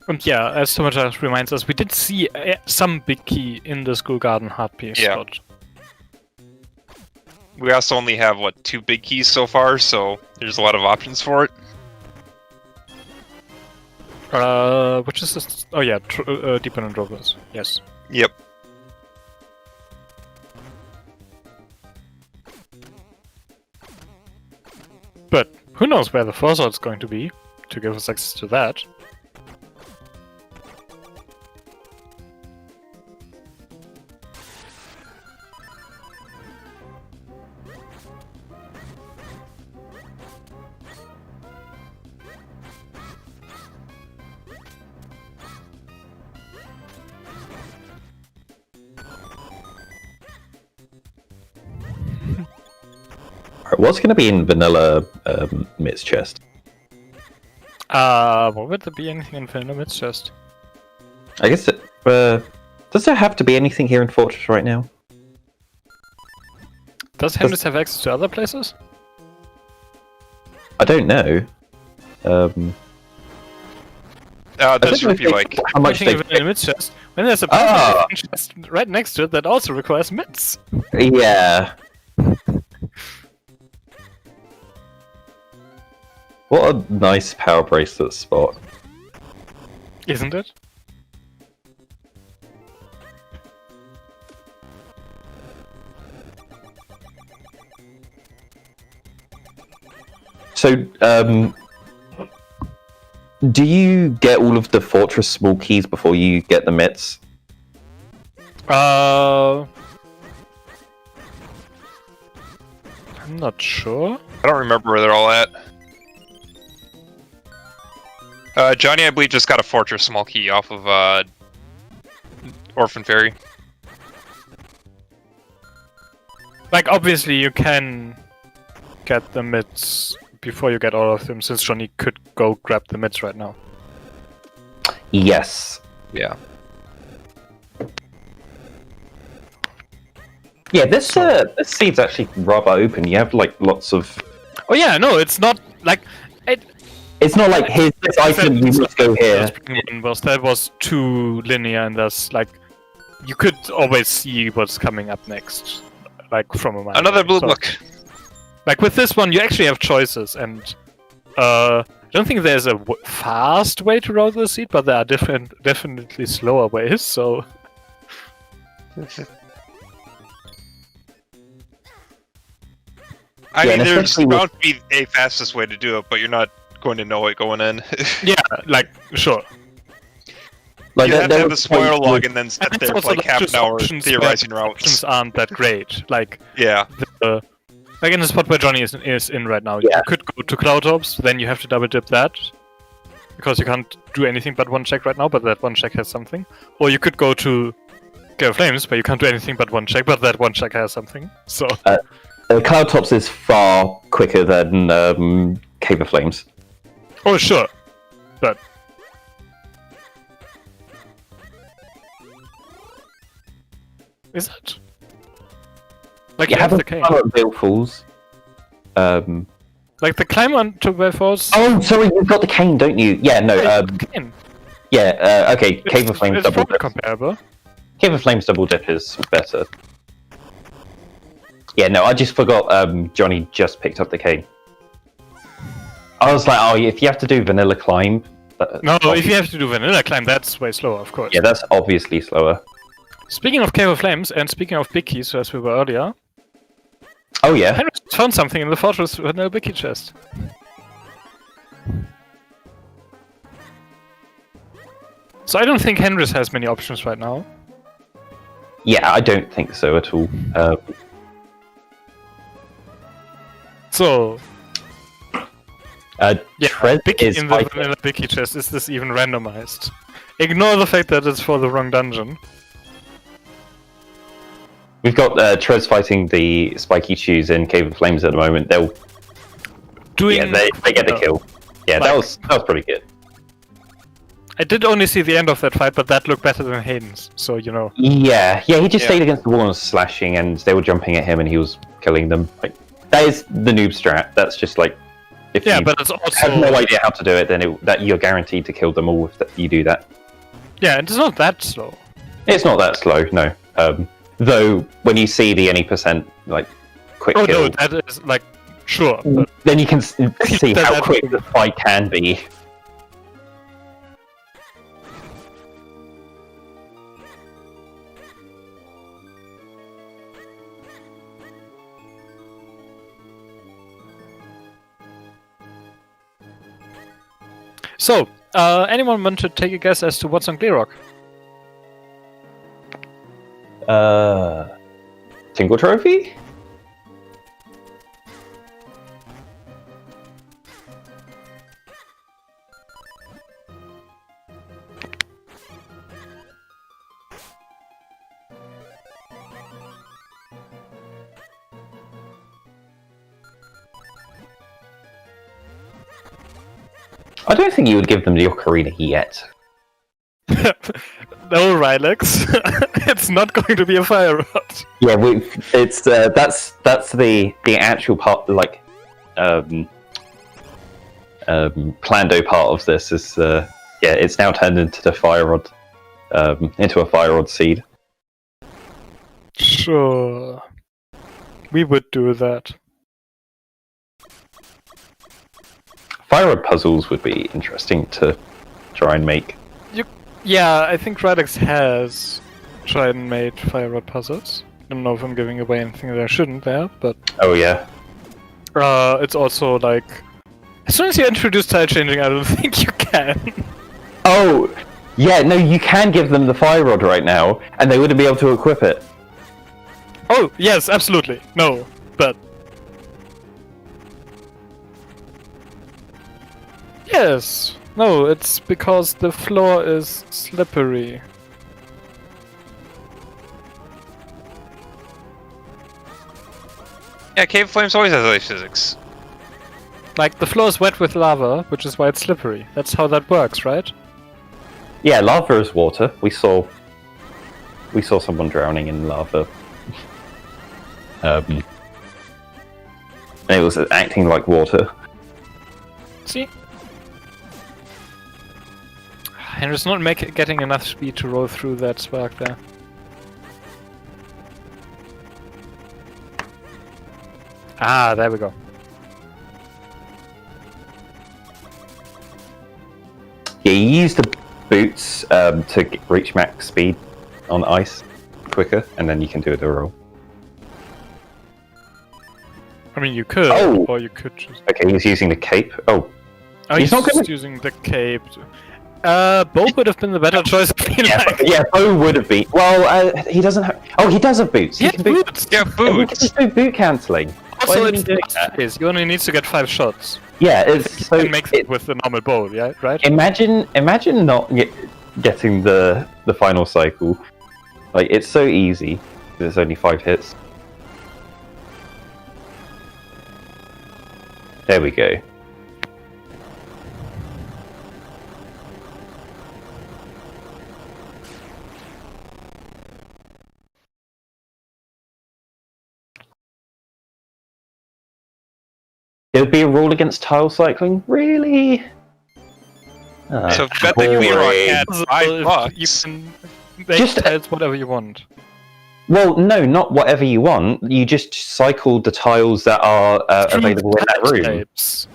And yeah, as Tomatas reminds us, we did see some big key in the School Garden hard piece spot. We also only have, 2 big keys so far, so there's a lot of options for it. Which is this? Oh yeah, Deepen and Drovers. Yes. Yep. But who knows where the Foresight is going to be to give us access to that. What's going to be in vanilla Mit's chest? What would there be anything in Vanilla Mid's chest? I guess does there have to be anything here in Fortress right now? Does Hamlet have access to other places? I don't know. That's true if you like. How much Looking at Vanilla Mid's chest, when there's a chest right next to it that also requires mids. Yeah. What a nice power bracelet spot. Isn't it? So, do you get all of the Fortress small keys before you get the mitts? I'm not sure. I don't remember where they're all at. Johnny, I believe, just got a Fortress small key off of Orphan Fairy. Like, obviously you can get the mids before you get all of them, since Johnny could go grab the mids right now. Yes. Yeah. Yeah, this seed's actually rather open. You have like lots of. Oh yeah, no, it's not like It's not like here's this item, you must go here. That was too linear, and there's like you could always see what's coming up next, like from a mile. Another blue book. Like with this one, you actually have choices, and I don't think there's a fast way to roll the seed, but there are definitely slower ways. So. I mean, there's bound to be a fastest way to do it, but you're not going to know it going in. Yeah, like, sure. Like, you have to have the spoiler log and then sit there for like half an hour theorizing routes. Options aren't that great. Like, yeah. Like in the spot where Johnny is in right now, yeah. You could go to Cloud Orbs, then you have to double dip that. Because you can't do anything but one check right now, but that one check has something. Or you could go to Gale of Flames, where you can't do anything but one check, but that one check has something. So. Cloud Tops is far quicker than Cave of Flames. Oh, sure. But... Is it? Like, you have the cane. Veil Falls. Like, the climb onto Veil Falls... Oh, sorry, you've got the cane, don't you? Yeah, no, cane. Yeah, okay, Cave of Flames double dip. Comparable. Cave of Flames double dip is better. Yeah, no, I just forgot Johnny just picked up the cane. I was like, oh, if you have to do vanilla climb... No, if you have to do vanilla climb, that's way slower, of course. Yeah, that's obviously slower. Speaking of Cave of Flames, and speaking of big keys, as we were earlier... Oh, yeah? Henry found something in the Fortress vanilla big key chest. So I don't think Henry's has many options right now. Yeah, I don't think so at all. So yeah, Trez Bicky is in the fighting. vanilla Bicky chest, is this even randomized? Ignore the fact that it's for the wrong dungeon. We've got Trez fighting the Spiky Chews in Cave of Flames at the moment. They get the kill. Yeah, that was pretty good. I did only see the end of that fight, but that looked better than Hayden's, so you know. Yeah, he just stayed against the wall and was slashing, and they were jumping at him, and he was killing them. Like, that is the noob strat. That's just like, if you but it's also have no idea how to do it, then that you're guaranteed to kill them all if you do that. Yeah, and it's not that slow. It's not that slow, no. Though when you see the any percent like quick Oh kill, no, that is like sure. But then you can see how That- quick the fight can be. so, anyone want to take a guess as to what's on Gleerock? Tingle Trophy? I don't think you would give them the Ocarina yet. No, Rylex. It's not going to be a fire rod. Yeah, it's that's the actual part, like Plando part of this is it's now turned into the fire rod, into a fire rod seed. Sure. We would do that. Fire rod puzzles would be interesting to try and make. Yeah, I think Rylex has tried and made fire rod puzzles. I don't know if I'm giving away anything that I shouldn't there, but Oh yeah. it's also like as soon as you introduce tile changing, I don't think you can. Oh yeah, no, you can give them the fire rod right now, and they wouldn't be able to equip it. Oh yes, absolutely. No, but yes. No, it's because the floor is slippery. Yeah, Cave of Flames always has ice physics. Like, the floor is wet with lava, which is why it's slippery. That's how that works, right? Yeah, lava is water. We saw someone drowning in lava. And it was acting like water. See? Henry's not getting enough speed to roll through that spark there. Ah, there we go. Yeah, you use the boots to reach max speed on ice quicker, and then you can do the roll. I mean, you could, Oh! or you could just... Okay, he's using the cape. Oh, Oh, He's he's not just gonna- using the cape. Bo would have been the better choice, I feel like. yeah, Bo would have been. Well, he doesn't have. Oh, he does have boots. He He had can boots! Yeah, He can boots. just do boot cancelling. Also, Why it's isn't he doing the that? phase. You only need to get 5 shots. Yeah, it's so. You can make it with the normal bow, yeah, right? Imagine not getting the final cycle. Like, it's so easy. There's only 5 hits. There we go. There would be a rule against tile cycling? Really? So bet the Gleerock had So $5. you can make Just- tiles whatever you want. Well, no, not whatever you want. You just cycle the tiles that are available in that room. Types.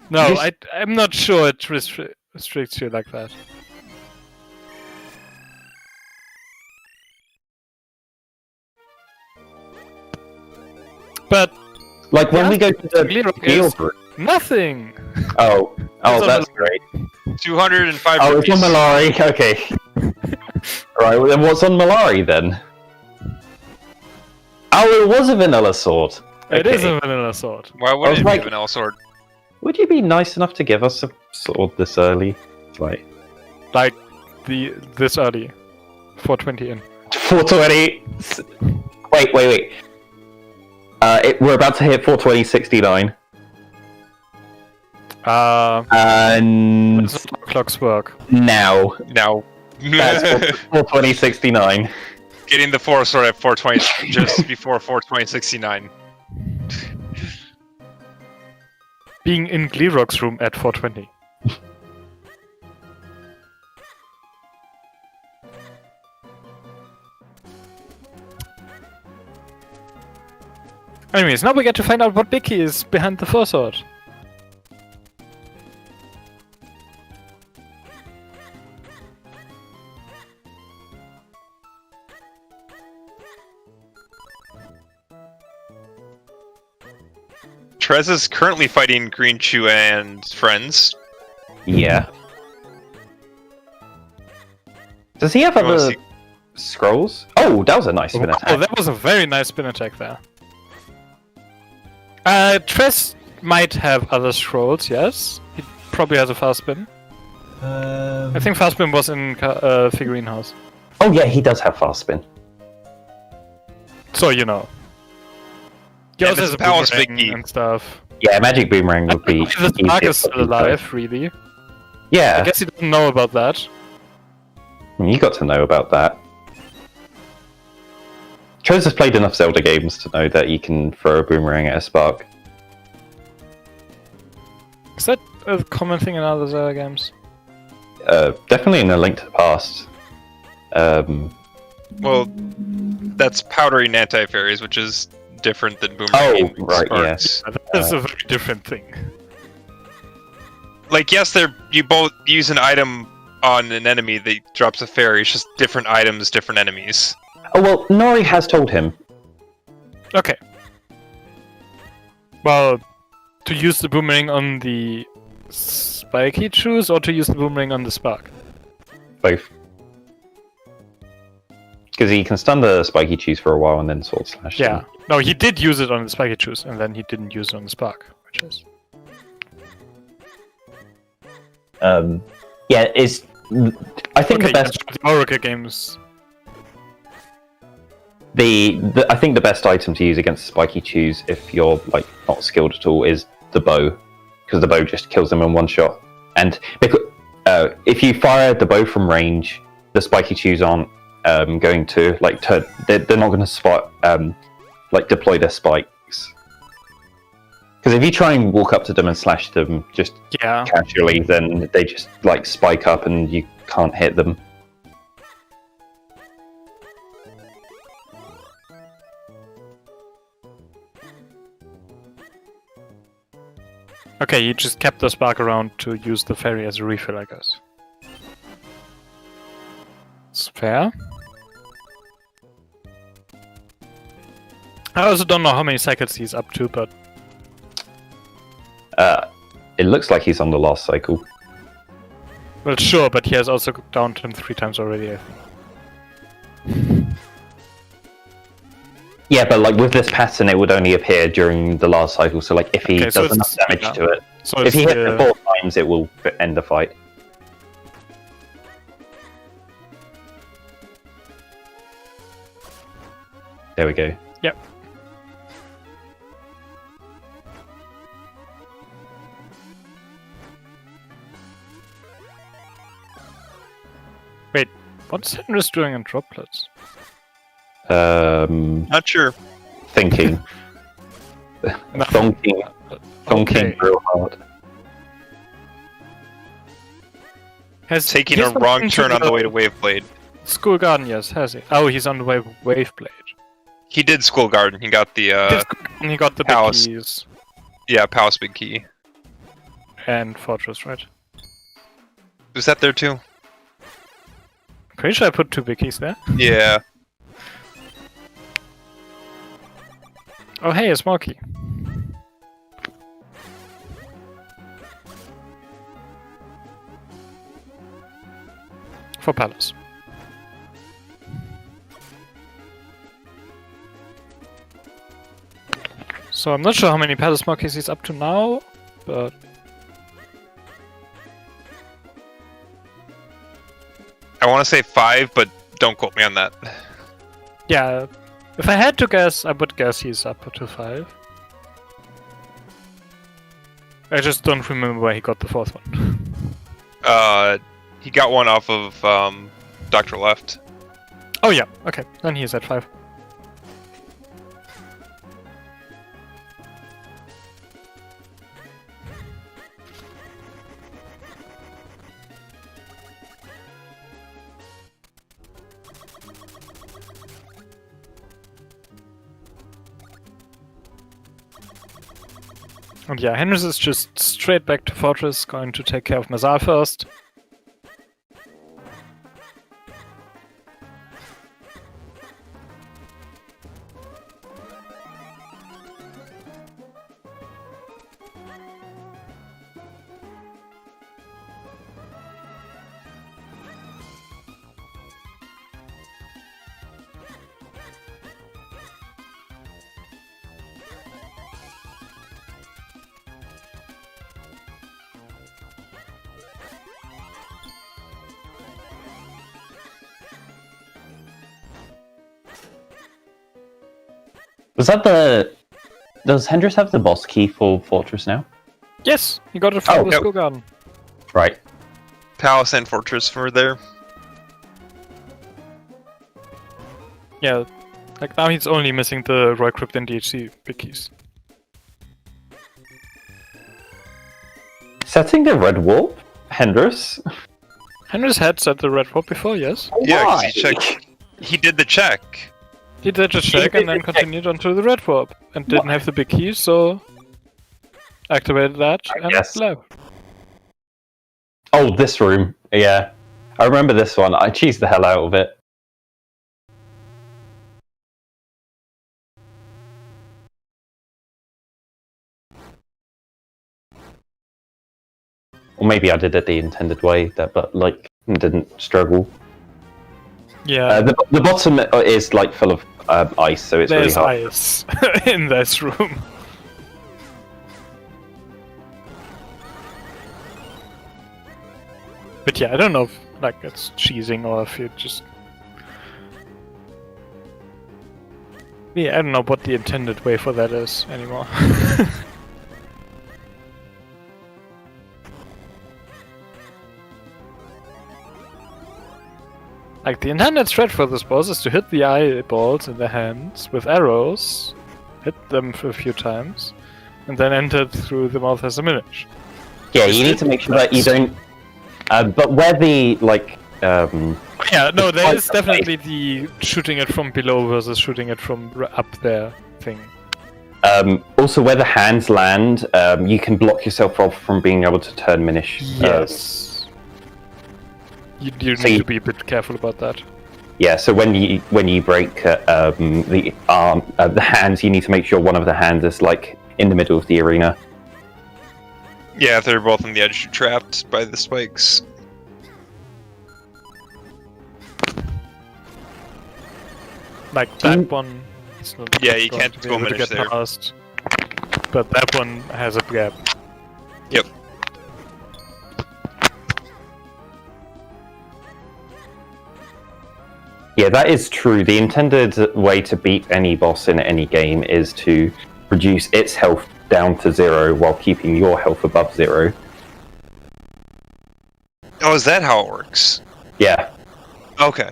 No, Just- I'm not sure it restricts you like that. But Like when Yeah, we go to the Gleerock guild is- room, Nothing! Oh, on that's the- great. 205 Oh, it's on rupees. Malari. Okay. Right. Well, then what's on Malari then? Oh, it was a vanilla sword. It is Okay. a vanilla sword. Why was wouldn't it like- be an L sword? Would you be nice enough to give us a sword this early? Like Like, this early. 420 in. 420. Wait. We're about to hit 420.69. And That's how clocks work. now Now, that's 420.69. getting the 4 sword at 420 just before 420.69. Being in Gleerock's room at 420. Anyways, now we get to find out what Vicky is behind the 4 sword. Trez is currently fighting Green Chew and friends. Yeah. Does he have You wanna other see- scrolls? Oh, that was a nice spin Oh, attack. that was a very nice spin attack there. Tress might have other scrolls, yes. He probably has a fast spin. I think fast spin was in Figurine House. Oh yeah, he does have fast spin. So, you know. He And also it's has a Palace boomerang Vicky. and stuff. Yeah, magic boomerang would be. The Spark easier is for still these guys. alive, really. I Yeah, guess he doesn't know about that. you got to know about that. Chose has played enough Zelda games to know that you can throw a boomerang at a spark. Is that a common thing in other Zelda games? Definitely in A Link to the Past. Well, that's powdering anti-fairies, which is different than boomerang. Oh, right, sparks. That is a very different thing. Like, yes, you both use an item on an enemy that drops a fairy. It's just different items, different enemies. Oh well, Nori has told him. Okay. Well, to use the boomerang on the spiky shoes or to use the boomerang on the spark? Both. Because he can stun the spiky cheese for a while and then sword slash. Yeah. them. No, he did use it on the spiky shoes and then he didn't use it on the spark, which is... Yeah, it's. I think Okay, the best. the Oracle games. I think the best item to use against spiky chews if you're like not skilled at all is the bow, because the bow just kills them in one shot. And because, if you fire the bow from range, the spiky chews aren't going to they're not going to spot deploy their spikes. Because if you try and walk up to them and slash them just Yeah. casually, then they just like spike up and you can't hit them. Okay, you just kept the spark around to use the fairy as a refill, I guess. It's fair. I also don't know how many cycles he's up to, but It looks like he's on the last cycle. well, sure. But he has also downed him 3 times already, I think. Yeah, but like with this pattern, it would only appear during the last cycle. So like if he Okay, does so enough it's- damage yeah. to it, So if it's he hits the- it 4 times, it will end the fight. There we go. Yep. Wait, what's Henris doing in droplets? Not sure. Thinking, thonking Okay. real hard. Taking he's a not wrong into turn on the way to Waveblade. School Garden, yes, has he? Oh, he's on the way to Waveblade. He did School Garden. He got the And he got the big Palace. keys Palace Big Key. and Fortress, right? Was that there too? Pretty sure I put 2 big keys there. Yeah. Oh, hey, a small key. for Palace. So I'm not sure how many Palace Monkeys he's up to now, but... I want to say 5, but don't quote me on that. Yeah, if I had to guess, I would guess he's up to 5. I just don't remember where he got the 4th one. He got one off of Dr. Left. Oh yeah, okay, then he's at 5. And yeah, Henris is just straight back to Fortress, going to take care of Mazar first. Was that the... Does Hendris have the boss key for Fortress now? Yes, he got it from Oh, the yep. School Garden. Right. Palace and Fortress were there. Yeah, like now he's only missing the Roy Crypt and DHC big keys. Setting the red warp? Hendris? Henris had set the red warp before, yes. Yeah, 'cause Why? he checked. He did the check. He did a check and then continued onto the red warp. And didn't have the big keys, so... activated that and guess. left. Oh, this room. Yeah. I remember this one. I cheesed the hell out of it. Or maybe I did it the intended way, but like didn't struggle. Yeah, The bottom is like full of ice, so it's really there's hard. ice in this room. But yeah, I don't know if like it's cheesing or if you just... Yeah, I don't know what the intended way for that is anymore. Like, the intended strat for this boss is to hit the eyeballs in the hands with arrows, hit them a few times, and then enter through the mouth as a minish. Yeah, you need to make sure that you don't. But where the like. Yeah, no, there Like- is definitely the shooting it from below versus shooting it from up there thing. Also, where the hands land, you can block yourself off from being able to turn minish. Yes. You So need you- to be a bit careful about that. Yeah, so when you break the arm, the hands, you need to make sure one of the hands is like in the middle of the arena. Yeah, if they're both on the edge, you're trapped by the spikes. Like that one. It's not Yeah, you going can't to be go able to minish get there. past, but that one has a gap. Yep. Yeah, that is true. The intended way to beat any boss in any game is to reduce its health down to 0 while keeping your health above 0. Oh, is that how it works? Yeah, Okay.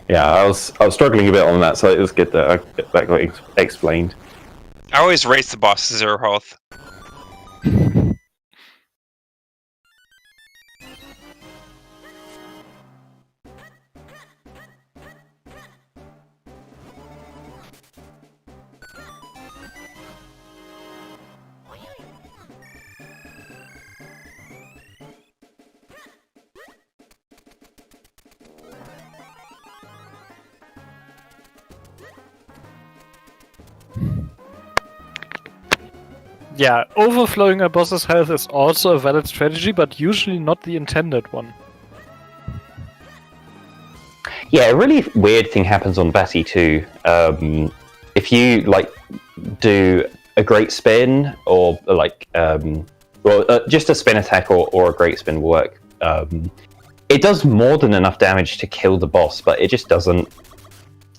yeah. I was struggling a bit on that, so it was good that that got explained. I always race the boss to 0 health. Yeah, overflowing a boss's health is also a valid strategy, but usually not the intended one. Yeah, a really weird thing happens on Batty too. If you like do a great spin or like just a spin attack or a great spin will work. It does more than enough damage to kill the boss, but it just doesn't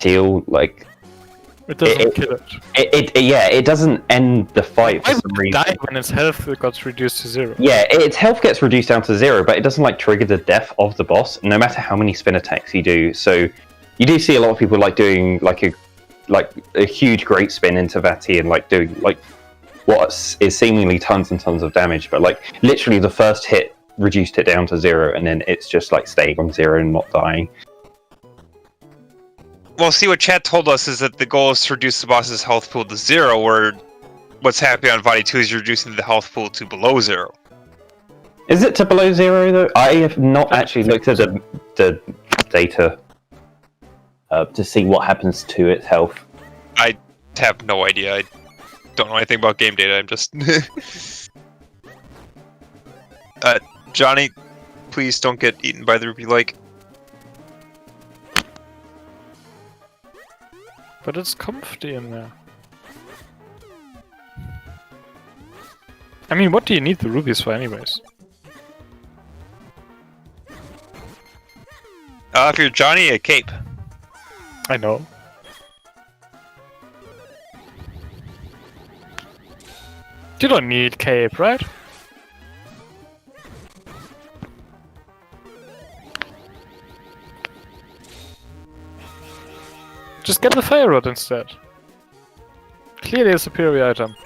feel like It doesn't kill it. It doesn't end the fight for Why some would it reason. die when its health got reduced to 0? Yeah, its health gets reduced down to 0, but it doesn't like trigger the death of the boss, no matter how many spin attacks you do. So you do see a lot of people like doing like a huge great spin into Vati and like doing like what is seemingly tons and tons of damage, but like literally the first hit reduced it down to 0, and then it's just like staying on 0 and not dying. Well, see, what chat told us is that the goal is to reduce the boss's health pool to 0, where what's happening on Vati 2 is you're reducing the health pool to below 0. Is it to below 0 though? I have not actually looked at the data to see what happens to its health. I have no idea. I don't know anything about game data. I'm just... Johnny, please don't get eaten by the Ruby Lake. But it's comfy in there. I mean, what do you need the rubies for anyways? If you're Johnny, a cape. I know. You don't need cape, right? Just get the fire rod instead. Clearly a superior item.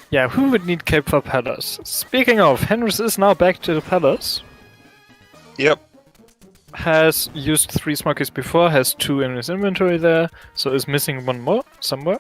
Yeah, who would need cape for palace? Speaking of, Henris is now back to the palace. Yep. Has used 3 smokies before, has 2 in his inventory there, so is missing 1 more somewhere.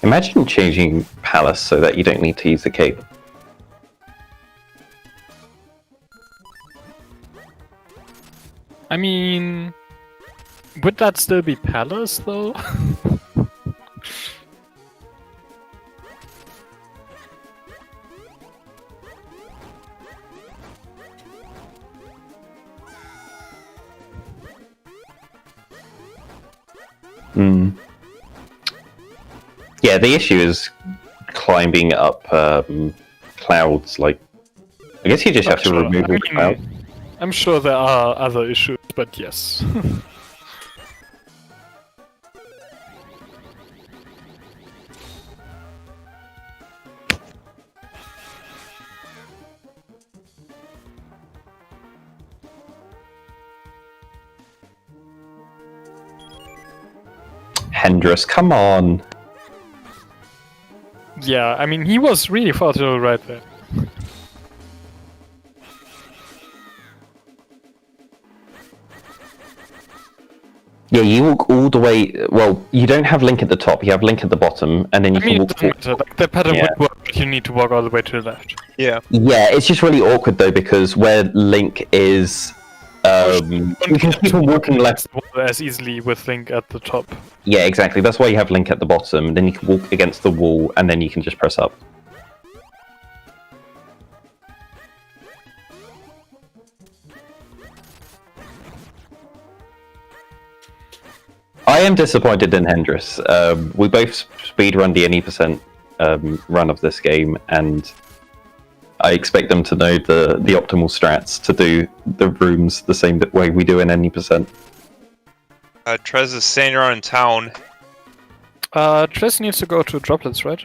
Imagine changing Palace so that you don't need to use the cape. I mean, would that still be Palace though? Yeah, the issue is climbing up clouds. Like, I guess you just have to remove the cloud. I'm sure there are other issues, but yes. Hendris, come on. Yeah, I mean, he was really far to the right there. Yeah, you walk all the way. Well, you don't have Link at the top. You have Link at the bottom, and then you I mean, can it walk. doesn't matter. Like, the pattern would work, but you need to walk all the way to the left. Yeah. Yeah, it's just really awkward though because where Link is, you can keep on walking left. As easily with Link at the top. Yeah, exactly. That's why you have Link at the bottom. Then you can walk against the wall, and then you can just press up. I am disappointed in Hendris. We both speedrun the any percent run of this game, and I expect them to know the optimal strats to do the rooms the same way we do in any percent. Trez is standing around in town. Tress needs to go to droplets, right?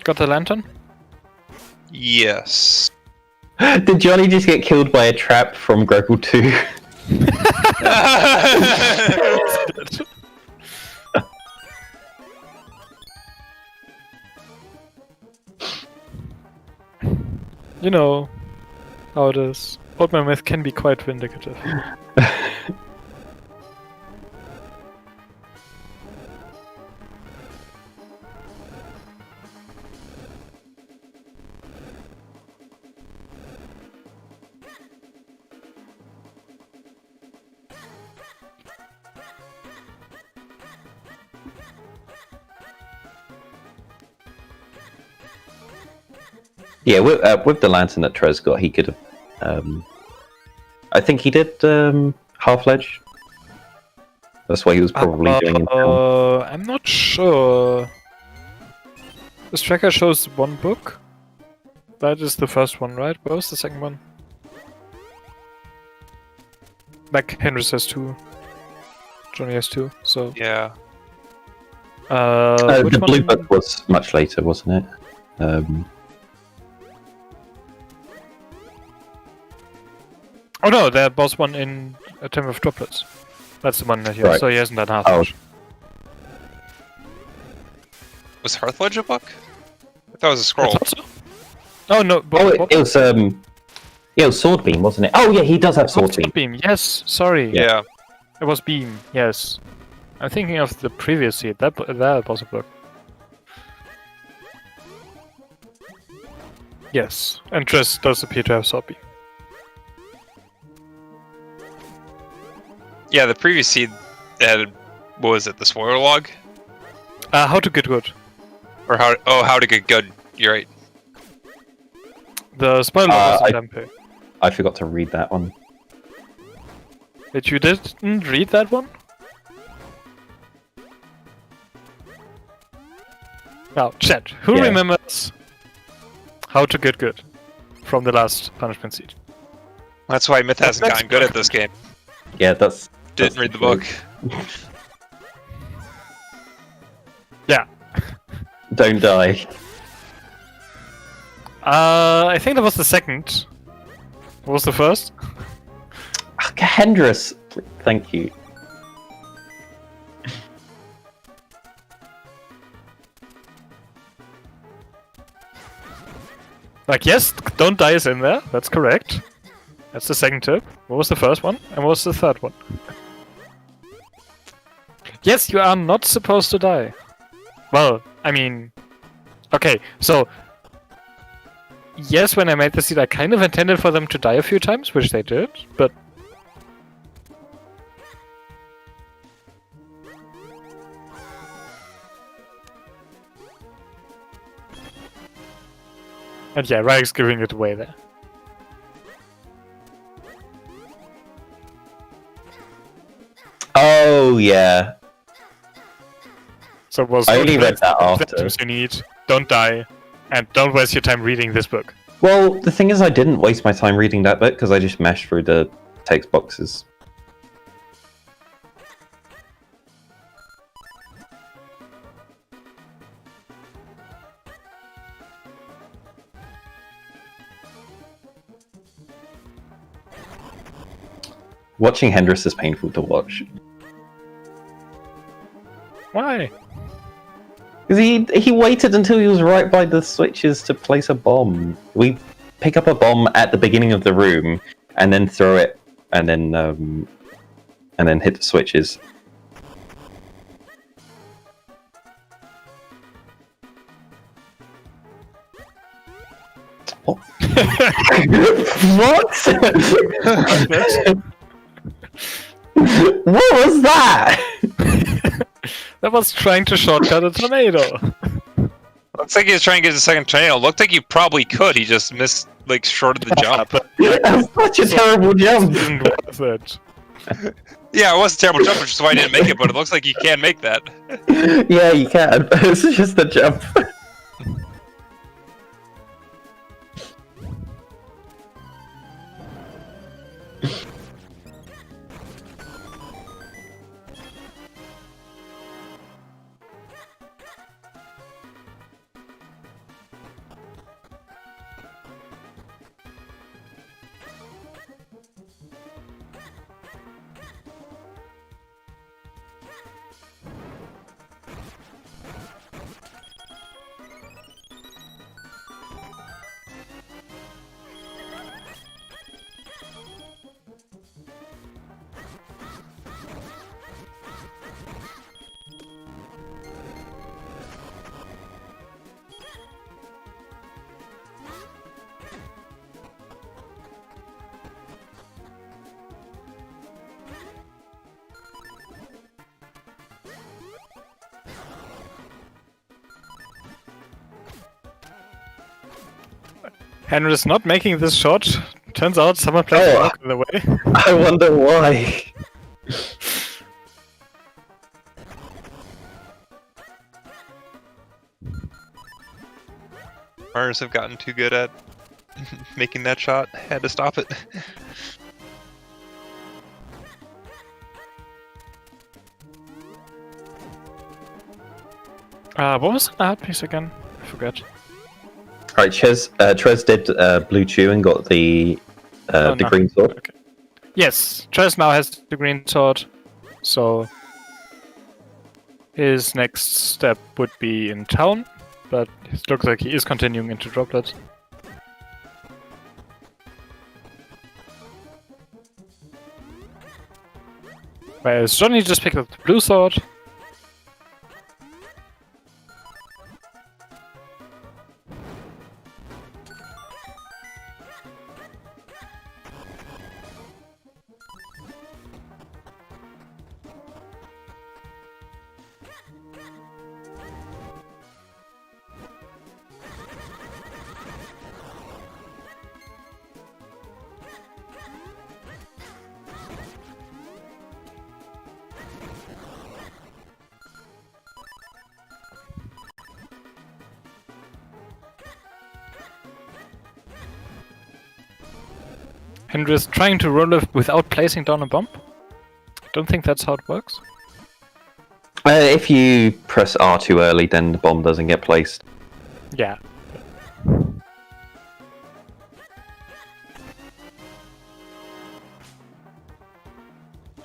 Got the lantern? Yes. Did Johnny just get killed by a trap from Grapple 2? You know how it is. Old Man Myth can be quite vindicative. Yeah, with the lantern that Trez got, he could have. I think he did half ledge. That's why he was probably doing it. I'm not sure. This tracker shows one book. That is the first one, right? What was the second one? Like Henry says 2. Johnny has 2, so... Yeah. The blue book was much later, wasn't it? Oh no, there was one in A Time of Droplets. That's the one that he has, Right. so he hasn't done half Oh. much. Was Hearthledge a book? I thought it was a scroll. I thought so. Oh no, It was yeah, it was Sword Beam, wasn't it? Oh yeah, he does have Sword Beam. Yes, sorry. Yeah. It was Beam, yes. I'm thinking of the previous seed, that was a book. Yes, and Triss does appear to have Sword Beam. Yeah, the previous seed had, what was it, the spoiler log? How to get good. Or how to get good. You're right. The spoiler was in Tempe. I forgot to read that one. Wait, you didn't read that one? Now, chat, who Yeah. remembers how to get good from the last punishment seed? That's why Myth hasn't gotten good at this game. Yeah, that's. Didn't read the book. Yeah. Don't die. I think that was the second. What was the first? Hendris, thank you. Like, yes, don't die is in there. That's correct. That's the second tip. What was the first one? And what was the third one? Yes, you are not supposed to die. Well, I mean... Okay, so... Yes, when I made the seed, I kind of intended for them to die a few times, which they did, but... And yeah, Rag's giving it away there. Oh yeah. So it was I only read that after. Items you need, don't die, and don't waste your time reading this book. Well, the thing is, I didn't waste my time reading that book because I just mashed through the text boxes. Watching Hendris is painful to watch. Why? Because he waited until he was right by the switches to place a bomb. We pick up a bomb at the beginning of the room and then throw it, and then hit the switches. Oh. What? What was that? That was trying to shortcut a tornado. Looks like he was trying to get a second tornado. Looked like he probably could. He just missed, like, shorted the jump. That's such a terrible jump. Didn't worth it. Yeah, it was a terrible jump, which is why I didn't make it, but it looks like you can make that. Yeah, you can. It's just a jump. Henry's not making this shot. Turns out someone played the rock in the way. I wonder why. Runners have gotten too good at making that shot. Had to stop it. What was the hard piece again? I forgot. Right, Trez did blue chew and got the No. green sword. Okay. Yes, Trez now has the green sword, so his next step would be in town, but it looks like he is continuing into Droplet. Whereas Johnny just picked up the blue sword. Henry is trying to roll it without placing down a bomb. I don't think that's how it works. If you press R too early, then the bomb doesn't get placed. Yeah.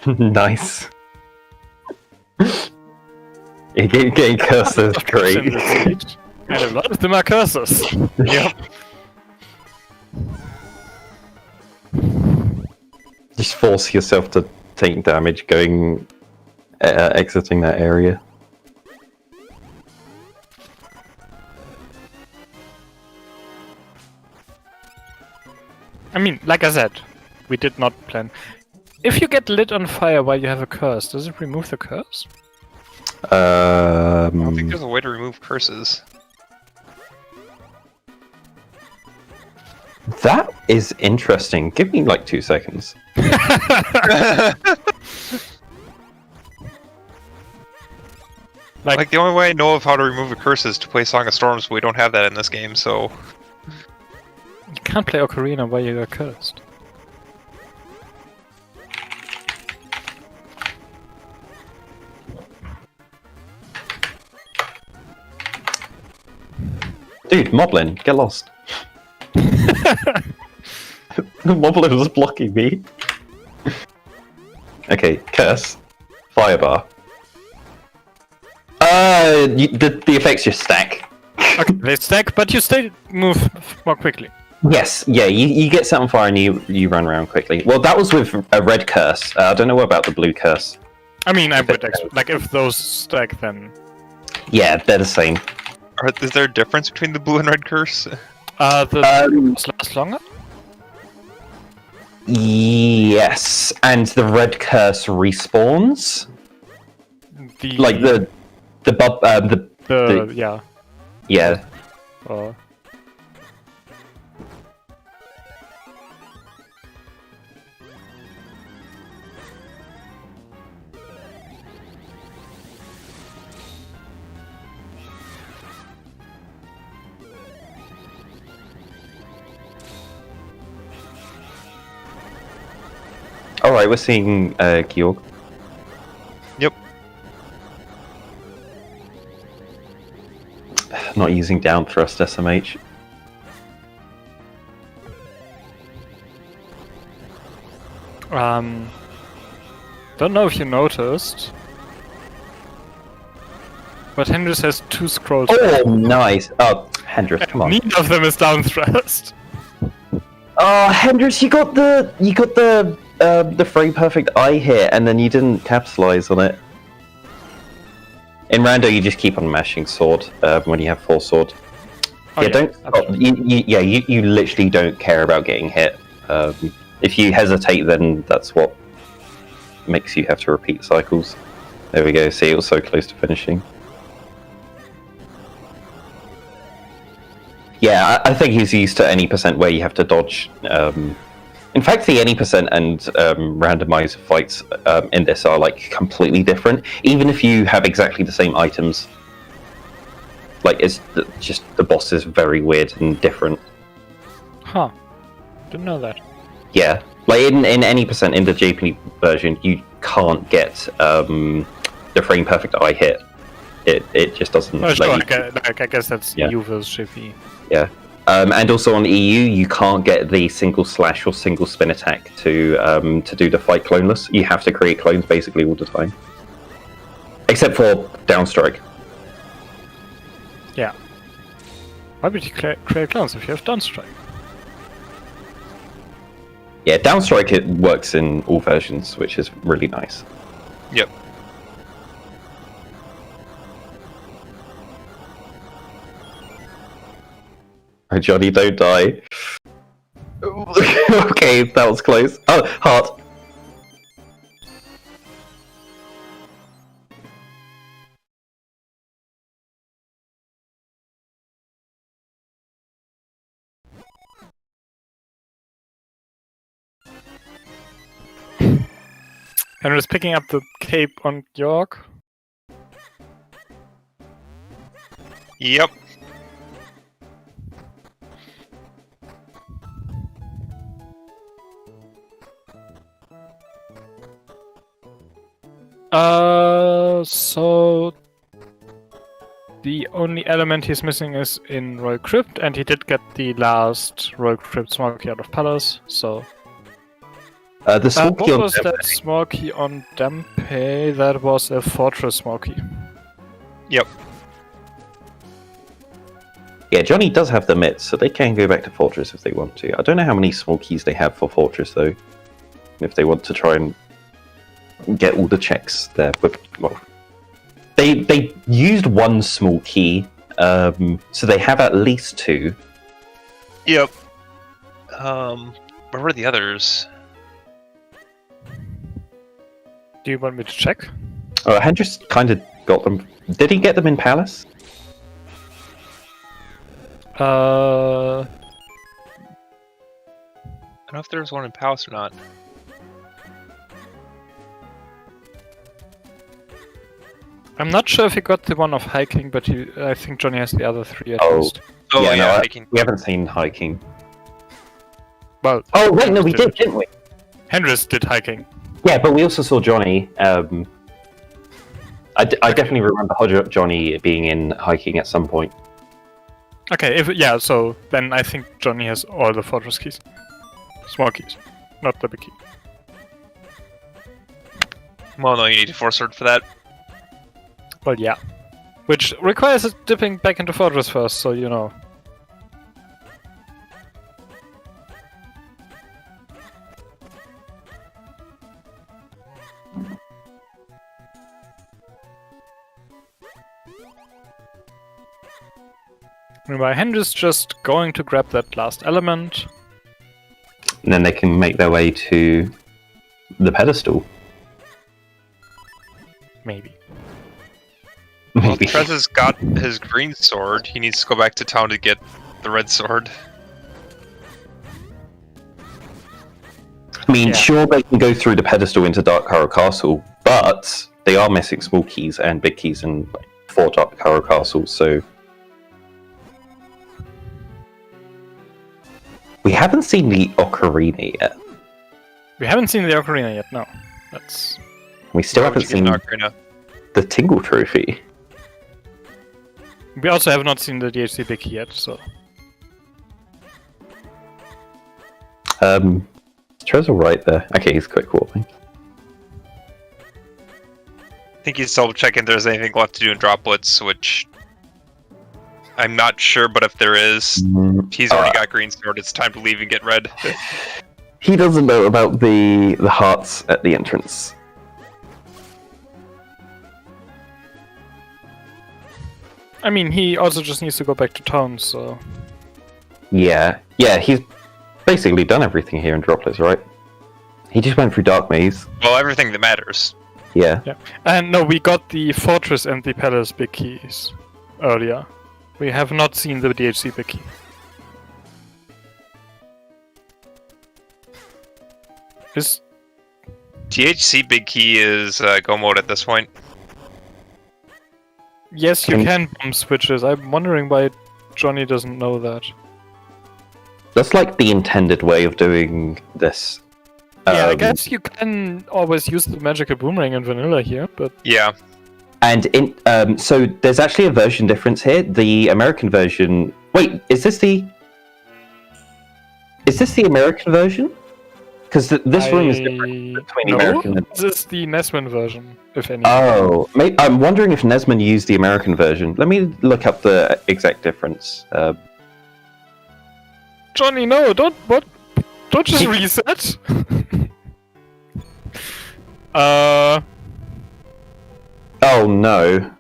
Nice. You're getting cursed as great. And a lot of them are curses. Yep. Just force yourself to take damage going exiting that area. I mean, like I said, we did not plan. If you get lit on fire while you have a curse, does it remove the curse? I don't think there's a way to remove curses. That is interesting. Give me like 2 seconds. Like the only way I know of how to remove a curse is to play Song of Storms, but we don't have that in this game, so... You can't play Ocarina while you are cursed. Dude, Moblin, get lost. Moblin was blocking me. Okay, curse. Firebar. The effects just stack. Okay, they stack, but you still move more quickly. Yes, yeah, you get set on fire and you run around quickly. Well, that was with a red curse. I don't know about the blue curse. I mean, I would expect, like, if those stack, then... Yeah, they're the same. Is there a difference between the blue and red curse? The last longer? Yes, and the red curse respawns. Like yeah. Yeah. Alright, we're seeing Georg. Yep. Not using down thrust SMH. Don't know if you noticed, but Hendrix has 2 scrolls. Oh, nice. Oh, Hendrix, come on. Neither of them is down thrust. Oh, Hendrix, you got the frame perfect eye hit, and then you didn't capitalize on it. In Rando, you just keep on mashing sword when you have full sword. Oh, yeah, don't. You literally don't care about getting hit. If you hesitate, then that's what makes you have to repeat cycles. There we go. See, it was so close to finishing. Yeah, I think he's used to any percent where you have to dodge. In fact, the any percent and randomizer fights in this are like completely different. Even if you have exactly the same items, like it's just the boss is very weird and different. Huh. Didn't know that. Yeah, like in any percent in the Japanese version, you can't get the frame perfect eye hit. It just doesn't. Oh, sure, like, I guess that's Yeah. EU versus JP. Yeah. And also on EU, you can't get the single slash or single spin attack to do the fight cloneless. You have to create clones basically all the time, except for downstrike. Yeah. Why would you create clones if you have downstrike? Yeah, downstrike it works in all versions, which is really nice. Yep. Oh, Johnny, don't die. Okay, that was close. Oh, heart. Henry's picking up the cape on York. Yep. So the only element he's missing is in Royal Crypt, and he did get the last Royal Crypt small key out of Palace, so... The small what key on was Dempe. that small key on Dempe? That was a Fortress small key. Yep. Yeah, Johnny does have the mitts, so they can go back to Fortress if they want to. I don't know how many small keys they have for Fortress, though. If they want to try and get all the checks there. But, well, they used one small key, so they have at least two. Yep. Where were the others? Do you want me to check? Oh, Hendrix kind of got them. Did he get them in Palace? I don't know if there was one in Palace or not. I'm not sure if he got the one of hiking, but I think Johnny has the other three at Oh. least. Oh Yeah, yeah, no, I can... We haven't seen hiking. Well, Oh, wait, no, we Hendrix did, didn't we? Hendrix did hiking. Yeah, but we also saw Johnny. I definitely remember Johnny being in hiking at some point. Okay, so then I think Johnny has all the Fortress keys. Small keys, not the big key. Well, no, you need a Force Sword for that. Well, yeah. Which requires us dipping back into Fortress first, so you know. Meanwhile, Henry's just going to grab that last element. And then they can make their way to the pedestal. Maybe. Well, Maybe. Trez has got his green sword. He needs to go back to town to get the red sword. I mean, Yeah. sure, they can go through the pedestal into Dark Harrow Castle, but they are missing small keys and big keys in four Dark Harrow Castles, so... We haven't seen the Ocarina yet. We haven't seen the Ocarina yet, no. That's... We still Why would haven't you get seen an Ocarina? the Tingle Trophy. We also have not seen the DHC big key yet, so... Trezor right there. Okay, he's quick walking. I think he's double checking if there's anything left to do in droplets, which I'm not sure, but if there is, he's already got green sword. It's time to leave and get red. He doesn't know about the hearts at the entrance. I mean, he also just needs to go back to town, so... Yeah, he's basically done everything here in Droplets, right? He just went through Dark Maze. Well, everything that matters. Yeah. Yeah. And no, we got the Fortress and the Palace big keys earlier. We have not seen the DHC big key. Is THC big key is go mode at this point. yes, you can bump switches. I'm wondering why Johnny doesn't know that. That's like the intended way of doing this. Yeah, I guess you can always use the magical boomerang in vanilla here, but Yeah. And so there's actually a version difference here. The American version. Wait, is this the American version? Because this room is different between the American and... This is the Neswin version, if any. Oh, I'm wondering if Nesman used the American version. Let me look up the exact difference. Johnny, no, don't just reset. Oh no.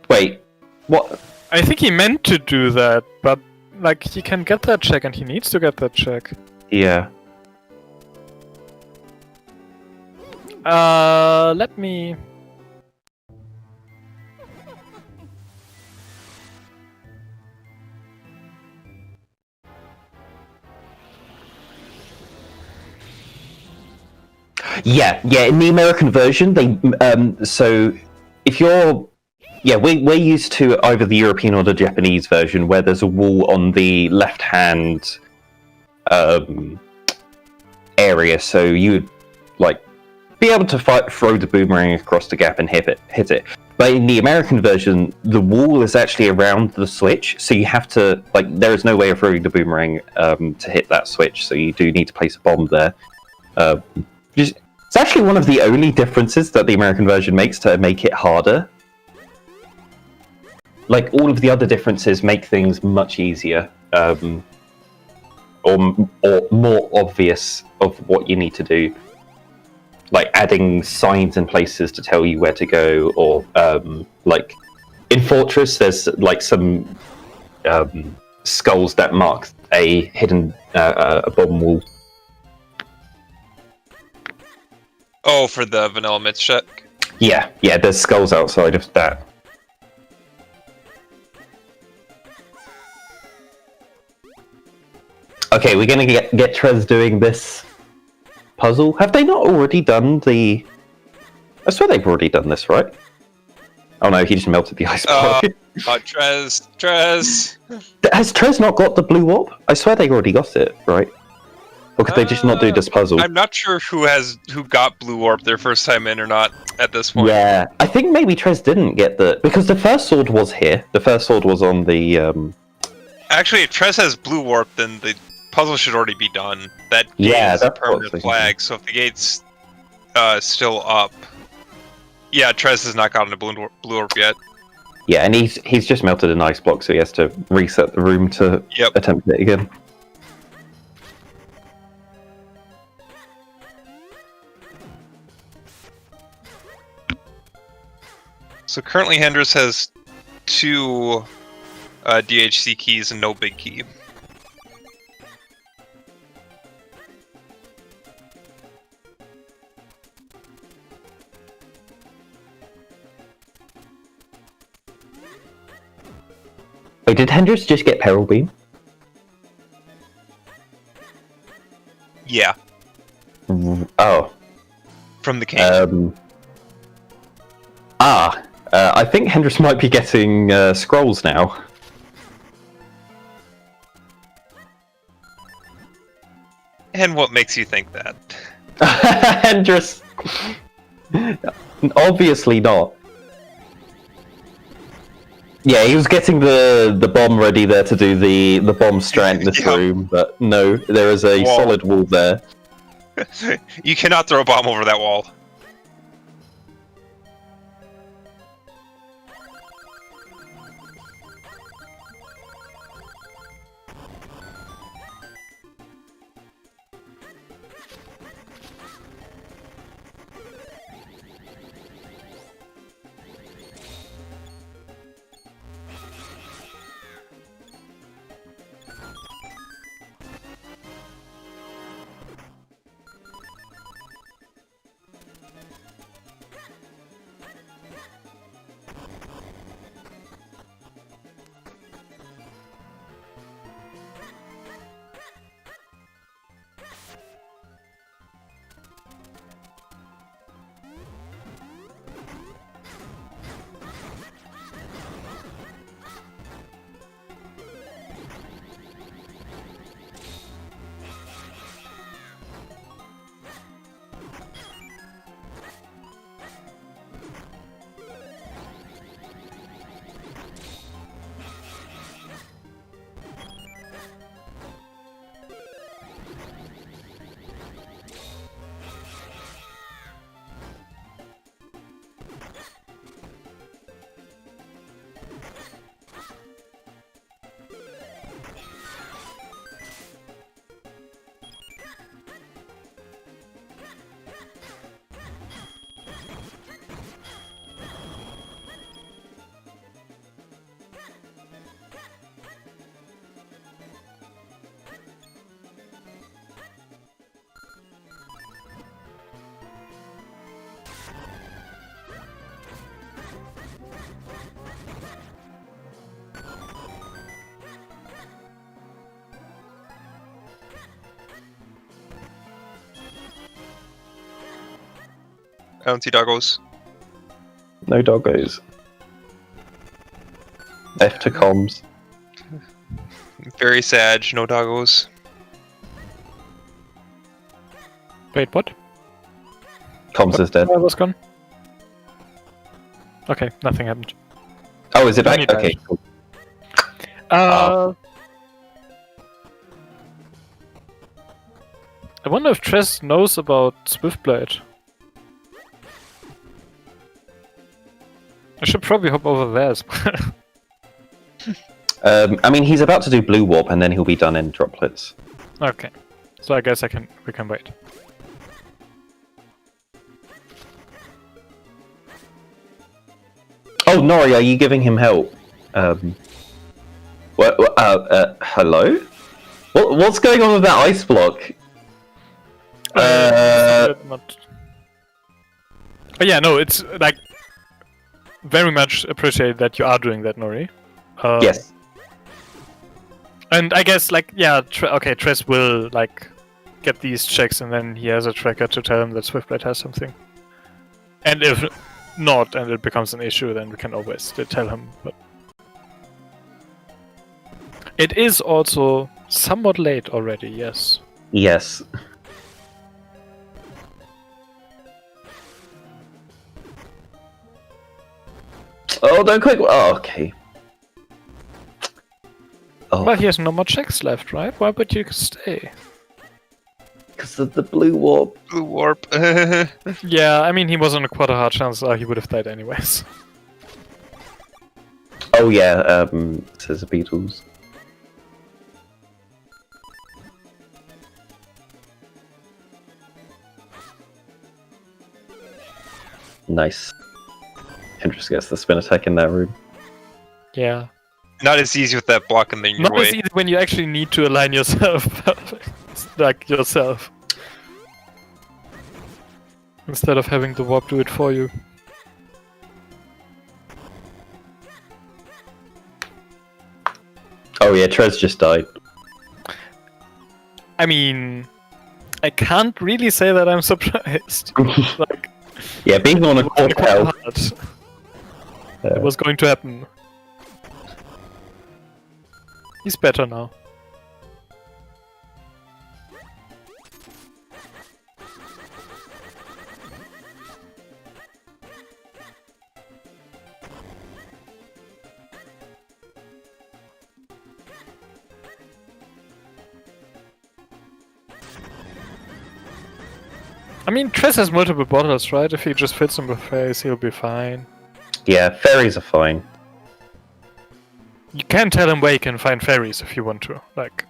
Wait, what? I think he meant to do that, but like he can get that check and he needs to get that check. Yeah. Let me... Yeah. In the American version, they so if you're we're used to either the European or the Japanese version, where there's a wall on the left-hand area, so you would like be able to throw the boomerang across the gap and hit it. But in the American version, the wall is actually around the switch, so you have to there is no way of throwing the boomerang to hit that switch, so you do need to place a bomb there. It's actually one of the only differences that the American version makes to make it harder. Like, all of the other differences make things much easier, or more obvious of what you need to do. Like adding signs in places to tell you where to go, or like in Fortress, there's like some skulls that mark a hidden a bomb wall. Oh, for the vanilla myth check? Yeah, there's skulls outside of that. Okay, we're gonna get Trez doing this puzzle. Have they not already done the... I swear they've already done this, right? Oh no, he just melted the ice block. Trez! Has Trez not got the blue orb? I swear they already got it, right? Or could they just not do this puzzle? I'm not sure who got blue orb their first time in or not at this point. Yeah, I think maybe Trez didn't get because the first sword was here. The first sword was on the... Actually, if Trez has blue warp, then the puzzle should already be done. That gate is a permanent flag, so if the gate's still up... Yeah, Trez has not gotten a blue orb yet. Yeah, and he's just melted an ice block, so he has to reset the room to attempt it again. So currently Hendris has 2 DHC keys and no big key. Wait, did Hendris just get Peril Beam? Yeah. Oh. From the king. I think Hendris might be getting scrolls now. And what makes you think that? Hendris... Obviously not. Yeah, he was getting the bomb ready there to do the bomb strat in this room, but no, there is a solid wall there. You cannot throw a bomb over that wall. I don't see doggos. No doggos. F to comms. Very sad, no doggos. Wait, what? Comms is dead. I was gone. Okay, nothing happened. Oh, is it back? Only died. Okay, cool. I wonder if Tress knows about Swiftblade. I should probably hop over there as well. I mean, he's about to do blue warp, and then he'll be done in droplets. Okay, so I guess we can wait. Oh, Nori, are you giving him help? Hello? What's going on with that ice block? Not... Oh, yeah, no, it's like very much appreciate that you are doing that, Nori. Yes. And I guess, like, yeah, Tress will, like, get these checks, and then he has a tracker to tell him that Swiftblade has something. And if not, and it becomes an issue, then we can always tell him. But it is also somewhat late already, yes. Yes. Oh, don't click. Oh, okay. Oh, Well, he has no more checks left, right? Why would you stay? because of the blue warp. Blue warp. Yeah, I mean, he was on a quarter hard chance, he would have died anyways. Oh yeah, says the Beatles. Nice. Hendrix gets the spin attack in that room. Yeah. Not as easy with that block in your Not way. as easy when you actually need to align yourself. Like, yourself. Instead of having the warp do it for you. Oh yeah, Trez just died. I mean, I can't really say that I'm surprised. Like, Yeah, being on a quarter quite health. hard. It was going to happen. He's better now. I mean, Tress has multiple bottles, right? If he just fits him with fairies, he'll be fine. Yeah, fairies are fine. You can tell him where he can find fairies if you want to. Like,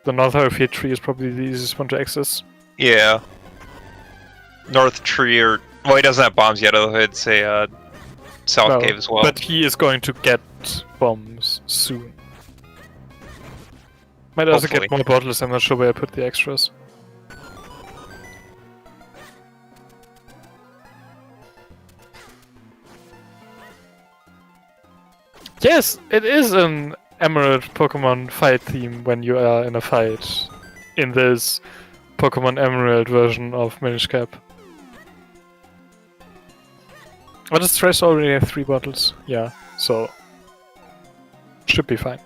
the North Hellfield tree is probably the easiest one to access. Yeah. North tree or... Well, he doesn't have bombs yet, although I'd say South No, Cave as well. But he is going to get bombs soon. Might also Hopefully. get more bottles, I'm not sure where I put the extras. Yes, it is an Emerald Pokemon fight theme when you are in a fight in this Pokemon Emerald version of Minish Cap. But does Trash already have 3 bottles? Yeah, so should be fine.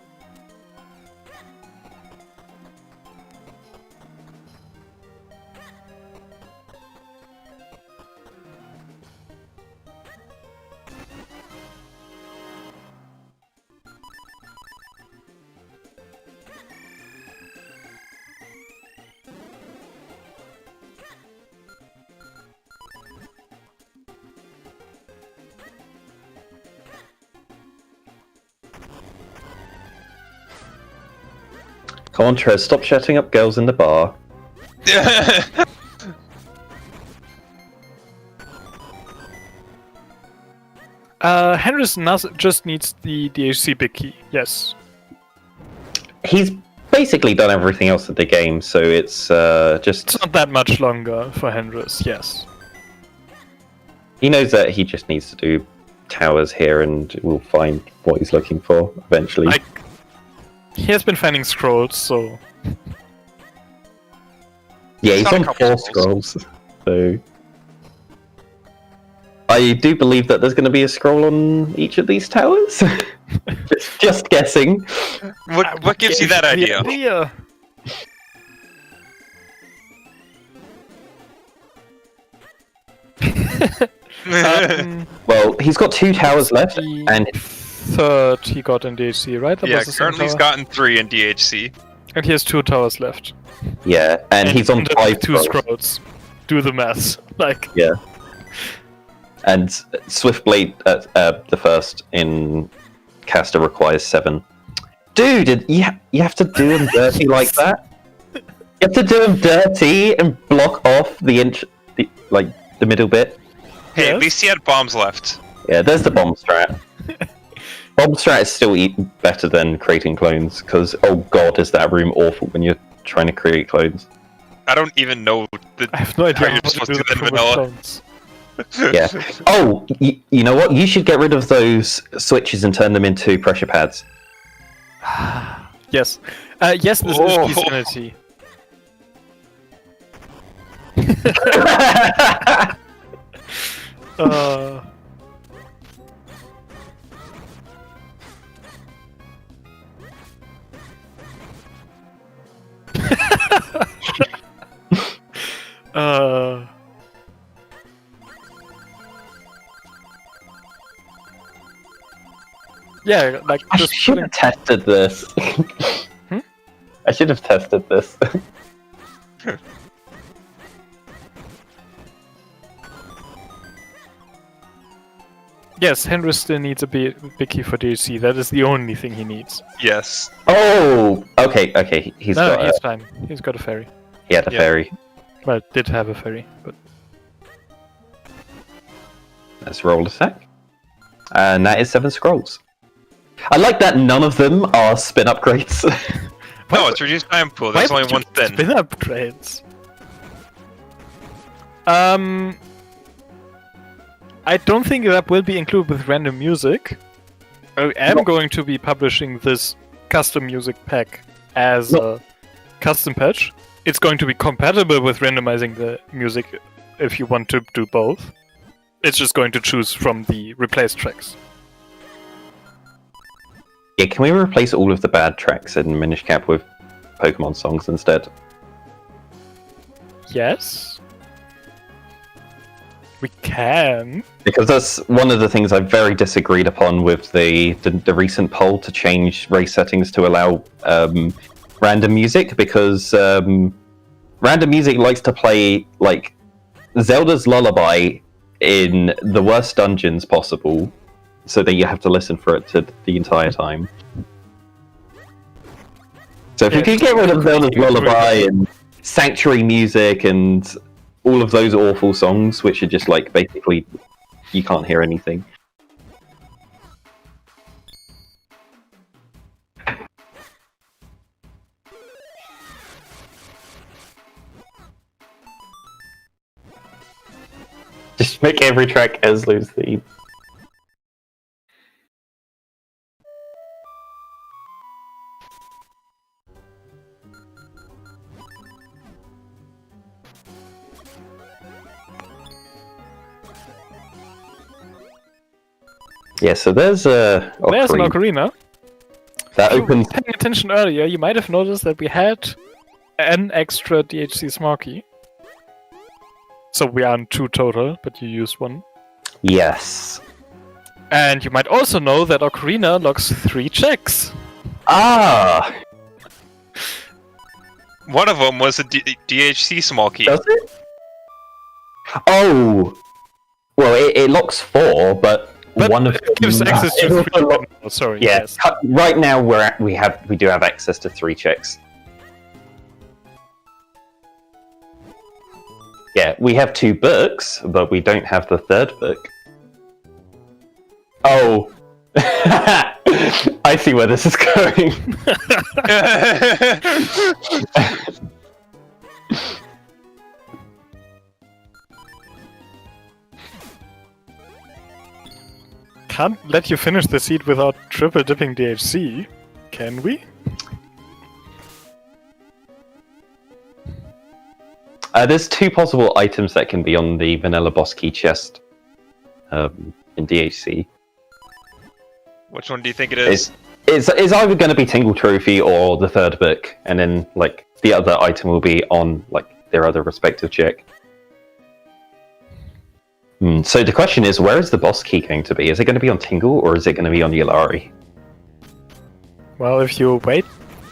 Come on, Trez, stop shutting up girls in the bar. Henderson just needs the DHC big key, yes. He's basically done everything else in the game, so it's just... It's not that much longer for Hendris, yes. He knows that he just needs to do towers here and we'll find what he's looking for eventually. Like, he has been finding scrolls, so... Yeah, he's He's got a on couple 4 scrolls, so... I do believe that there's going to be a scroll on each of these towers. Just guessing. What gives you that idea? Well, he's got 2 towers left, and third he got in DHC, right? That Yeah, was the same currently he's tower. gotten 3 in DHC. And he has 2 towers left. yeah, and he's on 5 2 scrolls. scrolls. Do the math. Like, Yeah. And Swiftblade, the first in caster, requires 7. Dude, you have to do him dirty like that? You have to do him dirty and block off the middle bit? Hey, Yes. at least he had bombs left. Yeah, there's the bomb strat. Bomb strat is still better than creating clones, because, oh god, is that room awful when you're trying to create clones. I don't even know I have no idea how you're how supposed to do to do the that in vanilla. clones. Yeah. Oh, you know what? You should get rid of those switches and turn them into pressure pads. Yes. Yes, this Oh. is insanity. Yeah, like I just should have tested this. I should have tested this. yes, Henry still needs a big key for DHC. That is the only thing he needs. Yes. Oh, okay. He's No, got. he's fine. He's got a ferry. He had a Yeah. fairy. Well, did have a ferry, but Let's roll attack. And that is 7 scrolls. I like that none of them are spin upgrades. No, it's reduced time pool. There's why only one would you spin. spin upgrades. I don't think that will be included with random music. I am going to be publishing this custom music pack as a custom patch. It's going to be compatible with randomizing the music if you want to do both. It's just going to choose from the replaced tracks. Yeah, can we replace all of the bad tracks in Minish Cap with Pokemon songs instead? Yes. We can. Because that's one of the things I very disagreed upon with the recent poll to change race settings to allow random music, because random music likes to play like Zelda's Lullaby in the worst dungeons possible, so that you have to listen for it to the entire time. So if you could get rid of Zelda's Lullaby and Sanctuary music and all of those awful songs, which are just like basically you can't hear anything. Just make every track Eslu's theme. Yeah, so there's a There's an ocarina. that If you were opens. paying attention earlier, you might have noticed that we had an extra DHC small key. So we are on 2 total, but you used 1. Yes. And you might also know that Ocarina locks 3 checks. Ah, One of them was a DHC small key. does it? Oh, well, it locks 4, but one of it gives them- access to it 3. also lock- Oh, sorry, Yeah, yes. right now we do have access to 3 checks. Yeah, we have 2 books, but we don't have the 3rd book. Oh, I see where this is going. Can't let you finish the seed without triple dipping DHC, can we? There's 2 possible items that can be on the vanilla boss key chest. in DHC. Which one do you think it is? It's either going to be Tingle Trophy or the third book, and then like the other item will be on like their other respective check. So the question is, where is the boss key going to be? Is it going to be on Tingle or is it going to be on Yulari? Well, if you wait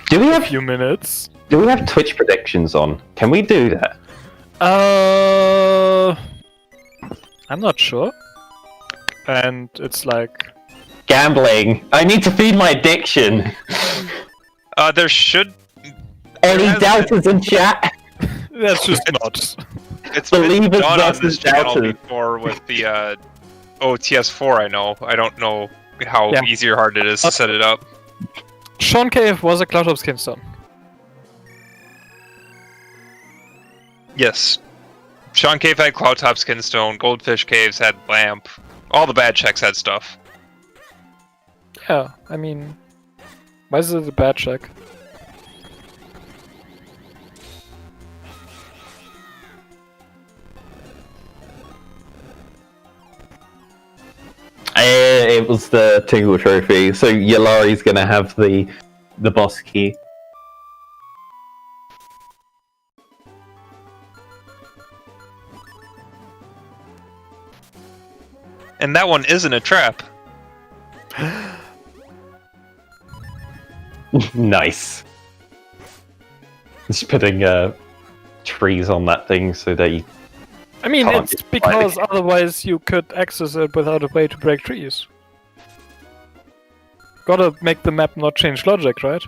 Do we a have few minutes. Do we have Twitch predictions on? Can we do that? I'm not sure. And it's like... Gambling. I need to feed my addiction. There should... Any has doubters in chat? That's just not. It's been Believers done on versus this channel doubters. before with the TS4, I know. I don't know how easy or hard it is to set it up. Sean Cave was a Cloud of Skinstone. Yes. Sean Cave had Cloudtop Skinstone, Goldfish Caves had Lamp. All the bad checks had stuff. Yeah, I mean... Why is it a bad check? It was the Tingle Trophy, so Yulari's gonna have the boss key. And that one isn't a trap. Nice. Just putting trees on that thing so that you... I mean, Can't it's be because fighting. otherwise you could access it without a way to break trees. Gotta make the map not change logic, right?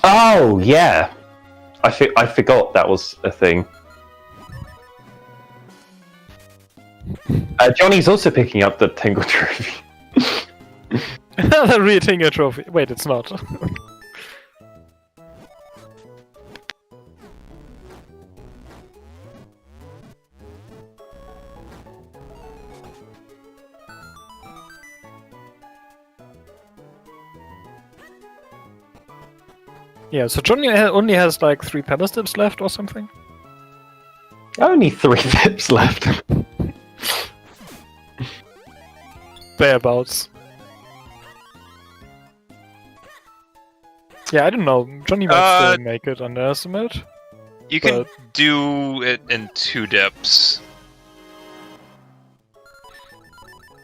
Oh, yeah. I forgot that was a thing. Johnny's also picking up the Tingle Trophy. The Re-Tingle Trophy. Wait, it's not. Yeah, so Johnny only has like 3 pedestals left or something. Only 3 pips left. Thereabouts. Yeah, I don't know. Johnny might still make it underestimate. You can do it in 2 dips.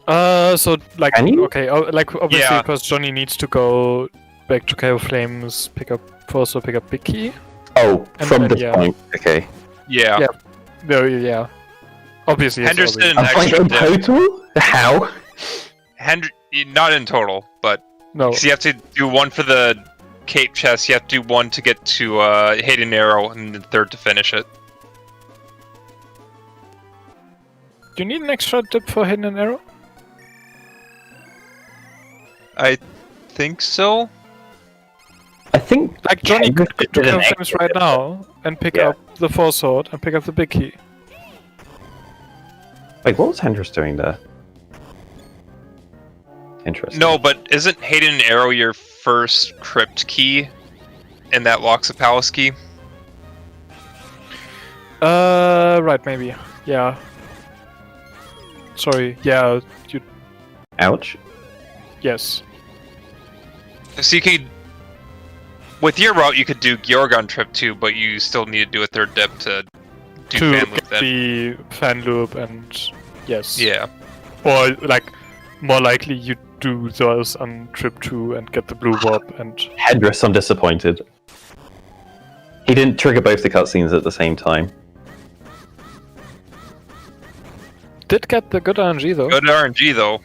So like, Can you? okay, like obviously Yeah. because Johnny needs to go back to Chaos Flames, pick up Big Key. Oh, And from then, this yeah. point. Okay. Yeah. Yeah. No, yeah. Obviously, it's Henderson A point extra in dip. total? How? Not in total, but no. so you have to do 1 for the cape chest, you have to do 1 to get to Hidden Arrow, and the 3rd to finish it. Do you need an extra dip for Hidden Arrow? I think so. I think... Like Johnny could Henderson get to did an Chaos Flames extra right dip. now and pick Yeah. up the Force Sword and pick up the Big Key. Wait, what was Hendrix doing there? Interesting. No, but isn't Hidden Arrow your first crypt key? And that locks a palace key? Right, maybe. Yeah. Sorry, yeah, you... Ouch. Yes. So you could... With your route, you could do Gyorgon Trip too, but you still need to do a 3rd dip to do To fan loop get then. the fan loop and... Yes. Yeah. Or, like, more likely you do those on trip 2 and get the blue warp and... Hendrix, I'm disappointed. He didn't trigger both the cutscenes at the same time. Did get the good RNG though. Good RNG though.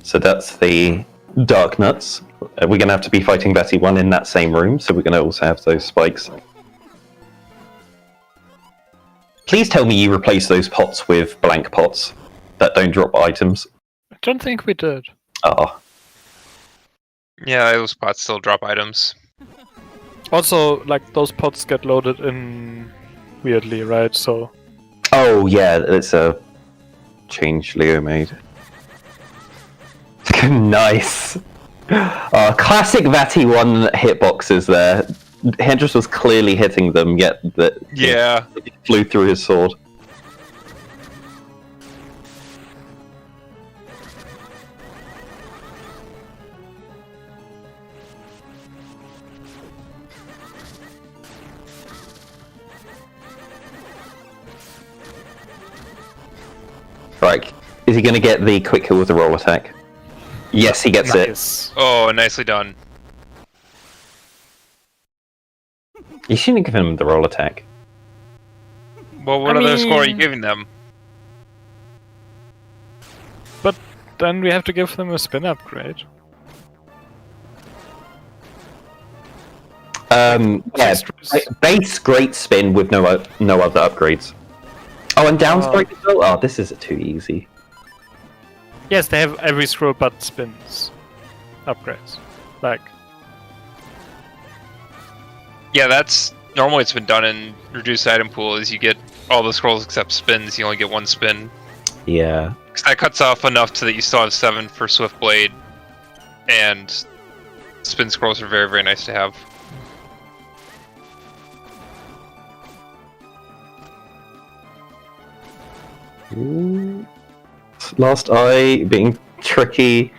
So that's the Dark Nuts. We're going to have to be fighting Betty 1 in that same room, so we're going to also have those spikes. Please tell me you replace those pots with blank pots that don't drop items. I don't think we did. Ah, Yeah, those pots still drop items. Also, like those pots get loaded in weirdly, right? So Oh yeah, it's a change Leo made. Nice. Classic Vati one hitboxes there. Hendrix was clearly hitting them, yet Yeah. it flew through his sword. Right, is he going to get the quick kill with the roll attack? Yes, he gets it. nice. Oh, nicely done. You shouldn't give him the roll attack. Well, what I other score are you mean- giving them? But then we have to give them a spin upgrade. Yeah, base great spin with no other upgrades. Oh, and down strike as well? Oh, this is too easy. Yes, they have every scroll but spins upgrades. Like, Yeah, that's normally it's been done in reduced item pool. Is you get all the scrolls except spins. You only get one spin. Yeah. 'Cause that cuts off enough so that you still have 7 for Swift Blade, and spin scrolls are very, very nice to have. Last Eye being tricky.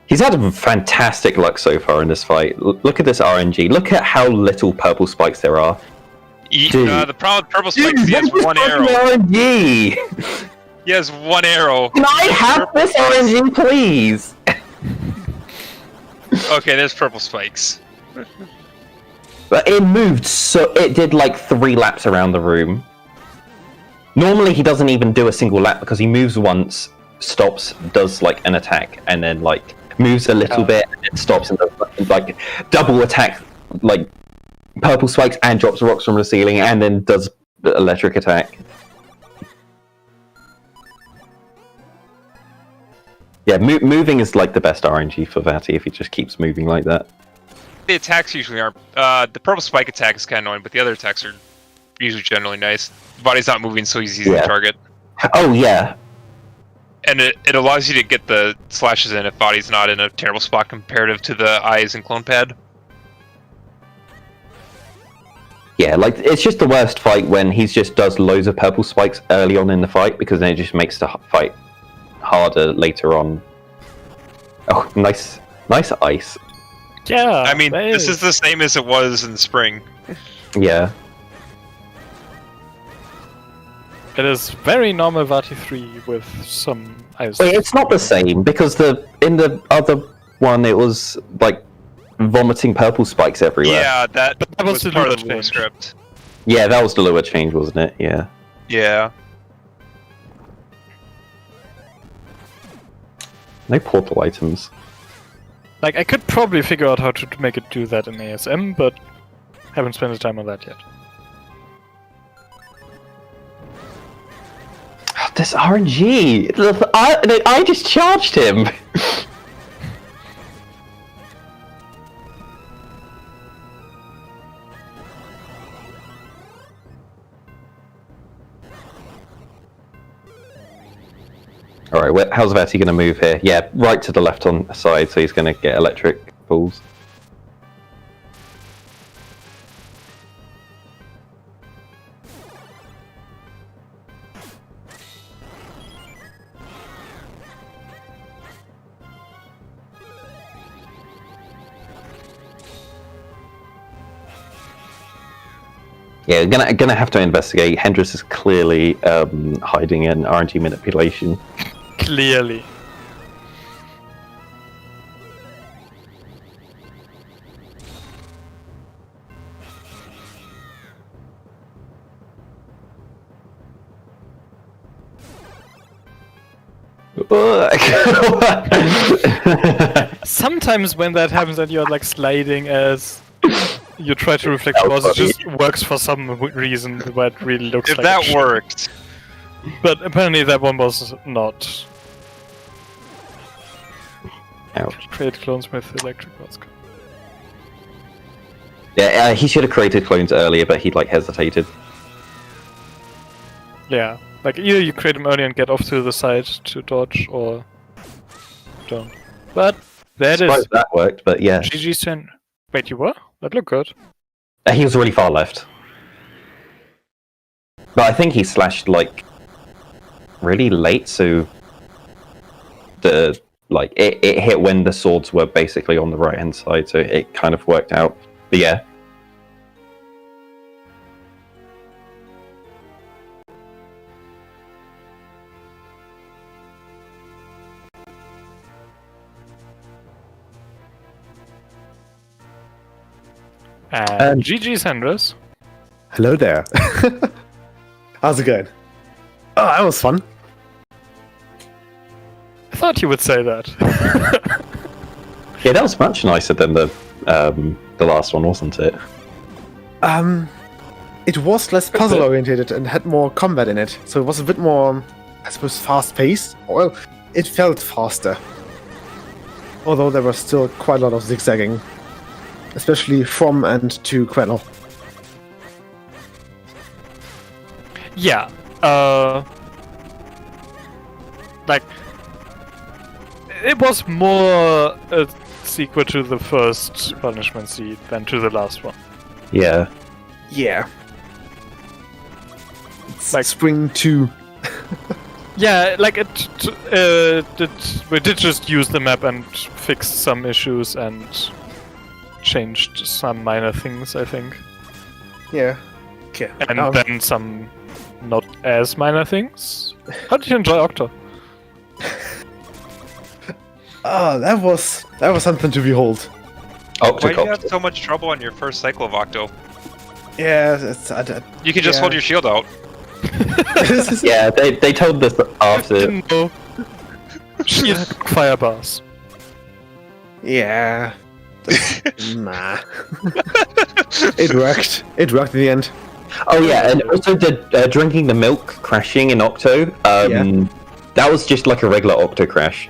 He's had fantastic luck so far in this fight. Look at this RNG. Look at how little purple spikes there are. Dude. The problem with purple spikes is he has one arrow. RNG! He has one arrow. Can I have this RNG, please? Okay, there's purple spikes. But it moved so... It did like 3 laps around the room. Normally he doesn't even do a single lap because he moves once, stops, does like an attack, and then like moves a little bit, and then stops and does like double attack, like purple spikes and drops rocks from the ceiling, and then does the electric attack. Yeah, moving is like the best RNG for Vati if he just keeps moving like that. The attacks usually aren't. The purple spike attack is kind of annoying, but the other attacks are usually generally nice. The body's not moving, so he's easy to target. Oh yeah. And it allows you to get the slashes in if body's not in a terrible spot comparative to the eyes and clone pad. Yeah, like it's just the worst fight when he just does loads of purple spikes early on in the fight because then it just makes the fight harder later on. Oh, nice ice. yeah. I mean, they- this is the same as it was in the spring. Yeah. It is very normal Vati 3 with some ice. Wait, it's not the same because in the other one it was like vomiting purple spikes everywhere. Yeah, that was was the part of lure the change. script. Yeah, that was the lure change, wasn't it? Yeah. Yeah. No portal items. Like, I could probably figure out how to make it do that in ASM, but haven't spent the time on that yet. This RNG! I just charged him! Alright, how's Vati going to move here? Yeah, right to the left on side, so he's going to get electric balls. Yeah, gonna have to investigate. Hendrix is clearly hiding in RNG manipulation. Clearly. Sometimes when that happens and you're like sliding as you try to reflect balls, it just works for some reason where it really looks If like that a worked. But apparently that one was not. Ouch. Create clones with electric mask. Yeah, he should have created clones earlier, but he'd hesitated. Yeah, either you create them early and get off to the side to dodge, or don't. But that is That worked, but yeah. GG's turn. Wait, you were? That looked good. He was really far left. But I think he slashed really late, so it hit when the swords were basically on the right hand side, so it kind of worked out. But yeah. And GG's Hendris. Hello there. How's it going? Oh, that was fun. I thought you would say that. Yeah, that was much nicer than the last one, wasn't it? It was less puzzle oriented and had more combat in it, so it was a bit more, I suppose, fast paced. Well, it felt faster. Although there was still quite a lot of zigzagging, especially from and to Quello. Yeah. It was more a sequel to the first Punishment Seed than to the last one. Yeah. Yeah. It's Spring 2. Yeah, we did just use the map and fixed some issues and changed some minor things, I think. Yeah. Okay. And then some not as minor things. How did you enjoy Octo? Oh, that was something to behold. Why do you have so much trouble on your first cycle of Octo? Yeah, You can just hold your shield out. Yeah, they told us after. Didn't know. Shield fire bars. Yeah. Nah. It worked. It worked in the end. Oh yeah, and also drinking the milk crashing in Octo. That was just like a regular Octo crash.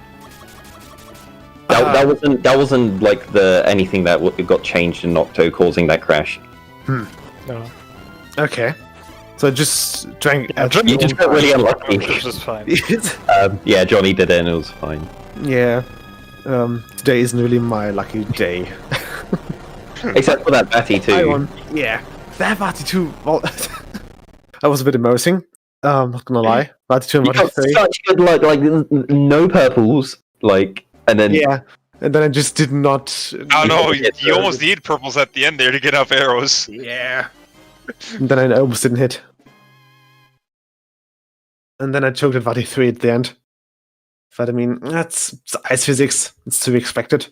That wasn't like anything that got changed in Octo causing that crash. No. Okay. So just drank. You just got really unlucky. Which is fine. Yeah, Johnny did it and it was fine. Yeah. Today isn't really my lucky day. Except for that Batty too. Yeah. That Batty too. Well, that was a bit embarrassing. Not gonna lie. Batty 2 and You got Batty 3. such good no purples, and then Yeah. And then I just did not. Oh no, you almost need purples at the end there to get up arrows. Yeah. And then I almost didn't hit. And then I choked at Vati 3 at the end. But I mean, that's ice physics. It's to be expected.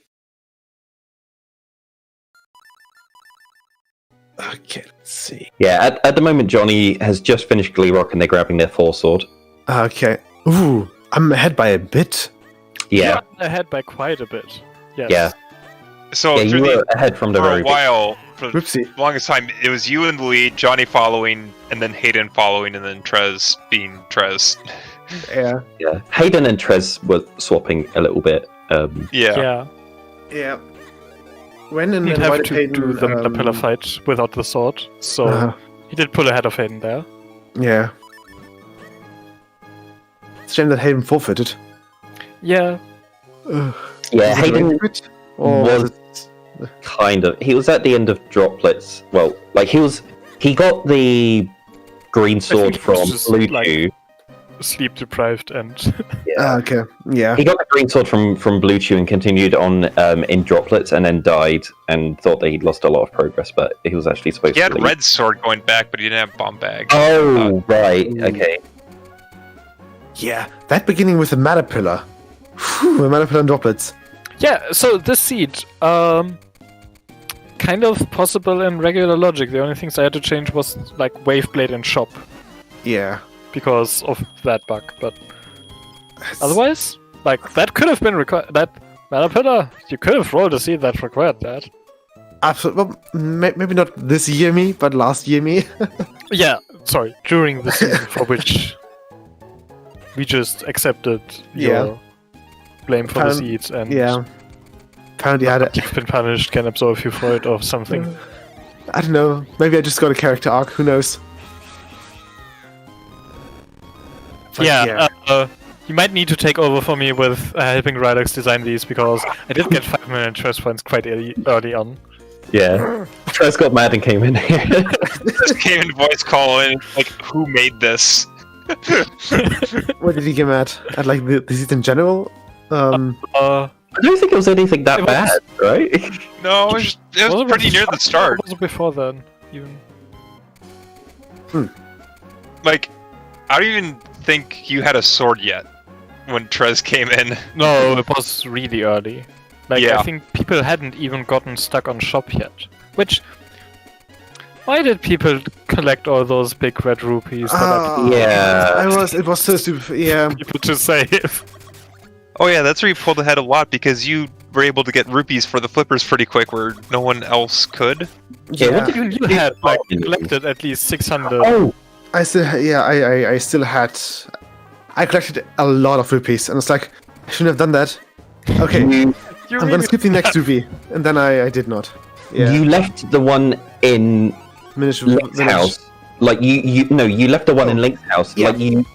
Okay, let's see. Yeah, at the moment Johnny has just finished Glee Rock and they're grabbing their Force Sword. Okay. Ooh, I'm ahead by a bit. Yeah. You're ahead by quite a bit. Yes. Yeah. So Yeah, you were ahead from the for very a while, for the Whoopsie. longest time, it was you and the lead, Johnny following, and then Hayden following, and then Trez being Trez. Yeah. Yeah. Hayden and Trez were swapping a little bit. Yeah. Yeah. When and He'd then have why did to Hayden, do the pillar fight without the sword, so he did pull ahead of Hayden there. Yeah. It's a shame that Hayden forfeited. Yeah. Ugh. Yeah, Was it Hayden a quit? Or was was it... kind of. He was at the end of Droplets. Well, he got the green sword think he was from just, Blue like- Chew. Sleep deprived and Okay, yeah. He got the green sword from Blue Chew and continued on in Droplets and then died and thought that he'd lost a lot of progress, but he was actually supposed He to had leave. red sword going back, but he didn't have bomb bag. Oh, right. Okay. Yeah, that beginning with the mana pillar. Whew, the mana pillar and droplets. yeah. So this seed, kind of possible in regular logic. The only things I had to change was like Waveblade and Shop Yeah. because of that bug, but otherwise, like that could have been required. That mana pillar, you could have rolled a seed that required that. Absolutely. Well, maybe not this year me, but last year me. Yeah, sorry, during the season for which we just accepted your blame for the seeds and Yeah. apparently had You've been punished, can absolve you for it or something. I don't know. Maybe I just got a character arc. Who knows? But You might need to take over for me with helping Rylux design these, because I did get 5 million trust points quite early on. Yeah. Trez got mad and came in here. Just came in voice call in, like, who made this? What did he get mad at? Like the disease in general? I don't think it was anything that bad, right? No, it was pretty near the start. Was it before then? Even. Like, I don't even think you had a sword yet when Trez came in. No, it was really early. Like, Yeah. I think people hadn't even gotten stuck on shop yet. Which... Why did people collect all those big red rupees? It was so stupid. Yeah. People to save. Oh yeah, that's where you pulled ahead a lot, because you were able to get rupees for the flippers pretty quick where no one else could. Yeah. Even you had, like, collected at least 600. Oh! I still, I still had. I collected a lot of rupees, and it's like I shouldn't have done that. Okay, I'm gonna skip the next rupee, and then I did not. Yeah. You left the one in Link's house. Like you left the one in Link's house. Yeah. Like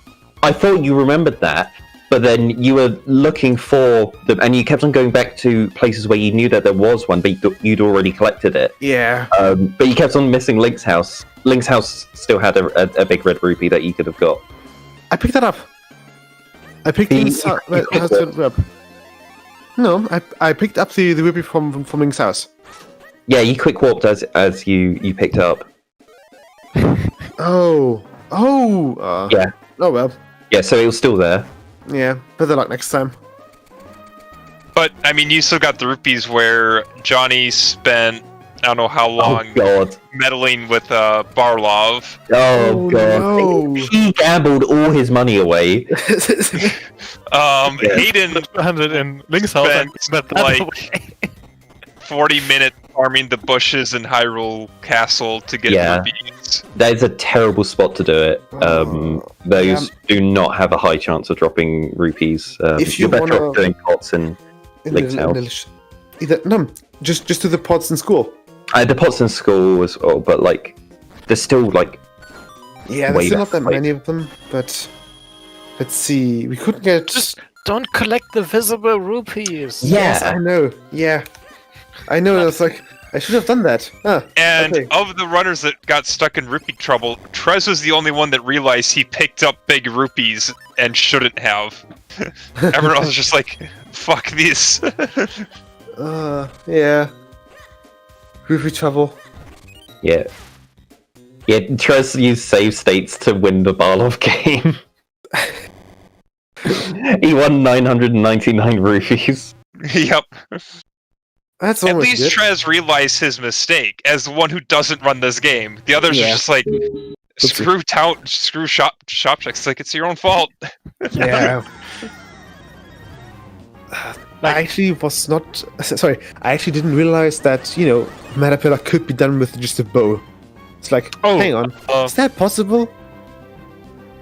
I thought you remembered that, but then you were looking for them, and you kept on going back to places where you knew that there was one, but you'd already collected it. Yeah. But you kept on missing Link's house. Link's house still had a big red rupee that you could have got. I picked that up. I picked the up. No, I picked up the rupee from Link's house. Yeah, you quick warped as you picked it up. Oh. Yeah. Oh well. Yeah, so it was still there. Yeah. Better luck next time. But, I mean, you still got the rupees where Johnny spent, I don't know how long, Oh god. meddling with Barlov. Oh god. No. He gambled all his money away. Hayden 100 in Link's house and spent, that like, 40 minutes farming the bushes in Hyrule Castle to get rupees. That is a terrible spot to do it. Those do not have a high chance of dropping rupees. If you you're better wanna- off doing pots in Link's house. Just to the pods in school. The pots in school was, but like, there's still like. Yeah, there's still not that many of them, but let's see. We couldn't get. Just don't collect the visible rupees. Yes, I know. Yeah, I know. It's like I should have done that. And okay. of the runners that got stuck in rupee trouble, Trez was the only one that realized he picked up big rupees and shouldn't have. Everyone else was just like, fuck these. Yeah. Rupee trouble. Yeah. Yeah, Trez used save states to win the Barlov game. He won 999 rupees. Yep. That's At almost least good. Trez realized his mistake as the one who doesn't run this game. The others are just like, screw shop checks. It's like, it's your own fault. Yeah. I actually was not. Sorry, I actually didn't realize that, Matapilla could be done with just a bow. It's like, hang on. Is that possible?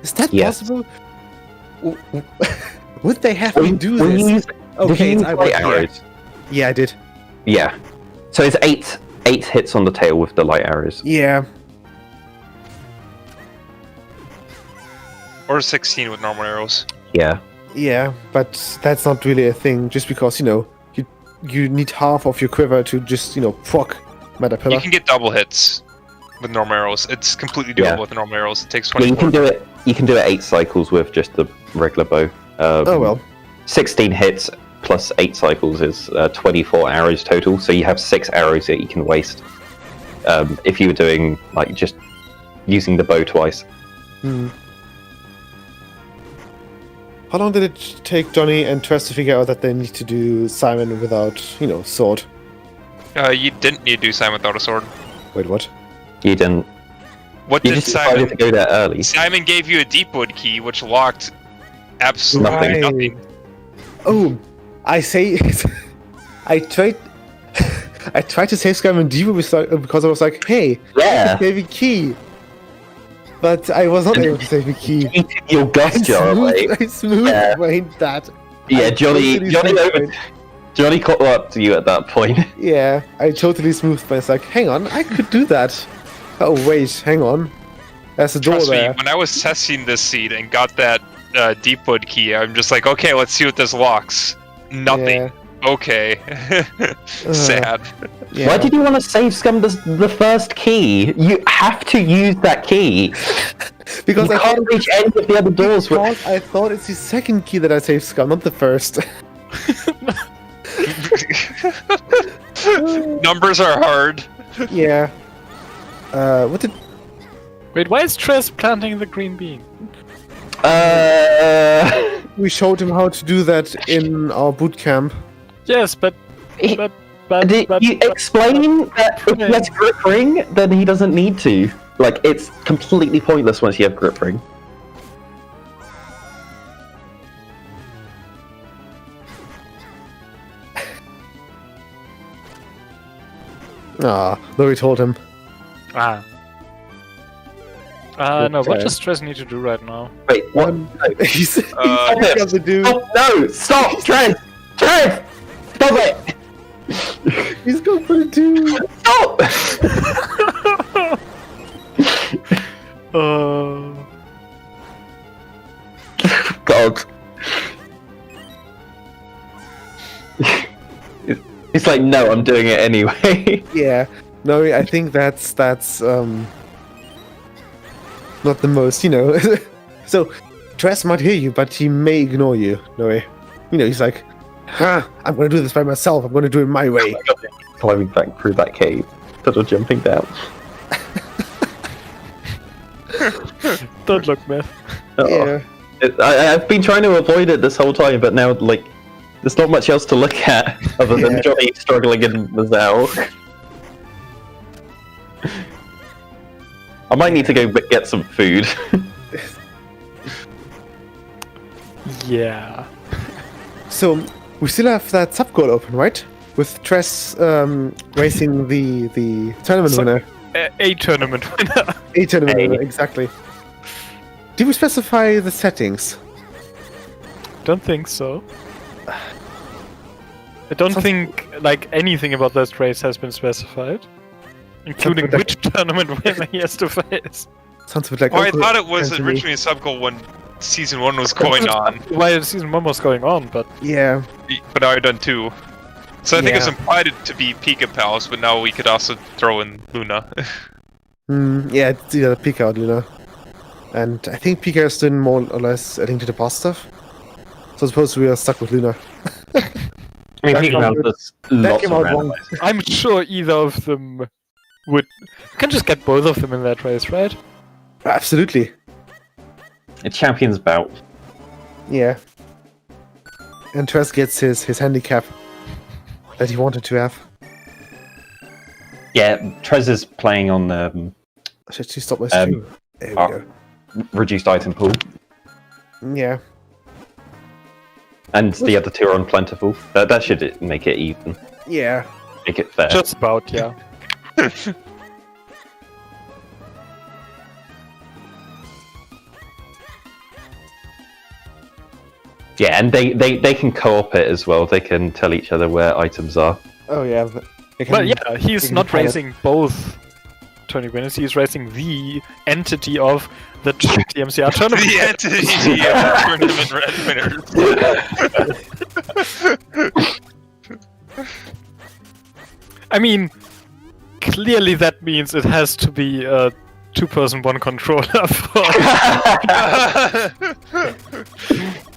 Is that possible? Would they have me do this? Okay, arrows. Yeah, I did. Yeah. So it's eight hits on the tail with the light arrows. Yeah. Or 16 with normal arrows. Yeah. Yeah, but that's not really a thing, just because, you need half of your quiver to just, proc Matapilla. You can get double hits with normal arrows. It's completely doable with normal arrows. It takes 24. Yeah, you can do it 8 cycles with just the regular bow. Oh well. 16 hits plus 8 cycles is 24 arrows total, so you have 6 arrows that you can waste. If you were doing, like, just using the bow twice. How long did it take Johnny and Tress to figure out that they need to do Simon without, sword? You didn't need to do Simon without a sword. Wait, what? You didn't. What You did just decided Simon... to go there early. Simon gave you a Deepwood key, which locked absolutely nothing. Oh, I say... I tried to save Simon Devo because I was like, hey, Yeah. save a key. But I was not able to save a key. Your gus jar away. I smooth brained that. Yeah, I Johnny totally Johnny caught up to you at that point. Yeah, I totally smoothed, but it's like, hang on, I could do that. Oh wait, hang on. There's a door Trust me, there. when I was testing this seed and got that Deepwood key, I'm just like, okay, let's see what this locks. Nothing. Yeah. Okay. Sad. Yeah. Why did you want to save scum the first key? You have to use that key. Because You I can't thought, reach any of the other doors with... because I thought it's the second key that I saved scum, not the first. Numbers are hard. Yeah. What did... Wait, why is Trez planting the green bean? We showed him how to do that in our boot camp. Yes, but Did you explain that if he has grip ring, then he doesn't need to? Like, it's completely pointless once you have grip ring. Though we told him. No, what does Trez need to do right now? Wait, what? He's Uh, got to do. Oh, no! Stop! Trez! Trez! Stop it! He's got to do. Stop! God. He's like, no, I'm doing it anyway. Yeah. No, I think that's not the most, So, Tress might hear you, but he may ignore you, Noe. He's like, I'm gonna do this by myself, I'm gonna do it my way. Climbing back through that cave instead of jumping down. Don't look, man. Yeah. I've been trying to avoid it this whole time, but now, like, there's not much else to look at other than Johnny struggling in the Zell. I might need to go get some food. Yeah. So, we still have that sub-goal open, right? With Tress racing the tournament winner. A tournament winner. A tournament winner, exactly. Did we specify the settings? Don't think so. I don't think like anything about this race has been specified, including Something which tournament winner he has to face. Sounds a bit like. Oh, I Uncle thought it was Anthony. originally a sub-goal when Season 1 was going on, Why season 1 was going on, but Yeah. but now I've done 2. So I think it's Yeah. implied to be Pika Pals, but now we could also throw in Luna. Yeah, it's either Pika or Luna. And I think Pika is doing more or less a Link to the Past stuff. So I suppose we are stuck with Luna. I mean, That Pika came out- does That lots came of out wrong. randomizers. I'm sure either of them would. You can just get both of them in that race, right? Absolutely. It's Champions Bout. Yeah. And Tress gets his handicap that he wanted to have. Yeah, Trez is playing on I should actually stop my stream. There we go. reduced item pool, Yeah. and the other two are on plentiful. That should make it even, Yeah. make it fair. Just about, yeah. Yeah, and they can co-op it as well. They can tell each other where items are. Oh yeah. Well, yeah, he's can not pilot. racing both tournament winners. He's racing the entity of the TMCR tournament. The entity of tournament winners. I mean, clearly that means it has to be a two-person, one controller. For...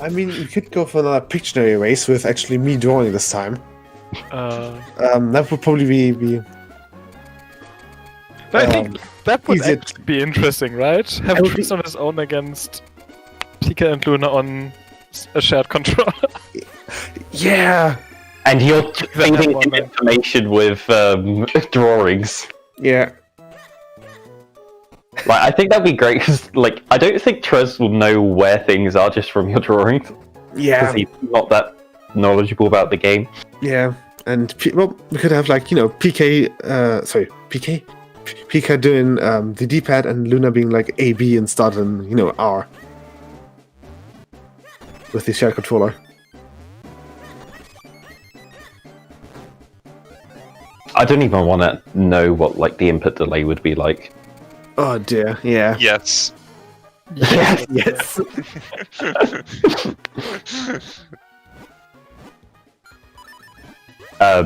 I mean, you could go for another Pictionary race with actually me drawing this time. That would probably be I think that would easier actually be interesting, right? Have I would Chris on his own against Pika and Luna on a shared controller. yeah. And you're that feeding one, him man. information with drawings. Yeah. Like, I think that'd be great because, like, I don't think Trez will know where things are just from your drawings Yeah. because he's not that knowledgeable about the game. Yeah. And we could have PK. Pika doing the D-pad and Luna being like A, B and start in R with the shared controller. I don't even want to know what like the input delay would be like. Oh dear, yeah. Yes. Yes. Yes. I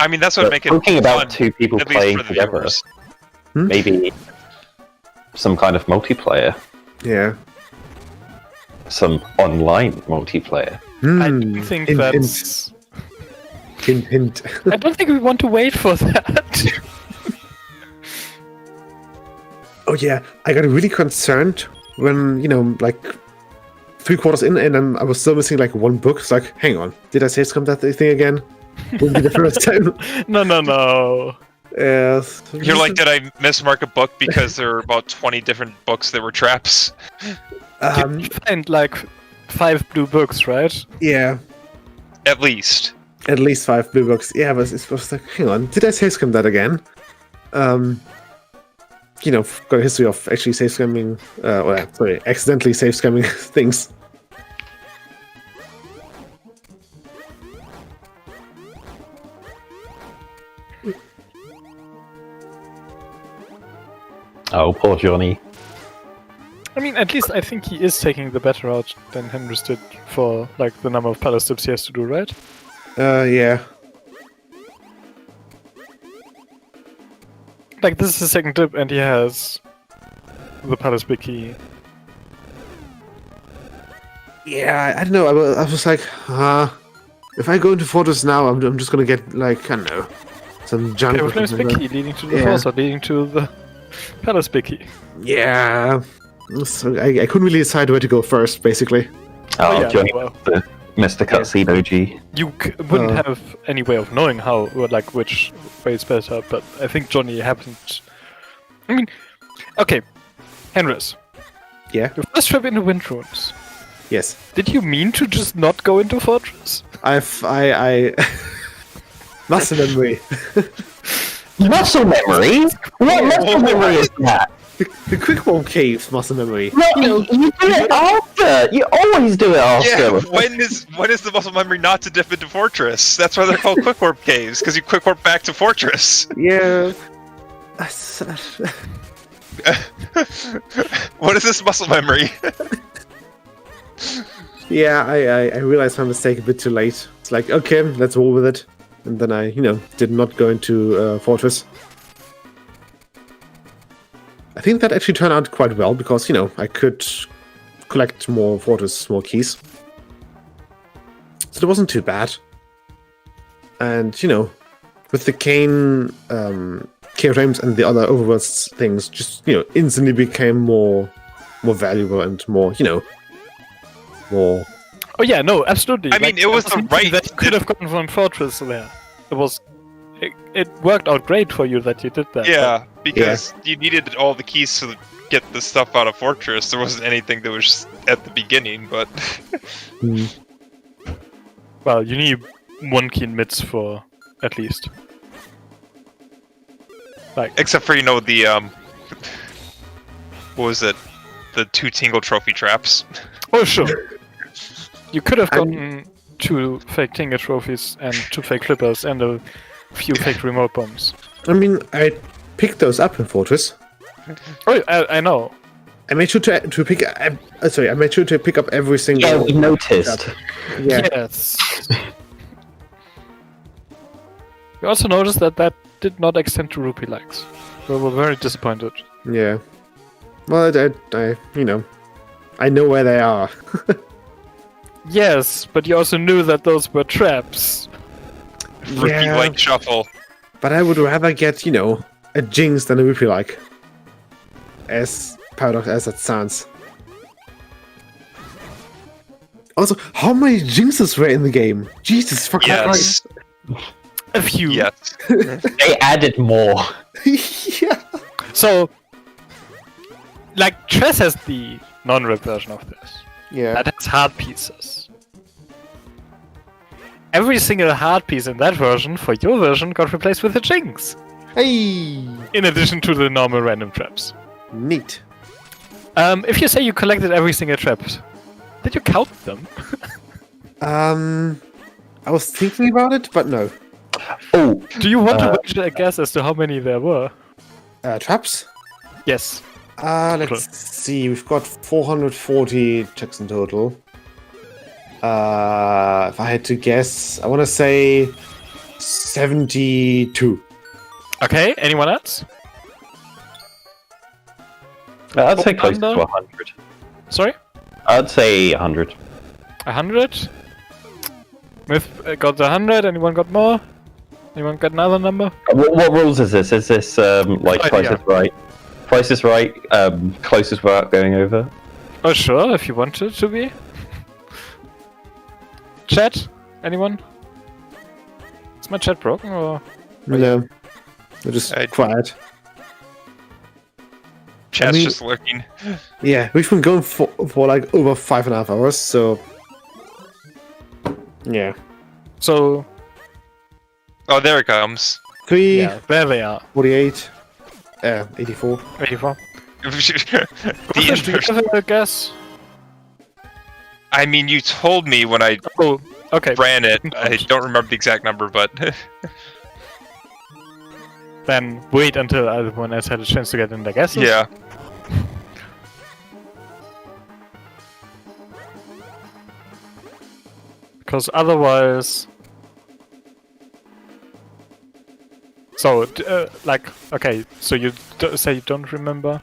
mean, that's what But make it talking about fun, two people at least playing for the together, viewers. maybe some kind of multiplayer, Yeah. some online multiplayer. I do think that's. Hint. I don't think we want to wait for that. Oh yeah, I got really concerned when, like 3/4 in, and then I was still missing like one book. It's like, hang on, did I save scum that thing again? Wouldn't be the first time. No. Yes. You're like, did I mismark a book because there were about 20 different books that were traps? You find like 5 blue books, right? Yeah, At least. at least 5 blue books. Yeah, but it was like, hang on, did I save scum that again? Got a history of actually save scamming, accidentally save scamming things. Oh, poor Johnny. I mean, at least I think he is taking the better route than Henrys did for like the number of palace tips he has to do, right? Yeah. Like this is his second tip, and he has the palace big key. Yeah, I don't know. I was like, if I go into Fortress now, I'm just gonna get like, I don't know, some junk. Yeah, or with Flame's something big like key leading to the Yeah. force, or leading to the palace big key. that. Yeah. So I couldn't really decide where to go first, basically. Oh, yeah, Johnny, well. the Mr. Cutscene OG. You wouldn't have any way of knowing how, or like which way is better, but I think Johnny happened. I mean, okay, Henrys, Yeah. your first trip into Wind Ruins. Yes. Did you mean to just not go into Fortress? I muscle memory. Muscle memory? What muscle memory is that? The quick warm caves muscle memory. No, you do it after. You always do it after. Yeah, when is the muscle memory not to dip into Fortress? That's why they're called quick warp caves, because you quick warp back to Fortress. Yeah. What is this muscle memory? Yeah, I realized my mistake a bit too late. It's like, okay, let's roll with it. And then I, did not go into Fortress. I think that actually turned out quite well because, I could collect more Fortress, more keys. So it wasn't too bad. And, with the Kane, K-Frames and the other Overworlds things just, instantly became more valuable and more, more... Oh yeah, no, absolutely. I mean, it was the right... that you could have gotten from Fortress there. It worked out great for you that you did that. Yeah, because you needed all the keys to get the stuff out of Fortress. There wasn't anything that was at the beginning, but... Well, you need 1 key in mids for at least. Like, Except for, the, what was it? The 2 Tingle Trophy traps. oh sure. You could have gotten 2 fake Tingle trophies and 2 fake flippers and a few fake remote bombs. I mean, I picked those up in Fortress. Oh, I know. I made sure to pick. I made sure to pick up every single. Yeah, we noticed. Yeah. Yes. We also noticed that did not extend to rupee likes. We were very disappointed. Yeah. Well, I know where they are. Yes, but you also knew that those were traps. Rupee like shuffle. But I would rather get, a Jinx than a Rupee like. As paradox as that sounds. Also, how many Jinxes were in the game? Jesus fucking Yes. Christ. A few. Yes. They added more. Yeah. So, like, Tress has the non-rip version of this. Yeah. That has hard pieces. Every single hard piece in that version, for your version, got replaced with a Jinx. Hey. In addition to the normal random traps. Neat. If you say you collected every single trap, did you count them? I was thinking about it, but no. Oh, Do you want to venture a guess as to how many there were? Traps? Yes. Let's see. We've got 440 checks in total. If I had to guess, I want to say 72. Okay, anyone else? I'd say close to Under? 100. Sorry? I'd say 100. 100? Myth got the 100, anyone got more? Anyone got another number? What rules is this? Is this like Price is Right? Price is Right, closest without going over? Oh sure, if you want it to be. Chat? Anyone? Is my chat broken or? No. They're just quiet. Chat's I mean- just lurking. Yeah, we've been going for like over 5.5 hours, so... Yeah. So, Oh, there it comes. 3, yeah, there they are. 48, 84. 84. The Do you inverse. have a guess? I mean, you told me when I Oh, okay. ran it. I don't remember the exact number, but Then wait until everyone else had a chance to get in their guesses. yeah. Because otherwise... So, like, okay, so you say you don't remember?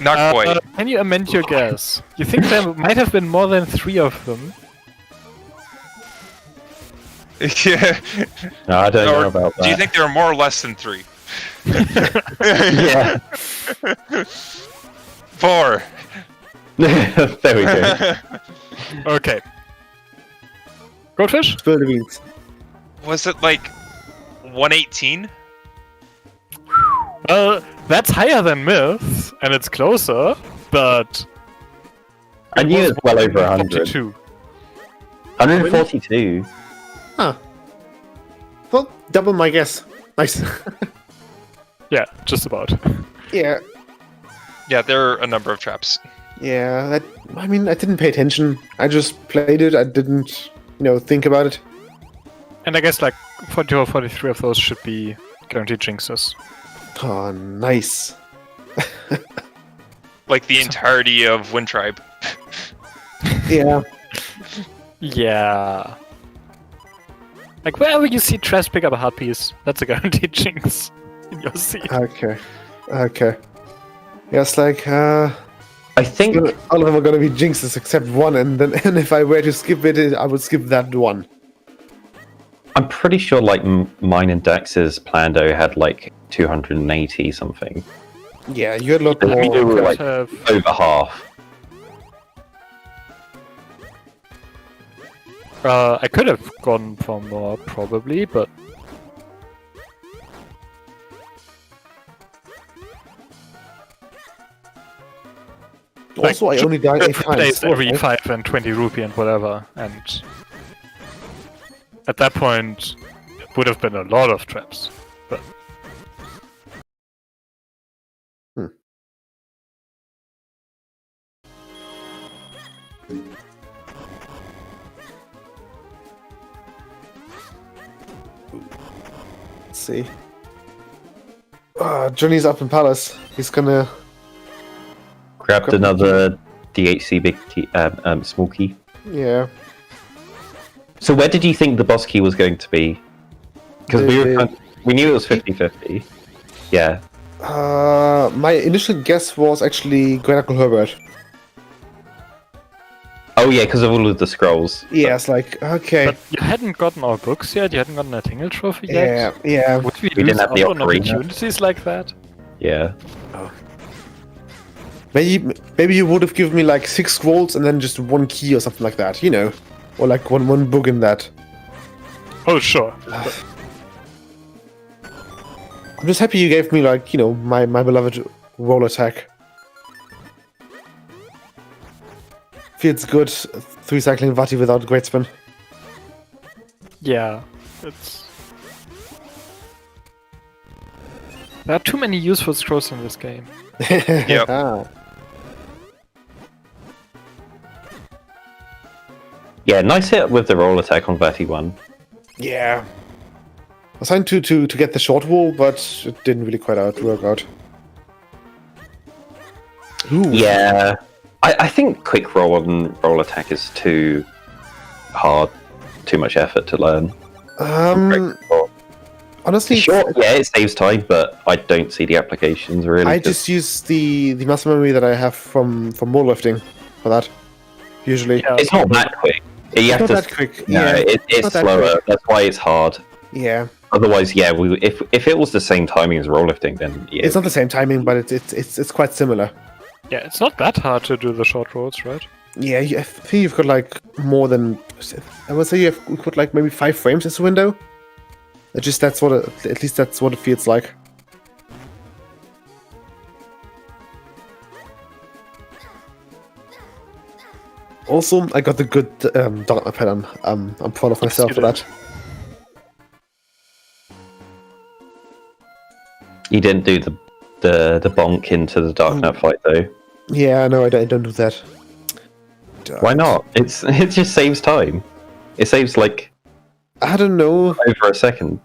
Not quite. Can you amend your guess? You think there might have been more than 3 of them? Yeah. No, I don't know Or about that. do you think there are more or less than 3? Yeah. 4. There we go. Okay. Goldfish? Spill the beans. Was it like 118? That's higher than Myth, and it's closer, but... I knew it was well over 100. 42. 142. Huh. Well, double my guess. Nice. Yeah, just about. Yeah. Yeah, there are a number of traps. Yeah, I mean, I didn't pay attention. I just played it. I didn't, think about it. And I guess like 42 or 43 of those should be guaranteed jinxes. Oh, nice. Like the entirety of Wind Tribe. Yeah. Yeah. Like wherever you see Trash pick up a hard piece, that's a guaranteed jinx in your seat. Okay. Yeah, it's like, I think all of them are gonna be jinxes except one, and if I were to skip it, I would skip that one. I'm pretty sure like mine and Dex's Plando had like 280 something. Yeah, you had a lot I think they more. were like Have- over half. I could have gone for more probably, but Also, I only died 8 times. placed every 5 and 20 rupee and whatever, and at that point it would have been a lot of traps. But Let's see. Johnny's up in Palace. He's gonna... Grabbed another DHC big small key. Yeah. So where did you think the boss key was going to be? Because we knew it was 50-50. Yeah. My initial guess was actually Granacle Herbert. Oh yeah, because of all of the scrolls. Yeah, it's like, okay. but you hadn't gotten our books yet. You hadn't gotten a tingle trophy yet. Yeah. Would we didn't lose have the out on ocarina. opportunities like that? Yeah. Maybe you would have given me like 6 scrolls and then just 1 key or something like that, or like one book in that. Oh sure. I'm just happy you gave me like my beloved roll attack. Feels good. 3 cycling Vati without great spin. Yeah, it's. There are too many useful scrolls in this game. Yep. Yeah, nice hit with the roll attack on Verti 1. Yeah. I was trying to get the short wall, but it didn't really quite work out. Ooh. Yeah, I think quick roll and roll attack is too hard, too much effort to learn. Honestly, Short, yeah, it saves time, but I don't see the applications really. I just use the muscle memory that I have from more lifting for that. Usually, Yeah, It's not that quick. You have not to. that quick. No, Yeah, it's not that slower. quick. That's why it's hard. Yeah, Otherwise, yeah, if it was the same timing as roll lifting, then yeah. it's not the same timing, but it's quite similar. Yeah, it's not that hard to do the short rolls, right? Yeah, I think you've got like more than, I would say you've got like maybe 5 frames as a window. At least that's what it feels like. Also, I got the good Darkner pattern. I'm proud of myself for that. You didn't do the bonk into the Dark Knight fight though. Yeah, no, I don't do that. Why not? It just saves time. It saves like I don't know. over a second.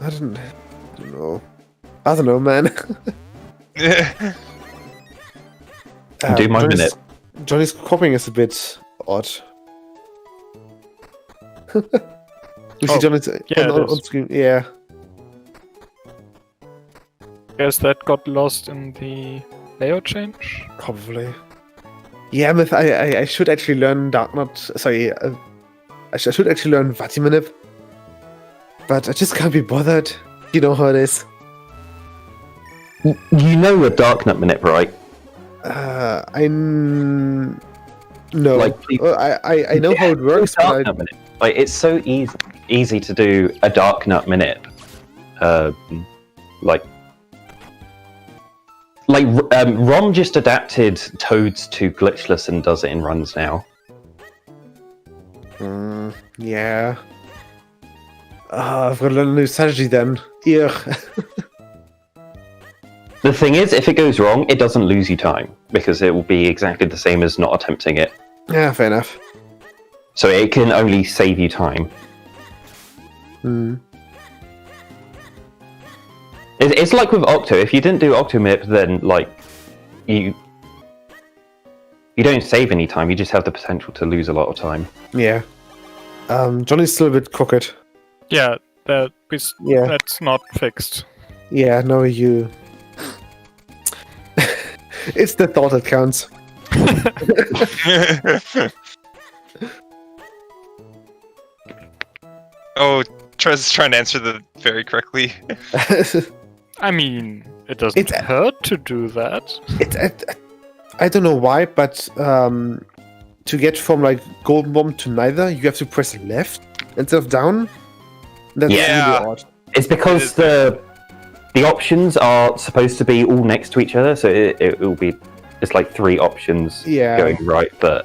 I don't know, man. Do my minute. Johnny's copying is a bit odd. We see Johnny's yeah, on screen. Yeah. Guess that got lost in the layout change. Probably. Yeah, but I should actually learn Darknot. Sorry, I should actually learn Vatimanip. But I just can't be bothered. You know how it is. You know a Dark Knight minute, right? No. Like, I know how it works, Dark but Knight minute. Like it's so easy to do a Dark Knight minute. ROM just adapted Toads to glitchless and does it in runs now. yeah. I've got to learn a new strategy then. Ugh. The thing is, if it goes wrong, it doesn't lose you time because it will be exactly the same as not attempting it. Yeah, fair enough. So it can only save you time. It's like with Octo. If you didn't do Octomip, then like you don't save any time. You just have the potential to lose a lot of time. Yeah. Johnny's still a bit crooked. Yeah, that's not fixed. Yeah, no, you. It's the thought that counts. Oh, Trez is trying to answer the very correctly. I mean, it doesn't hurt to do that. I don't know why, but to get from like Golden Bomb to neither, you have to press left instead of down. That's really odd. It's because the options are supposed to be all next to each other, so it will be it's like 3 options going right, but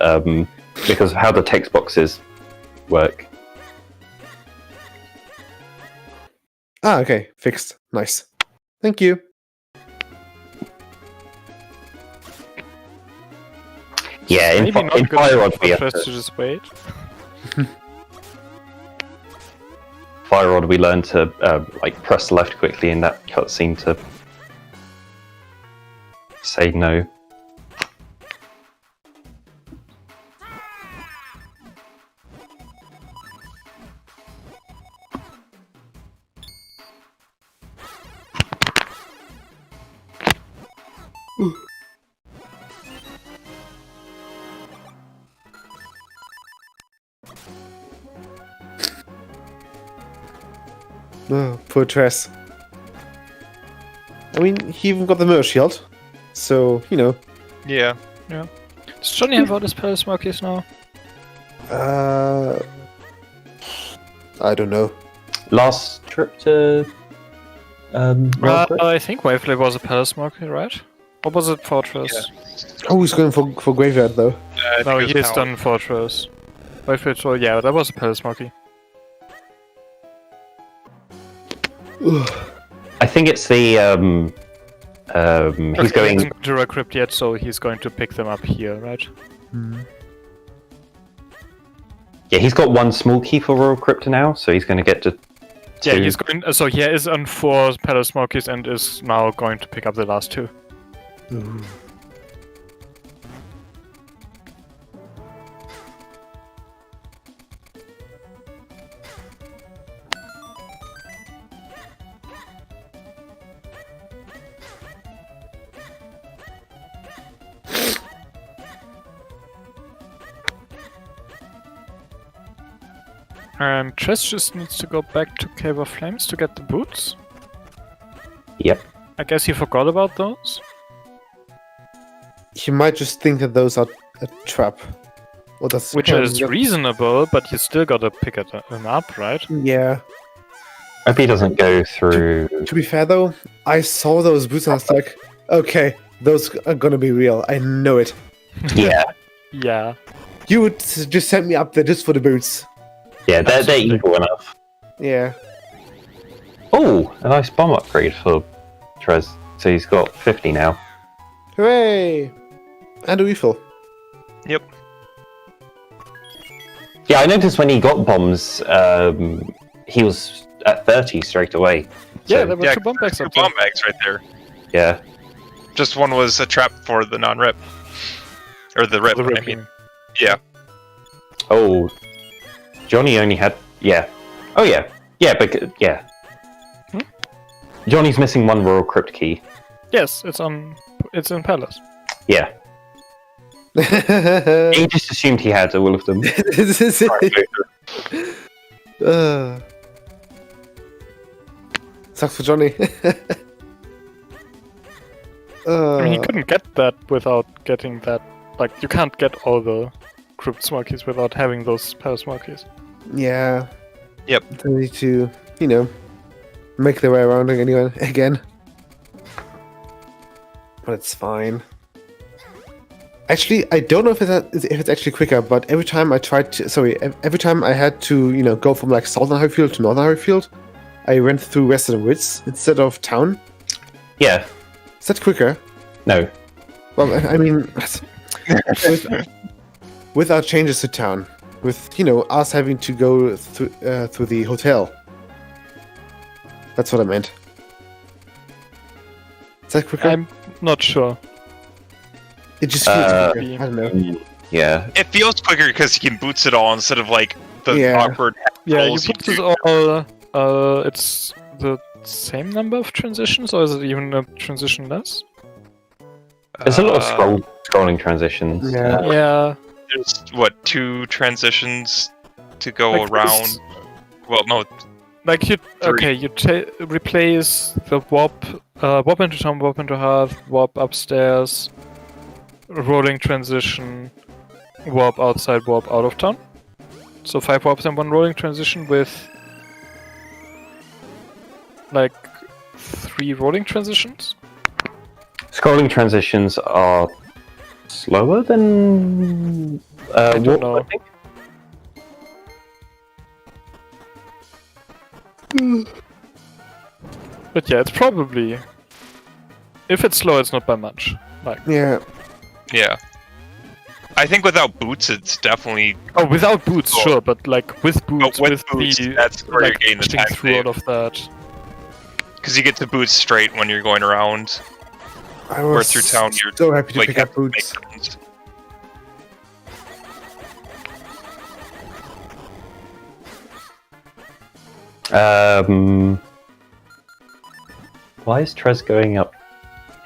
because of how the text boxes work. Ah, okay, fixed. Nice. Thank you. Yeah, in Fire Rod we have to just wait. Fire Rod we learn to like press left quickly in that cutscene to say no. Oh, poor Tress. I mean, he even got the mirror shield, so, you know. Yeah. Does Johnny have all his Palace Smokies now? I don't know. Last trip to I think Waveley was a Palace Smoky, right? Or was it Fortress? Yeah. Oh, he's going for Graveyard, though. No, he's done Fortress. Waveley, so yeah, that was a Palace Smoky. I think it's the he's going He hasn't to recrypt yet, so he's going to pick them up here, right? Yeah, he's got one small key for Royal Crypto now, so he's going to get to 2. Yeah, he's going. So he is on 4 Palace Smokies and is now going to pick up the last 2. Ooh. Chess just needs to go back to Cave of Flames to get the boots. Yep. I guess he forgot about those. You might just think that those are a trap. Well, that's Which is reasonable, but you still gotta pick them up, right? Yeah. Hope he doesn't go through. To be fair though, I saw those boots and I was like, okay, those are gonna be real. I know it. Yeah. Yeah. You would just send me up there just for the boots. Yeah, they're evil enough. Yeah. Oh, a nice bomb upgrade for Trez. So he's got 50 now. Hooray! And a refill. Yep. Yeah, I noticed when he got bombs, he was at 30 straight away. Yeah, So, there were 2 bomb bags two up there. bomb bags right there. yeah. Just one was a trap for the non-rip. Or the rip, The I ripping. mean. Yeah. Oh, Johnny only had. Yeah. Oh, yeah. Yeah, but. Yeah. Hmm? Johnny's missing 1 Royal Crypt key. Yes, it's in Palace. Yeah. He just assumed he had all of them. This is it. Sucks for Johnny. I mean, he couldn't get that without getting that. Like, you can't get all the Crypt Smokies without having those Palace Smokies. Yeah. Yep. They need to, make their way around again. But it's fine. Actually, I don't know if it's actually quicker, but every time I tried to, every time I had to, go from like Southern Highfield to Northern Highfield, I went through Western Woods instead of town. Yeah. Is that quicker? No. Well, I mean, with our changes to town, with us having to go through the hotel. That's what I meant. Is that quicker? I'm not sure. It just feels quicker. I don't know. Yeah. It feels quicker because he can boots it all instead of like the Yeah. awkward Yeah, you rolls put this do. all. It's the same number of transitions, or is it even a transition less? There's a lot of scrolling transitions. Yeah. Yeah. There's what 2 transitions to go Like around. this- Well, no, Like you, 3. okay, you replace the warp into town, warp into hearth, warp upstairs, rolling transition, warp outside, warp out of town. So 5 warps and 1 rolling transition with like 3 rolling transitions. Scrolling transitions are slower than I don't warp, know. I think. But yeah, it's probably, if it's slow, it's not by much. Like, Yeah. yeah. I think without boots, it's definitely. oh, without boots, Cool. sure, but like with boots, with boots, the that's where you're getting the pushing time through save. all of that. Because you get to boots straight when you're going around. I Or was through town, you're so happy to like pick have up to make boots. turns. Why is Trez going up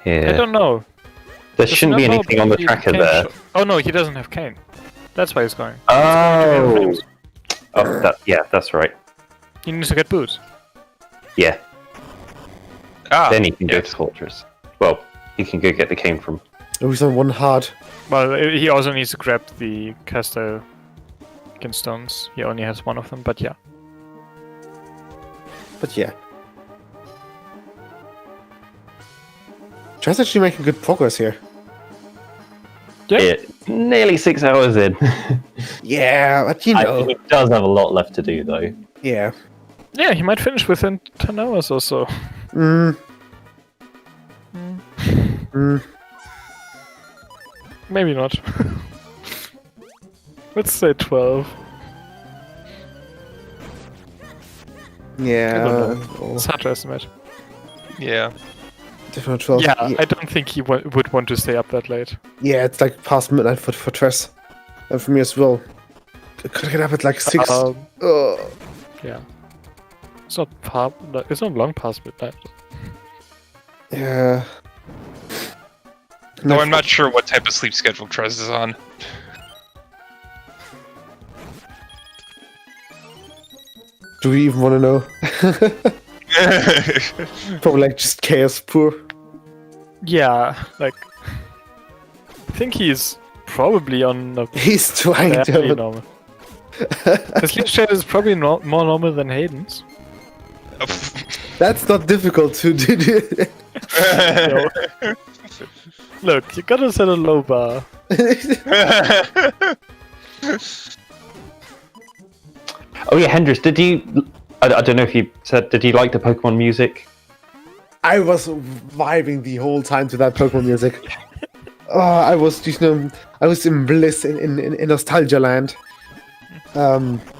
here? I don't know. There Does shouldn't be Snowball anything on the need tracker Kane there. Oh no, he doesn't have Kane. That's why he's going. Oh. Yeah, that's right. He needs to get boots. Yeah. Ah, Then he can go yes. to Fortress. Well, he can go get the cane from. Oh, he's on 1 hard. Well, he also needs to grab the caster stones. He only has 1 of them, but yeah. But yeah. Trez actually making good progress here. Yeah. It, nearly 6 hours in. Yeah, but I think it does have a lot left to do, though. Yeah. Yeah, he might finish within 10 hours or so. Maybe not. Let's say 12. Yeah. It's hard to estimate. Yeah. Different 12. Yeah, I don't think he would want to stay up that late. Yeah, it's like past midnight for Tress. And for me as well. Could I get up at like 6? Yeah. It's not long past midnight. Yeah. No, I'm not sure what type of sleep schedule Trez is on. Do we even want to know? Probably like just chaos poor. Yeah, like I think he's probably on a He's trying fairly to. normal. His sleep schedule is probably more normal than Hayden's. That's not difficult to do. So, look, you gotta set a low bar. Oh yeah, Hendrix, did you? I don't know if you said. Did you like the Pokemon music? I was vibing the whole time to that Pokemon music. I was, I was in bliss in nostalgia land.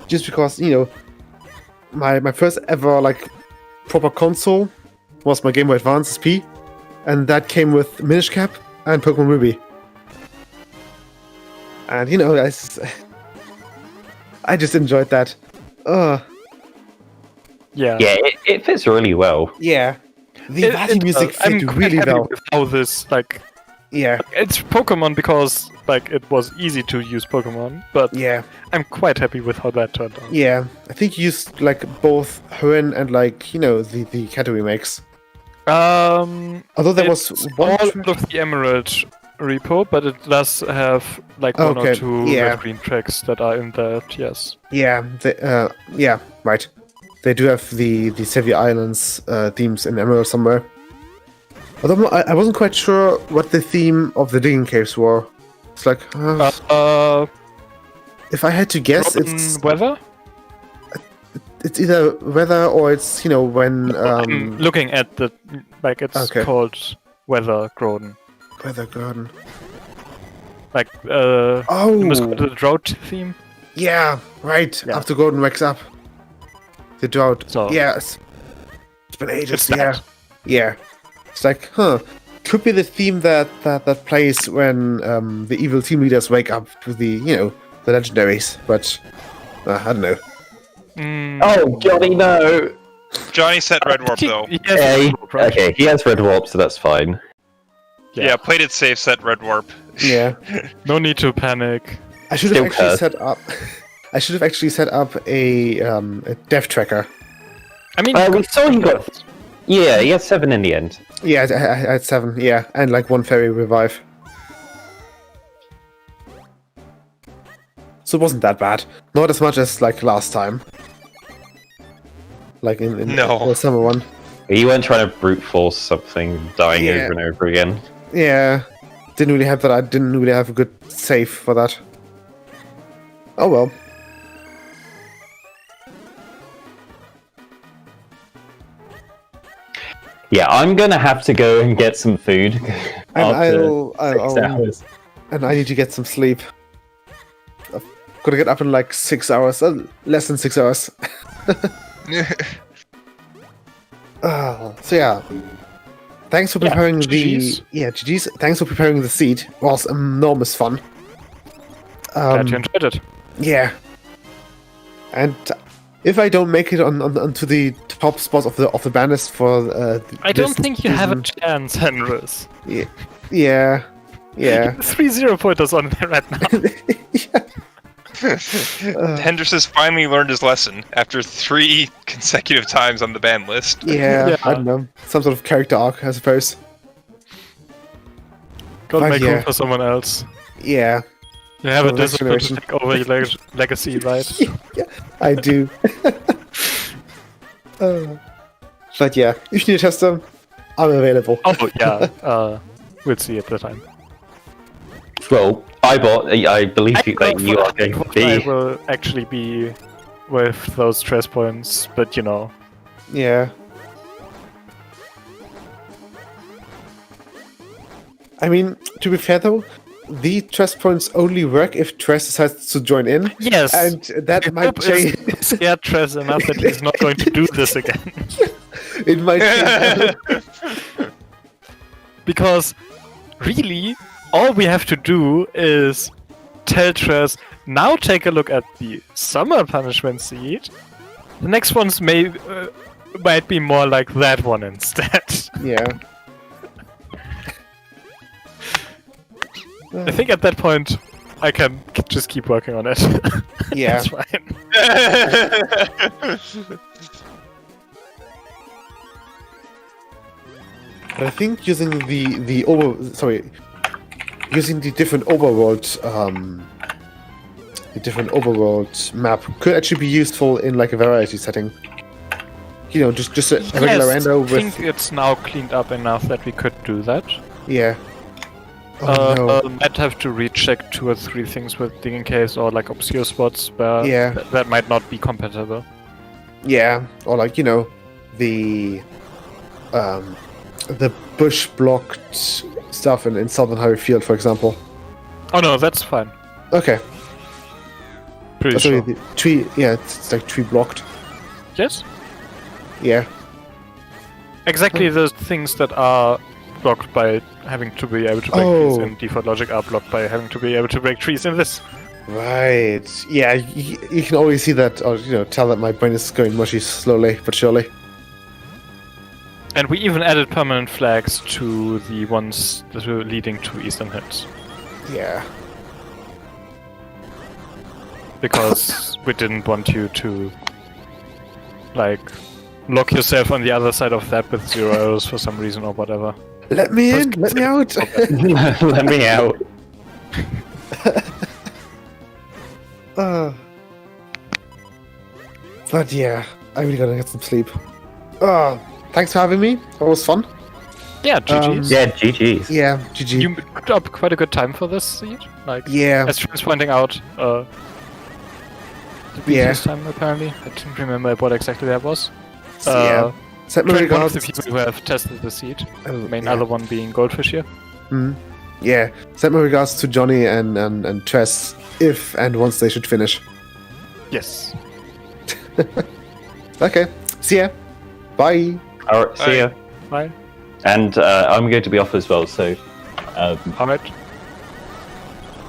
Just because my first ever like proper console was my Game Boy Advance SP, and that came with Minish Cap and Pokemon Ruby. And I just enjoyed that. Yeah. Yeah, it fits really well. Yeah. The Vati music fit quite really happy well. with how this Yeah. it's Pokemon because it was easy to use Pokemon, but Yeah. I'm quite happy with how that turned out. Yeah. I think you used like both Hoenn and the Kato remakes. Although there was It's one all track- of the Emerald repo, but it does have one or Okay, two yeah. red green tracks that are in that. Yes. Yeah, yeah, right. They do have the Sevi Islands themes in Emerald somewhere. Although I wasn't quite sure what the theme of the digging caves were. It's like, if I had to guess, it's weather. it's either weather or it's when I'm looking at the it's Okay. called Weather Groden. weather garden. The drought theme. Yeah, right. Yeah. After Golden wakes up, the drought. So- Yes, it's been ages. It's Yeah, that. yeah. It's like, could be the theme that plays when the evil team leaders wake up to the the legendaries. But I don't know. Oh, Johnny, no. Johnny set Red Warp though. He has Yeah, a right? okay, he has Red Warp, so that's fine. Yeah, played it safe, set Red Warp. Yeah, No need to panic. I should have Still actually cursed. set up. I should have actually set up a death tracker. I mean, We saw he got. Yeah, he had 7 in the end. Yeah, I had 7. Yeah, and like 1 fairy revive. So it wasn't that bad. Not as much as like last time. Like in No. the summer one. You weren't trying to brute force something, dying Yeah. over and over again. Yeah, didn't really have that. I didn't really have a good save for that. Oh well. Yeah, I'm gonna have to go and get some food. And after I'll 6 hours. and I need to get some sleep. I've got to get up in like 6 hours. Less than 6 hours. So yeah. Thanks for preparing GGs. GG's. Thanks for preparing the seed. It was enormous fun. glad you enjoyed it. Yeah. And if I don't make it onto the top spot of the banlist for I don't this think you have a season- chance, Henris. Yeah. 3-0 pointers on there right now. Hendrix has finally learned his lesson after 3 consecutive times on the ban list. Yeah, Yeah. I don't know. Some sort of character arc, I suppose. Gotta But make yeah. room for someone else. Yeah, You have a For the next discipline to generation. take over your legacy, right? I do. But yeah, if you need a tester, I'm available. Oh, yeah. We'll see at the time. Well, I believe you, that you are going to I be. will actually be with those stress points, but Yeah. I mean, to be fair though, the Tress points only work if Tress decides to join in. Yes. And that might Hope is change. scared Trez enough that he's not going to do this again. It might change. Because really, all we have to do is tell Trez, now take a look at the summer punishment seed. The next ones might be more like that one instead. Yeah. I think at that point, I can just keep working on it. Yeah. That's fine. But I think using using the different overworld map could actually be useful in like a variety setting. You know, just a regular rando I with think it's now cleaned up enough that we could do that. yeah. Oh, no. Might have to recheck 2 or 3 things with digging caves or like obscure spots where Yeah. that might not be compatible. Yeah, or like the bush blocked stuff in Southern Highway Field, for example. Oh no, that's fine. Okay, Pretty sorry, sure. the tree. Yeah, it's like tree blocked. Yes? Yeah, Exactly the things that are blocked by having to be able to break trees Oh. in default logic are blocked by having to be able to break trees in this. right. Yeah, you can always see that, or tell that my brain is going mushy slowly but surely. And we even added permanent flags to the ones that were leading to Eastern Hills. Yeah. Because we didn't want you to, like, lock yourself on the other side of that with 0 arrows for some reason or whatever. Let me in. Let me out. Let me out. But yeah, I really gotta get some sleep. Thanks for having me. That was fun. Yeah, GG's. Yeah, GG's. Yeah, GG. You put up quite a good time for this seed. Like, Yeah. as Trent's pointing out, the Yeah. previous time apparently. I didn't remember what exactly that was. Yeah. Send my Trent, one of regards. the people who have tested the seed. The main yeah. other one being Goldfish here. Yeah. Send my regards to Johnny and Tress if and once they should finish. Yes. Okay. See ya. Bye. Alright, see ya. Bye. And I'm going to be off as well, so Alright.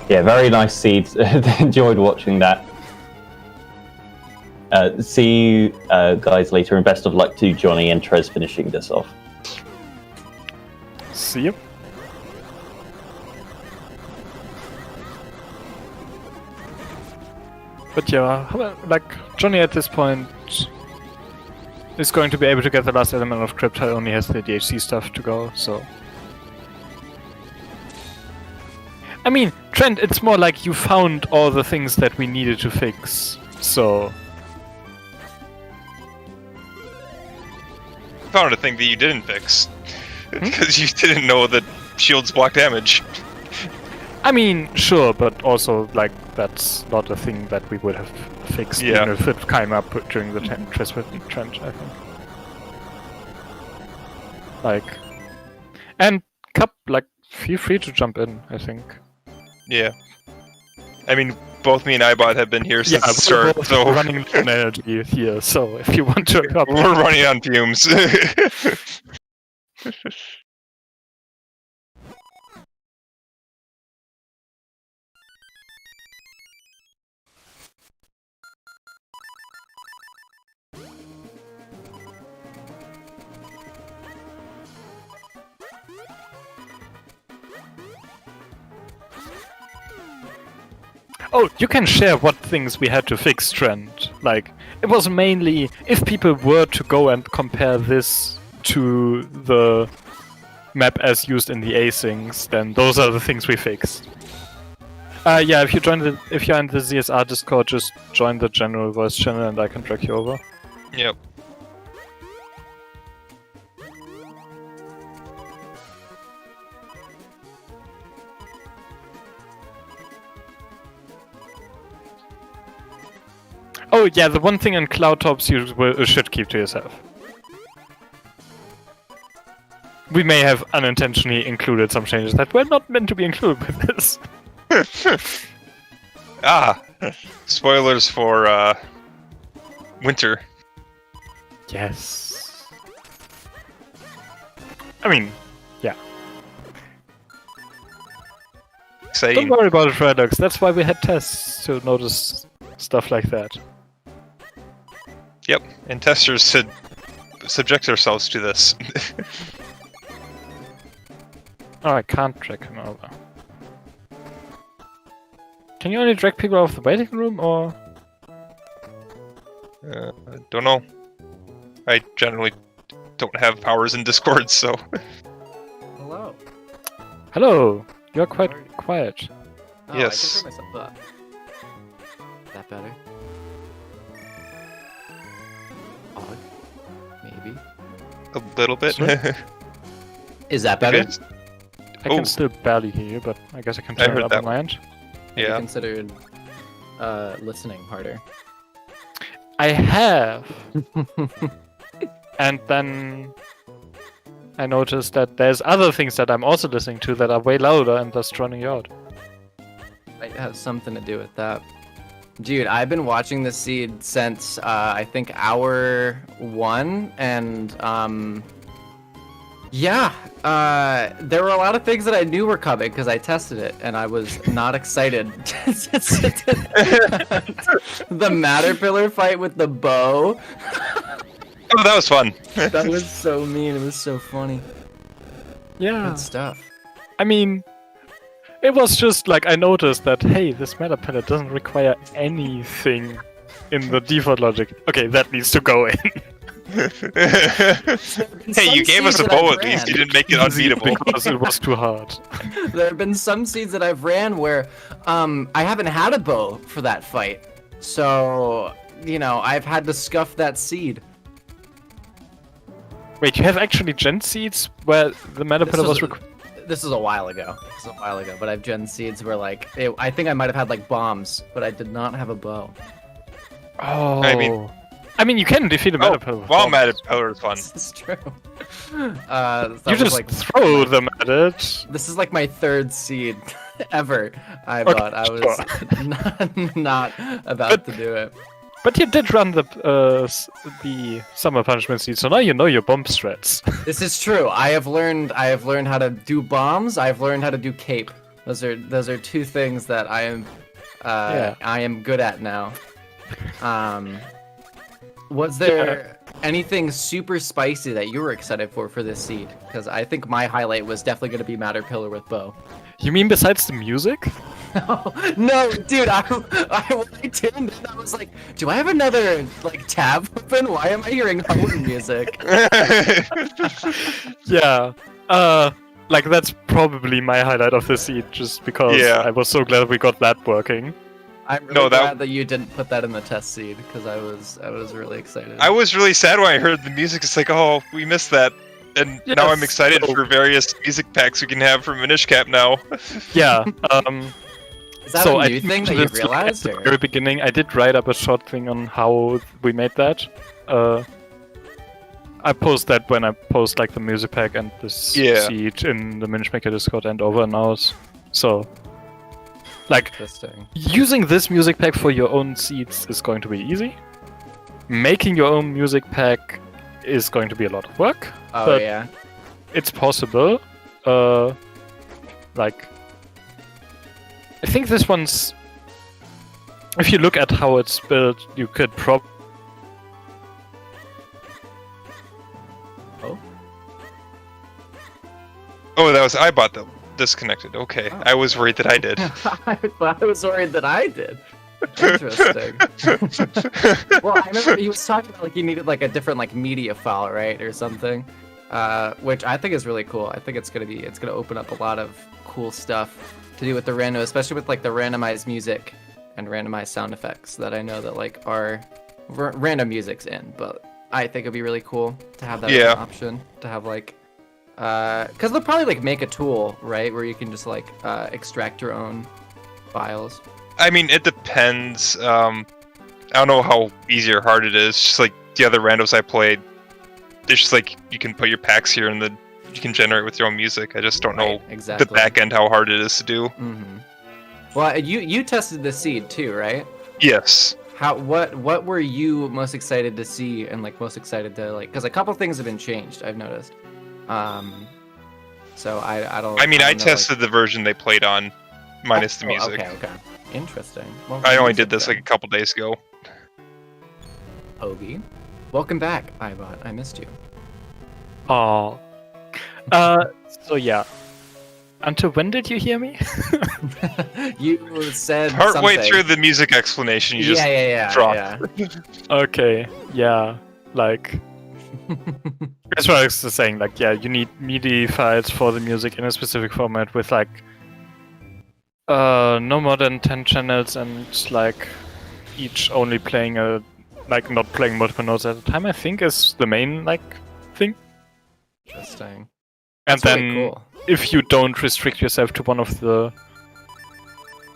yeah, very nice seeds. Enjoyed watching that. See you guys later, and best of luck to Johnny and Trez finishing this off. See you. But yeah, like, Johnny at this point is going to be able to get the last element of Crypt. Only has the DHC stuff to go, so. I mean, Trent, it's more like you found all the things that we needed to fix, so. Found a thing that you didn't fix because you didn't know that shields block damage. I mean, sure, but also, like, that's not a thing that we would have fixed Yeah. even if it came up during the trench, I think. Like, and Cup, like, feel free to jump in, I think. Yeah. I mean, both me and iBot have been here since the we're start, both so running low on energy here, so if you want to hop we're running on fumes. Oh, you can share what things we had to fix, Trent. Like, it was mainly, if people were to go and compare this to the map as used in the asyncs, then those are the things we fixed. Yeah, if you're in the ZSR Discord, just join the general voice channel and I can drag you over. Yep. Oh yeah, the one thing in Cloud Tops you should keep to yourself. we may have unintentionally included some changes that were not meant to be included with this. Spoilers for winter. Yes. I mean, yeah. Exciting. Don't worry about it, Redux. That's why we had tests to notice stuff like that. Yep, and testers should subject ourselves to this. Oh, I can't drag him over. Can you only drag people out of the waiting room, or...? Don't know. I generally don't have powers in Discord, so... Hello. Hello! You're quite quiet. Oh, Yes. I can turn myself up. That better? Odd. Maybe. A little bit. Sure. Is that better? Okay. I Oh. can still barely hear you, but I guess I can I turn heard it up that on my end. Have you Yeah. considered listening harder? I have! And then... I noticed that there's other things that I'm also listening to that are way louder and thus drowning you out. Might have something to do with that. Dude, I've been watching the seed since I think hour 1, and yeah, there were a lot of things that I knew were coming because I tested it, and I was not excited. The Matterpillar fight with the bow. Oh, that was fun. That was so mean. It was so funny. Yeah. Good stuff. I mean, it was just like I noticed that, hey, this meta palette doesn't require anything in the default logic. Okay, that needs to go in. Hey, you gave us a bow at least. You didn't make it unbeatable. Because it was too hard. There have been some seeds that I've ran where I haven't had a bow for that fight. So, you know, I've had to scuff that seed. Wait, you have actually gen seeds where the meta palette was This is a while ago. But I've gen seeds where like I think I might have had like bombs, but I did not have a bow. Oh. I mean, you can defeat a meta palette. Wow, Matterpillar is fun. This is true. You That just was, like, throw them at it. This is like my 3rd seed ever. I Okay, thought I was not about to do it. But you did run the summer punishment seed, so now you know your bomb strats. This is true. I have learned how to do bombs. I've learned how to do cape. Those are 2 things that I am good at now. Was there anything super spicy that you were excited for this seed? Because I think my highlight was definitely going to be Matterpillar with bow. You mean besides the music? No, dude, I walked in and I was like, do I have another like tab open? Why am I hearing horn music? Yeah. Like that's probably my highlight of the seed, just because I was so glad we got that working. I'm really glad that you didn't put that in the test seed because I was really excited. I was really sad when I heard the music. It's like, oh, we missed that. And now I'm excited for various music packs we can have for Minish Cap now. Yeah. Is that a new thing that you realized? At the very beginning, I did write up a short thing on how we made that. I post that when I post like the music pack and the seed in the Minish Maker Discord and over and out. So, like, using this music pack for your own seeds is going to be easy. Making your own music pack is going to be a lot of work. Oh but yeah, it's possible. Like, I think this one's. If you look at how it's built, you could probably. Oh, that was iBot that disconnected. Okay, I was worried that I did. I was worried that I did. Interesting. Well, I remember he was talking about like you needed like a different like media file, right, or something, which I think is really cool. I think it's gonna open up a lot of cool stuff to do with the random, especially with like the randomized music and randomized sound effects that I know that like are random music's in, but I think it'd be really cool to have that as an option to have like. Because they'll probably like make a tool, right, where you can just like extract your own files. I mean, it depends. I don't know how easy or hard it is. Just like the other randos I played, it's just like you can put your packs here, and the you can generate with your own music. I just don't know exactly. the back end how hard it is to do. Mm-hmm. Well, you tested the seed too, right? Yes. What were you most excited to see and like most excited to like? Because a couple things have been changed. I've noticed. So I don't. I mean, I know, tested the version they played on, minus the music. Okay. Interesting. Well, I only did this like a couple days ago. Obi, welcome back, iBot. I missed you. Oh. So yeah. Until when did you hear me? You said Partway something. through the music explanation, you just dropped. Yeah. Okay. Yeah. Like. That's what I was saying. Like, yeah, you need MIDI files for the music in a specific format with like no more than 10 channels and like each only playing not playing multiple notes at a time, I think is the main like thing. Interesting. And That's then really cool. if you don't restrict yourself to one of the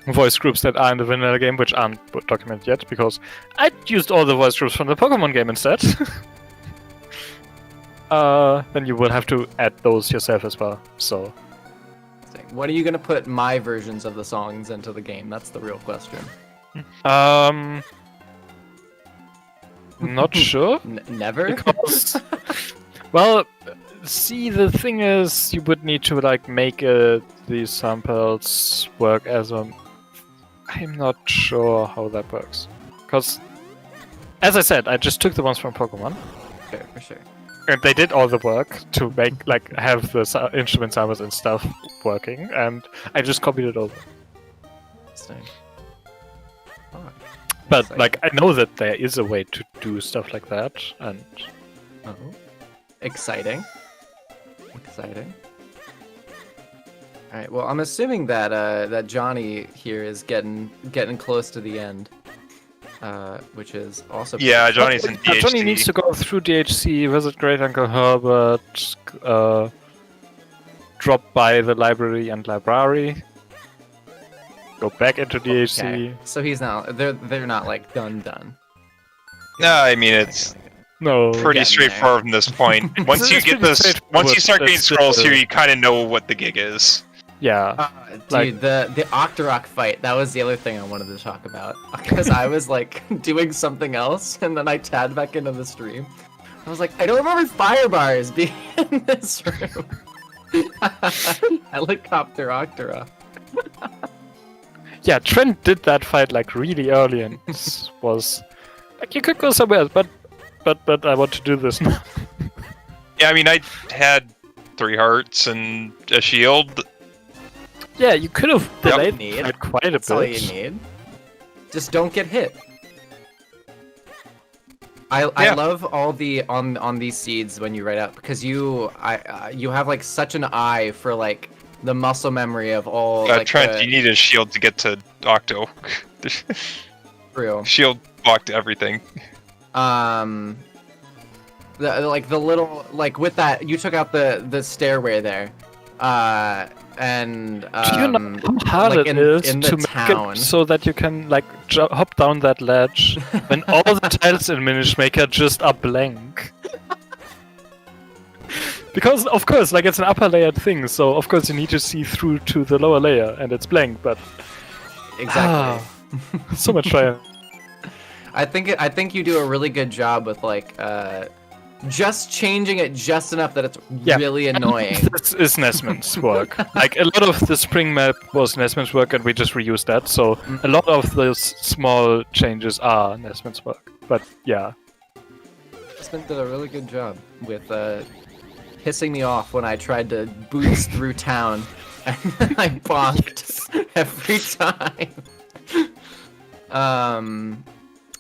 voice groups that are in the vanilla game, which aren't documented yet, because I used all the voice groups from the Pokemon game instead. Then you will have to add those yourself as well. So, what are you gonna put my versions of the songs into the game? That's the real question. Not sure. Never. Because, well, see, the thing is, you would need to like make these samples work as a. I'm not sure how that works, because, as I said, I just took the ones from Pokemon. Okay, for sure. And they did all the work to make have the instrument samples and stuff working, and I just copied it over. Interesting. But like, I know that there is a way to do stuff like that, and exciting. All right. Well, I'm assuming that that Johnny here is getting close to the end. Which is also Johnny's in DHC. Johnny needs to go through DHC, visit Great Uncle Herbert, drop by the library and library, go back into DHC. Okay. So he's not. They're not like done. No, I mean it's pretty straightforward from this point. Once you get this, once you start getting scrolls here, you kind of know what the gig is. Yeah. Dude, the Octorok fight, that was the other thing I wanted to talk about. Because I was like doing something else and then I tabbed back into the stream. I was like, I don't remember fire bars being in this room. Helicopter Octorok. Yeah, Trent did that fight like really early and was like, you could go somewhere else, but I want to do this now. Yeah, I mean, I had 3 hearts and a shield. Yeah, you could have delayed it quite a bit. That's all you need. Just don't get hit. I love all the on these seeds when you write out, because you have like such an eye for like the muscle memory of all. Like, Trent, you need a shield to get to Octo. True. Shield blocked everything. The little with that you took out the stairway there. And do you know how hard it is to make it so that you can like hop down that ledge when all the tiles in Minish Maker just are blank? Because of course, like, it's an upper layered thing, so of course you need to see through to the lower layer, and it's blank. But exactly, so much fire. I think you do a really good job with like just changing it just enough that it's really annoying. This is Nesman's work. Like, a lot of the spring map was Nesman's work, and we just reused that. So a lot of those small changes are Nesman's work. But yeah, Nesman did a really good job with pissing me off when I tried to boost through town, and I bonked every time.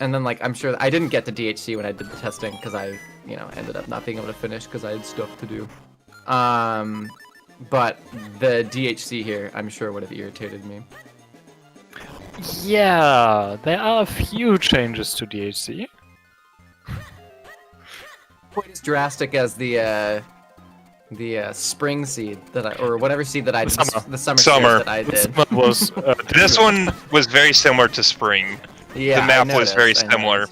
And then, like, I'm sure I didn't get to DHC when I did the testing because I, ended up not being able to finish because I had stuff to do. But the DHC here, I'm sure, would have irritated me. Yeah, there are a few changes to DHC. Quite as drastic as the spring seed or whatever seed that I did, the summer seed that I did. Was, this one was very similar to spring. Yeah, the map was very similar.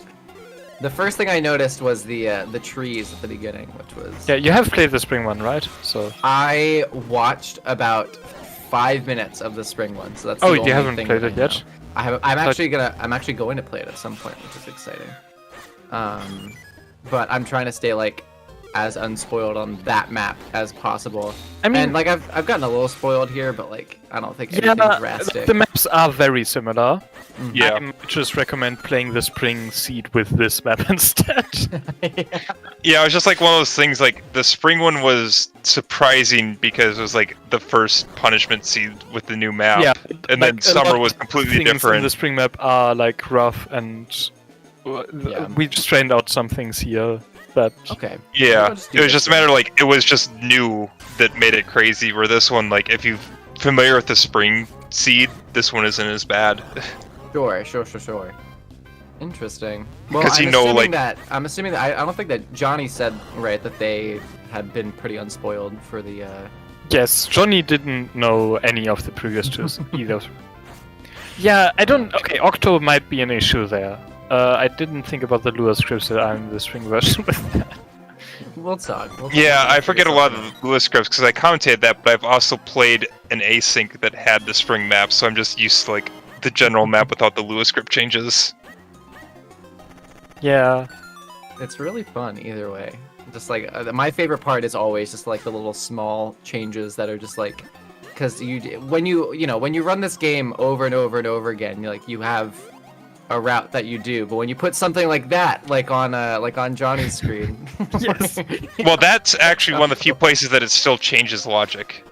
The first thing I noticed was the trees at the beginning, which was. Yeah, you have played the spring one, right? So. I watched about 5 minutes of the spring one, so that's. Oh, the you only haven't thing played that it I yet? know. I'm actually going to play it at some point, which is exciting. But I'm trying to stay like as unspoiled on that map as possible. I mean, and like I've gotten a little spoiled here, but like I don't think anything drastic. the maps are very similar. Yeah. I might just recommend playing the spring seed with this map instead. Yeah, it was just like one of those things. Like the spring one was surprising because it was like the first punishment seed with the new map. Yeah, and like, then a summer lot was of completely things different. in the spring map are like rough, and we just trained out some things here that. Okay. Yeah, I'll it just do was this just a then. matter of, like, it was just new that made it crazy. Where this one, like, if you're familiar with the spring seed, this one isn't as bad. Sure. Interesting. Well, Because you know, like, I'm assuming that I don't think that Johnny said right that they had been pretty unspoiled for the. Yes, Johnny didn't know any of the previous two either. Yeah, I don't. Okay, Octo might be an issue there. I didn't think about the Lua scripts that are in the spring version with that. We'll talk. yeah, I forget a lot of the Lua scripts because I commentated that, but I've also played an async that had the spring map, so I'm just used to, like, the general map without the Lua script changes. Yeah. It's really fun either way. Just like my favorite part is always just like the little small changes that are just like, because when you run this game over and over and over again, you have a route that you do, but when you put something like that, like on Johnny's screen, Yes. Well, that's actually one of the few places that it still changes logic.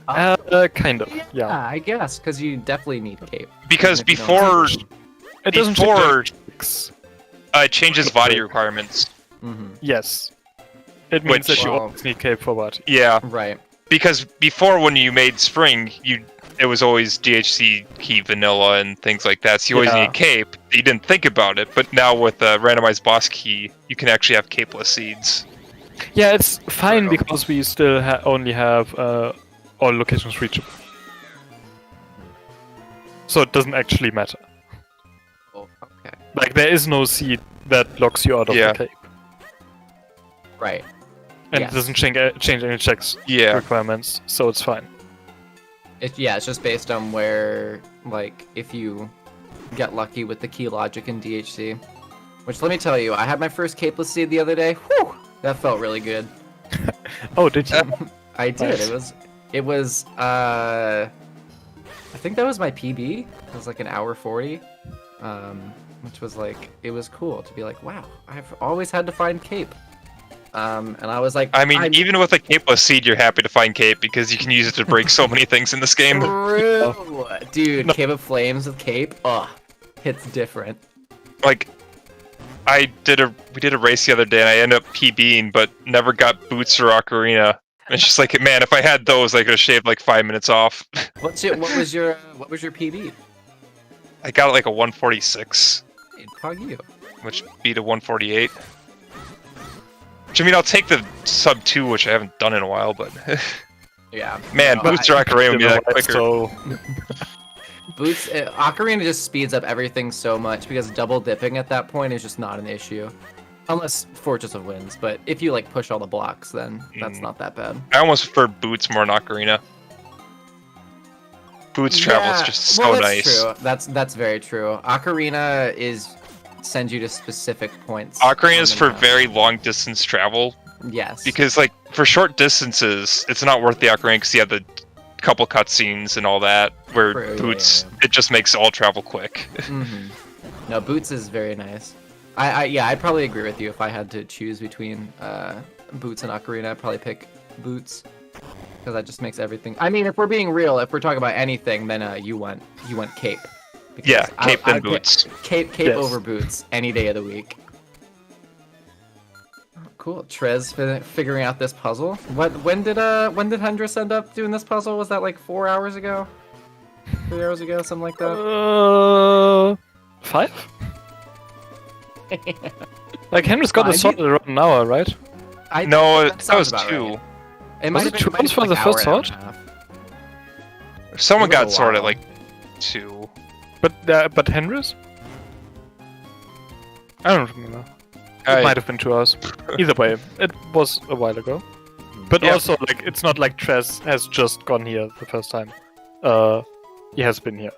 Kind of. Yeah. I guess because you definitely need cape. Because Even if you don't before It doesn't Before- change it changes body requirements. Yes. It means that you Well- always need cape for what? Yeah, Right. because before when you made spring, it was always DHC key vanilla and things like that, so you always Yeah. need cape. You didn't think about it, but now with randomized boss key, you can actually have capeless seeds. Yeah, it's fine because we still only have all locations reachable. So it doesn't actually matter. Oh, okay. Like, there is no seed that locks you out of Yeah. the cape. Right. And Yes. it doesn't change any checks Yeah. requirements, so it's fine. It's just based on where, like, if you get lucky with the key logic in DHC. Which, let me tell you, I had my first capeless seed the other day. Whew! That felt really good. Oh, did you? I did. Nice. It was, I think that was my PB. It was like an hour 40. Which was like, it was cool to be like, wow, I've always had to find cape. And I was like, I mean, even with a capeless seed, you're happy to find cape because you can use it to break so many things in this game. True. Dude, Cape of Flames with cape, hits different. Like, we did a race the other day and I ended up PBing, but never got boots or ocarina. And it's just like, man, if I had those, I could have shaved like 5 minutes off. What was your PB? I got like a 146, Pog you. which beat a 148. Which, I mean, I'll take the sub 2, which I haven't done in a while, but Yeah. man, No, boots or ocarina would be that quicker. So, Boots, Ocarina just speeds up everything so much because double dipping at that point is just not an issue. Unless Fortress of Winds, but if you like push all the blocks, then that's not that bad. I almost prefer boots more than ocarina. Boots travel is just so that's nice. True. That's very true. Ocarina sends you to specific points. Ocarina on is the for map. very long distance travel. Yes. Because, like, for short distances, it's not worth the ocarina because you have the couple cutscenes and all that. Where True, yeah, boots, it just makes all travel quick. No, Boots is very nice. I'd probably agree with you if I had to choose between Boots and Ocarina. I'd probably pick Boots because that just makes everything. I mean, if we're being real, if we're talking about anything, then you want Cape. Because Yeah, cape I'd then pick boots. Cape Yes. over Boots any day of the week. Cool. Trez figuring out this puzzle. When did Hendris end up doing this puzzle? Was that like 4 hours ago? 3 hours ago, something like that. 5? Like, Henry's got Five? it sorted around an hour, right? No, that sounds was about 2. right. It Was might it have been 2 hours for like the hour first and a sword? half. Someone It was got a sorted while. like 2. But Henry's? I don't remember. It might have been 2 hours. Either way, it was a while ago. But also, like, it's not like Trez has just gone here the first time. He has been here.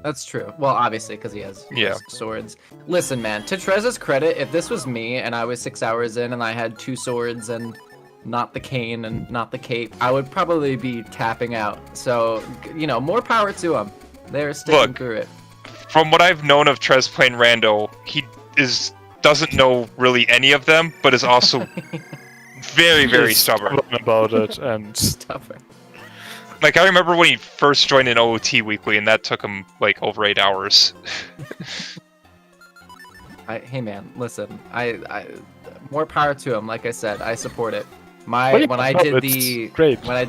That's true. Well, obviously, because he has swords. Listen, man, to Trez's credit, if this was me and I was 6 hours in and I had 2 swords and not the cane and not the cape, I would probably be tapping out. So, you know, more power to him. They're sticking through it. From what I've known of Trez playing Rando, he doesn't know really any of them, but is also very, very stubborn about it. And stubborn. Like, I remember when he first joined in OOT Weekly, and that took him, like, over 8 hours. Hey, man, listen. More power to him, like I said. I support it. When I did the... Great. Go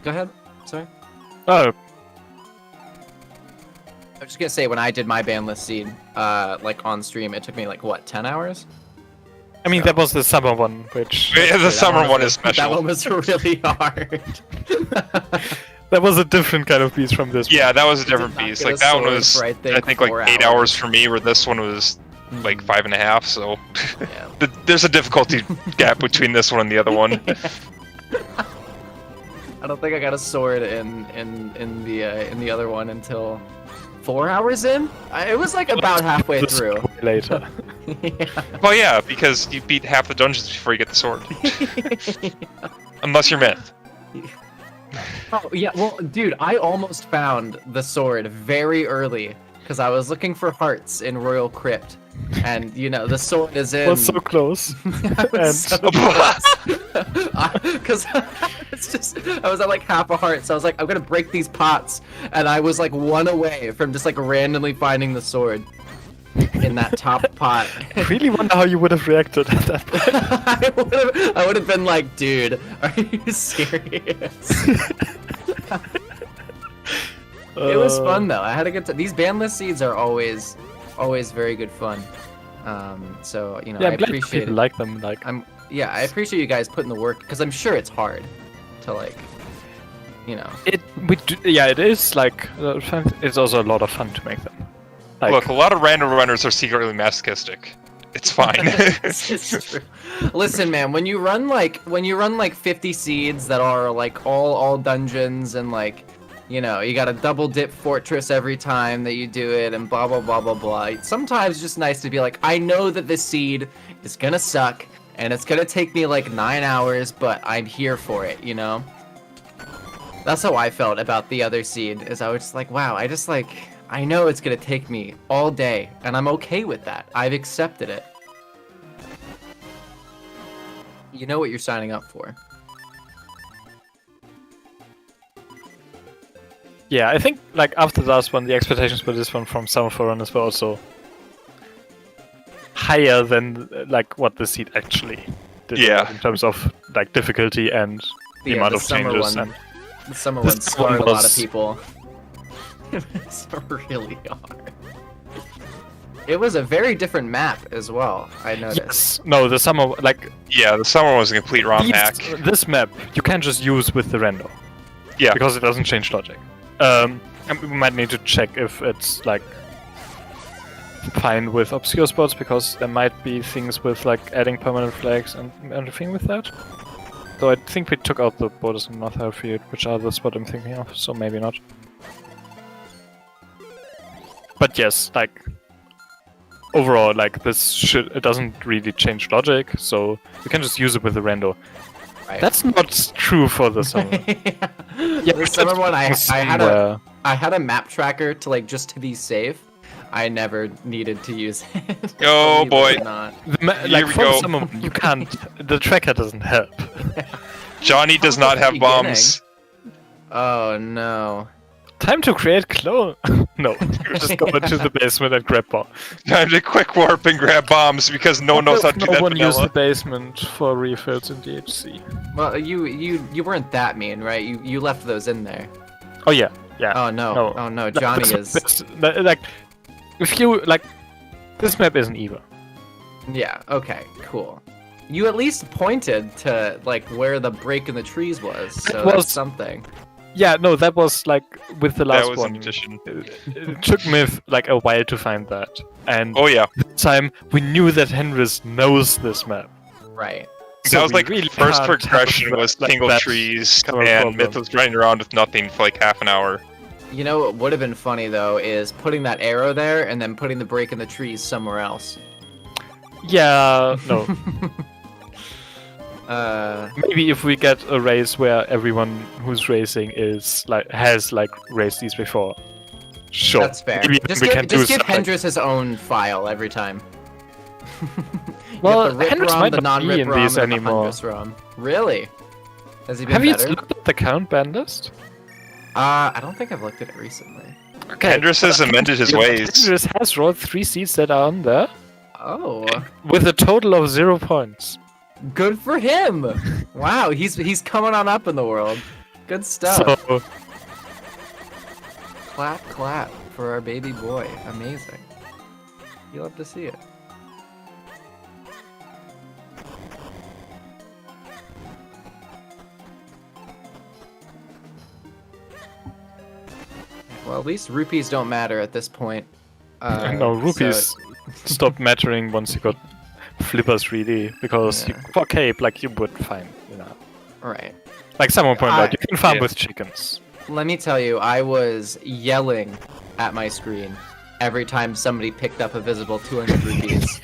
ahead. Sorry. Oh. I was just gonna say, when I did my Banlist seed, like, on stream, it took me, like, what, 10 hours? I mean, that was the summer one, which... Yeah, the summer one is special. That one was really hard. That was a different kind of beast from this one. Yeah, that was a different beast. Like, that one was, I think, like 8 hours for me, where this one was, like, 5.5, so... Yeah. There's a difficulty gap between this one and the other one. I don't think I got a sword in the other one until 4 hours in. It was like about halfway through. Later. Yeah. Well, yeah, because you beat half the dungeons before you get the sword. Unless you're Myth. Oh yeah, well, dude, I almost found the sword very early because I was looking for hearts in Royal Crypt, and you know the sword is in. Was so close. I was so close. Because it's just, I was at like half a heart, so I was like, I'm gonna break these pots, and I was like 1 away from just like randomly finding the sword in that top pot. I really wonder how you would have reacted at that point. I would have been like, dude, are you serious? It was fun though. I had a good time. These Banlist seeds are always very good fun. So you know, yeah, I appreciate it. Like them. Like I appreciate you guys putting the work because I'm sure it's hard to like, you know. It is like it's also a lot of fun to make them. Like, look, a lot of random runners are secretly masochistic. It's fine. It's true. Listen, man, when you run like 50 seeds that are like all dungeons and like, you know, you got a double dip fortress every time that you do it and blah blah blah blah blah. Sometimes it's just nice to be like, I know that this seed is gonna suck and it's gonna take me like 9 hours, but I'm here for it, you know? That's how I felt about the other seed, is I was just like, wow, I know it's gonna take me all day, and I'm okay with that. I've accepted it. You know what you're signing up for. Yeah, I think like after the last one, the expectations for this one from some forerunners were also higher than like what the seed actually did. Yeah. In terms of like difficulty and the amount of changes. And the summer one scarred a lot of people. It's really hard. It was a very different map as well, I noticed. Yes. No, the summer, like... Yeah, the summer was a complete ROM hack. This map, you can't just use with the rando. Yeah. Because it doesn't change logic. And we might need to check if it's, like, fine with obscure spots, because there might be things with, like, adding permanent flags and everything with that. So I think we took out the borders in North Hellfield, which are the spot I'm thinking of, so maybe not. But yes, like... Overall, like, it doesn't really change logic, so you can just use it with the rando. Right. That's not true for the summer. Yeah, the summer one, I had a map tracker to, like, just to be safe. I never needed to use it. Oh boy. Like, for the summer one, you can't, the tracker doesn't help. Johnny does not have bombs. Oh no. Time to create clone. No, you just go into the basement and grab bombs. Time to quick warp and grab bombs because no one knows how to do that. No one used the basement for refills in DHC. Well, you weren't that mean, right? You left those in there. Oh yeah. Oh no. Oh no, Johnny is. Like, if you like, this map isn't evil. Yeah. Okay. Cool. You at least pointed to like where the break in the trees was, so that's something. Yeah, no, that was like with the last That was one. an addition. It took me like a while to find that, and Oh yeah, this time we knew that Henris knows this map. Right. So that was we like really first can't have progression was like single that trees, kind of and problem. Myth was running around with nothing for like half an hour. You know what would have been funny though is putting that arrow there and then putting the break in the trees somewhere else. Yeah, no. Maybe Maybe if we get a race where everyone who's racing has raced these before. Sure. that's fair. Maybe Just we give, can do just give something. Hendris his own file every time. Well, the RIP Hendris ROM, might the not be non-RIP in ROM, these and the anymore. Hendris ROM. Really? Has he been Have you better? looked at the count Banlist? I don't think I've looked at it recently. Kendris has amended his ways. Hendris has rolled 3 seeds that are on there Oh, with a total of 0 points. good for him! Wow, he's coming on up in the world. Good stuff. So Clap, clap for our baby boy. Amazing. You love to see it. Well, at least rupees don't matter at this point. no, rupees so- stopped mattering once you got flippers really, because Yeah. for cape, like you would find, Right. like someone pointed out, you can farm Yeah. with chickens. Let me tell you, I was yelling at my screen every time somebody picked up a visible 200 rupees.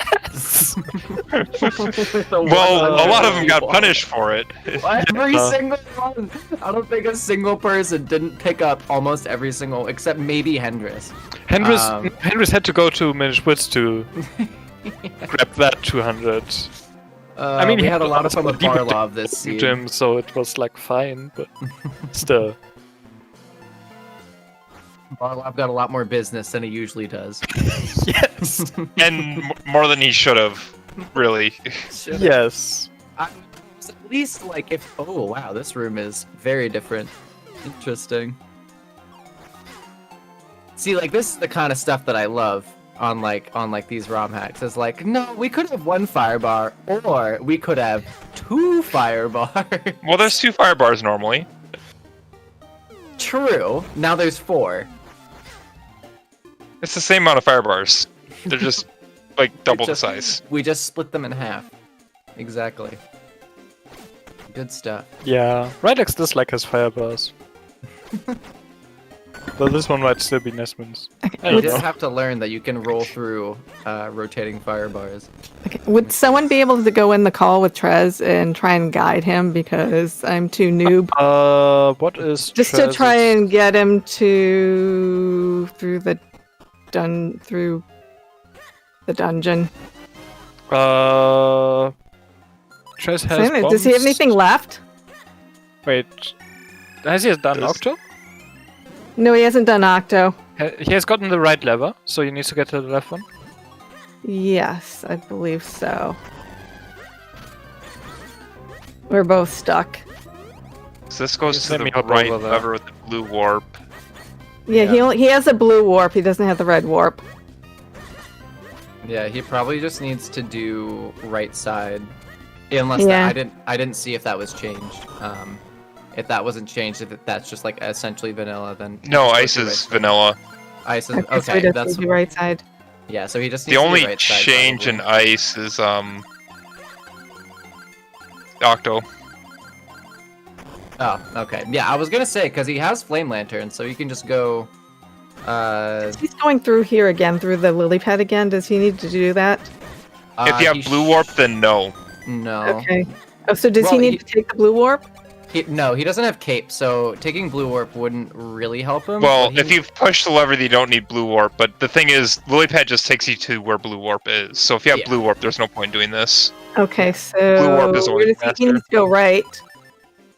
Well, a lot of them got punished for it. Every Yeah. single one. I don't think a single person didn't pick up almost every single, except maybe Hendris. Henris had to go to Minish Woods to grab that 200 I mean, we had a lot of fun with deeper Barlov this season. gym, so it was like fine, but still. Barlov got a lot more business than he usually does. Yes. And more than he should have, really. Yes. At least, like, if... Oh, wow, this room is very different. Interesting. See, like, this is the kind of stuff that I love on these ROM hacks. Is like, no, we could have 1 firebar, or we could have 2 firebars. Well, there's 2 fire bars normally. True. Now there's 4. It's the same amount of fire bars. They're just like double the Just- size. We just split them in half. Exactly. Good stuff. Yeah. Rydex does like his fire bars. Though this one might still be Nesman's. I You don't just know. have to learn that you can roll through rotating fire bars. Okay. Would someone be able to go in the call with Trez and try and guide him because I'm too noob? What is Just to Trez's- try and get him through the dungeon. Trez has Does he have bombs. anything left? Wait. Has he done Does- Octo? No, he hasn't done Octo. He has gotten the right lever, so he needs to get to the left one. Yes, I believe so. We're both stuck. So this goes Just to let me the hop right over there. lever with the blue warp. Yeah, Yeah. he has a blue warp. He doesn't have the red warp. Yeah, he probably just needs to do right side. Unless Yeah. I didn't see if that was changed. If that wasn't changed, if that's just like essentially vanilla, then No, just go ice to is right side. vanilla. Ice is So he okay. does That's need the right side. yeah. So he just The needs to do only right side, change in probably. ice is Octo. Oh, okay. Yeah, I was gonna say because he has flame lantern, so you can just go. He's going through here again, through the lily pad again. Does he need to do that? If you he have blue warp, then no. No. Okay. Oh, so does Well, he need he- to take the blue warp? No, he doesn't have cape, so taking blue warp wouldn't really help him. Well, but he- if you push the lever, you don't need blue warp. But the thing is, lily pad just takes you to where blue warp is. So if you have Yeah. blue warp, there's no point doing this. Okay, so Blue warp is where always does he faster. needs to go right?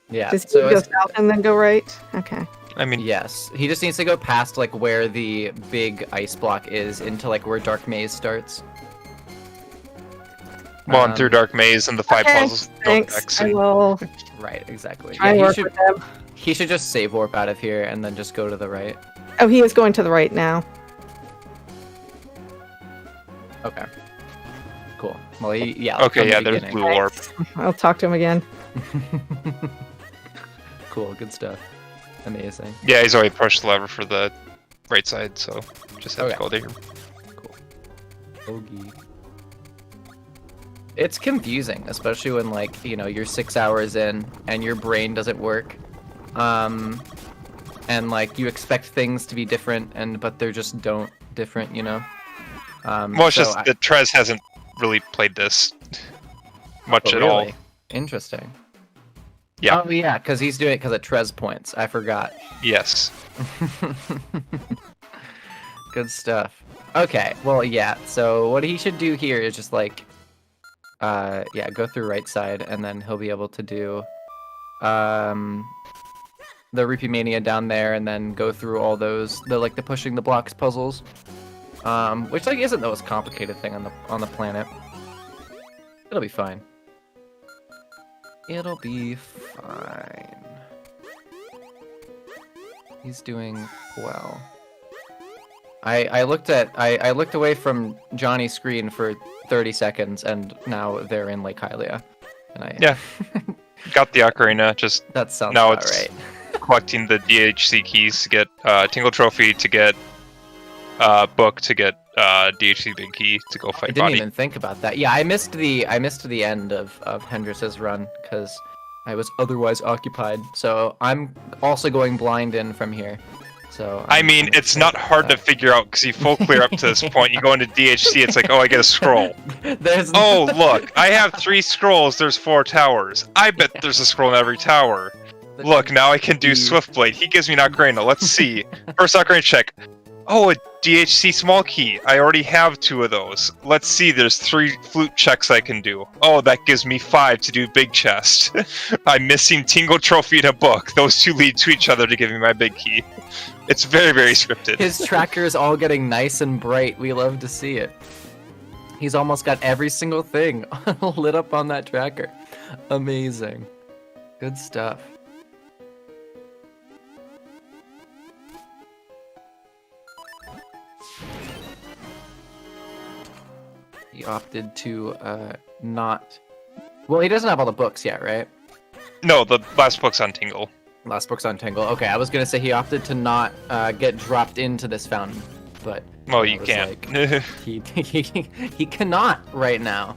yeah, Does he so need to go it's- south and then go right? Okay. I mean, yes, he just needs to go past like where the big ice block is into like where Dark Maze starts. well, I'm through Dark Maze and the 5 Okay, puzzles. don't thanks. X I it. will Right, exactly. try and he work should with them. he should just save warp out of here and then just go to the right. Oh, he is going to the right now. Okay. Cool. Well, yeah. Okay, from the yeah, there's beginning. blue warp. I'll talk to him again. Cool, good stuff. Amazing. Yeah, he's already pushed the lever for the right side, so just have to Okay. go there. Bogey. It's confusing, especially when like, you know, you're 6 hours in and your brain doesn't work. And like you expect things to be different but they're just don't different, you know? Well, it's just that Trez hasn't really played this much at all. Interesting. Yeah. Oh yeah, because he's doing it because of Trez points. I forgot. Yes. Good stuff. Okay, well yeah, so what he should do here is just like yeah, go through right side and then he'll be able to do the Rupee Mania down there and then go through all those the pushing the blocks puzzles. Which like isn't the most complicated thing on the planet. It'll be fine. It'll be fine. He's doing well. I looked away from Johnny's screen for 30 seconds and now they're in Lake Hylia. And Yeah. Got the ocarina, just that sounds now about it's right. collecting the DHC keys to get Tingle Trophy, to get book, to get DHC big key to go I fight didn't Body. even think about that. Yeah, I missed the end of Hendrix's run because I was otherwise occupied. So I'm also going blind in from here. So I mean, it's not hard to figure out because you full clear up to this point. You go into DHC, it's like, oh, I get a scroll. There's Oh, look, I have 3 scrolls. There's 4 towers. I bet there's a scroll in every tower. Look, now I can do Swiftblade. He gives me an ocarina. Let's see. First ocarina check. Oh, a DHC small key. I already have 2 of those. Let's see, there's 3 flute checks I can do. Oh, that gives me 5 to do big chest. I'm missing Tingle Trophy and a book. Those 2 lead to each other to give me my big key. It's very, very scripted. His tracker is all getting nice and bright. We love to see it. He's almost got every single thing lit up on that tracker. Amazing. Good stuff. He opted to not... Well, he doesn't have all the books yet, right? No, the last book's on Tingle. Last book's on Tingle. Okay, I was gonna say he opted to not get dropped into this fountain, but... Well, I you was can't. like, he cannot right now.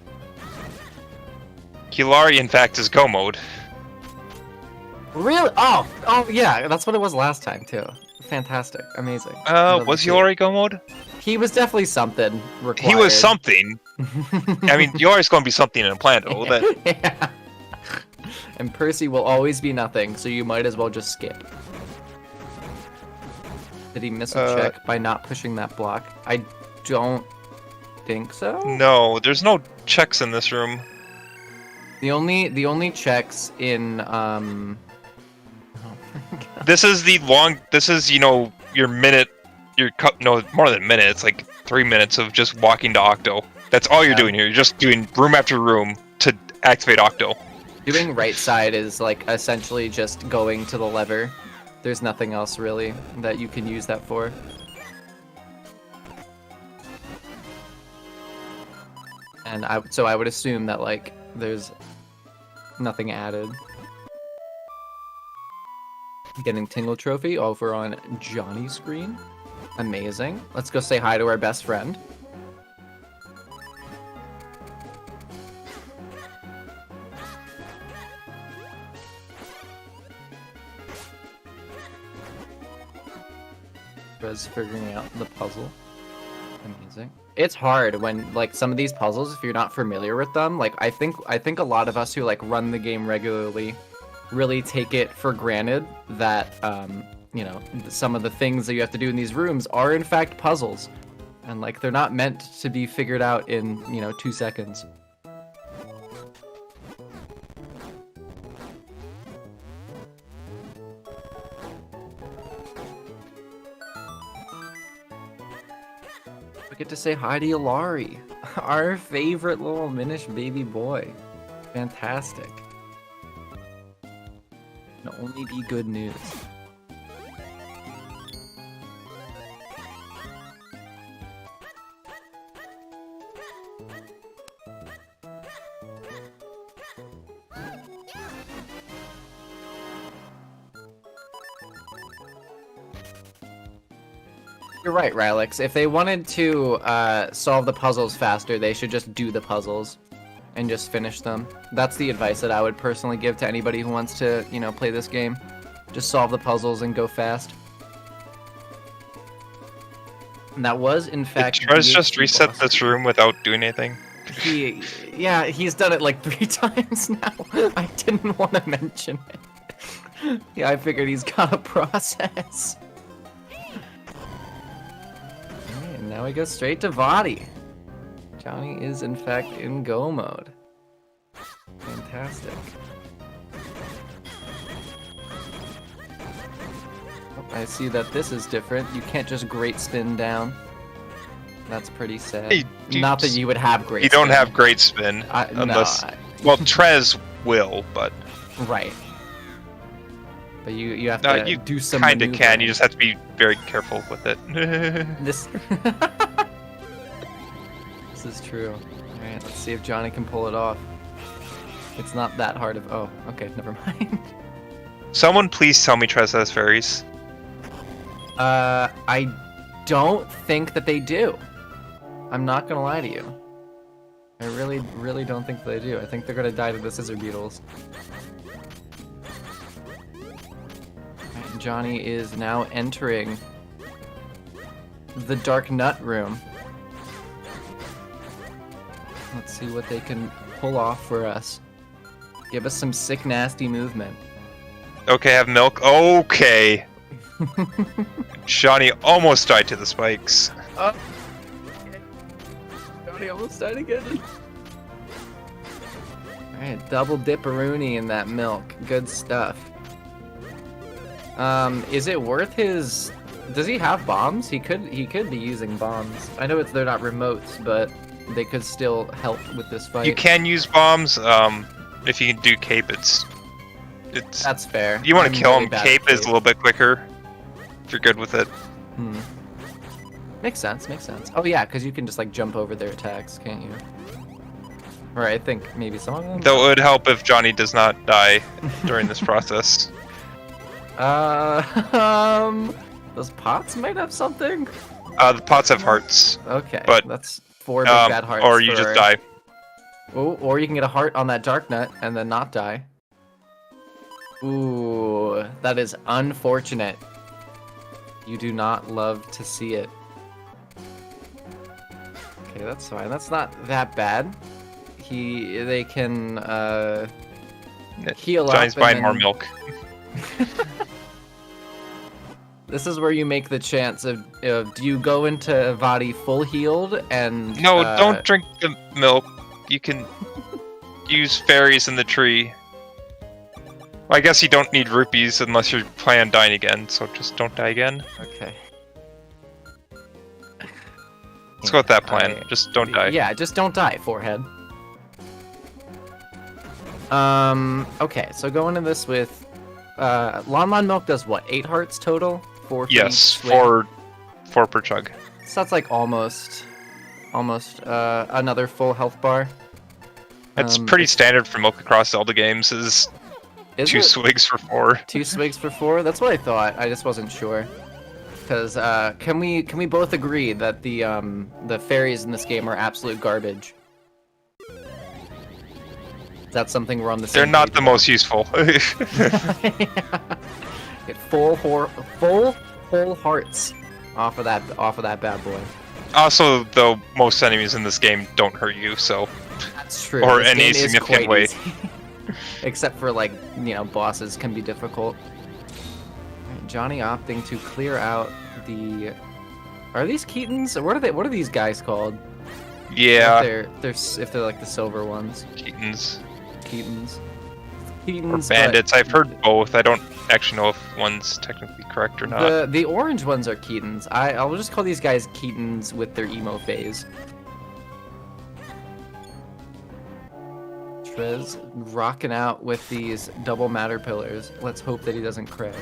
Hilari, in fact, is Go mode. Really? Oh yeah, that's what it was last time too. Fantastic, amazing. Love Was to see it. Hilari Go mode? He was definitely something required. He was something. I mean, Hilari's going to be something in Plando. That Yeah. And Percy will always be nothing, so you might as well just skip. Did he miss a check by not pushing that block? I don't think so. No, there's no checks in this room. The only checks in This is your minute. No, more than a minute. It's like 3 minutes of just walking to Octo. That's all you're doing here. You're just doing room after room to activate Octo. Doing right side is like essentially just going to the lever. There's nothing else really that you can use that for. And I would assume that like there's nothing added. Getting Tingle Trophy over on Johnny's screen. Amazing. Let's go say hi to our best friend. Was figuring out the puzzle. Amazing. It's hard when like some of these puzzles, if you're not familiar with them, like I think a lot of us who like run the game regularly really take it for granted that you know, some of the things that you have to do in these rooms are in fact puzzles. And like they're not meant to be figured out in, you know, 2 seconds. We get to say hi to Hilari, our favorite little Minish baby boy. Fantastic. Can only be good news. You're right, Rylix. If they wanted to solve the puzzles faster, they should just do the puzzles and just finish them. That's the advice that I would personally give to anybody who wants to, you know, play this game. Just solve the puzzles and go fast. And that was, in fact, Did Trez just DHC reset boss. this room without doing anything? Yeah, he's done it like 3 times now. I didn't want to mention it. Yeah, I figured he's got a process. Alright, and now we go straight to Vadi. Johnny is, in fact, in go mode. Fantastic. Oh, I see that this is different. You can't just great spin down. That's pretty sad. Hey, dude, Not that you would have great You spin. don't have great spin unless. No, Well, Trez will, but right. But you have no, to you do some kind of can. You maneuvering. just have to be very careful with it. This This is true. Alright, let's see if Johnny can pull it off. It's not that hard of oh, okay, never mind. Someone please tell me Trez has fairies. I don't think that they do. I'm not gonna lie to you. I really, really don't think they do. I think they're gonna die to the scissor beetles. Alright, Johnny is now entering the Dark Nut room. Let's see what they can pull off for us. Give us some sick, nasty movement. Okay, have milk. Okay. Johnny almost died to the spikes. Johnny almost died again. Alright, double dipperoonie in that milk. Good stuff. Is it worth his... Does he have bombs? He could be using bombs. I know they're not remotes, but they could still help with this fight. You can use bombs. If you can do cape, it's. That's fair. You want I'm to kill really him. bad Cape at is a little bit quicker. If you're good with it. Hmm. Makes sense, makes sense. Oh yeah, because you can just like jump over their attacks, can't you? Or I think maybe some of them. Though it would help if Johnny does not die during this process. Those pots might have something. The pots have hearts. Okay, But, that's 4 big bad hearts. or you just die. Oh, or you can get a heart on that dark nut and then not die. Ooh, that is unfortunate. You do not love to see it. Okay, that's fine. That's not that bad. They can heal Johnny's up. buying and more then- milk. This is where you make the chance of do you go into Vadi full healed and No, don't drink the milk. You can use fairies in the tree. Well, I guess you don't need rupees unless you plan on dying again, so just don't die again. Okay. Let's go with that plan. Just don't die. Yeah, just don't die, forehead. Okay, so going into this with Lon Lon Milk does what? 8 hearts total? 4 for each Yes, swig? 4 per chug. So that's like almost another full health bar. That's pretty standard for milk across Zelda games. Is 2 swigs for 4. 2 swigs for 4? That's what I thought. I just wasn't sure. Because can we both agree that the fairies in this game are absolute garbage? That's something we're on the same. They're not page the about. most useful. Get full whole hearts off of that bad boy. Also, though, most enemies in this game don't hurt you, so That's true. Or This any game is significant quite way. easy. Except for like bosses can be difficult. Alright, Johnny opting to clear out the. Are these Keatons? Or what are these guys called? yeah, If they're like the silver ones. Keatons Keatons. or Keatons. bandits. but I've heard both. I don't actually know if one's technically correct or not. The orange ones are Keatons. I'll just call these guys Keatons with their emo phase. Trez rocking out with these double matter pillars. Let's hope that he doesn't crash.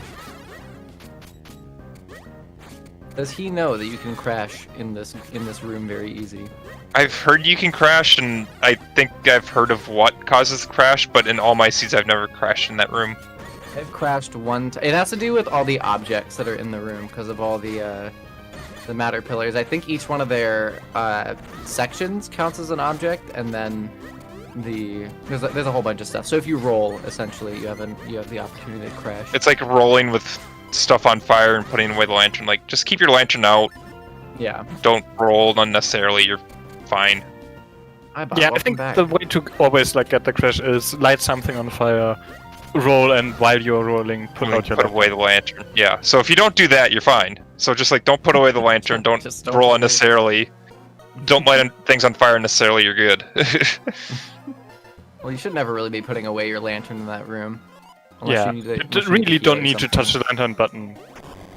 Does he know that you can crash in this room very easy? I've heard you can crash, and I think I've heard of what causes the crash, but in all my seeds, I've never crashed in that room. I've crashed one time. It has to do with all the objects that are in the room because of all the the matter pillars. I think each one of their sections counts as an object, and then there's a whole bunch of stuff. So if you roll, essentially, you have the opportunity to crash. It's like rolling with stuff on fire and putting away the lantern. Like, just keep your lantern out. Yeah. Don't roll unnecessarily. You're fine. Hi, Bob. Yeah, I Welcome think back. the way to always like get the crash is light something on fire, roll, and while you're rolling, put out your Put away the lantern. Yeah. So if you don't do that, you're fine. So just like don't put away the lantern. Don't Just don't roll worry. unnecessarily. Don't light things on fire unnecessarily. You're good. Well, you should never really be putting away your lantern in that room. Unless Yeah, you need to, you unless you need really to don't heal or need to something. touch the lantern button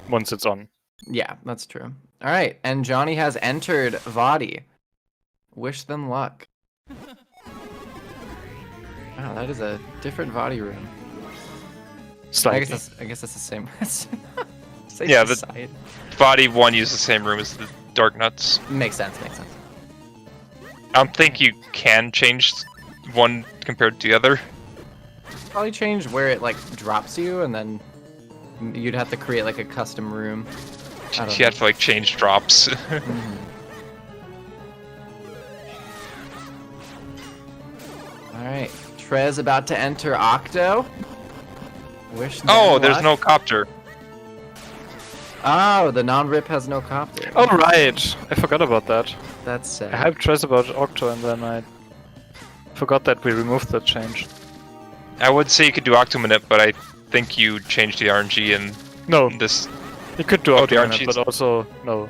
once it's on. Yeah, that's true. All right, and Johnny has entered Vadi. Wish them luck. Wow, that is a different Vadi room. Slightly. I guess that's the same. Same Yeah, the- side. Body 1 uses the same room as the Dark Nuts. Makes sense. Makes sense. I don't think you can change one compared to the other. Probably change where it like drops you, and then you'd have to create like a custom room. I don't You have to like change drops. Mhm. All right, Trez about to enter Octo. Wish them Oh, there's luck. no copter. Oh, the non-rip has no copter. Oh right, I forgot about that. That's sad. I hyped Trez about Octo and then I forgot that we removed that change. I would say you could do Octomanip, but I think you changed the RNG in No, this. you could do Oh, Octo, the in it, RNGs. but also no.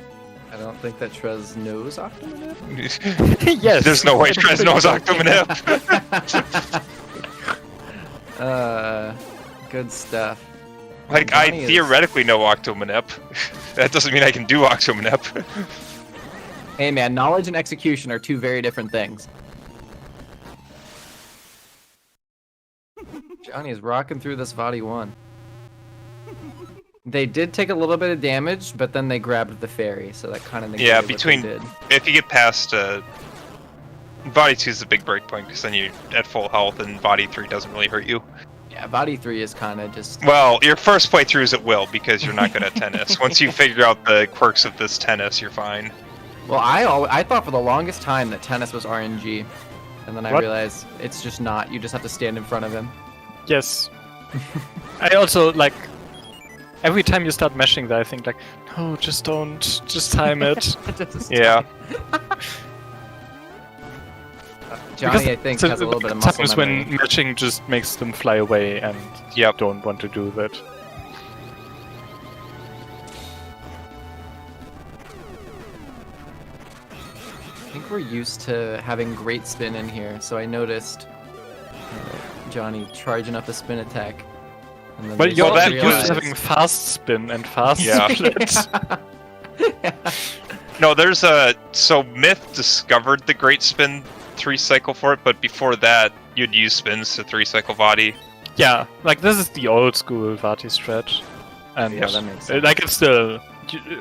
I don't think that Trez knows Octomanip. Yes. There's no way Trez knows Octomanip. Good stuff. Like, Johnny I is- theoretically know Octomanip. That doesn't mean I can do Octomanip. Hey man, knowledge and execution are two very different things. Johnny is rocking through this Vadi 1. They did take a little bit of damage, but then they grabbed the fairy, so that kind of negated Yeah, what they between- did. If you get past Body 2 is the big break point, because then you're at full health, and Body 3 doesn't really hurt you. Yeah, Vadi 3 is kind of just... Well, your first playthroughs it will, because you're not good at tennis. Once you figure out the quirks of this tennis, you're fine. Well, I thought for the longest time that tennis was RNG, and then I What? realized it's just not. You just have to stand in front of him. Yes. I also like every time you start meshing that I think like, no, just don't, just time it. Just Yeah. Johnny, I think, has a little bit of muscle times memory. when matching just makes them fly away and Yep. don't want to do that. I think we're used to having great spin in here, so I noticed Johnny charging up a spin attack. And then But they you're Well, just also that used to realized- having fast spin and fast Yeah. split. No, there's so Myth discovered the Great Spin 3-cycle for it, but before that, you'd use spins to 3-cycle Body. Yeah, like this is the old school Vati stretch. And Yeah, that makes sense. like it's still,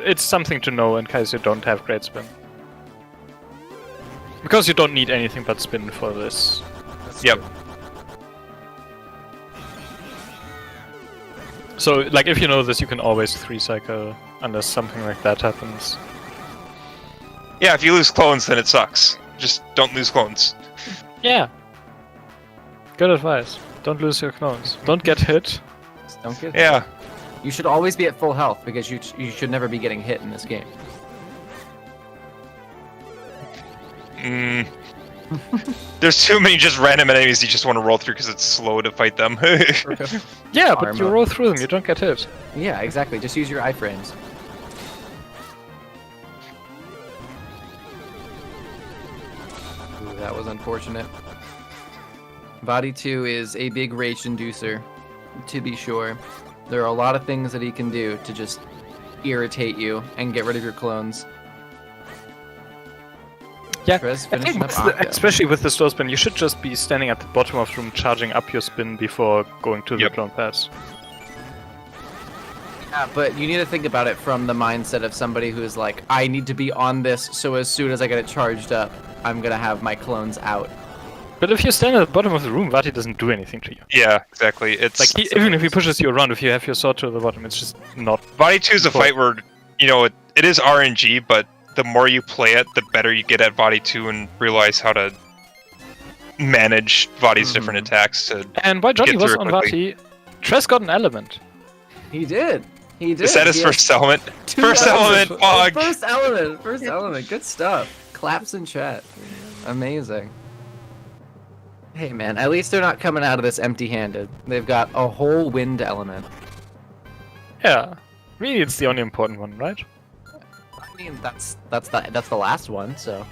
it's something to know in case you don't have great spin. Because you don't need anything but spin for this. Yep. So, like, if you know this, you can always 3-cycle unless something like that happens. Yeah, if you lose clones, then it sucks. Just don't lose clones. Yeah. Good advice. Don't lose your clones. Don't get hit. Just don't get Yeah. You should always be at full health because you should never be getting hit in this game. Mm. There's too many just random enemies you just want to roll through because it's slow to fight them. Yeah, but Arm you up. roll through them, you don't get hit. Yeah, exactly. Just use your iframes. Ooh, that was unfortunate. Body 2 is a big rage inducer, to be sure. There are a lot of things that he can do to just irritate you and get rid of your clones. Yeah, Trez I finishing think up with the- Octo. especially with the slow spin, you should just be standing at the bottom of the room charging up your spin before going to the Yep. clone pads. Yeah, but you need to think about it from the mindset of somebody who's like, I need to be on this, so as soon as I get it charged up, I'm gonna have my clones out. But if you stand at the bottom of the room, Vati doesn't do anything to you. Yeah, exactly. It's Like, even if he pushes you around, if you have your sword to the bottom, it's just not... Body 2 is a Cool. fight where, you know, it is RNG, but the more you play it, the better you get at Vadi 2 and realize how to manage Vadi's different attacks to And while Johnny get was through it on quickly. Vati, Tress got an element. He did. He did. Is that his He first has element? 2 First elements. element, Fog! First element. Good stuff. Claps in chat. Amazing. Hey man, at least they're not coming out of this empty-handed. They've got a whole wind element. Yeah. Really, it's the only important one, right? I mean, that's the last one, so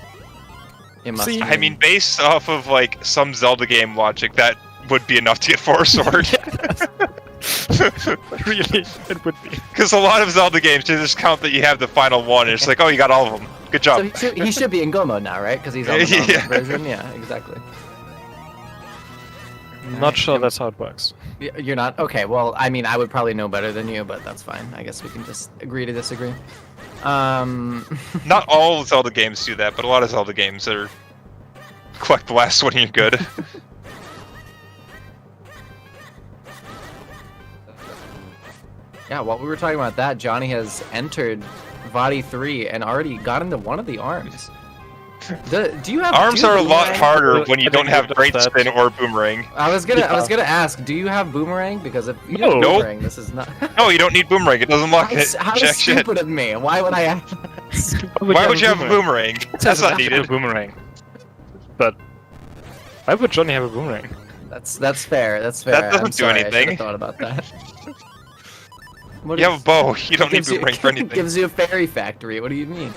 it must. See, be. I mean, based off of like some Zelda game logic, that would be enough to get Force Sword. Really, it would be. Because a lot of Zelda games just count that you have the final one, and it's like, oh, you got all of them. Good So job. he should be in Go mode now, right? Because he's on the normal Yeah. version. Yeah, exactly. Not sure that's how it works. You're not? Okay, well, I mean, I would probably know better than you, but that's fine. I guess we can just agree to disagree. Not all Zelda games do that, but a lot of Zelda games are collect the last one and you're good. Yeah, while we were talking about that, Johnny has entered Vadi 3 and already got into one of the arms. Do you have Arms do you are a have lot boomerang? harder when you I don't think have it Great does that. Spin or Boomerang. I was gonna ask, do you have boomerang? Because if you have No. Nope. boomerang, this is not. No, you don't need Boomerang. It doesn't lock it. How Jack shit. stupid of me! Why would I ask? Why would you have a Boomerang? That's not A needed. boomerang. But why would Johnny have a boomerang? That's fair. That's fair. That doesn't I'm do sorry, I anything. should've thought about that. What You is- have a bow. You don't need gives you- Boomerang for anything. Gives you a fairy factory. What do you mean?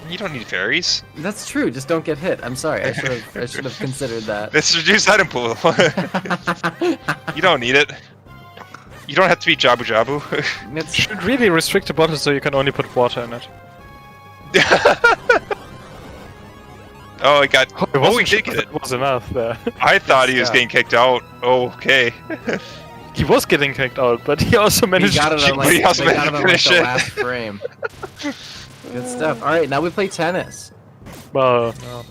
You don't need fairies. That's true. Just don't get hit. I'm sorry. I should have considered that. It's reduced item pool. You don't need it. You don't have to be Jabu Jabu. It's, Should really restrict the bottle so you can only put water in it. Oh, I got. I Oh, we wasn't sure did get if it. it was enough there. I thought he was Yeah. getting kicked out. Oh, okay. He was getting kicked out, but he also he managed got it to on like, He also they got it on, like, managed to the finish it. last frame. Good stuff. All right, now we play tennis. Well, no.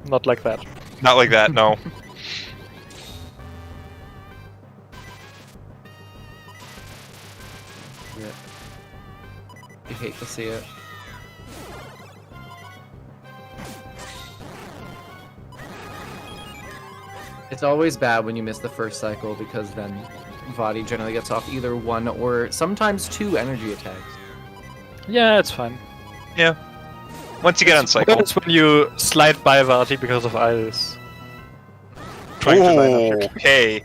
Not like that. Not like that, no. You hate to see it. It's always bad when you miss the first cycle because then Vadi generally gets off either 1 or sometimes 2 energy attacks. Yeah, it's fine. Once you get on cycle. That's when you slide by Vati because of ice. Trying to line up your- Okay.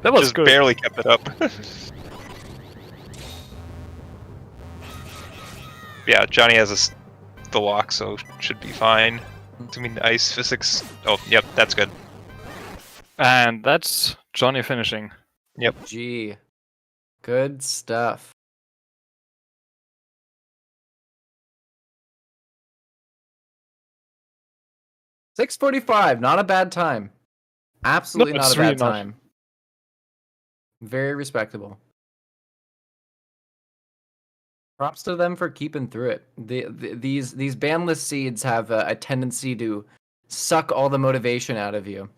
That was Just good. barely kept it up. Yeah, Johnny has the lock, so should be fine. Assuming the ice physics. Oh, yep, that's good. And that's Johnny finishing. Gee. Good stuff. $6:45, not a bad time. Absolutely No, not it's a bad really not. time. Very respectable. Props to them for keeping through it. These banlist seeds have a tendency to suck all the motivation out of you.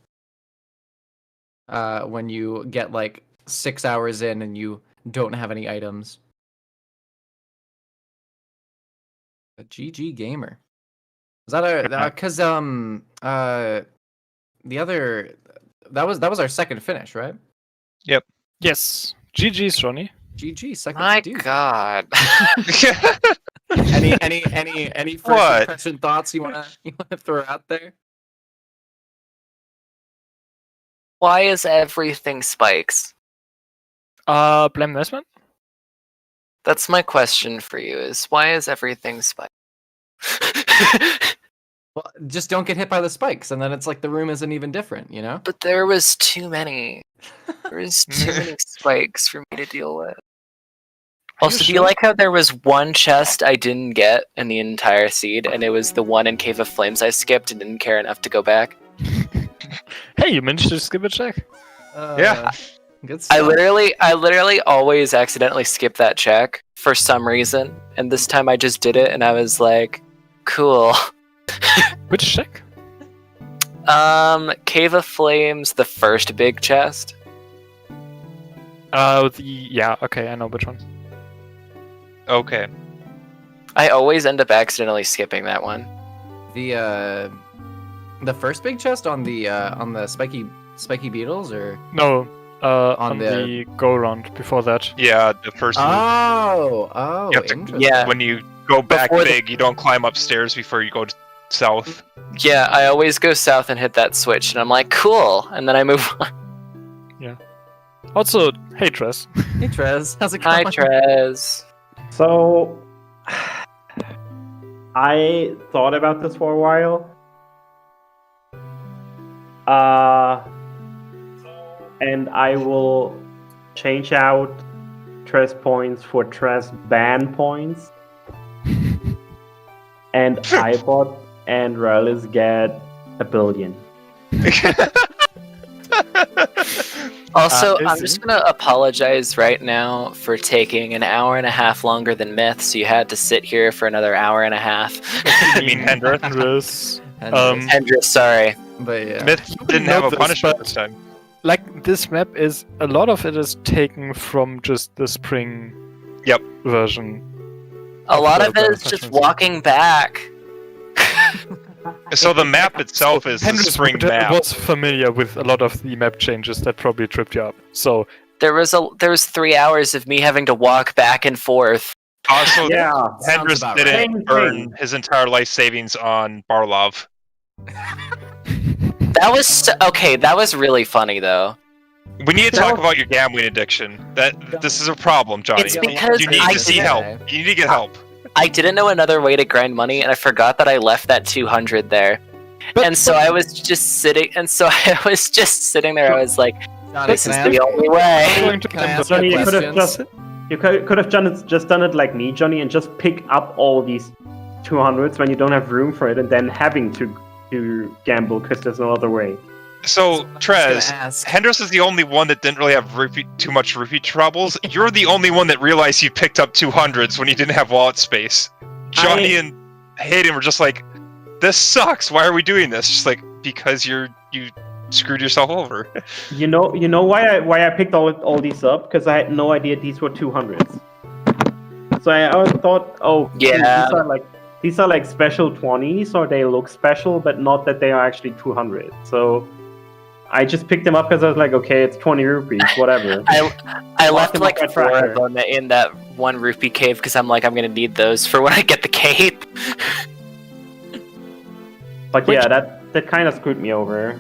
When you get like 6 hours in and you don't have any items. A GG gamer. Is that a because the other that was our second finish, right? Yes. GG's, Johnny. GG second. My dude. God. Any first What? impression thoughts you wanna throw out there? Why is everything spikes? Blame Nesman? That's my question for you, is why is everything spikes? Well, just don't get hit by the spikes, and then it's like the room isn't even different, you know? But there was too many. There was too many spikes for me to deal with. Also, do you like how there was one chest I didn't get in the entire seed, and it was the one in Cave of Flames I skipped and didn't care enough to go back? Hey, you managed to skip a check. Yeah. Good stuff. I literally always accidentally skip that check for some reason, and this time I just did it, and I was like, cool. Which check? Cave of Flames, the first big chest. Yeah, okay, I know which one. Okay. I always end up accidentally skipping that one. The first big chest on the spiky beetles, or No, On on the- the go round before that. Yeah, the first move. oh, You have to- interesting. Yeah. When you go back Before the- big, you don't climb upstairs before you go south. Yeah, I always go south and hit that switch, and I'm like, cool, and then I move on. Also, hey Tress. Hey Trez, how's it Hi, going? Trez. So, I thought about this for a while. And I will change out Trez points for Trez ban points. And iBot and Relics get 1 billion. Also, is I'm it? just gonna apologize right now for taking an hour and a half longer than Myth, so you had to sit here for another hour and a half. I mean, Hendra. Hendris. Hendra, sorry. But yeah. Myth didn't know have a this, punishment but- this time. Like, this map is, a lot of it is taken from just the spring Yep. version. A lot of the it is just punishments. walking back. So the map itself is the Hendris spring map. was familiar with a lot of the map changes that probably tripped you up. So, There was 3 hours of me having to walk back and forth. Also, Yeah. Hendris about didn't right. burn Same thing. his entire life savings on Barlov. That was okay. That was really funny though. We need to talk about your gambling addiction. This is a problem, Johnny. It's because You need I to see didn't- help. You need to get help. I didn't know another way to grind money, and I forgot that I left that 200 there. And so I was just sitting. And so I was just sitting there. I was like, Johnny, "This can is I the ask- only way." going to Can I end ask the- Johnny, you could have questions? just just done it like me, Johnny, and just pick up all these 200s when you don't have room for it, and then having to gamble because there's no other way. So, Trez, gonna ask. Hendris is the only one that didn't really have too much rupee troubles. You're the only one that realized you picked up 200s when you didn't have wallet space. Johnny and Hayden were just like, "This sucks. Why are we doing this?" Just like, because you screwed yourself over. You know why I picked all these up? Because I had no idea these were 200s. So I always thought, oh, Yeah. these are like special 20s, or they look special, but not that they are actually 200. So I just picked them up because I was like, okay, it's 20 rupees, whatever. I left them like up my 4 tracker. of them in that one rupee cave because I'm like, I'm gonna need those for when I get the cape. But yeah, that kind of screwed me over.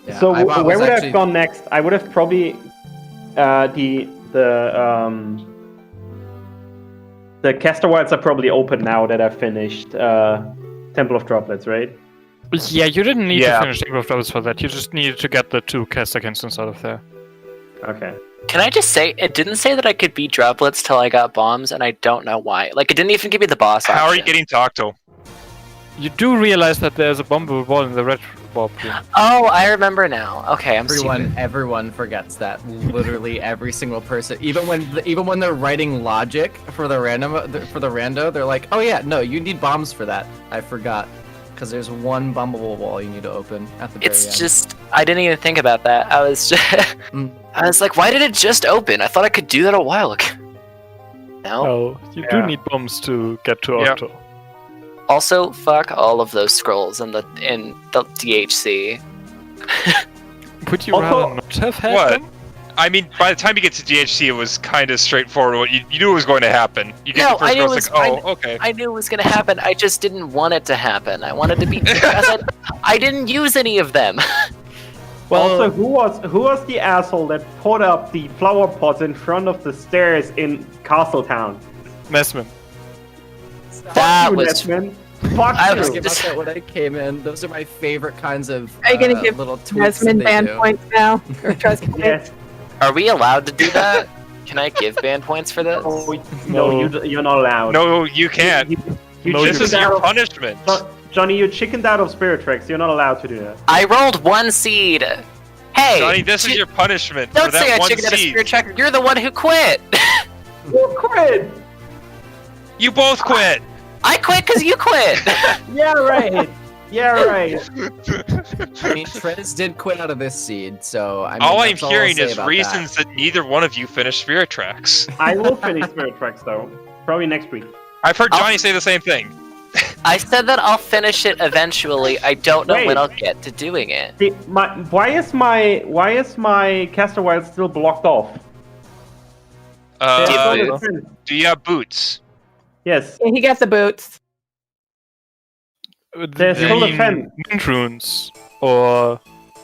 Yeah, So iBot where was would I actually- have gone next? I would have probably the caster wilds are probably open now that I've finished Temple of Droplets, right? Yeah, you didn't need Yeah. to finish Temple of Droplets for that. You just needed to get the 2 caster instants out of there. Okay. Can I just say, it didn't say that I could beat droplets till I got bombs, and I don't know why. Like, it didn't even give me the boss How are you option. getting to Octo? You do realize that there's a bombable wall in the red wall room. Oh, I remember now. Okay, I'm stupid. Everyone forgets that. Literally every single person, even when they're writing logic for the rando, they're like, "Oh yeah, no, you need bombs for that." I forgot, because there's one bumbable wall you need to open at the very It's end. just, I didn't even think about that. I was just, I was like, why did it just open? I thought I could do that a while ago. No. Oh, you do need bombs to get to Yeah. Octo. Also, fuck all of those scrolls in the DHC. Would you Also- rather not have had What? them? I mean, by the time you get to DHC, it was kind of straightforward. What you knew was going to happen. You get No, the first I knew go, it it's was- like, oh, okay. I knew it was gonna happen. I just didn't want it to happen. I wanted to be. I didn't use any of them. Also, who was the asshole that put up the flower pots in front of the stairs in Castletown? Messman. That Fuck you, was. Desmond. Fuck I you. was Talking about that when I came in. Those are my favorite kinds of. Are you gonna give little tweaks that Desmond they band do. points now? Or Trez points? Yes. Are we allowed to do that? Can I give band points for this? Oh, no, you're not allowed. No, you can't. You No, This chickened is out your of- punishment. Johnny, you chickened out of Spirit Tracks. You're not allowed to do that. I rolled 1 seed. Hey, Johnny, this is your punishment for don't say that I one chickened out of seed. Spirit Tracker. You're the one who quit. You quit. You both quit. I quit because you quit. Yeah, right. Yeah, right. I mean, Trez did quit out of this seed, so I mean, All I'm that's I'll hearing say is about reasons that neither one of you finished Spirit Tracks. I will finish Spirit Tracks though. Probably next week. I've heard Johnny say the same thing. I said that I'll finish it eventually. I don't know Wait. when I'll get to doing it. See, why is my Caster Wild still blocked off? Do you have boots? Yes. Yeah, he got the boots. There's still a fence. Wind runes or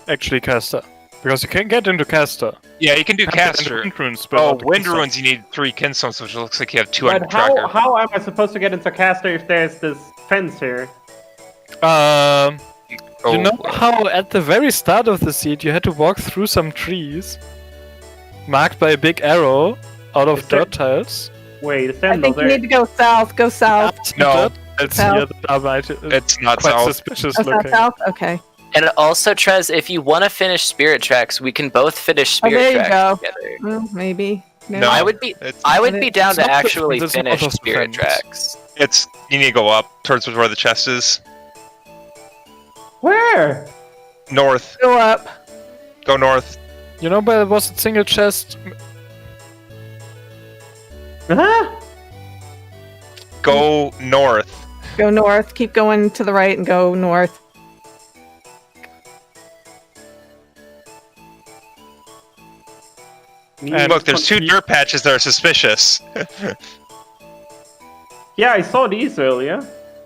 actually caster, because you can get into caster. Yeah, you can do caster. Wind runes, but Oh, not the wind kinstones. runes, you need 3 kinstones, which looks like you have 2 on But tracker. how am I supposed to get into Caster if there's this fence here? You know how at the very start of the seed you had to walk through some trees marked by a big arrow out of Is there- dirt tiles? Wait, is I Sandal think you there? need to go south. Go south. No, It's South. here that I might. it's not quite south. suspicious Go south. looking. South. Okay. And also, Trez, if you want to finish Spirit Tracks, we can both finish Oh, Spirit there you Tracks go. together. Well, maybe. No. I would be It's, down It's to not actually different, it's finish not Spirit different. Tracks. you need to go up towards where the chest is. Where? North. Go up. Go north. You know, but it was a single chest. Huh? Go north. Go north. Keep going to the right and go north. And Look, there's 2 dirt patches that are suspicious. Yeah, I saw these earlier.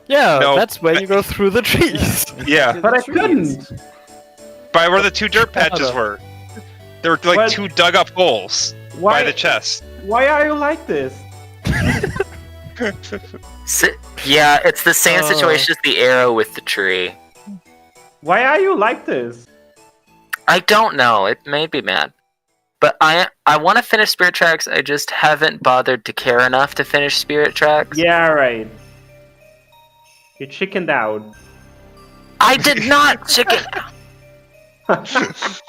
Yeah, No, that's where you go through the trees. Yeah, But I couldn't. by where the 2 dirt patches were. There were like Well- 2 dug up holes Why? by the chest. Why are you like this? Yeah, it's the same Oh. situation as the arrow with the tree. Why are you like this? I don't know. It made me mad. But I want to finish Spirit Tracks. I just haven't bothered to care enough to finish Spirit Tracks. Yeah, right. You chickened out. I did not chicken.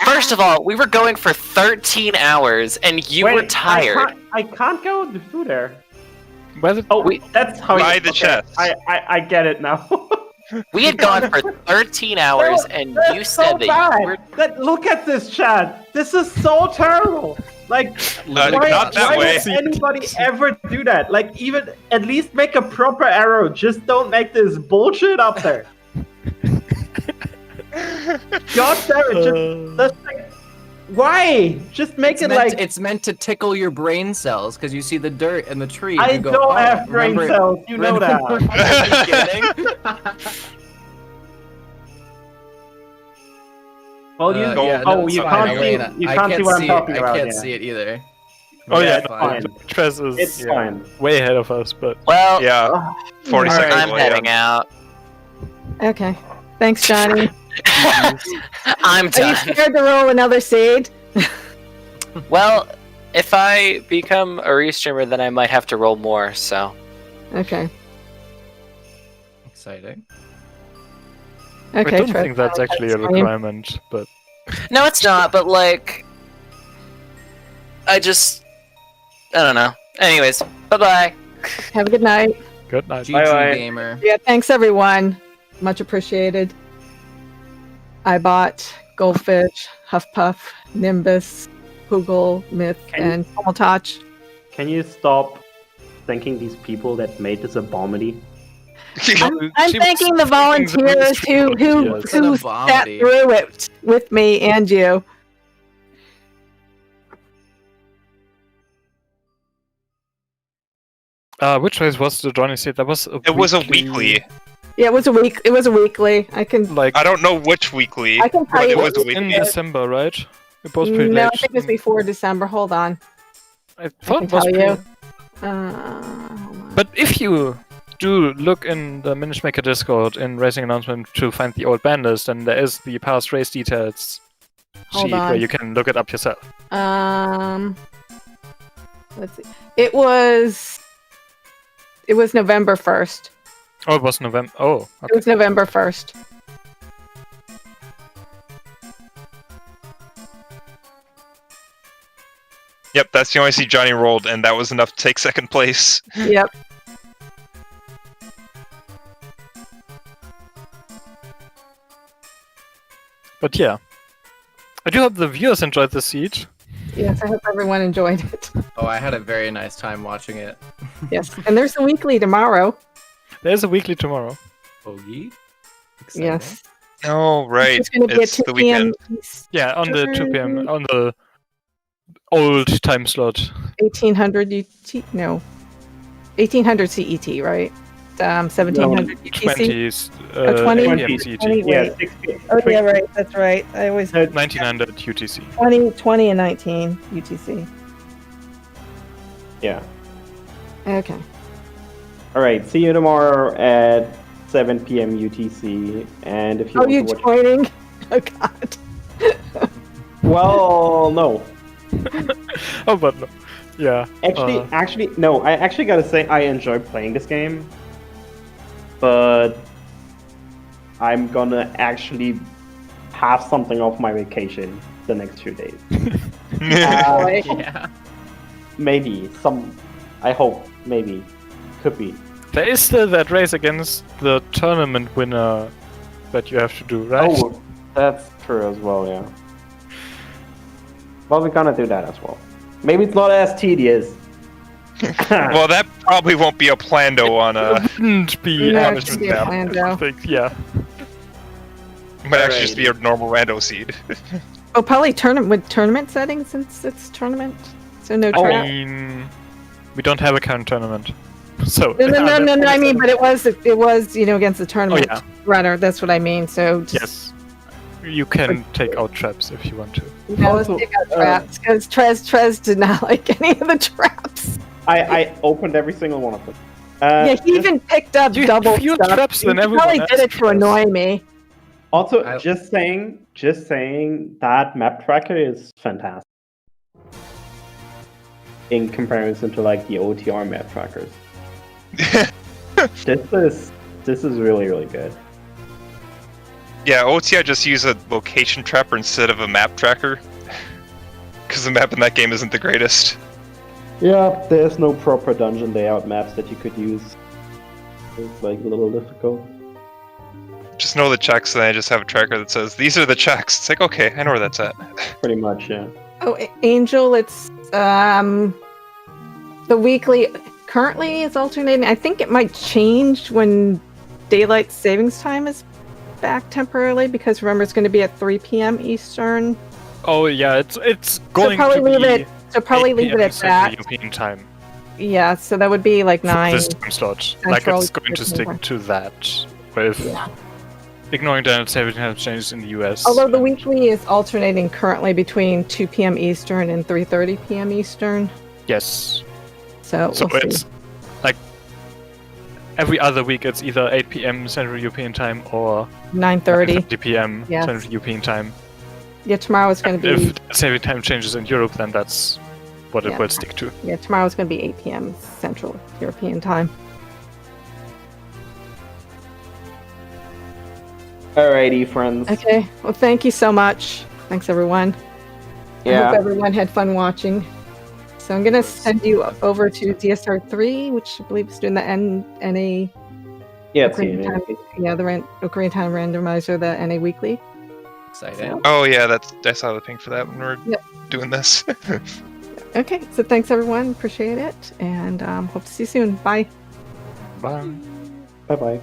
First of all, we were going for 13 hours, and you were tired. I can't go through there. Where's it? Oh, that's how By you, the okay, chest. I get it now. We had gone for 13 hours, and you That's said so that bad. you were. Look at this, chat. This is so terrible. Like, why, not that why way. does anybody ever do that? Like, even at least make a proper arrow. Just don't make this bullshit up there. God damn it! Just, that's like, why? Just make it like. It's meant to tickle your brain cells because you see the dirt and the tree. I you go, don't "Oh, have brain remember- cells. You know remember that. from the beginning?" Well, you. Yeah, oh, no, it's you fine. can't I see. mean, You I can't see what I'm see talking it. about. I can't yeah. see it either. Oh Yeah, yeah, it's fine. Trez is It's fine. way ahead of us, but Well, Yeah, 40 Alright. seconds I'm away. heading out. Okay. Thanks, Johnny. I'm Are you done. scared to roll another seed? Well, if I become a restreamer, then I might have to roll more. So Okay. Exciting. Okay. I don't Trez, think that's actually a fine. requirement. But no, it's not. But like, I don't know. Anyways, bye bye. Have a good night. good night. GG Bye-bye. gamer. Yeah, thanks everyone. Much appreciated. I bought Goldfish, Huffpuff, Nimbus, Poogle, Myth, and Tomotach. Can you stop thanking these people that made this a bomedy? I'm thanking the volunteers who It's an sat abominity. through it with me and you. Which race was the Johnny seed? That was It was a weekly. Yeah, it was a week. It was a weekly. I can Like I don't know which weekly, I can tell but you it was a what- in weekly. December, right? It was pretty no, late. I think it was before December. Hold on. I I thought can it was tell pretty- you. Hold on. But if you do look in the Minish Maker Discord in Racing Announcement to find the old Banlist, and there is the past race details Hold sheet where on. you can look it up yourself. Let's see. It was November 1st. Oh, it was November. Oh, It okay. was November 1st. Yep, that's the only seed Johnny rolled, and that was enough to take second place. Yep. But yeah, I do hope the viewers enjoyed the seed. Yes, I hope everyone enjoyed it. Oh, I had a very nice time watching it. Yes, and there's a weekly tomorrow. There's a weekly tomorrow. Bogey? Exciting. Yes. Oh, right. It's going to be at 2 the p.m. weekend. Yeah, on the 2 p.m. on the old time slot. 1800 UT. No. 1800 CET, right? 1700 UTC. 20 20 p.m. CET. 20, Yeah, wait. 16. Oh, yeah, right. That's right. I always 1900 UTC. 20 and 19 UTC. Yeah. Okay. All right. See you tomorrow at 7 p.m. UTC. And if you Oh, want you to watch, joining? Oh God. well, no. Oh, but no. Yeah. Actually, no. I actually gotta say I enjoy playing this game, but I'm gonna actually have something off my vacation the next 2 days. Yeah. Maybe some. I hope. Maybe. Could be. There is still that race against the tournament winner that you have to do, right? Oh, that's true as well. Yeah. Well, we're gonna do that as well. Maybe it's not as tedious. Well, that probably won't be a plando on a. Wouldn't be No, it honest should with be a that. plando. I think, yeah. It might actually just be a normal rando seed. Oh, probably tournament settings since it's tournament. So no I trap. mean, we don't have a current tournament, so. No. I mean, but it was against the tournament yeah. runner. That's what I mean. So just, Yes, you can take out traps if you want to. let's take out traps because Trez did not like any of the traps. I opened every single one of them. Yeah, he even picked up You double have fewer stuff. traps than He everyone probably did it else to has. annoy me. Also, just saying that map tracker is fantastic in comparison to like the OTR map trackers. This is really good. Yeah, OTI just use a location trapper instead of a map tracker. Because the map in that game isn't the greatest. Yeah, there's no proper dungeon layout maps that you could use. It's like a little difficult. Just know the checks, and I just have a tracker that says, these are the checks. It's like, okay, I know where that's at. Pretty much, yeah. Oh, Angel, it's the weekly. Currently, it's alternating. I think it might change when daylight savings time is back temporarily because remember it's going to be at 3 p.m. Eastern. Oh yeah, it's going probably to leave be. it. So probably 8 leave it PM at that. European time. Yeah, so that would be like For 9. this time slot. Like Central it's going to European stick time. to that, with Yeah. ignoring that everything has changed in the US. Although the weekly is alternating currently between 2 p.m. Eastern and 3:30 p.m. Eastern. Yes. So So we'll it's see. like every other week it's either 8 p.m. Central European time or 9:30. 9:30 p.m. Yes. Central European time. Yeah, tomorrow it's going to be. If the saving time changes in Europe, then that's what it Yeah. will stick to. Yeah, tomorrow it's going to be 8 p.m. Central European time. Alrighty, friends. Okay. Well, thank you so much. Thanks, everyone. I Yeah. hope everyone had fun watching. So I'm going to send you over to DSR3, which I believe is doing the NA. Yeah, Ocarina of Time, yeah, the Ocarina of Time Randomizer, the NA Weekly. Exciting. Oh yeah, I saw the ping for that when we were Yep. doing this. Okay, so thanks, everyone. Appreciate it. And hope to see you soon. Bye. Bye. Bye-bye.